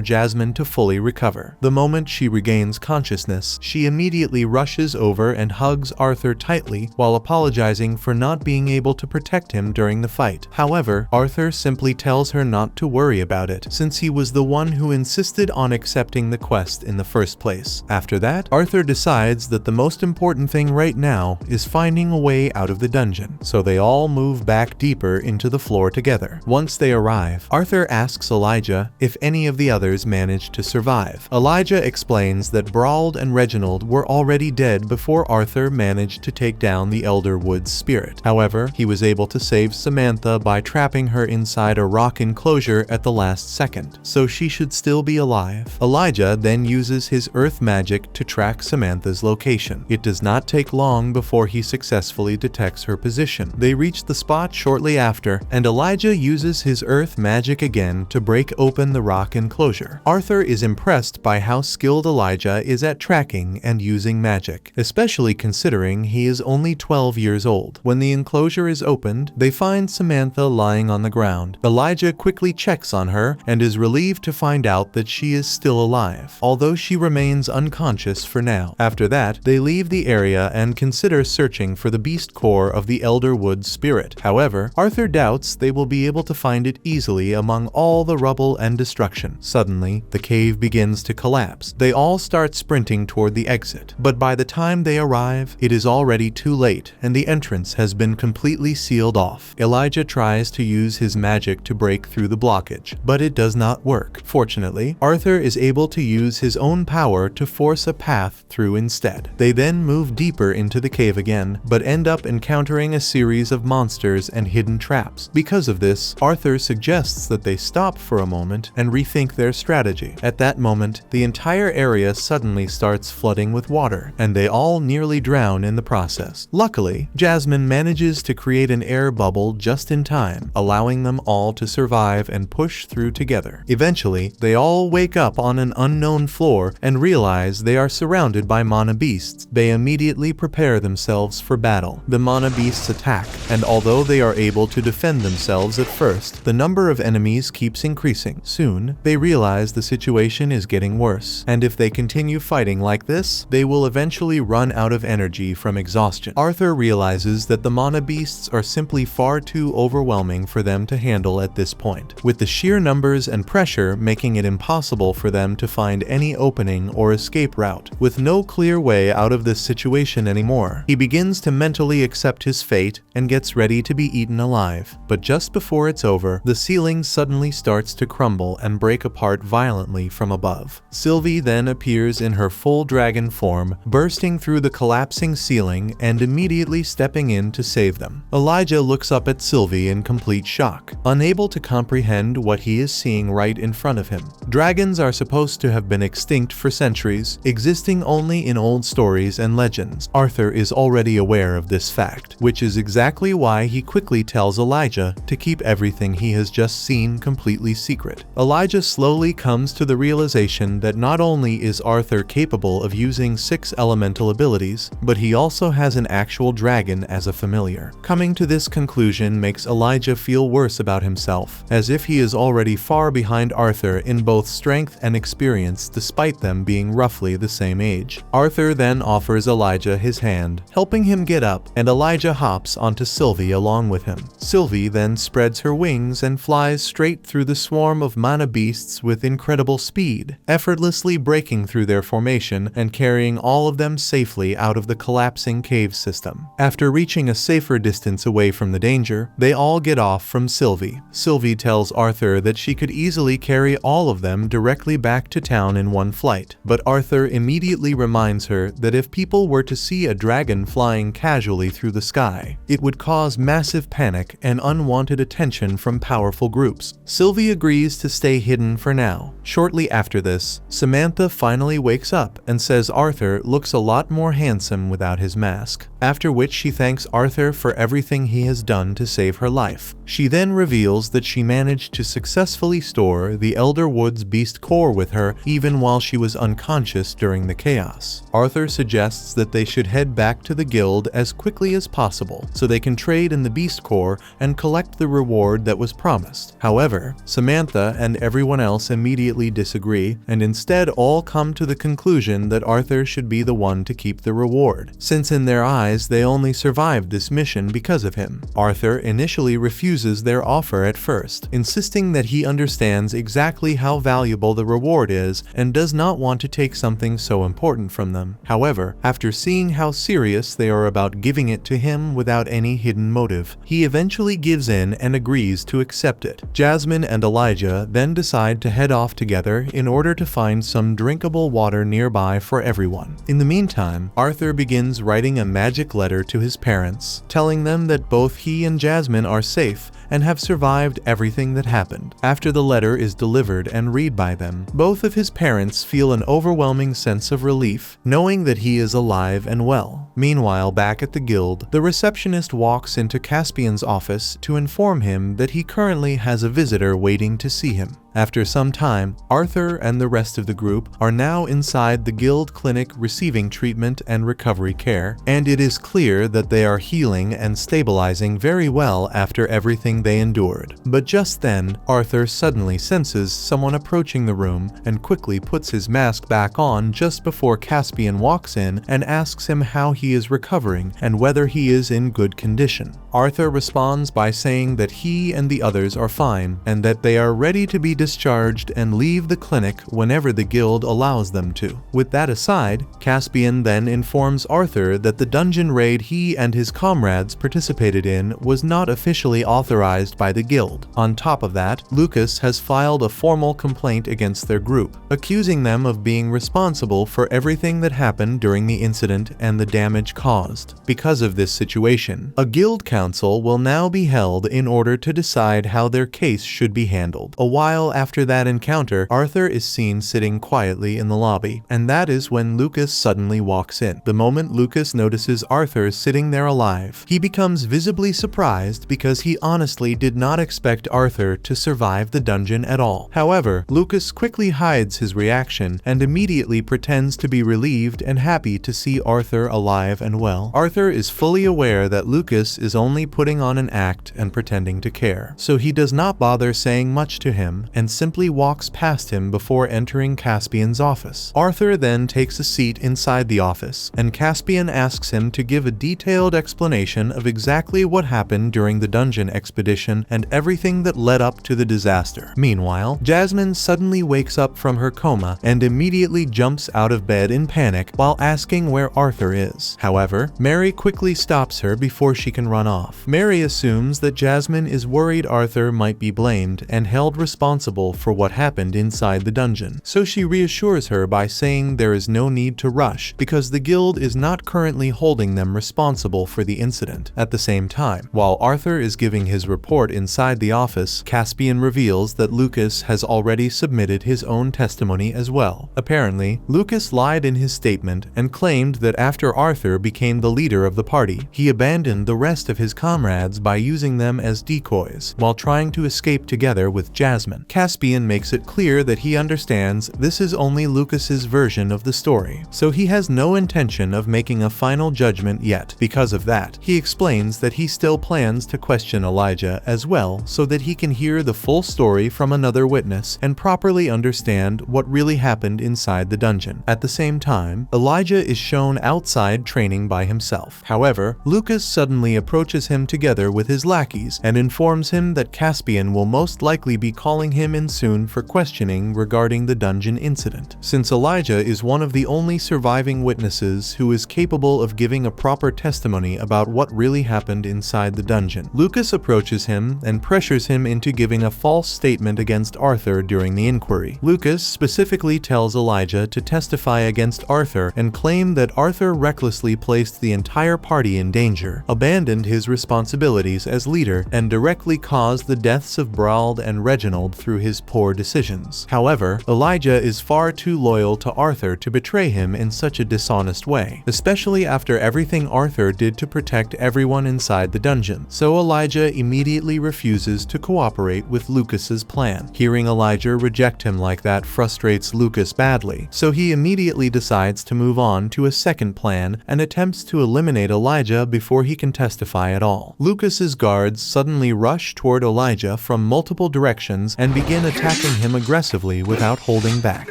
Jasmine to fully recover. The moment she regains consciousness, she immediately rushes over and hugs Arthur tightly while apologizing for not being able to protect him during the fight. However, Arthur simply tells her not to worry about it, since he was the one who insisted on accepting the quest in the first place. After that, Arthur decides that the most important thing right now is finding a way out of the dungeon, so they all move back deeper into the floor together. Once they arrive, Arthur asks Elijah if any of the others managed to survive. Elijah explains that Brauld and Reginald were already dead before Arthur managed to take down the Elder Wood's spirit. However, he was able to save Samantha by trapping her inside a rock enclosure at the last second, so she should still be alive. Elijah then uses his earth magic to track Samantha's location. It does not take long before he successfully detects her position. They reach the spot shortly after, and Elijah uses his earth magic again to break open the rock enclosure. Arthur is impressed by how skilled Elijah is at tracking and using magic, especially considering he is only 12 years old. When the enclosure is opened, they find Samantha lying on the ground. Elijah quickly checks on her and is relieved to find out that she is still alive, although she remains unconscious for now. After that, they leave the area and consider searching for the beast core of the Elder Wood spirit. However, Arthur doubts they will be able to find it easily among all the rubble and destruction. Suddenly, the cave begins to collapse. They all start sprinting toward the exit, but by the time they arrive, it is already too late and the entrance has been completely sealed off. Elijah tries to use his magic to break through the blockage, but it does not work. Fortunately, Arthur is able to use his own power to force a path through instead. They then move deeper into the cave again, but end up encountering a series of monsters and hidden traps. Because of this, Arthur suggests that they stop for a moment and rethink their strategy. At that moment, the entire area suddenly starts flooding with water, and they all nearly drown in the process. Luckily, Jasmine manages to create an air bubble just in time, allowing them all to survive and push through together. Eventually, they all wake up on an unknown floor and realize they are surrounded by mana beasts. They immediately prepare themselves for battle. The mana beasts attack, and although they are able to defend themselves at first, the number of enemies keeps increasing. Soon, they realize the situation is getting worse, and if they continue fighting like this, they will eventually run out of energy from exhaustion. Arthur realizes that the mana beasts are simply far too overwhelming for them to handle at this point, with the sheer numbers and pressure making it impossible for them to find any opening or escape route. With no clear way out of this situation anymore, he begins to mentally accept his fate and gets ready to be eaten alive. But just before it's over, the ceiling suddenly starts to crumble and break apart violently from above. Sylvie then appears in her full dragon form, bursting through the collapsing ceiling and immediately stepping in to save them. Elijah looks up at Sylvie in complete shock, unable to comprehend what he is seeing right in front of him. Dragons are supposed to have been extinct for centuries, existing only in old stories and legends. Arthur is already aware of this fact, which is exactly why he quickly tells Elijah to keep everything he has just seen completely secret. Elijah slowly comes to the realization that not only is Arthur capable of using 6 elemental abilities, but he also has an actual dragon as a familiar. Coming to this conclusion makes Elijah feel worse about himself, as if he is already far behind Arthur in both strength and experience despite them being roughly the same age. Arthur then offers Elijah his hand, helping him get up, and Elijah hops onto Sylvie along with him. Sylvie then spreads her wings and flies straight through the swarm of mana beasts with incredible speed, effortlessly breaking through their formation and carrying all of them safely out of the collapsing cave system. After reaching a safer distance away from the danger, they all get off from Sylvie. Sylvie tells Arthur that she could easily carry all of them directly back to town in one flight, but Arthur immediately reminds her that if people were to see a dragon flying casually through the sky, it would cause massive panic and unwanted attention from powerful groups. Sylvie agrees to stay hidden for now. Shortly after this, Samantha finally wakes up and says Arthur looks a lot more handsome without his mask, after which she thanks Arthur for everything he has done to save her life. She then reveals that she managed to successfully store the Elder Woods beast core with her even while she was unconscious during the chaos. Arthur suggests that they should head back to the guild as quickly as possible so they can trade in the beast core and collect the reward that was promised. However, Samantha and everyone else immediately disagree and instead all come to the conclusion that Arthur should be the one to keep the reward, since in their eyes they only survived this mission because of him. Arthur initially refuses their offer at first, insisting that he understands exactly how valuable the reward is and does not want to take something so important from them. However, after seeing how serious they are about giving it to him without any hidden motive, he eventually gives in and agrees to accept it. Jasmine and Elijah then decide to head off together in order to find some drinkable water nearby for everyone. In the meantime, Arthur begins writing a magic letter to his parents, telling them that both he and Jasmine are safe and have survived everything that happened. After the letter is delivered and read by them, both of his parents feel an overwhelming sense of relief, knowing that he is alive and well. Meanwhile, back at the guild, the receptionist walks into Caspian's office to inform him that he currently has a visitor waiting to see him. After some time, Arthur and the rest of the group are now inside the guild clinic receiving treatment and recovery care, and it is clear that they are healing and stabilizing very well after everything they endured. But just then, Arthur suddenly senses someone approaching the room and quickly puts his mask back on just before Caspian walks in and asks him how he is recovering and whether he is in good condition. Arthur responds by saying that he and the others are fine and that they are ready to be discharged and leave the clinic whenever the guild allows them to. With that aside, Caspian then informs Arthur that the dungeon raid he and his comrades participated in was not officially authorized by the guild. On top of that, Lucas has filed a formal complaint against their group, accusing them of being responsible for everything that happened during the incident and the damage caused. Because of this situation, a guild council will now be held in order to decide how their case should be handled. A while after that encounter, Arthur is seen sitting quietly in the lobby, and that is when Lucas suddenly walks in. The moment Lucas notices Arthur sitting there alive, he becomes visibly surprised because he honestly did not expect Arthur to survive the dungeon at all. However, Lucas quickly hides his reaction and immediately pretends to be relieved and happy to see Arthur alive and well. Arthur is fully aware that Lucas is only putting on an act and pretending to care, so he does not bother saying much to him and simply walks past him before entering Caspian's office. Arthur then takes a seat inside the office, and Caspian asks him to give a detailed explanation of exactly what happened during the dungeon expedition and everything that led up to the disaster. Meanwhile, Jasmine suddenly wakes up from her coma and immediately jumps out of bed in panic while asking where Arthur is. However, Mary quickly stops her before she can run off. Mary assumes that Jasmine is worried Arthur might be blamed and held responsible for what happened inside the dungeon, so she reassures her by saying there is no need to rush because the guild is not currently holding them responsible for the incident. At the same time, while Arthur is giving his report inside the office, Caspian reveals that Lucas has already submitted his own testimony as well. Apparently, Lucas lied in his statement and claimed that after Arthur became the leader of the party, he abandoned the rest of his comrades by using them as decoys while trying to escape together with Jasmine. Caspian makes it clear that he understands this is only Lucas's version of the story, so he has no intention of making a final judgment yet. Because of that, he explains that he still plans to question Elijah as well so that he can hear the full story from another witness and properly understand what really happened inside the dungeon. At the same time, Elijah is shown outside training by himself. However, Lucas suddenly approaches him together with his lackeys and informs him that Caspian will most likely be calling him in soon for questioning regarding the dungeon incident. Since Elijah is one of the only surviving witnesses who is capable of giving a proper testimony about what really happened inside the dungeon, Lucas approaches him and pressures him into giving a false statement against Arthur during the inquiry. Lucas specifically tells Elijah to testify against Arthur and claim that Arthur recklessly placed the entire party in danger, abandoned his responsibilities as leader, and directly caused the deaths of Brauld and Reginald through his poor decisions. However, Elijah is far too loyal to Arthur to betray him in such a dishonest way, especially after everything Arthur did to protect everyone inside the dungeon. So Elijah immediately refuses to cooperate with Lucas's plan. Hearing Elijah reject him like that frustrates Lucas badly, so he immediately decides to move on to a second plan and attempts to eliminate Elijah before he can testify at all. Lucas's guards suddenly rush toward Elijah from multiple directions and begin attacking him aggressively without holding back.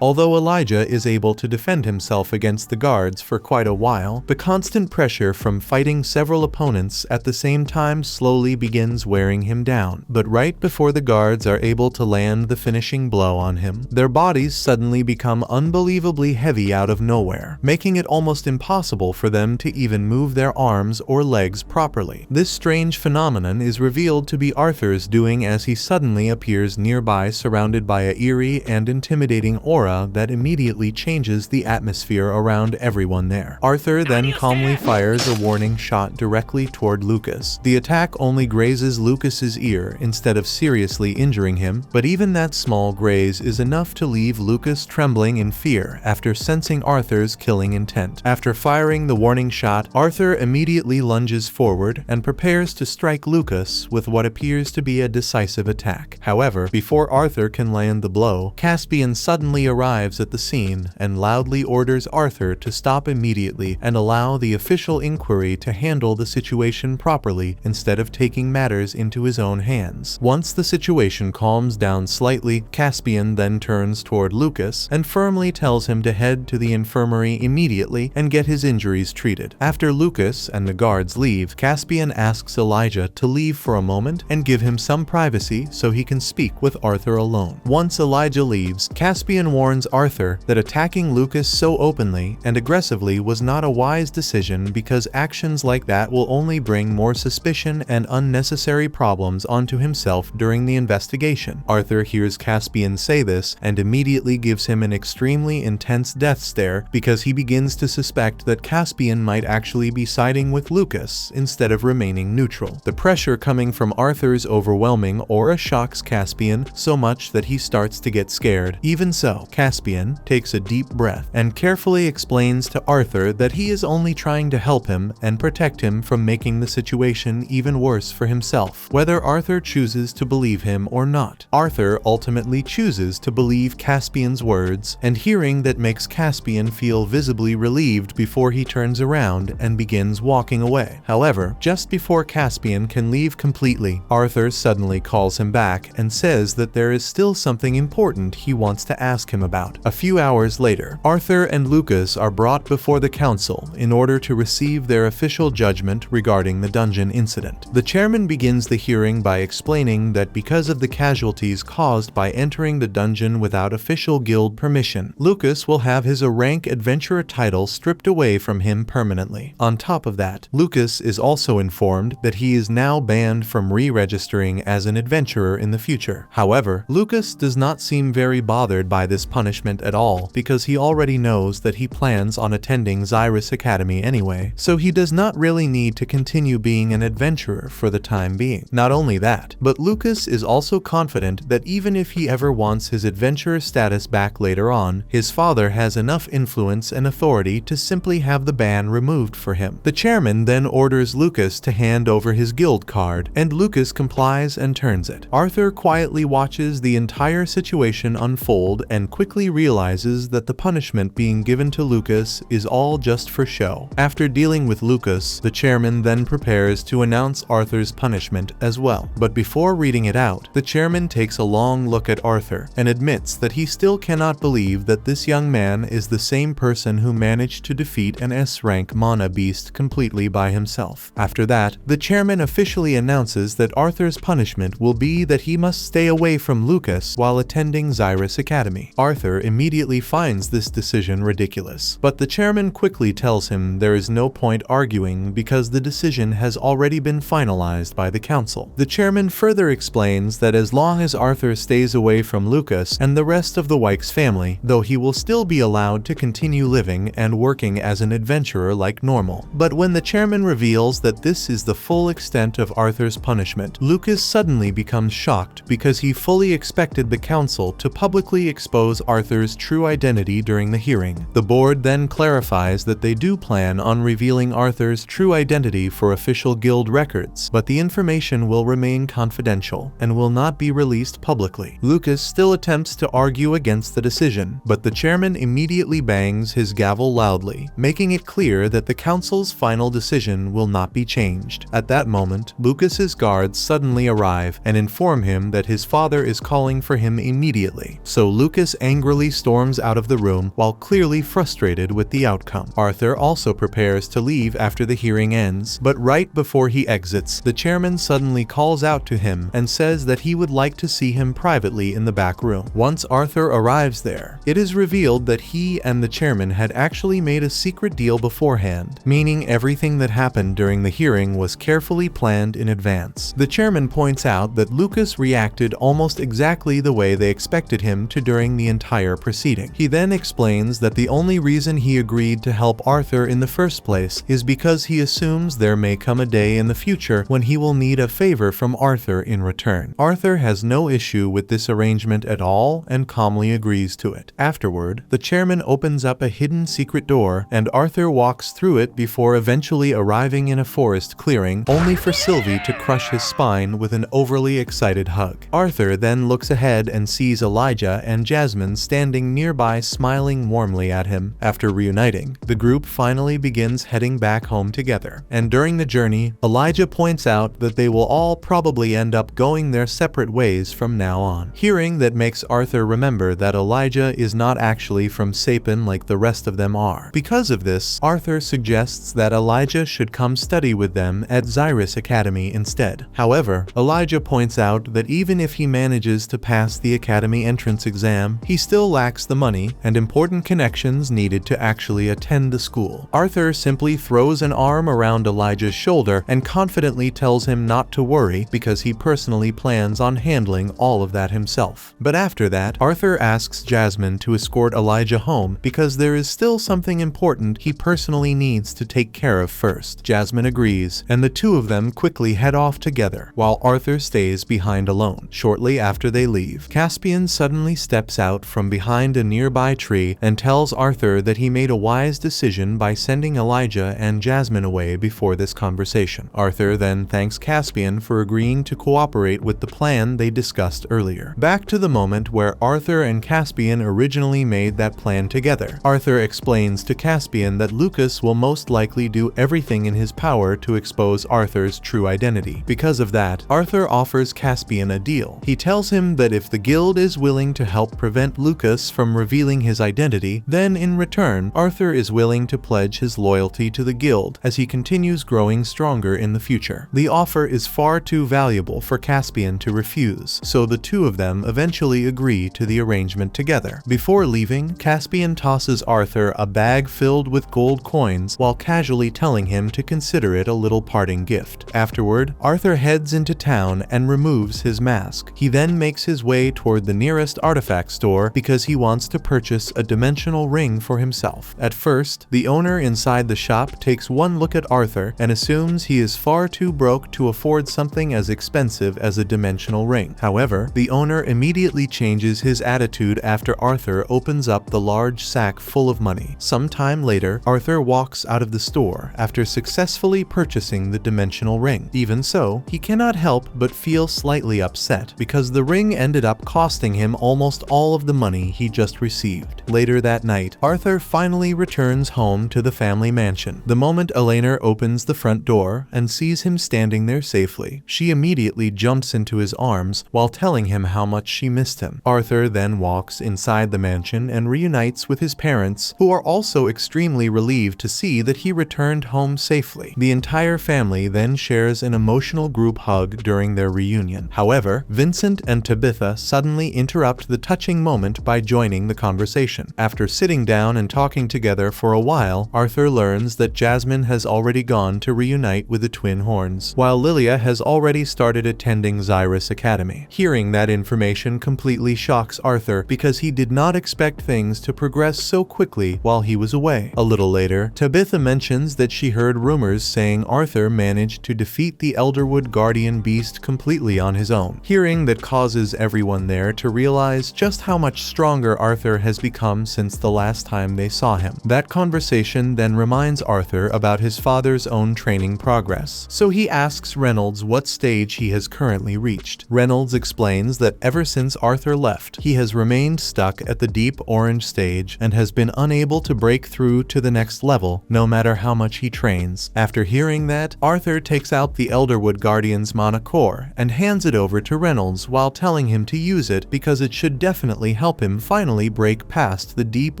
Although Elijah is able to defend himself against the guards for quite a while, the constant pressure from fighting several opponents at the same time slowly begins wearing him down. But right before the guards are able to land the finishing blow on him, their bodies suddenly become unbelievably heavy out of nowhere, making it almost impossible for them to even move their arms or legs properly. This strange phenomenon is revealed to be Arthur's doing as he suddenly appears nearby surrounded by an eerie and intimidating aura that immediately changes the atmosphere around everyone there. Arthur then calmly fires a warning shot directly toward Lucas. The attack only grazes Lucas's ear instead of seriously injuring him, but even that small graze is enough to leave Lucas trembling in fear after sensing Arthur's killing intent. After firing the warning shot, Arthur immediately lunges forward and prepares to strike Lucas with what appears to be a decisive attack. However, before Arthur can land the blow, Caspian suddenly arrives at the scene and loudly orders Arthur to stop immediately and allow the official inquiry to handle the situation properly instead of taking matters into his own hands. Once the situation calms down slightly, Caspian then turns toward Lucas and firmly tells him to head to the infirmary immediately and get his injuries treated. After Lucas and the guards leave, Caspian asks Elijah to leave for a moment and give him some privacy so he can speak with Arthur alone. Once Elijah leaves, Caspian warns Arthur that attacking Lucas so openly and aggressively was not a wise decision because actions like that will only bring more suspicion and unnecessary problems onto himself during the investigation. Arthur hears Caspian say this and immediately gives him an extremely intense death stare because he begins to suspect that Caspian might actually be siding with Lucas instead of remaining neutral. The pressure coming from Arthur's overwhelming aura shocks Caspian so much that he starts to get scared. Even so, Caspian takes a deep breath and carefully explains to Arthur that he is only trying to help him and protect him from making the situation even worse for himself, whether Arthur chooses to believe him or not. Arthur ultimately chooses to believe Caspian's words, and hearing that makes Caspian feel visibly relieved before he turns around and begins walking away. However, just before Caspian can leave completely, Arthur suddenly calls him back and says that that there is still something important he wants to ask him about. A few hours later, Arthur and Lucas are brought before the council in order to receive their official judgment regarding the dungeon incident. The chairman begins the hearing by explaining that because of the casualties caused by entering the dungeon without official guild permission, Lucas will have his rank adventurer title stripped away from him permanently. On top of that, Lucas is also informed that he is now banned from re-registering as an adventurer in the future. However, Lucas does not seem very bothered by this punishment at all because he already knows that he plans on attending Xyrus Academy anyway, so he does not really need to continue being an adventurer for the time being. Not only that, but Lucas is also confident that even if he ever wants his adventurer status back later on, his father has enough influence and authority to simply have the ban removed for him. The chairman then orders Lucas to hand over his guild card, and Lucas complies and turns it. Arthur quietly watches the entire situation unfold and quickly realizes that the punishment being given to Lucas is all just for show. After dealing with Lucas, the chairman then prepares to announce Arthur's punishment as well. But before reading it out, the chairman takes a long look at Arthur and admits that he still cannot believe that this young man is the same person who managed to defeat an S-rank mana beast completely by himself. After that, the chairman officially announces that Arthur's punishment will be that he must stay away from Lucas while attending Xyrus Academy. Arthur immediately finds this decision ridiculous, but the chairman quickly tells him there is no point arguing because the decision has already been finalized by the council. The chairman further explains that as long as Arthur stays away from Lucas and the rest of the Wykes family, though he will still be allowed to continue living and working as an adventurer like normal. But when the chairman reveals that this is the full extent of Arthur's punishment, Lucas suddenly becomes shocked because he fully expected the council to publicly expose Arthur's true identity during the hearing. The board then clarifies that they do plan on revealing Arthur's true identity for official guild records, but the information will remain confidential and will not be released publicly. Lucas still attempts to argue against the decision, but the chairman immediately bangs his gavel loudly, making it clear that the council's final decision will not be changed. At that moment, Lucas's guards suddenly arrive and inform him that his father is calling for him immediately, so Lucas angrily storms out of the room while clearly frustrated with the outcome. Arthur also prepares to leave after the hearing ends, but right before he exits, the chairman suddenly calls out to him and says that he would like to see him privately in the back room. Once Arthur arrives there, it is revealed that he and the chairman had actually made a secret deal beforehand, meaning everything that happened during the hearing was carefully planned in advance. The chairman points out that Lucas reacted almost exactly the way they expected him to during the entire proceeding. He then explains that the only reason he agreed to help Arthur in the first place is because he assumes there may come a day in the future when he will need a favor from Arthur in return. Arthur has no issue with this arrangement at all and calmly agrees to it. Afterward, the chairman opens up a hidden secret door and Arthur walks through it before eventually arriving in a forest clearing, only for Sylvie to crush his spine with an overly excited hug. Arthur then looks ahead and sees Elijah and Jasmine standing nearby smiling warmly at him. After reuniting, the group finally begins heading back home together, and during the journey, Elijah points out that they will all probably end up going their separate ways from now on. Hearing that makes Arthur remember that Elijah is not actually from Sapin like the rest of them are. Because of this, Arthur suggests that Elijah should come study with them at Xyrus Academy instead. However, Elijah points out that even if he manages to pass the academy entrance exam, he still lacks the money and important connections needed to actually attend the school. Arthur simply throws an arm around Elijah's shoulder and confidently tells him not to worry because he personally plans on handling all of that himself. But after that, Arthur asks Jasmine to escort Elijah home because there is still something important he personally needs to take care of first. Jasmine agrees, and the two of them quickly head off together, while Arthur stays behind alone. Shortly after they leave, Caspian suddenly steps out from behind a nearby tree and tells Arthur that he made a wise decision by sending Elijah and Jasmine away before this conversation. Arthur then thanks Caspian for agreeing to cooperate with the plan they discussed earlier. Back to the moment where Arthur and Caspian originally made that plan together. Arthur explains to Caspian that Lucas will most likely do everything in his power to expose Arthur's true identity. Because of that, Arthur offers Caspian a deal. He He tells him that if the guild is willing to help prevent Lucas from revealing his identity, then in return, Arthur is willing to pledge his loyalty to the guild as he continues growing stronger in the future. The offer is far too valuable for Caspian to refuse, so the two of them eventually agree to the arrangement together. Before leaving, Caspian tosses Arthur a bag filled with gold coins while casually telling him to consider it a little parting gift. Afterward, Arthur heads into town and removes his mask. He then makes his way toward the nearest artifact store because he wants to purchase a dimensional ring for himself. At first, the owner inside the shop takes one look at Arthur and assumes he is far too broke to afford something as expensive as a dimensional ring. However, the owner immediately changes his attitude after Arthur opens up the large sack full of money. Sometime later, Arthur walks out of the store after successfully purchasing the dimensional ring. Even so, he cannot help but feel slightly upset because the ring ended up costing him almost all of the money he just received. Later that night, Arthur finally returns home to the family mansion. The moment Eleanor opens the front door and sees him standing there safely, she immediately jumps into his arms while telling him how much she missed him. Arthur then walks inside the mansion and reunites with his parents, who are also extremely relieved to see that he returned home safely. The entire family then shares an emotional group hug during their reunion. However, Vincent and Tabitha suddenly interrupt the touching moment by joining the conversation. After sitting down and talking together for a while, Arthur learns that Jasmine has already gone to reunite with the Twin Horns, while Lilia has already started attending Xyrus Academy. Hearing that information completely shocks Arthur because he did not expect things to progress so quickly while he was away. A little later, Tabitha mentions that she heard rumors saying Arthur managed to defeat the Elderwood Guardian Beast completely on his own. Hearing that causes everyone there to realize just how much stronger Arthur has become since the last time they saw him. That conversation then reminds Arthur about his father's own training progress, so he asks Reynolds what stage he has currently reached. Reynolds explains that ever since Arthur left, he has remained stuck at the deep orange stage and has been unable to break through to the next level, no matter how much he trains. After hearing that, Arthur takes out the Elderwood Guardian's mana core and hands it over to Reynolds while telling him to use it because it should definitely help him finally break past the deep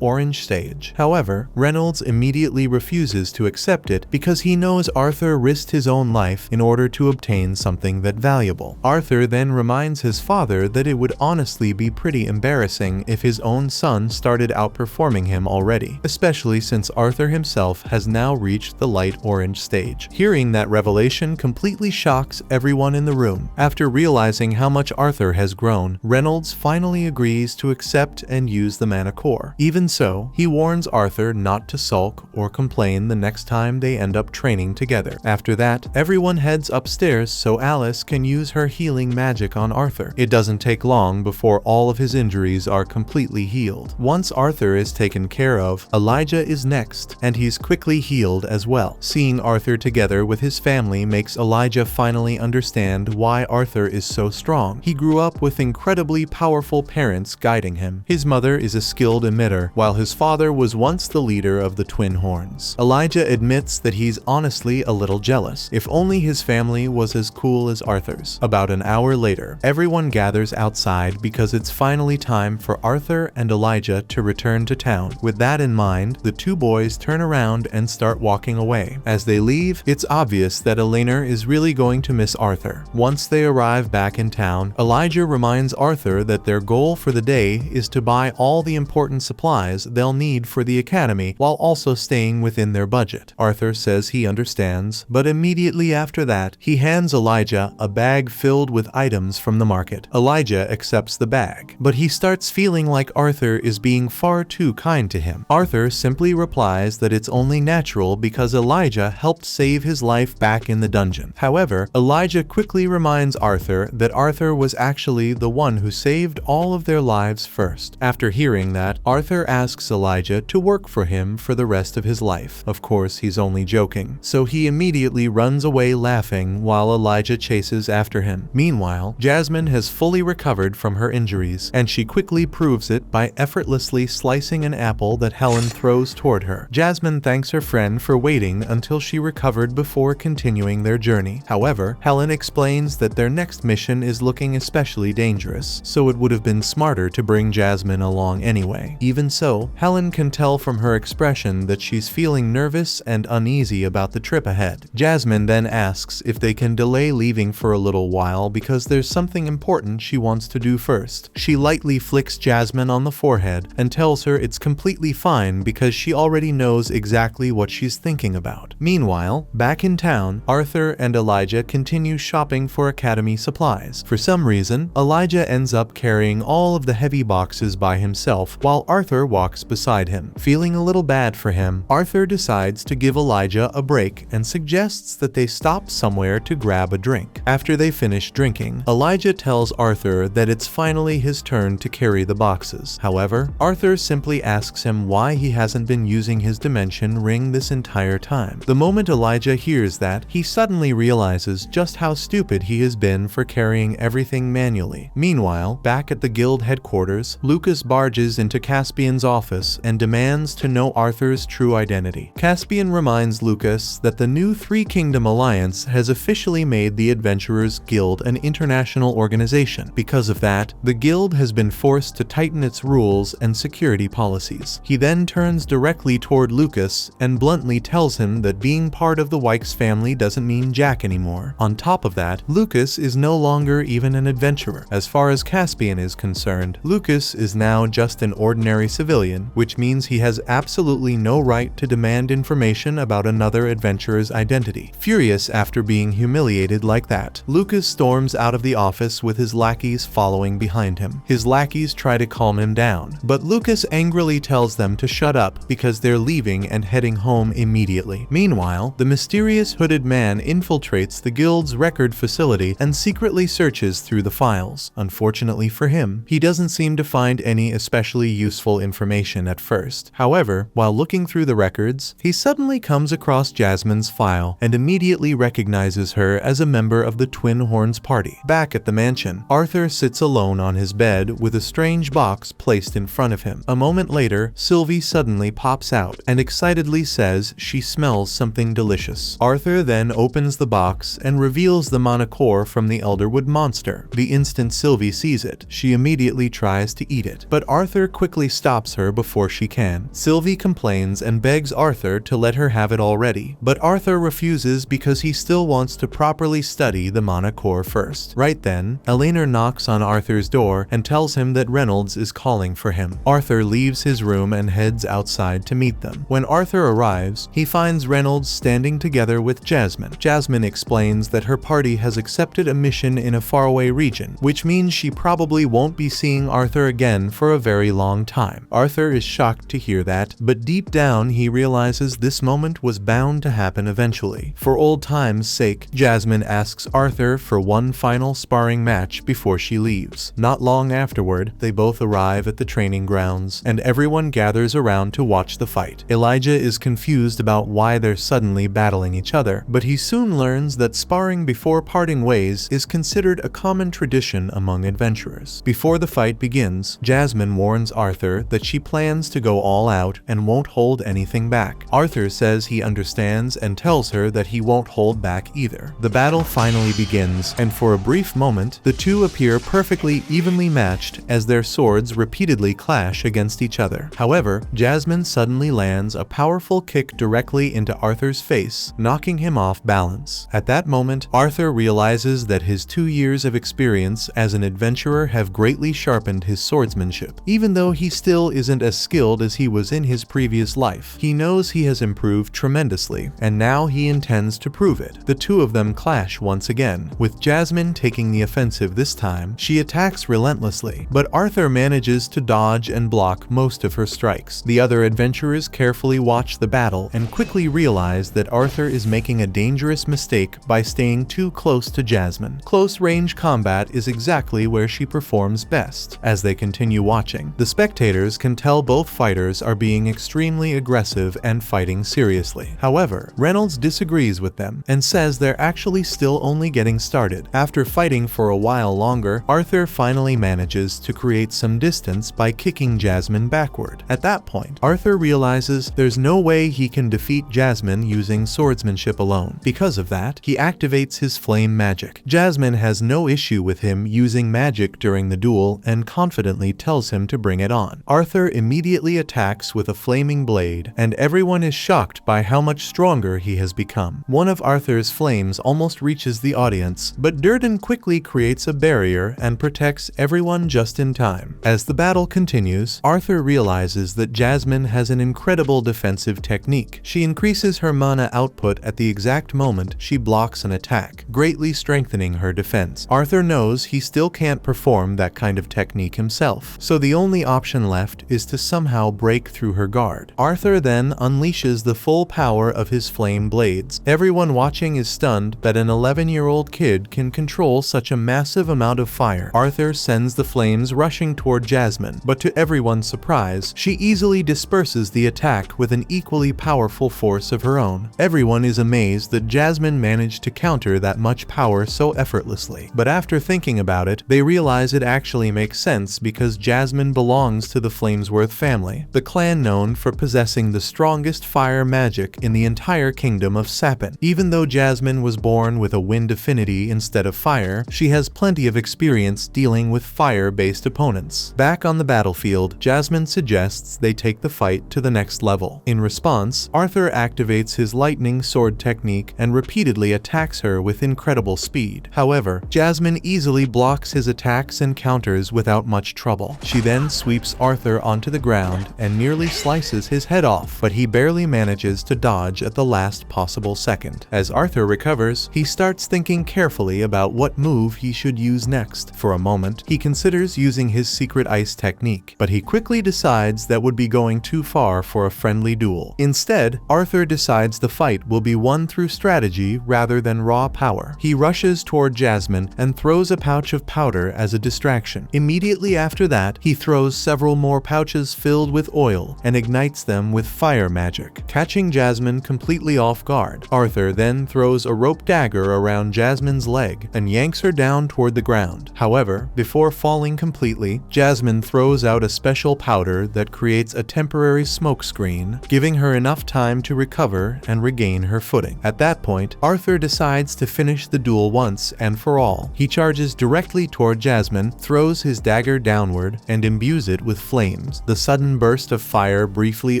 orange stage. However, Reynolds immediately refuses to accept it because he knows Arthur risked his own life in order to obtain something that valuable. Arthur then reminds his father that it would honestly be pretty embarrassing if his own son started outperforming him already, especially since Arthur himself has now reached the light orange stage. Hearing that revelation completely shocks everyone in the room. After realizing how much Arthur has grown, Reynolds finally agrees to accept and use the mana core. Even so, he warns Arthur not to sulk or complain the next time they end up training together. After that, everyone heads upstairs so Alice can use her healing magic on Arthur. It doesn't take long before all of his injuries are completely healed. Once Arthur is taken care of, Elijah is next, and he's quickly healed as well. Seeing Arthur together with his family makes Elijah finally understand why Arthur is so strong. He grew up with incredibly powerful parents guiding him. His mother is a skilled emitter, while his father was once the leader of the Twin Horns. Elijah admits that he's honestly a little jealous. If only his family was as cool as Arthur's. About an hour later, everyone gathers outside because it's finally time for Arthur and Elijah to return to town. With that in mind, the two boys turn around and start walking away. As they leave, it's obvious that Eleanor is really going to miss Arthur. Once they arrive back in town, Elijah reminds Arthur that their goal for the day is to buy all the important supplies they'll need for the academy while also staying within their budget. Arthur says he understands, but immediately after that, he hands Elijah a bag filled with items from the market. Elijah accepts the bag, but he starts feeling like Arthur is being far too kind to him. Arthur simply replies that it's only natural because Elijah helped save his life back in the dungeon. However, Elijah quickly reminds Arthur that Arthur was actually the one who saved all of their lives first. After hearing that, Arthur asks Elijah to work for him for the rest of his life. Of course, he's only joking, so he immediately runs away laughing while Elijah chases after him. Meanwhile, Jasmine has fully recovered from her injuries, and she quickly proves it by effortlessly slicing an apple that Helen throws toward her. Jasmine thanks her friend for waiting until she recovered before continuing their journey. However, Helen explains that their next mission is looking especially dangerous, so it would have been smarter to bring Jasmine along anyway. Even so, Helen can tell from her expression that she's feeling nervous and uneasy about the trip ahead. Jasmine then asks if they can delay leaving for a little while because there's something important she wants to do first. She lightly flicks Jasmine on the forehead and tells her it's completely fine because she already knows exactly what she's thinking about. Meanwhile, back in town, Arthur and Elijah continue shopping for academy supplies. For some reason, Elijah ends up carrying all of the heavy boxes by himself while Arthur walks beside him. Feeling a little bad for him, Arthur decides to give Elijah a break and suggests that they stop somewhere to grab a drink. After they finish drinking, Elijah tells Arthur that it's finally his turn to carry the boxes. However, Arthur simply asks him why he hasn't been using his dimension ring this entire time. The moment Elijah hears that, he suddenly realizes just how stupid he has been for carrying everything manually. Meanwhile, back at the guild headquarters, Lucas barges into Caspian's office and demands to know Arthur's true identity. Caspian reminds Lucas that the new Three Kingdom Alliance has officially made the Adventurers Guild an international organization. Because of that, the guild has been forced to tighten its rules and security policies. He then turns directly toward Lucas and bluntly tells him that being part of the Wykes family doesn't mean jack anymore. On top of that, Lucas is no longer even an adventurer. As far as Caspian is concerned, Lucas is now just an ordinary civilian, which means he has absolutely no right to demand information about another adventurer's identity. Furious after being humiliated like that, Lucas storms out of the office with his lackeys following behind him. His lackeys try to calm him down, but Lucas angrily tells them to shut up because they're leaving and heading home immediately. Meanwhile, the mysterious hooded man infiltrates the guild's record facility and secretly searches through the files. Unfortunately for him, he doesn't seem to find any especially useful information at first. However, while looking through the records, he suddenly comes across Jasmine's file and immediately recognizes her as a member of the Twin Horns party. Back at the mansion, Arthur sits alone on his bed with a strange box placed in front of him. A moment later, Sylvie suddenly pops out and excitedly says she smells something delicious. Arthur then opens the box and reveals the monocore from the Elderwood monster. The instant Sylvie sees it, she immediately tries to eat it, but Arthur quickly stops her before she can. Sylvie complains and begs Arthur to let her have it already, but Arthur refuses because he still wants to properly study the monocore first. Right then, Elena knocks on Arthur's door and tells him that Reynolds is calling for him. Arthur leaves his room and heads outside to meet them. When Arthur arrives, he finds Reynolds standing together with Jasmine. Jasmine explains that her party has accepted a mission in a faraway region, which means she probably won't be seeing Arthur again for a very long time. Arthur is shocked to hear that, but deep down he realizes this moment was bound to happen eventually. For old time's sake, Jasmine asks Arthur for one final sparring match before she leaves. Not long afterward, they both arrive at the training grounds, and everyone gathers around to watch the fight. Elijah is confused about why they're suddenly battling each other, but he soon learns that sparring before parting ways is considered a common tradition among adventurers. Before the fight begins, Jasmine warns Arthur that she plans to go all out and won't hold anything back. Arthur says he understands and tells her that he won't hold back either. The battle finally begins, and for a brief moment, the two appear perfectly evenly matched as their swords repeatedly clash against each other. However, Jasmine suddenly lands a powerful kick directly into Arthur's face, knocking him off balance. At that moment, Arthur realizes that his 2 years of experience as an adventurer have greatly sharpened his swordsmanship. Even though he still isn't as skilled as he was in his previous life, he knows he has improved tremendously, and now he intends to prove it. The two of them clash once again, with Jasmine taking the offensive this time. She attacks relentlessly, but Arthur manages to dodge and block most of her strikes. The other adventurers carefully watch the battle and quickly realize that Arthur is making a dangerous mistake by staying too close to Jasmine. Close-range combat is exactly where she performs best. As they continue watching, the spectators can tell both fighters are being extremely aggressive and fighting seriously. However, Reynolds disagrees with them and says they're actually still only getting started. After fighting for a while longer, Arthur finally manages to create some distance by kicking Jasmine backward. At that point, Arthur realizes there's no way he can defeat Jasmine using swordsmanship alone. Because of that, he activates his flame magic. Jasmine has no no issue with him using magic during the duel and confidently tells him to bring it on. Arthur immediately attacks with a flaming blade, and everyone is shocked by how much stronger he has become. One of Arthur's flames almost reaches the audience, but Durden quickly creates a barrier and protects everyone just in time. As the battle continues, Arthur realizes that Jasmine has an incredible defensive technique. She increases her mana output at the exact moment she blocks an attack, greatly strengthening her defense. Arthur knows he still can't perform that kind of technique himself, so the only option left is to somehow break through her guard. Arthur then unleashes the full power of his flame blades. Everyone watching is stunned that an 11-year-old kid can control such a massive amount of fire. Arthur sends the flames rushing toward Jasmine, but to everyone's surprise, she easily disperses the attack with an equally powerful force of her own. Everyone is amazed that Jasmine managed to counter that much power so effortlessly. But after thinking about it, they realize it actually makes sense because Jasmine belongs to the Flamesworth family, the clan known for possessing the strongest fire magic in the entire kingdom of Sapin. Even though Jasmine was born with a wind affinity instead of fire, she has plenty of experience dealing with fire-based opponents. Back on the battlefield, Jasmine suggests they take the fight to the next level. In response, Arthur activates his lightning sword technique and repeatedly attacks her with incredible speed. However, Jasmine easily blocks his attacks and counters without much trouble. She then sweeps Arthur onto the ground and nearly slices his head off, but he barely manages to dodge at the last possible second. As Arthur recovers, he starts thinking carefully about what move he should use next. For a moment, he considers using his secret ice technique, but he quickly decides that would be going too far for a friendly duel. Instead, Arthur decides the fight will be won through strategy rather than raw power. He rushes toward Jasmine and throws a pouch of powder as a distraction. Immediately after that, he throws several more pouches filled with oil and ignites them with fire magic, catching Jasmine completely off guard. Arthur then throws a rope dagger around Jasmine's leg and yanks her down toward the ground. However, before falling completely, Jasmine throws out a special powder that creates a temporary smoke screen, giving her enough time to recover and regain her footing. At that point, Arthur decides to finish the duel once and for all. He charges directly toward Jasmine, throws his dagger downward, and imbues it with flames. The sudden burst of fire briefly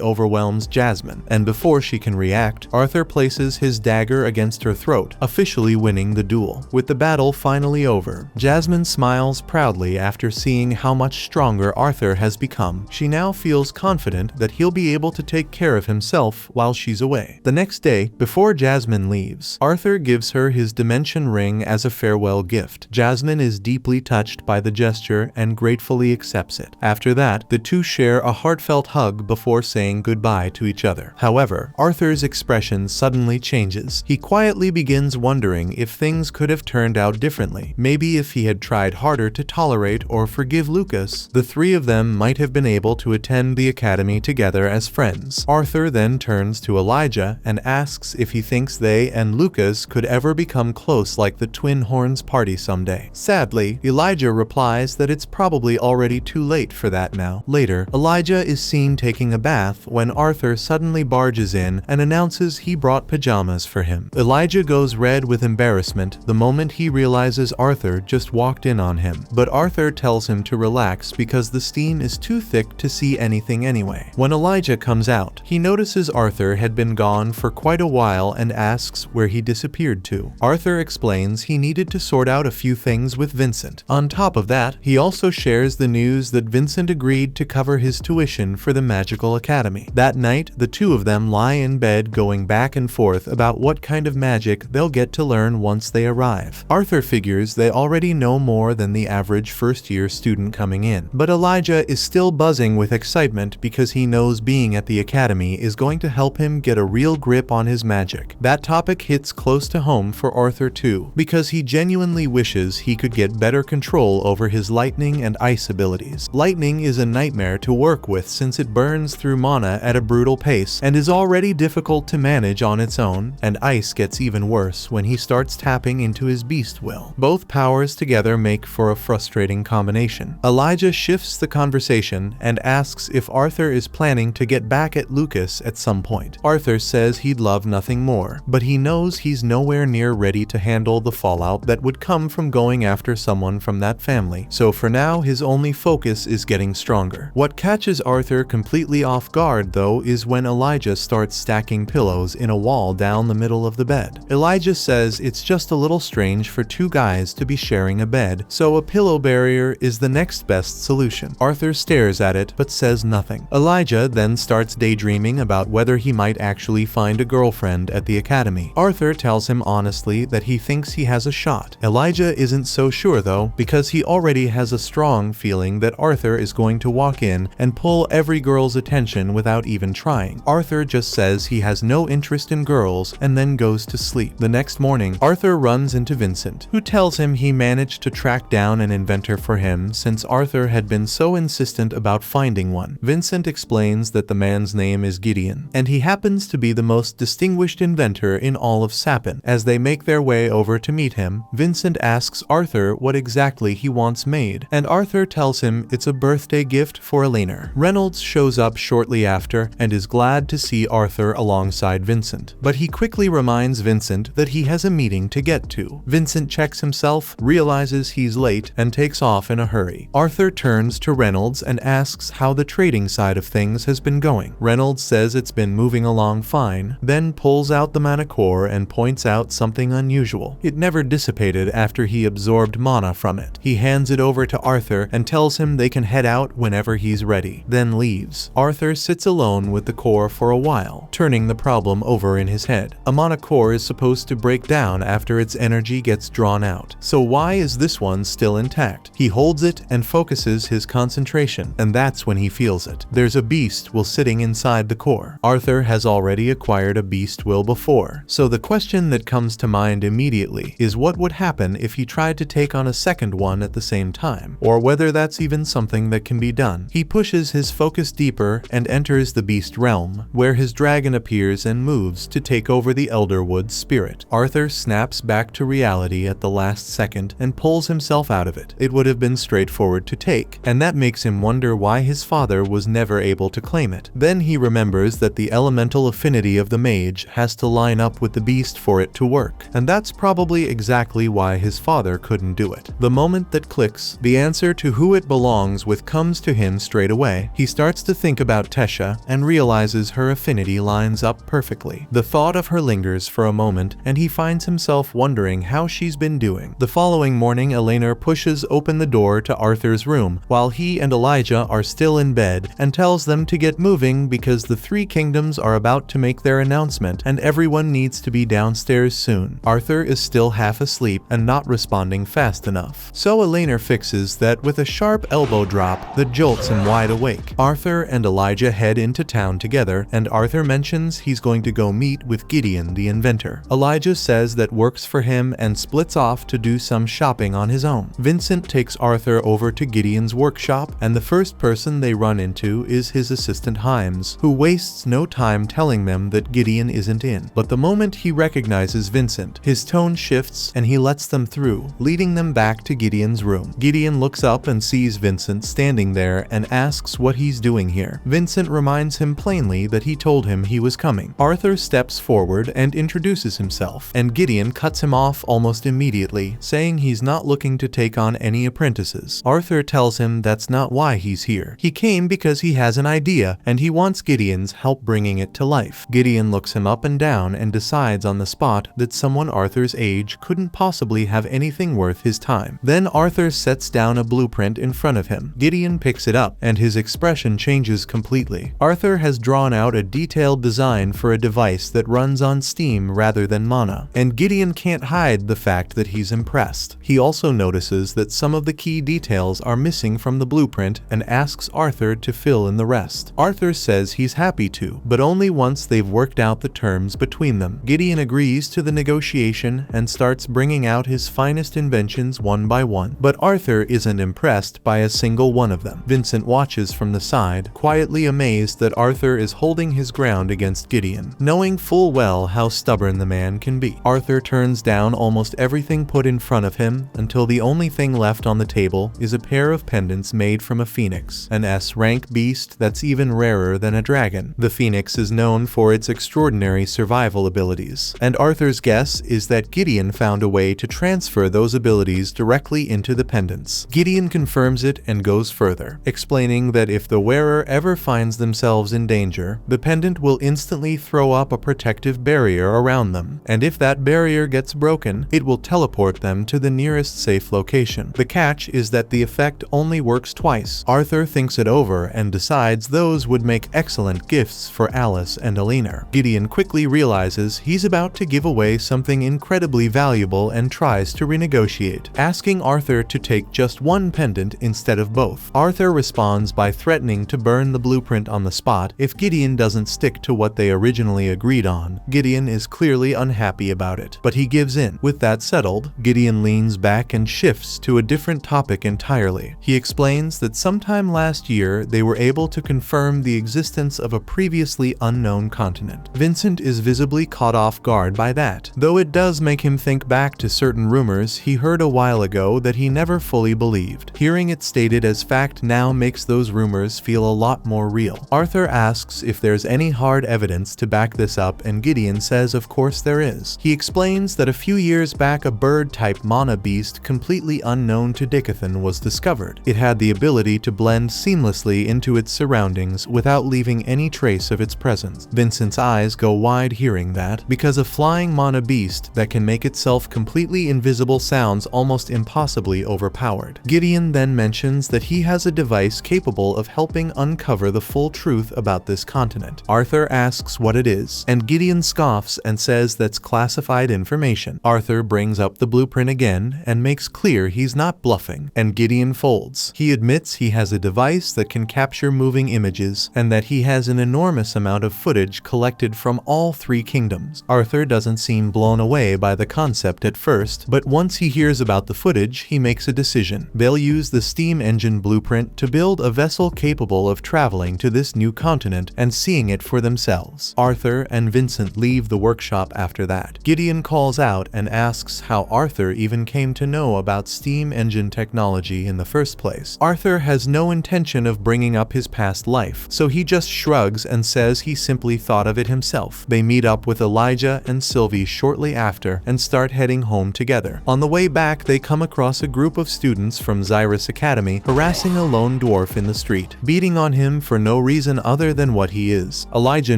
overwhelms Jasmine, and before she can react, Arthur places his dagger against her throat, officially winning the duel. With the battle finally over, Jasmine smiles proudly after seeing how much stronger Arthur has become. She now feels confident that he'll be able to take care of himself while she's away. The next day, before Jasmine leaves, Arthur gives her his dimension ring as a farewell gift. Jasmine is deeply touched by the gesture and gratefully accepts it. After that, the two share a heartfelt hug before saying goodbye to each other. However, Arthur's expression suddenly changes. He quietly begins wondering if things could have turned out differently. Maybe if he had tried harder to tolerate or forgive Lucas, the three of them might have been able to attend the academy together as friends. Arthur then turns to Elijah and asks if he thinks they and Lucas could ever become close like the Twin Horns party someday. Sadly, Elijah replies that it's probably already too late for that now. Later, Elijah is seen taking a bath when Arthur suddenly barges in and announces he brought pajamas for him. Elijah goes red with embarrassment the moment he realizes Arthur just walked in on him, but Arthur tells him to relax because the steam is too thick to see anything anyway. When Elijah comes out, he notices Arthur had been gone for quite a while and asks where he disappeared to. Arthur explains he needed to sort out a few things with Vincent. On top of that, he also shares the news that Vincent agreed to cover his tuition for the Magical Academy. That night, the two of them lie in bed going back and forth about what kind of magic they'll get to learn once they arrive. Arthur figures they already know more than the average first-year student coming in, but Elijah is still buzzing with excitement because he knows being at the academy is going to help him get a real grip on his magic. That topic hits close to home for Arthur too, because he genuinely wishes he could get better control over his lightning and ice abilities. Lightning is a nightmare to work with since it burns through mana at a brutal pace and is already difficult to manage on its own, and ice gets even worse when he starts tapping into his beast will. Both powers together make for a frustrating combination. Elijah shifts the conversation and asks if Arthur is planning to get back at Lucas at some point. Arthur says he'd love nothing more, but he knows he's nowhere near ready to handle the fallout that would come from going after someone from that family, so for now his only focus is getting stronger. What catches Arthur completely off guard though is when Elijah starts stacking pillows in a wall down the middle of the bed. Elijah says it's just a little strange for two guys to be sharing a bed, so a pillow barrier is the next best solution. Arthur stares at it but says nothing. Elijah then starts daydreaming about whether he might actually find a girlfriend at the academy. Arthur tells him honestly that he thinks he has a shot. Elijah isn't so sure though, because he already has a strong feeling that Arthur is going to walk in and pull every girl's attention without even trying. Arthur just says he has no interest in girls and then goes to sleep. The next morning, Arthur runs into Vincent, who tells him he managed to track down an inventor for him since Arthur had been so insistent about finding one. Vincent explains that the man's name is Gideon, and he happens to be the most distinguished inventor in all of Sapin. As they make their way over to meet him, Vincent asks Arthur what exactly he wants made, and Arthur tells him it's a birthday gift for Elena. Reynolds shows up shortly after and is glad to see Arthur alongside Vincent, but he quickly reminds Vincent that he has a meeting to get to. Vincent checks himself, realizes he's late, and takes off in a hurry. Arthur turns to Reynolds and asks how the trading side of things has been going. Reynolds says it's been moving along fine, then pulls out the mana core and points out something unusual. It never dissipated after he absorbed mana from it. He hands it over to Arthur and tells him they can head out whenever he's ready, then leaves. Arthur sits alone with the core for a while, turning the problem over in his head. A mana core is supposed to break down after its energy gets drawn out, so why is this one still intact? He holds it and focuses his concentration, and that's when he feels it. There's a beast will sitting inside the core. Arthur has already acquired a beast will before, so the question that comes to mind immediately is what would happen if he tried to take on a second one at the same time, or whether that's even something that can be done. He pushes his focus deeper and enters the beast realm, where his dragon appears and moves to take over the Elderwood spirit. Arthur snaps back to reality at the last second and pulls himself out of it. It would have been straightforward to take, and that makes him wonder why his father was never able to claim it. Then he remembers that the elemental affinity of the mage has to line up with the beast for it to work, and that's probably exactly why his father couldn't do it. The moment that clicks, the answer to who it belongs with comes to him straight away. He starts to think about Tesha and realizes her affinity lines up perfectly. The thought of her lingers for a moment, and he finds himself wondering how she's been doing. The following morning, Elena pushes open the door to Arthur's room while he and Elijah are still in bed and tells them to get moving because the three kingdoms are about to make their announcement and everyone needs to be downstairs soon. Arthur is still half asleep and not responding fast enough, so Elena fixes that with a sharp elbow drop that jolts him wide awake. Arthur and Elijah head into town together, and Arthur mentions he's going to go meet with Gideon the inventor. Elijah says that works for him and splits off to do some shopping on his own. Vincent takes Arthur over to Gideon's workshop, and the first person they run into is his assistant Himes, who wastes no time telling them that Gideon isn't in. But the moment he recognizes Vincent, his tone shifts and he lets them through, leading them back to Gideon's room. Gideon looks up and sees Vincent standing there and asks what he's doing here. Vincent reminds him plainly that he told him he was coming. Arthur steps forward and introduces himself, and Gideon cuts him off almost immediately, saying he's not looking to take on any apprentices. Arthur tells him that's not why he's here. He came because he has an idea, and he wants Gideon's help bringing it to life. Gideon looks him up and down and decides on the spot that someone Arthur's age couldn't possibly have anything worth his time. Then Arthur sets down a blueprint in front of him. Gideon picks it up, and his expression changes completely. Arthur has drawn out a detailed design for a device that runs on steam rather than mana, and Gideon can't hide the fact that he's impressed. He also notices that some of the key details are missing from the blueprint and asks Arthur to fill in the rest. Arthur says he's happy to, but only once they've worked out the terms between them. Gideon agrees to the negotiation and starts bringing out his finest inventions one by one, but Arthur isn't impressed by a single one of them. Vincent watches from the side, quietly amazed that Arthur is holding his ground against Gideon, knowing full well how stubborn the man can be. Arthur turns down almost everything put in front of him until the only thing left on the table is a pair of pendants made from a phoenix, an S-rank beast that's even rarer than a dragon. The phoenix is known for its extraordinary survival abilities, and Arthur's guess is that Gideon found a way to transfer those abilities directly into the pendants. Gideon confirms it and goes further, explaining that if the wearer ever finds themselves in danger, the pendant will instantly throw up a protective barrier around them, and if that barrier gets broken, it will teleport them to the nearest safe location. The catch is that the effect only works twice. Arthur thinks it over and decides those would make excellent gifts for Alice and Alina. Gideon quickly realizes he's about to give away something incredibly valuable and tries to renegotiate, asking Arthur to take just one pendant instead of both. Arthur responds by threatening to burn the blueprint on the spot if Gideon doesn't stick to what they originally agreed on. Gideon is clearly unhappy about it, but he gives in. With that settled, Gideon leans back and shifts to a different topic entirely. He explains that sometime last year they were able to confirm the existence of a previously unknown continent. Vincent is visibly caught off guard by that, though it does make him think back to certain rumors he heard a while ago that he never fully believed. Hearing it stated as fact now makes those rumors feel a lot more real. Arthur asks if there's any hard evidence to back this up, and Gideon says of course there is. He explains that a few years back a bird-type mana beast completely unknown to Dicathan was discovered. It had the ability to blend seamlessly into its surroundings without leaving any trace of its presence. Vincent's eyes go wide hearing that, because a flying mana beast that can make itself completely invisible sounds almost impossibly overpowered. Gideon then mentions that he has a device capable of helping uncover the full truth about this continent. Arthur asks what it is, and Gideon scoffs and says that's classified information. Arthur brings up the blueprint again and makes clear he's not bluffing, and Gideon folds. He admits he has a device that can capture moving images and that he has an enormous amount of footage collected from all three kingdoms. Arthur doesn't seem blown away by the concept at first, but once he hears about the footage, he makes a decision. They'll use the steam engine blueprint to build a vessel capable of traveling to this new continent and seeing it for themselves. Arthur and Vincent leave the workshop after that. Gideon calls out and asks how Arthur even came to know about steam engine technology in the first place. Arthur has no intention of bringing up his past life, so he just shrugs and says he simply thought of it himself. They meet up with Elijah and Sylvie shortly after and start heading home together. On the way back, they come across a group of students from Xyrus Academy harassing a lone dwarf in the street, beating on him for no reason other than what he is. Elijah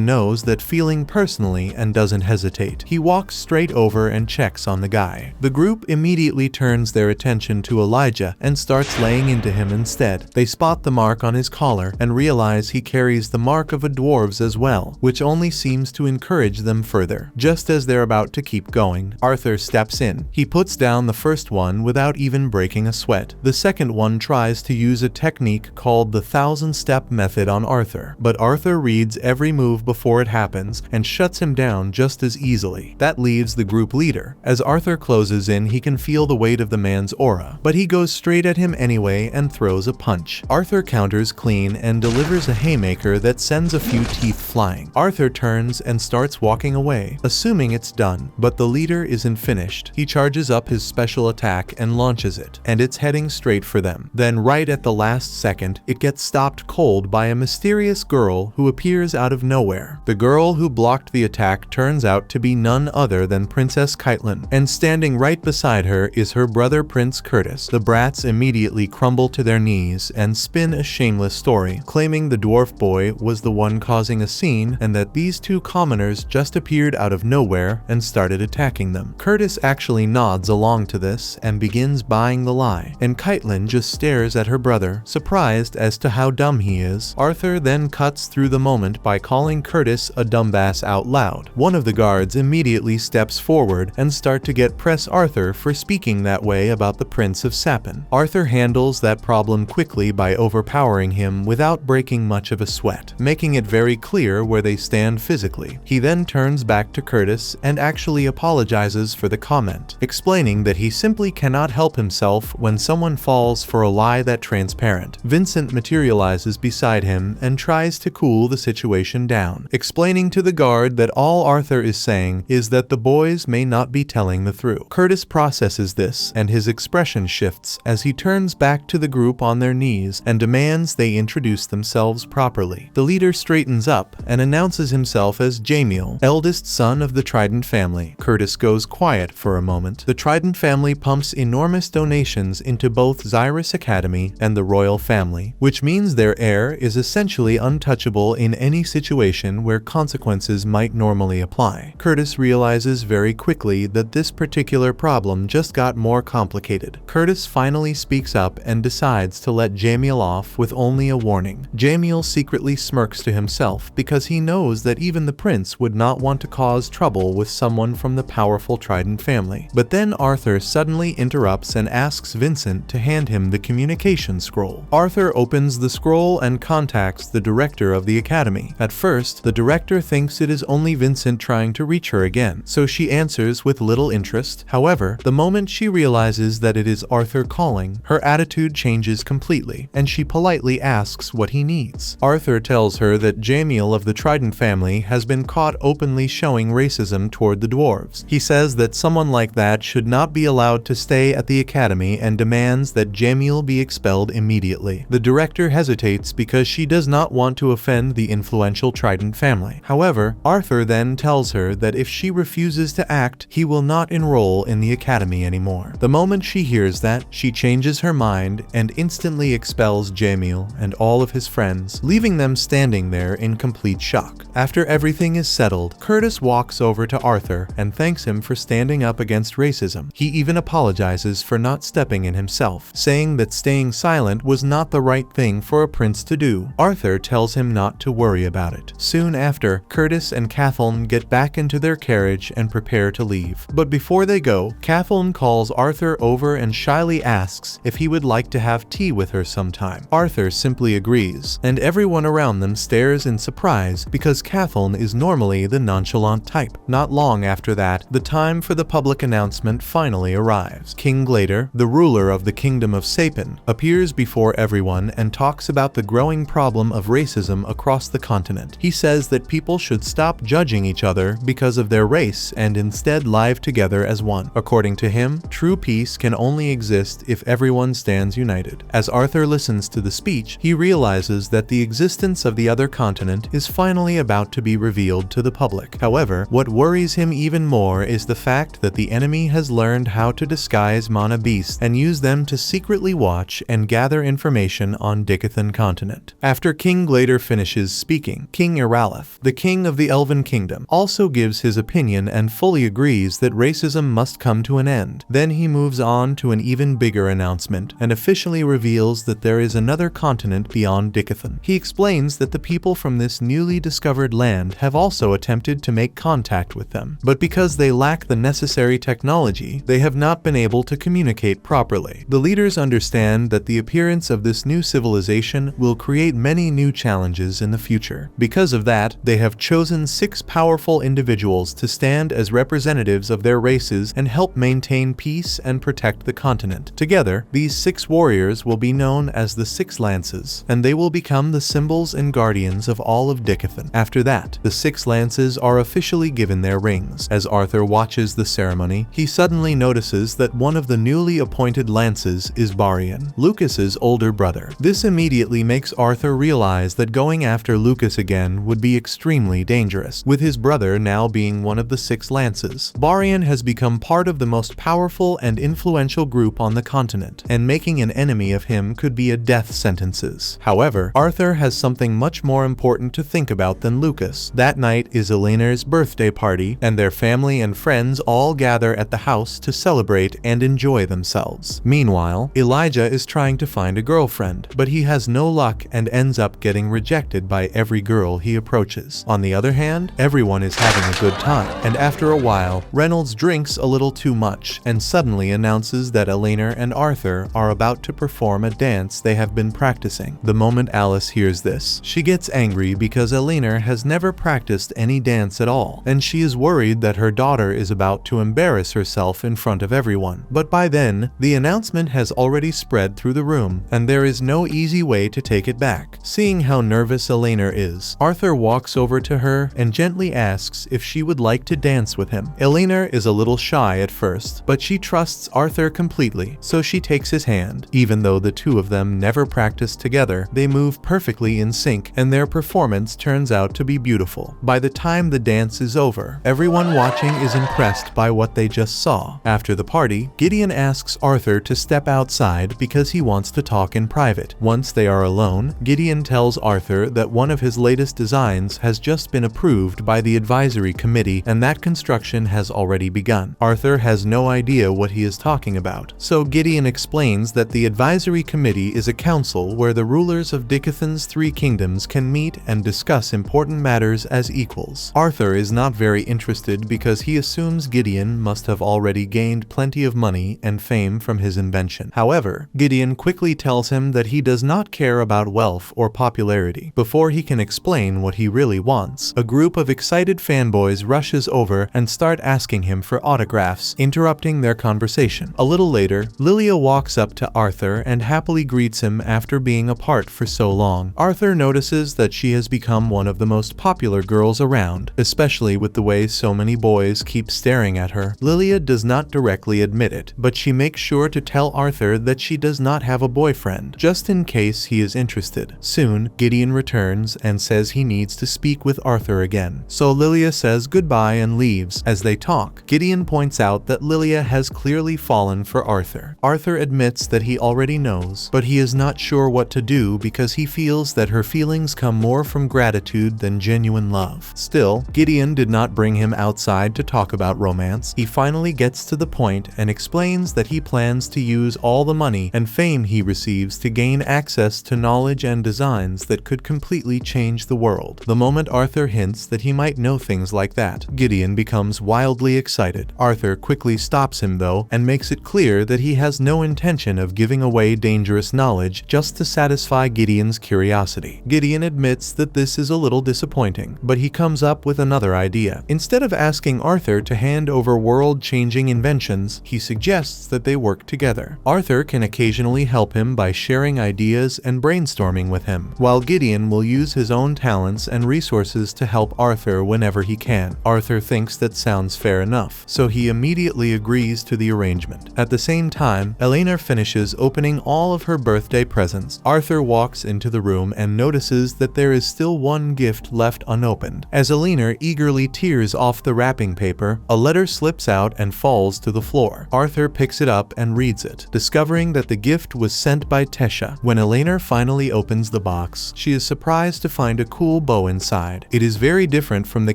knows that feeling personally and doesn't hesitate. He walks straight over and checks on the guy. The group immediately turns their attention to Elijah and starts laying into him instead. They spot the mark on his collar and realize he carries the mark of a dwarves as well, which only seems to encourage them further. Just as they're about to keep going, Arthur steps in. He puts down the first one without even breaking a sweat. The second one tries to use a technique called the 1,000-step method on Arthur, but Arthur reads every move before it happens and shuts him down just as easily. That leaves the group leader. As Arthur closes in, he can feel the weight of the man's aura, but he goes straight at him anyway and throws a punch. Arthur counters clean and delivers a haymaker that sends a few teeth flying. Arthur turns and starts walking away, assuming it's done, but the leader isn't finished. He charges up his special attack and launches it, and it's heading straight for them. Then right at the last second, it gets stopped cold by a mysterious girl who appears out of nowhere. The girl who blocked the attack turns out to be none other than Princess Caitlin, and standing right beside her is her brother Prince Curtis. The brats immediately crumble to their knees and spin a shameless story, claiming the dwarf boy was the one causing a scene and that these two commoners just appeared out of nowhere and started attacking them. Curtis actually nods along to this and begins buying the lie, and Caitlin just stares at her brother, surprised as to how dumb he is. Arthur then cuts through the moment by calling Curtis a dumbass out loud. One of the guards immediately steps forward and start to press Arthur for speaking that way about the Prince of Sapin. Arthur handles that problem quickly by overpowering him without breaking much of a sweat, making it very clear where they stand physically. He then turns back to Curtis and actually apologizes for the comment, explaining that he simply cannot help himself when someone falls for a lie that transparent. Vincent materializes beside him and tries to cool the situation down, explaining to the guard that all Arthur is saying is that the boys may not be telling the truth. Curtis processes this, and his expression shifts as he turns back to the group on their knees and demands they introduce themselves properly. The leader straightens up and announces himself as Jamiel, eldest son of the Trident family. Curtis goes quiet for a moment moment, the Trident family pumps enormous donations into both Xyrus Academy and the royal family, which means their heir is essentially untouchable in any situation where consequences might normally apply. Curtis realizes very quickly that this particular problem just got more complicated. Curtis finally speaks up and decides to let Jamiel off with only a warning. Jamiel secretly smirks to himself because he knows that even the prince would not want to cause trouble with someone from the powerful Trident family. But then Arthur suddenly interrupts and asks Vincent to hand him the communication scroll. Arthur opens the scroll and contacts the director of the academy. At first, the director thinks it is only Vincent trying to reach her again, so she answers with little interest. However, the moment she realizes that it is Arthur calling, her attitude changes completely, and she politely asks what he needs. Arthur tells her that Jamiel of the Trident family has been caught openly showing racism toward the dwarves. He says that someone like that should not be allowed to stay at the academy and demands that Jamiel be expelled immediately. The director hesitates because she does not want to offend the influential Trident family. However, Arthur then tells her that if she refuses to act, he will not enroll in the academy anymore. The moment she hears that, she changes her mind and instantly expels Jamiel and all of his friends, leaving them standing there in complete shock. After everything is settled, Curtis walks over to Arthur and thanks him for standing up against racism. He even apologizes for not stepping in himself, saying that staying silent was not the right thing for a prince to do. Arthur tells him not to worry about it. Soon after, Curtis and Kathleen get back into their carriage and prepare to leave. But before they go, Kathleen calls Arthur over and shyly asks if he would like to have tea with her sometime. Arthur simply agrees, and everyone around them stares in surprise because Kathleen is normally the nonchalant type. Not long after that, the time for the public announcement finally arrives. King Glader, the ruler of the Kingdom of Sapin, appears before everyone and talks about the growing problem of racism across the continent. He says that people should stop judging each other because of their race and instead live together as one. According to him, true peace can only exist if everyone stands united. As Arthur listens to the speech, he realizes that the existence of the other continent is finally about to be revealed to the public. However, what worries him even more is the fact that the enemy has learned how to disguise mana beasts and use them to secretly watch and gather information on Dicathan continent. After King Glader finishes speaking, King Iralith, the king of the Elven Kingdom, also gives his opinion and fully agrees that racism must come to an end. Then he moves on to an even bigger announcement and officially reveals that there is another continent beyond Dicathan. He explains that the people from this newly discovered land have also attempted to make contact with them, but because they lack the necessary technology, they have not been able to communicate properly. The leaders understand that the appearance of this new civilization will create many new challenges in the future. Because of that, they have chosen 6 powerful individuals to stand as representatives of their races and help maintain peace and protect the continent. Together, these 6 warriors will be known as the 6 Lances, and they will become the symbols and guardians of all of Dicathan. After that, the 6 Lances are officially given their rings. As Arthur watches the ceremony, he suddenly notices that one of the newly appointed Lances is Barian, Lucas's older brother. This immediately makes Arthur realize that going after Lucas again would be extremely dangerous, with his brother now being one of the 6 Lances. Barian has become part of the most powerful and influential group on the continent, and making an enemy of him could be a death sentences. However, Arthur has something much more important to think about than Lucas. That night is Eleanor's birthday party, and their family and friends all gather at the house to celebrate and enjoy themselves. Meanwhile, Elijah is trying to find a girlfriend, but he has no luck and ends up getting rejected by every girl he approaches. On the other hand, everyone is having a good time, and after a while, Reynolds drinks a little too much and suddenly announces that Eleanor and Arthur are about to perform a dance they have been practicing. The moment Alice hears this, she gets angry because Eleanor has never practiced any dance at all, and she is worried that her daughter is about to embarrass herself in front of everyone. But by then, the announcement has already spread through the room, and there is no easy way to take it back. Seeing how nervous Eleanor is, Arthur walks over to her and gently asks if she would like to dance with him. Eleanor is a little shy at first, but she trusts Arthur completely, so she takes his hand. Even though the two of them never practiced together, they move perfectly in sync, and their performance turns out to be beautiful. By the time the dance is over, everyone watching is impressed by what they just saw. After the party, Gideon asks Arthur to step outside because he wants to talk in private. Once they are alone, Gideon tells Arthur that one of his latest designs has just been approved by the advisory committee and that construction has already begun. Arthur has no idea what he is talking about, so Gideon explains that the advisory committee is a council where the rulers of Dicathan's 3 kingdoms can meet and discuss important matters as equals. Arthur is not very interested because he assumes Gideon must have already gained plenty of money and fame from his invention. However, Gideon quickly tells him that he does not care about wealth or popularity. Before he can explain what he really wants, a group of excited fanboys rushes over and start asking him for autographs, interrupting their conversation. A little later, Lilia walks up to Arthur and happily greets him after being apart for so long. Arthur notices that she has become one of the most popular girls around, especially with the way so many boys keep staring at her. Lilia does not directly admit it, but she makes sure to tell Arthur that she does not have a boyfriend, just in case he is interested. Soon, Gideon returns and says he needs to speak with Arthur again. So Lilia says goodbye and leaves. As they talk, Gideon points out that Lilia has clearly fallen for Arthur. Arthur admits that he already knows, but he is not sure what to do because he feels that her feelings come more from gratitude than genuine love. Still, Gideon did not bring him outside to talk about romance. He finally gets to the point and explains that he plans to use all the money and fame he receives to gain access to knowledge and designs that could completely change the world. The moment Arthur hints that he might know things like that, Gideon becomes wildly excited. Arthur quickly stops him though and makes it clear that he has no intention of giving away dangerous knowledge just to satisfy Gideon's curiosity. Gideon admits that this is a little disappointing, but he comes up with another idea. Instead of asking Arthur to hand over world-changing inventions, he suggests that they work together. Arthur can occasionally help him by sharing ideas and brainstorming with him, while Gideon will use his own talents and resources to help Arthur whenever he can. Arthur thinks that sounds fair enough, so he immediately agrees to the arrangement. At the same time, Elena finishes opening all of her birthday presents. Arthur walks into the room and notices that there is still one gift left unopened. As Elena eagerly tears off the wrapping paper, a letter slips out and falls to the floor. Arthur picks it up and reads it, discovering that the gift was sent by Tesha. When Elena finally opens the box, she is surprised to find a cool bow inside. It is very different from the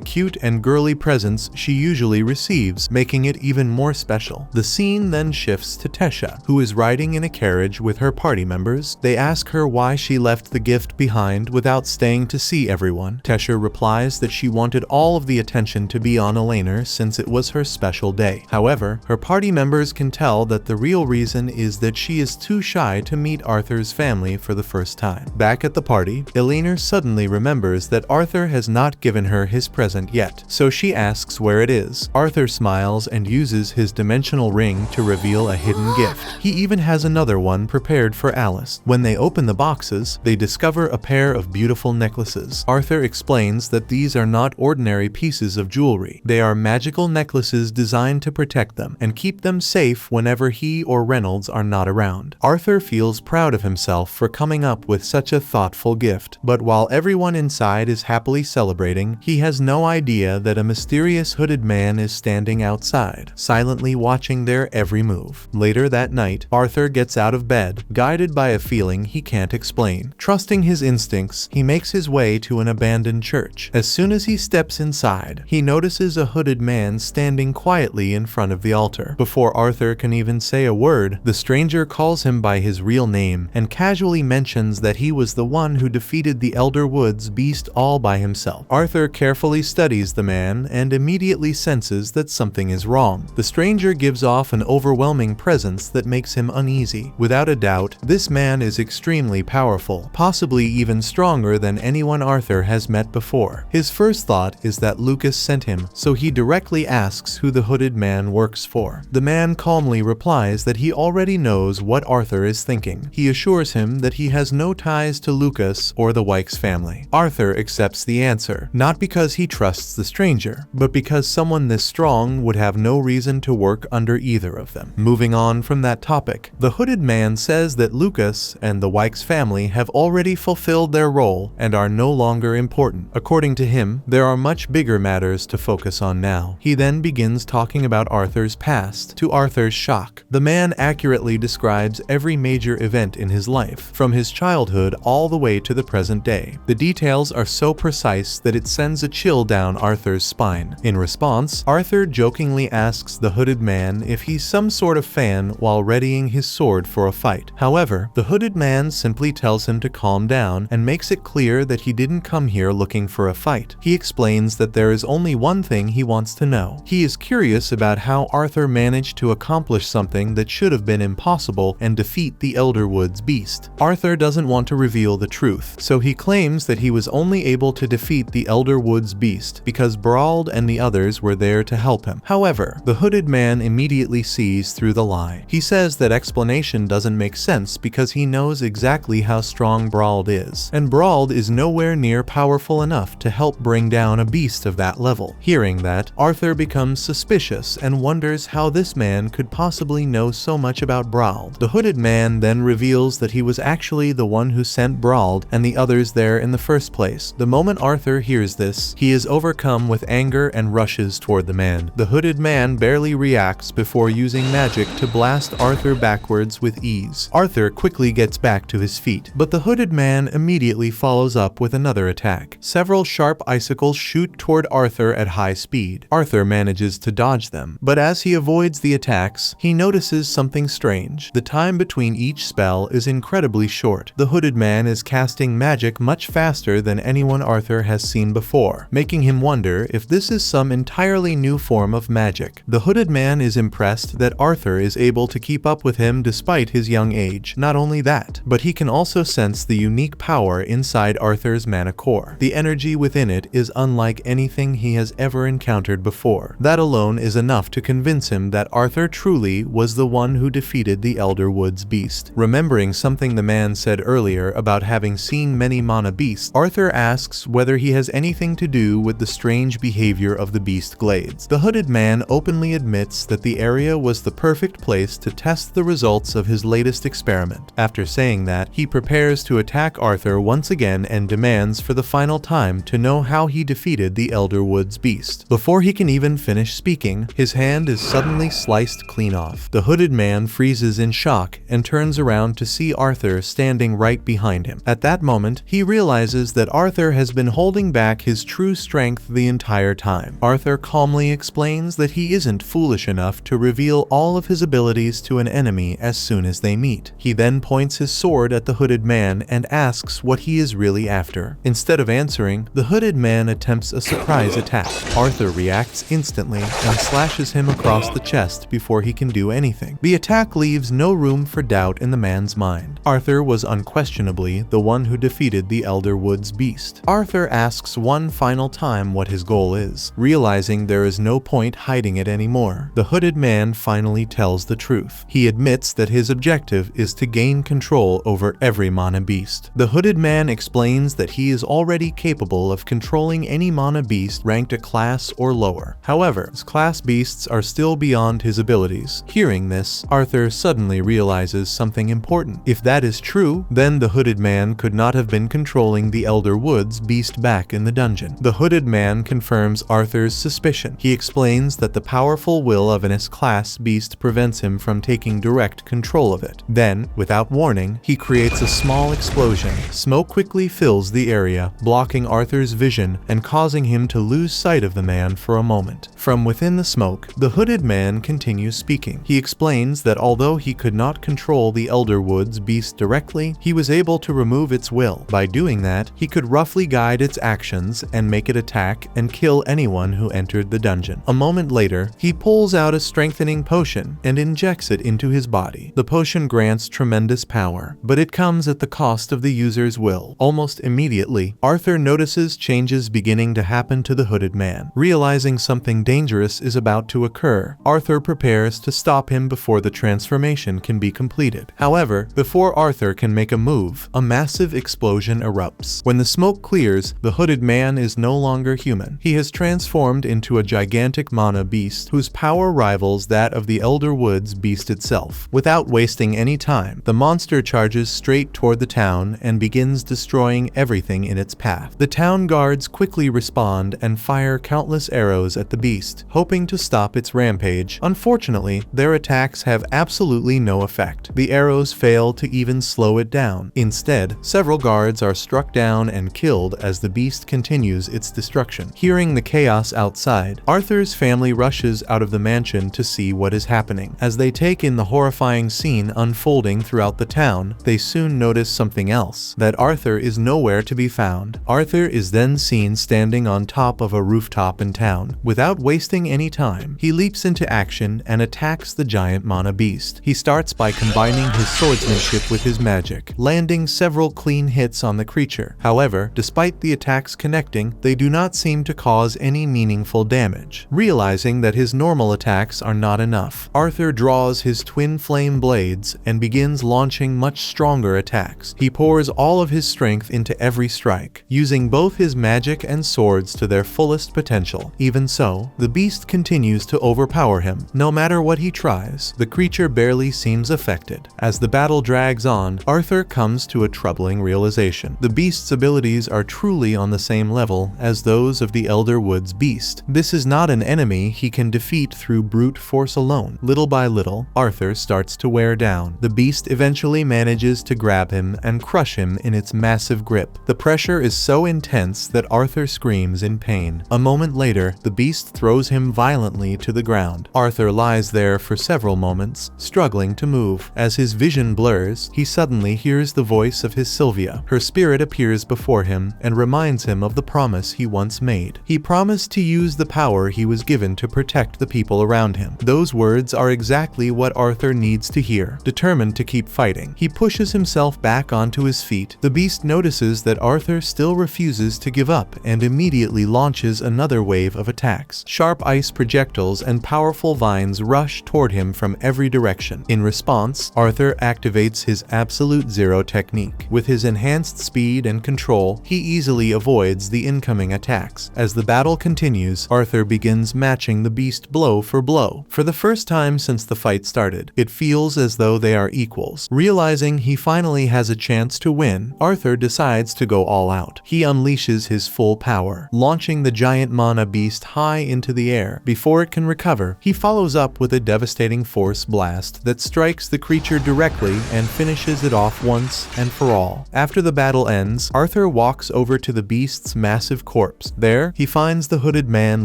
cute and girly presents she usually receives, making it even more special. The scene then shifts to Tesha, who is riding in a carriage with her party members. They ask her why she left the gift behind without staying to see everyone. Tesha replies that she wanted all of the attention to be on Elena since it was her special day. However, her party members can tell that the real reason is that she is too shy to meet Arthur's family for the first time. Back at the party, Elena suddenly remembers that Arthur has not given her his present yet, so she asks where it is. Arthur smiles and uses his dimensional ring to reveal a hidden gift. He even has another one prepared for Alice. When they open the boxes, they discover a pair of beautiful necklaces. Arthur explains that these are not ordinary pieces of jewelry. They are magical necklaces designed to protect them and keep them safe whenever he or Reynolds are not around. Arthur feels proud of himself for coming up with such a thoughtful gift, but while everyone inside is happily celebrating, he has no idea that a mysterious hooded man is standing outside, silently watching their every move. Later that night, Arthur gets out of bed, guided by a feeling he can't explain. Trusting his instincts, he makes his way to an abandoned church. As soon as he steps inside, he notices a hooded man standing quietly in front of the altar. Before Arthur can even say a word, the stranger calls him by his real name and casually mentions that he was the one who defeated the Elder Woods beast all by himself. Arthur carefully studies the man and immediately senses that something is wrong. The stranger gives off an overwhelming presence that makes him uneasy. Without a doubt, this man is extremely powerful, possibly even stronger than anyone Arthur has met before. His first thought is that Lucas sent him, so he directly asks who the hooded man works for. The man calmly replies that he already knows what Arthur is thinking. He assures him that he has no ties to Lucas or the Wykes family. Arthur accepts the answer, not because he trusts the stranger, but because someone this strong would have no reason to work under either of them. Moving on from that topic, the hooded man says that Lucas and the Wykes family have already fulfilled their role and are no longer important. According to him, there are much bigger matters to focus on now. He then begins talking talking about Arthur's past. To Arthur's shock, the man accurately describes every major event in his life, from his childhood all the way to the present day. The details are so precise that it sends a chill down Arthur's spine. In response, Arthur jokingly asks the hooded man if he's some sort of fan while readying his sword for a fight. However, the hooded man simply tells him to calm down and makes it clear that he didn't come here looking for a fight. He explains that there is only one thing he wants to know. He is curious about how Arthur managed to accomplish something that should have been impossible and defeat the Elderwood's beast. Arthur doesn't want to reveal the truth, so he claims that he was only able to defeat the Elderwood's beast because Brauld and the others were there to help him. However, the hooded man immediately sees through the lie. He says that explanation doesn't make sense because he knows exactly how strong Brauld is, and Brauld is nowhere near powerful enough to help bring down a beast of that level. Hearing that, Arthur becomes suspicious and wonders how this man could possibly know so much about Brauld. The hooded man then reveals that he was actually the one who sent Brauld and the others there in the first place. The moment Arthur hears this, he is overcome with anger and rushes toward the man. The hooded man barely reacts before using magic to blast Arthur backwards with ease. Arthur quickly gets back to his feet, but the hooded man immediately follows up with another attack. Several sharp icicles shoot toward Arthur at high speed. Arthur manages to dodge them, but as he avoids the attacks, he notices something strange. The time between each spell is incredibly short. The hooded man is casting magic much faster than anyone Arthur has seen before, making him wonder if this is some entirely new form of magic. The hooded man is impressed that Arthur is able to keep up with him despite his young age. Not only that, but he can also sense the unique power inside Arthur's mana core. The energy within it is unlike anything he has ever encountered before. That alone is enough to convince him that Arthur truly was the one who defeated the Elderwood's beast. Remembering something the man said earlier about having seen many mana beasts, Arthur asks whether he has anything to do with the strange behavior of the beast glades. The hooded man openly admits that the area was the perfect place to test the results of his latest experiment. After saying that, he prepares to attack Arthur once again and demands for the final time to know how he defeated the Elderwood's beast. Before he can even finish speaking, his hand is suddenly sliced clean off. The hooded man freezes in shock and turns around to see Arthur standing right behind him. At that moment, he realizes that Arthur has been holding back his true strength the entire time. Arthur calmly explains that he isn't foolish enough to reveal all of his abilities to an enemy as soon as they meet. He then points his sword at the hooded man and asks what he is really after. Instead of answering, the hooded man attempts a surprise attack. Arthur reacts instantly and slashes him across the chest before he can do anything. The attack leaves no room for doubt in the man's mind. Arthur was unquestionably the one who defeated the Elderwood's beast. Arthur asks one final time what his goal is. Realizing there is no point hiding it anymore, the hooded man finally tells the truth. He admits that his objective is to gain control over every mana beast. The hooded man explains that he is already capable of controlling any mana beast ranked a class or lower. However, his class beasts are still beyond his abilities. Hearing this, Arthur suddenly realizes something important. If that is true, then the hooded man could not have been controlling the Elderwood's beast back in the dungeon. The hooded man confirms Arthur's suspicion. He explains that the powerful will of an S-class beast prevents him from taking direct control of it. Then, without warning, he creates a small explosion. Smoke quickly fills the area, blocking Arthur's vision and causing him to lose sight of the man for a moment. From within the smoke, the hooded man continues speaking. He explains that although he could not control the Elderwood's beast directly, he was able to remove its will. By doing that, he could roughly guide its actions and make it attack and kill anyone who entered the dungeon. A moment later, he pulls out a strengthening potion and injects it into his body. The potion grants tremendous power, but it comes at the cost of the user's will. Almost immediately, Arthur notices changes beginning to happen to the hooded man. Realizing something dangerous is about to occur, Arthur prepares to stop him before the transformation can be completed. However, before Arthur can make a move, a massive explosion erupts. When the smoke clears, the hooded man is no longer human. He has transformed into a gigantic mana beast whose power rivals that of the Elderwood's beast itself. Without wasting any time, the monster charges straight toward the town and begins destroying everything in its path. The town guards quickly respond and fire countless arrows at the beast, hoping hoping to stop its rampage. Unfortunately, their attacks have absolutely no effect. The arrows fail to even slow it down. Instead, several guards are struck down and killed as the beast continues its destruction. Hearing the chaos outside, Arthur's family rushes out of the mansion to see what is happening. As they take in the horrifying scene unfolding throughout the town, they soon notice something else, that Arthur is nowhere to be found. Arthur is then seen standing on top of a rooftop in town. Without wasting any time, he leaps into action and attacks the giant mana beast. He starts by combining his swordsmanship with his magic, landing several clean hits on the creature. However, despite the attacks connecting, they do not seem to cause any meaningful damage. Realizing that his normal attacks are not enough, Arthur draws his twin flame blades and begins launching much stronger attacks. He pours all of his strength into every strike, using both his magic and swords to their fullest potential. Even so, the beast continues to overpower him. No matter what he tries, the creature barely seems affected. As the battle drags on, Arthur comes to a troubling realization. The beast's abilities are truly on the same level as those of the Elder Woods beast. This is not an enemy he can defeat through brute force alone. Little by little, Arthur starts to wear down. The beast eventually manages to grab him and crush him in its massive grip. The pressure is so intense that Arthur screams in pain. A moment later, the beast throws him violently to the ground. Arthur lies there for several moments, struggling to move. As his vision blurs, he suddenly hears the voice of his Sylvia. Her spirit appears before him and reminds him of the promise he once made. He promised to use the power he was given to protect the people around him. Those words are exactly what Arthur needs to hear. Determined to keep fighting, he pushes himself back onto his feet. The beast notices that Arthur still refuses to give up and immediately launches another wave of attacks. Sharp ice projectiles and powerful vines rush toward him from every direction. In response, Arthur activates his Absolute Zero technique. With his enhanced speed and control, he easily avoids the incoming attacks. As the battle continues, Arthur begins matching the beast blow for blow. For the first time since the fight started, it feels as though they are equals. Realizing he finally has a chance to win, Arthur decides to go all out. He unleashes his full power, launching the giant mana beast high into the air. Before it can recover, he follows up with a devastating force blast that strikes the creature directly and finishes it off once and for all. After the battle ends, Arthur walks over to the beast's massive corpse. There, he finds the hooded man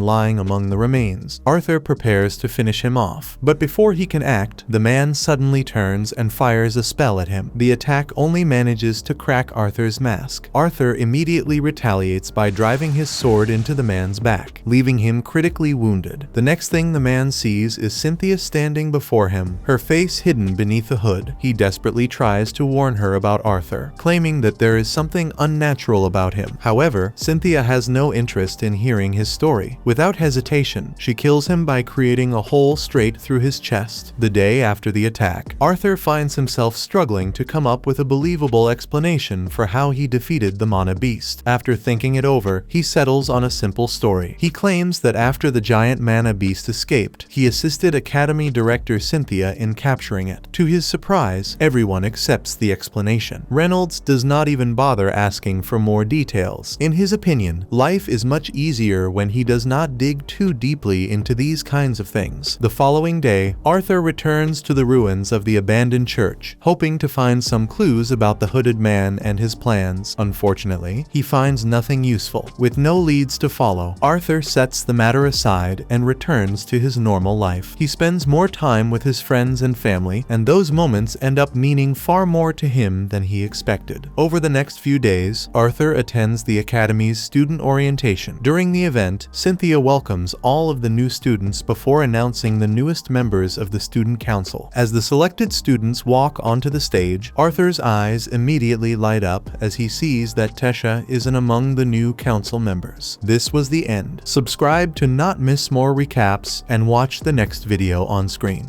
lying among the remains. Arthur prepares to finish him off, but before he can act, the man suddenly turns and fires a spell at him. The attack only manages to crack Arthur's mask. Arthur immediately retaliates by driving his sword into the man's back, leaving him critically wounded. The next thing the man sees is Cynthia standing before him, her face hidden beneath the hood. He desperately tries to warn her about Arthur, claiming that there is something unnatural about him. However, Cynthia has no interest in hearing his story. Without hesitation, she kills him by creating a hole straight through his chest. The day after the attack, Arthur finds himself struggling to come up with a believable explanation for how he defeated the mana beast. After thinking it over, he settles on a simple story. He claims that after the giant mana beast escaped, he assisted Academy Director Cynthia in capturing it. To his surprise, everyone accepts the explanation. Reynolds does not even bother asking for more details. In his opinion, life is much easier when he does not dig too deeply into these kinds of things. The following day, Arthur returns to the ruins of the abandoned church, hoping to find some clues about the hooded man and his plans. Unfortunately, he finds nothing useful. With no leads to follow, Arthur sets the matter aside and returns to his normal life. He spends more time with his friends and family, and those moments end up meaning far more to him than he expected. Over the next few days, Arthur attends the Academy's student orientation. During the event, Cynthia welcomes all of the new students before announcing the newest members of the student council. As the selected students walk onto the stage, Arthur's eyes immediately light up as he sees that Tesha isn't among the new council members. This was the end. Subscribe to not miss more recaps and watch the next video on screen.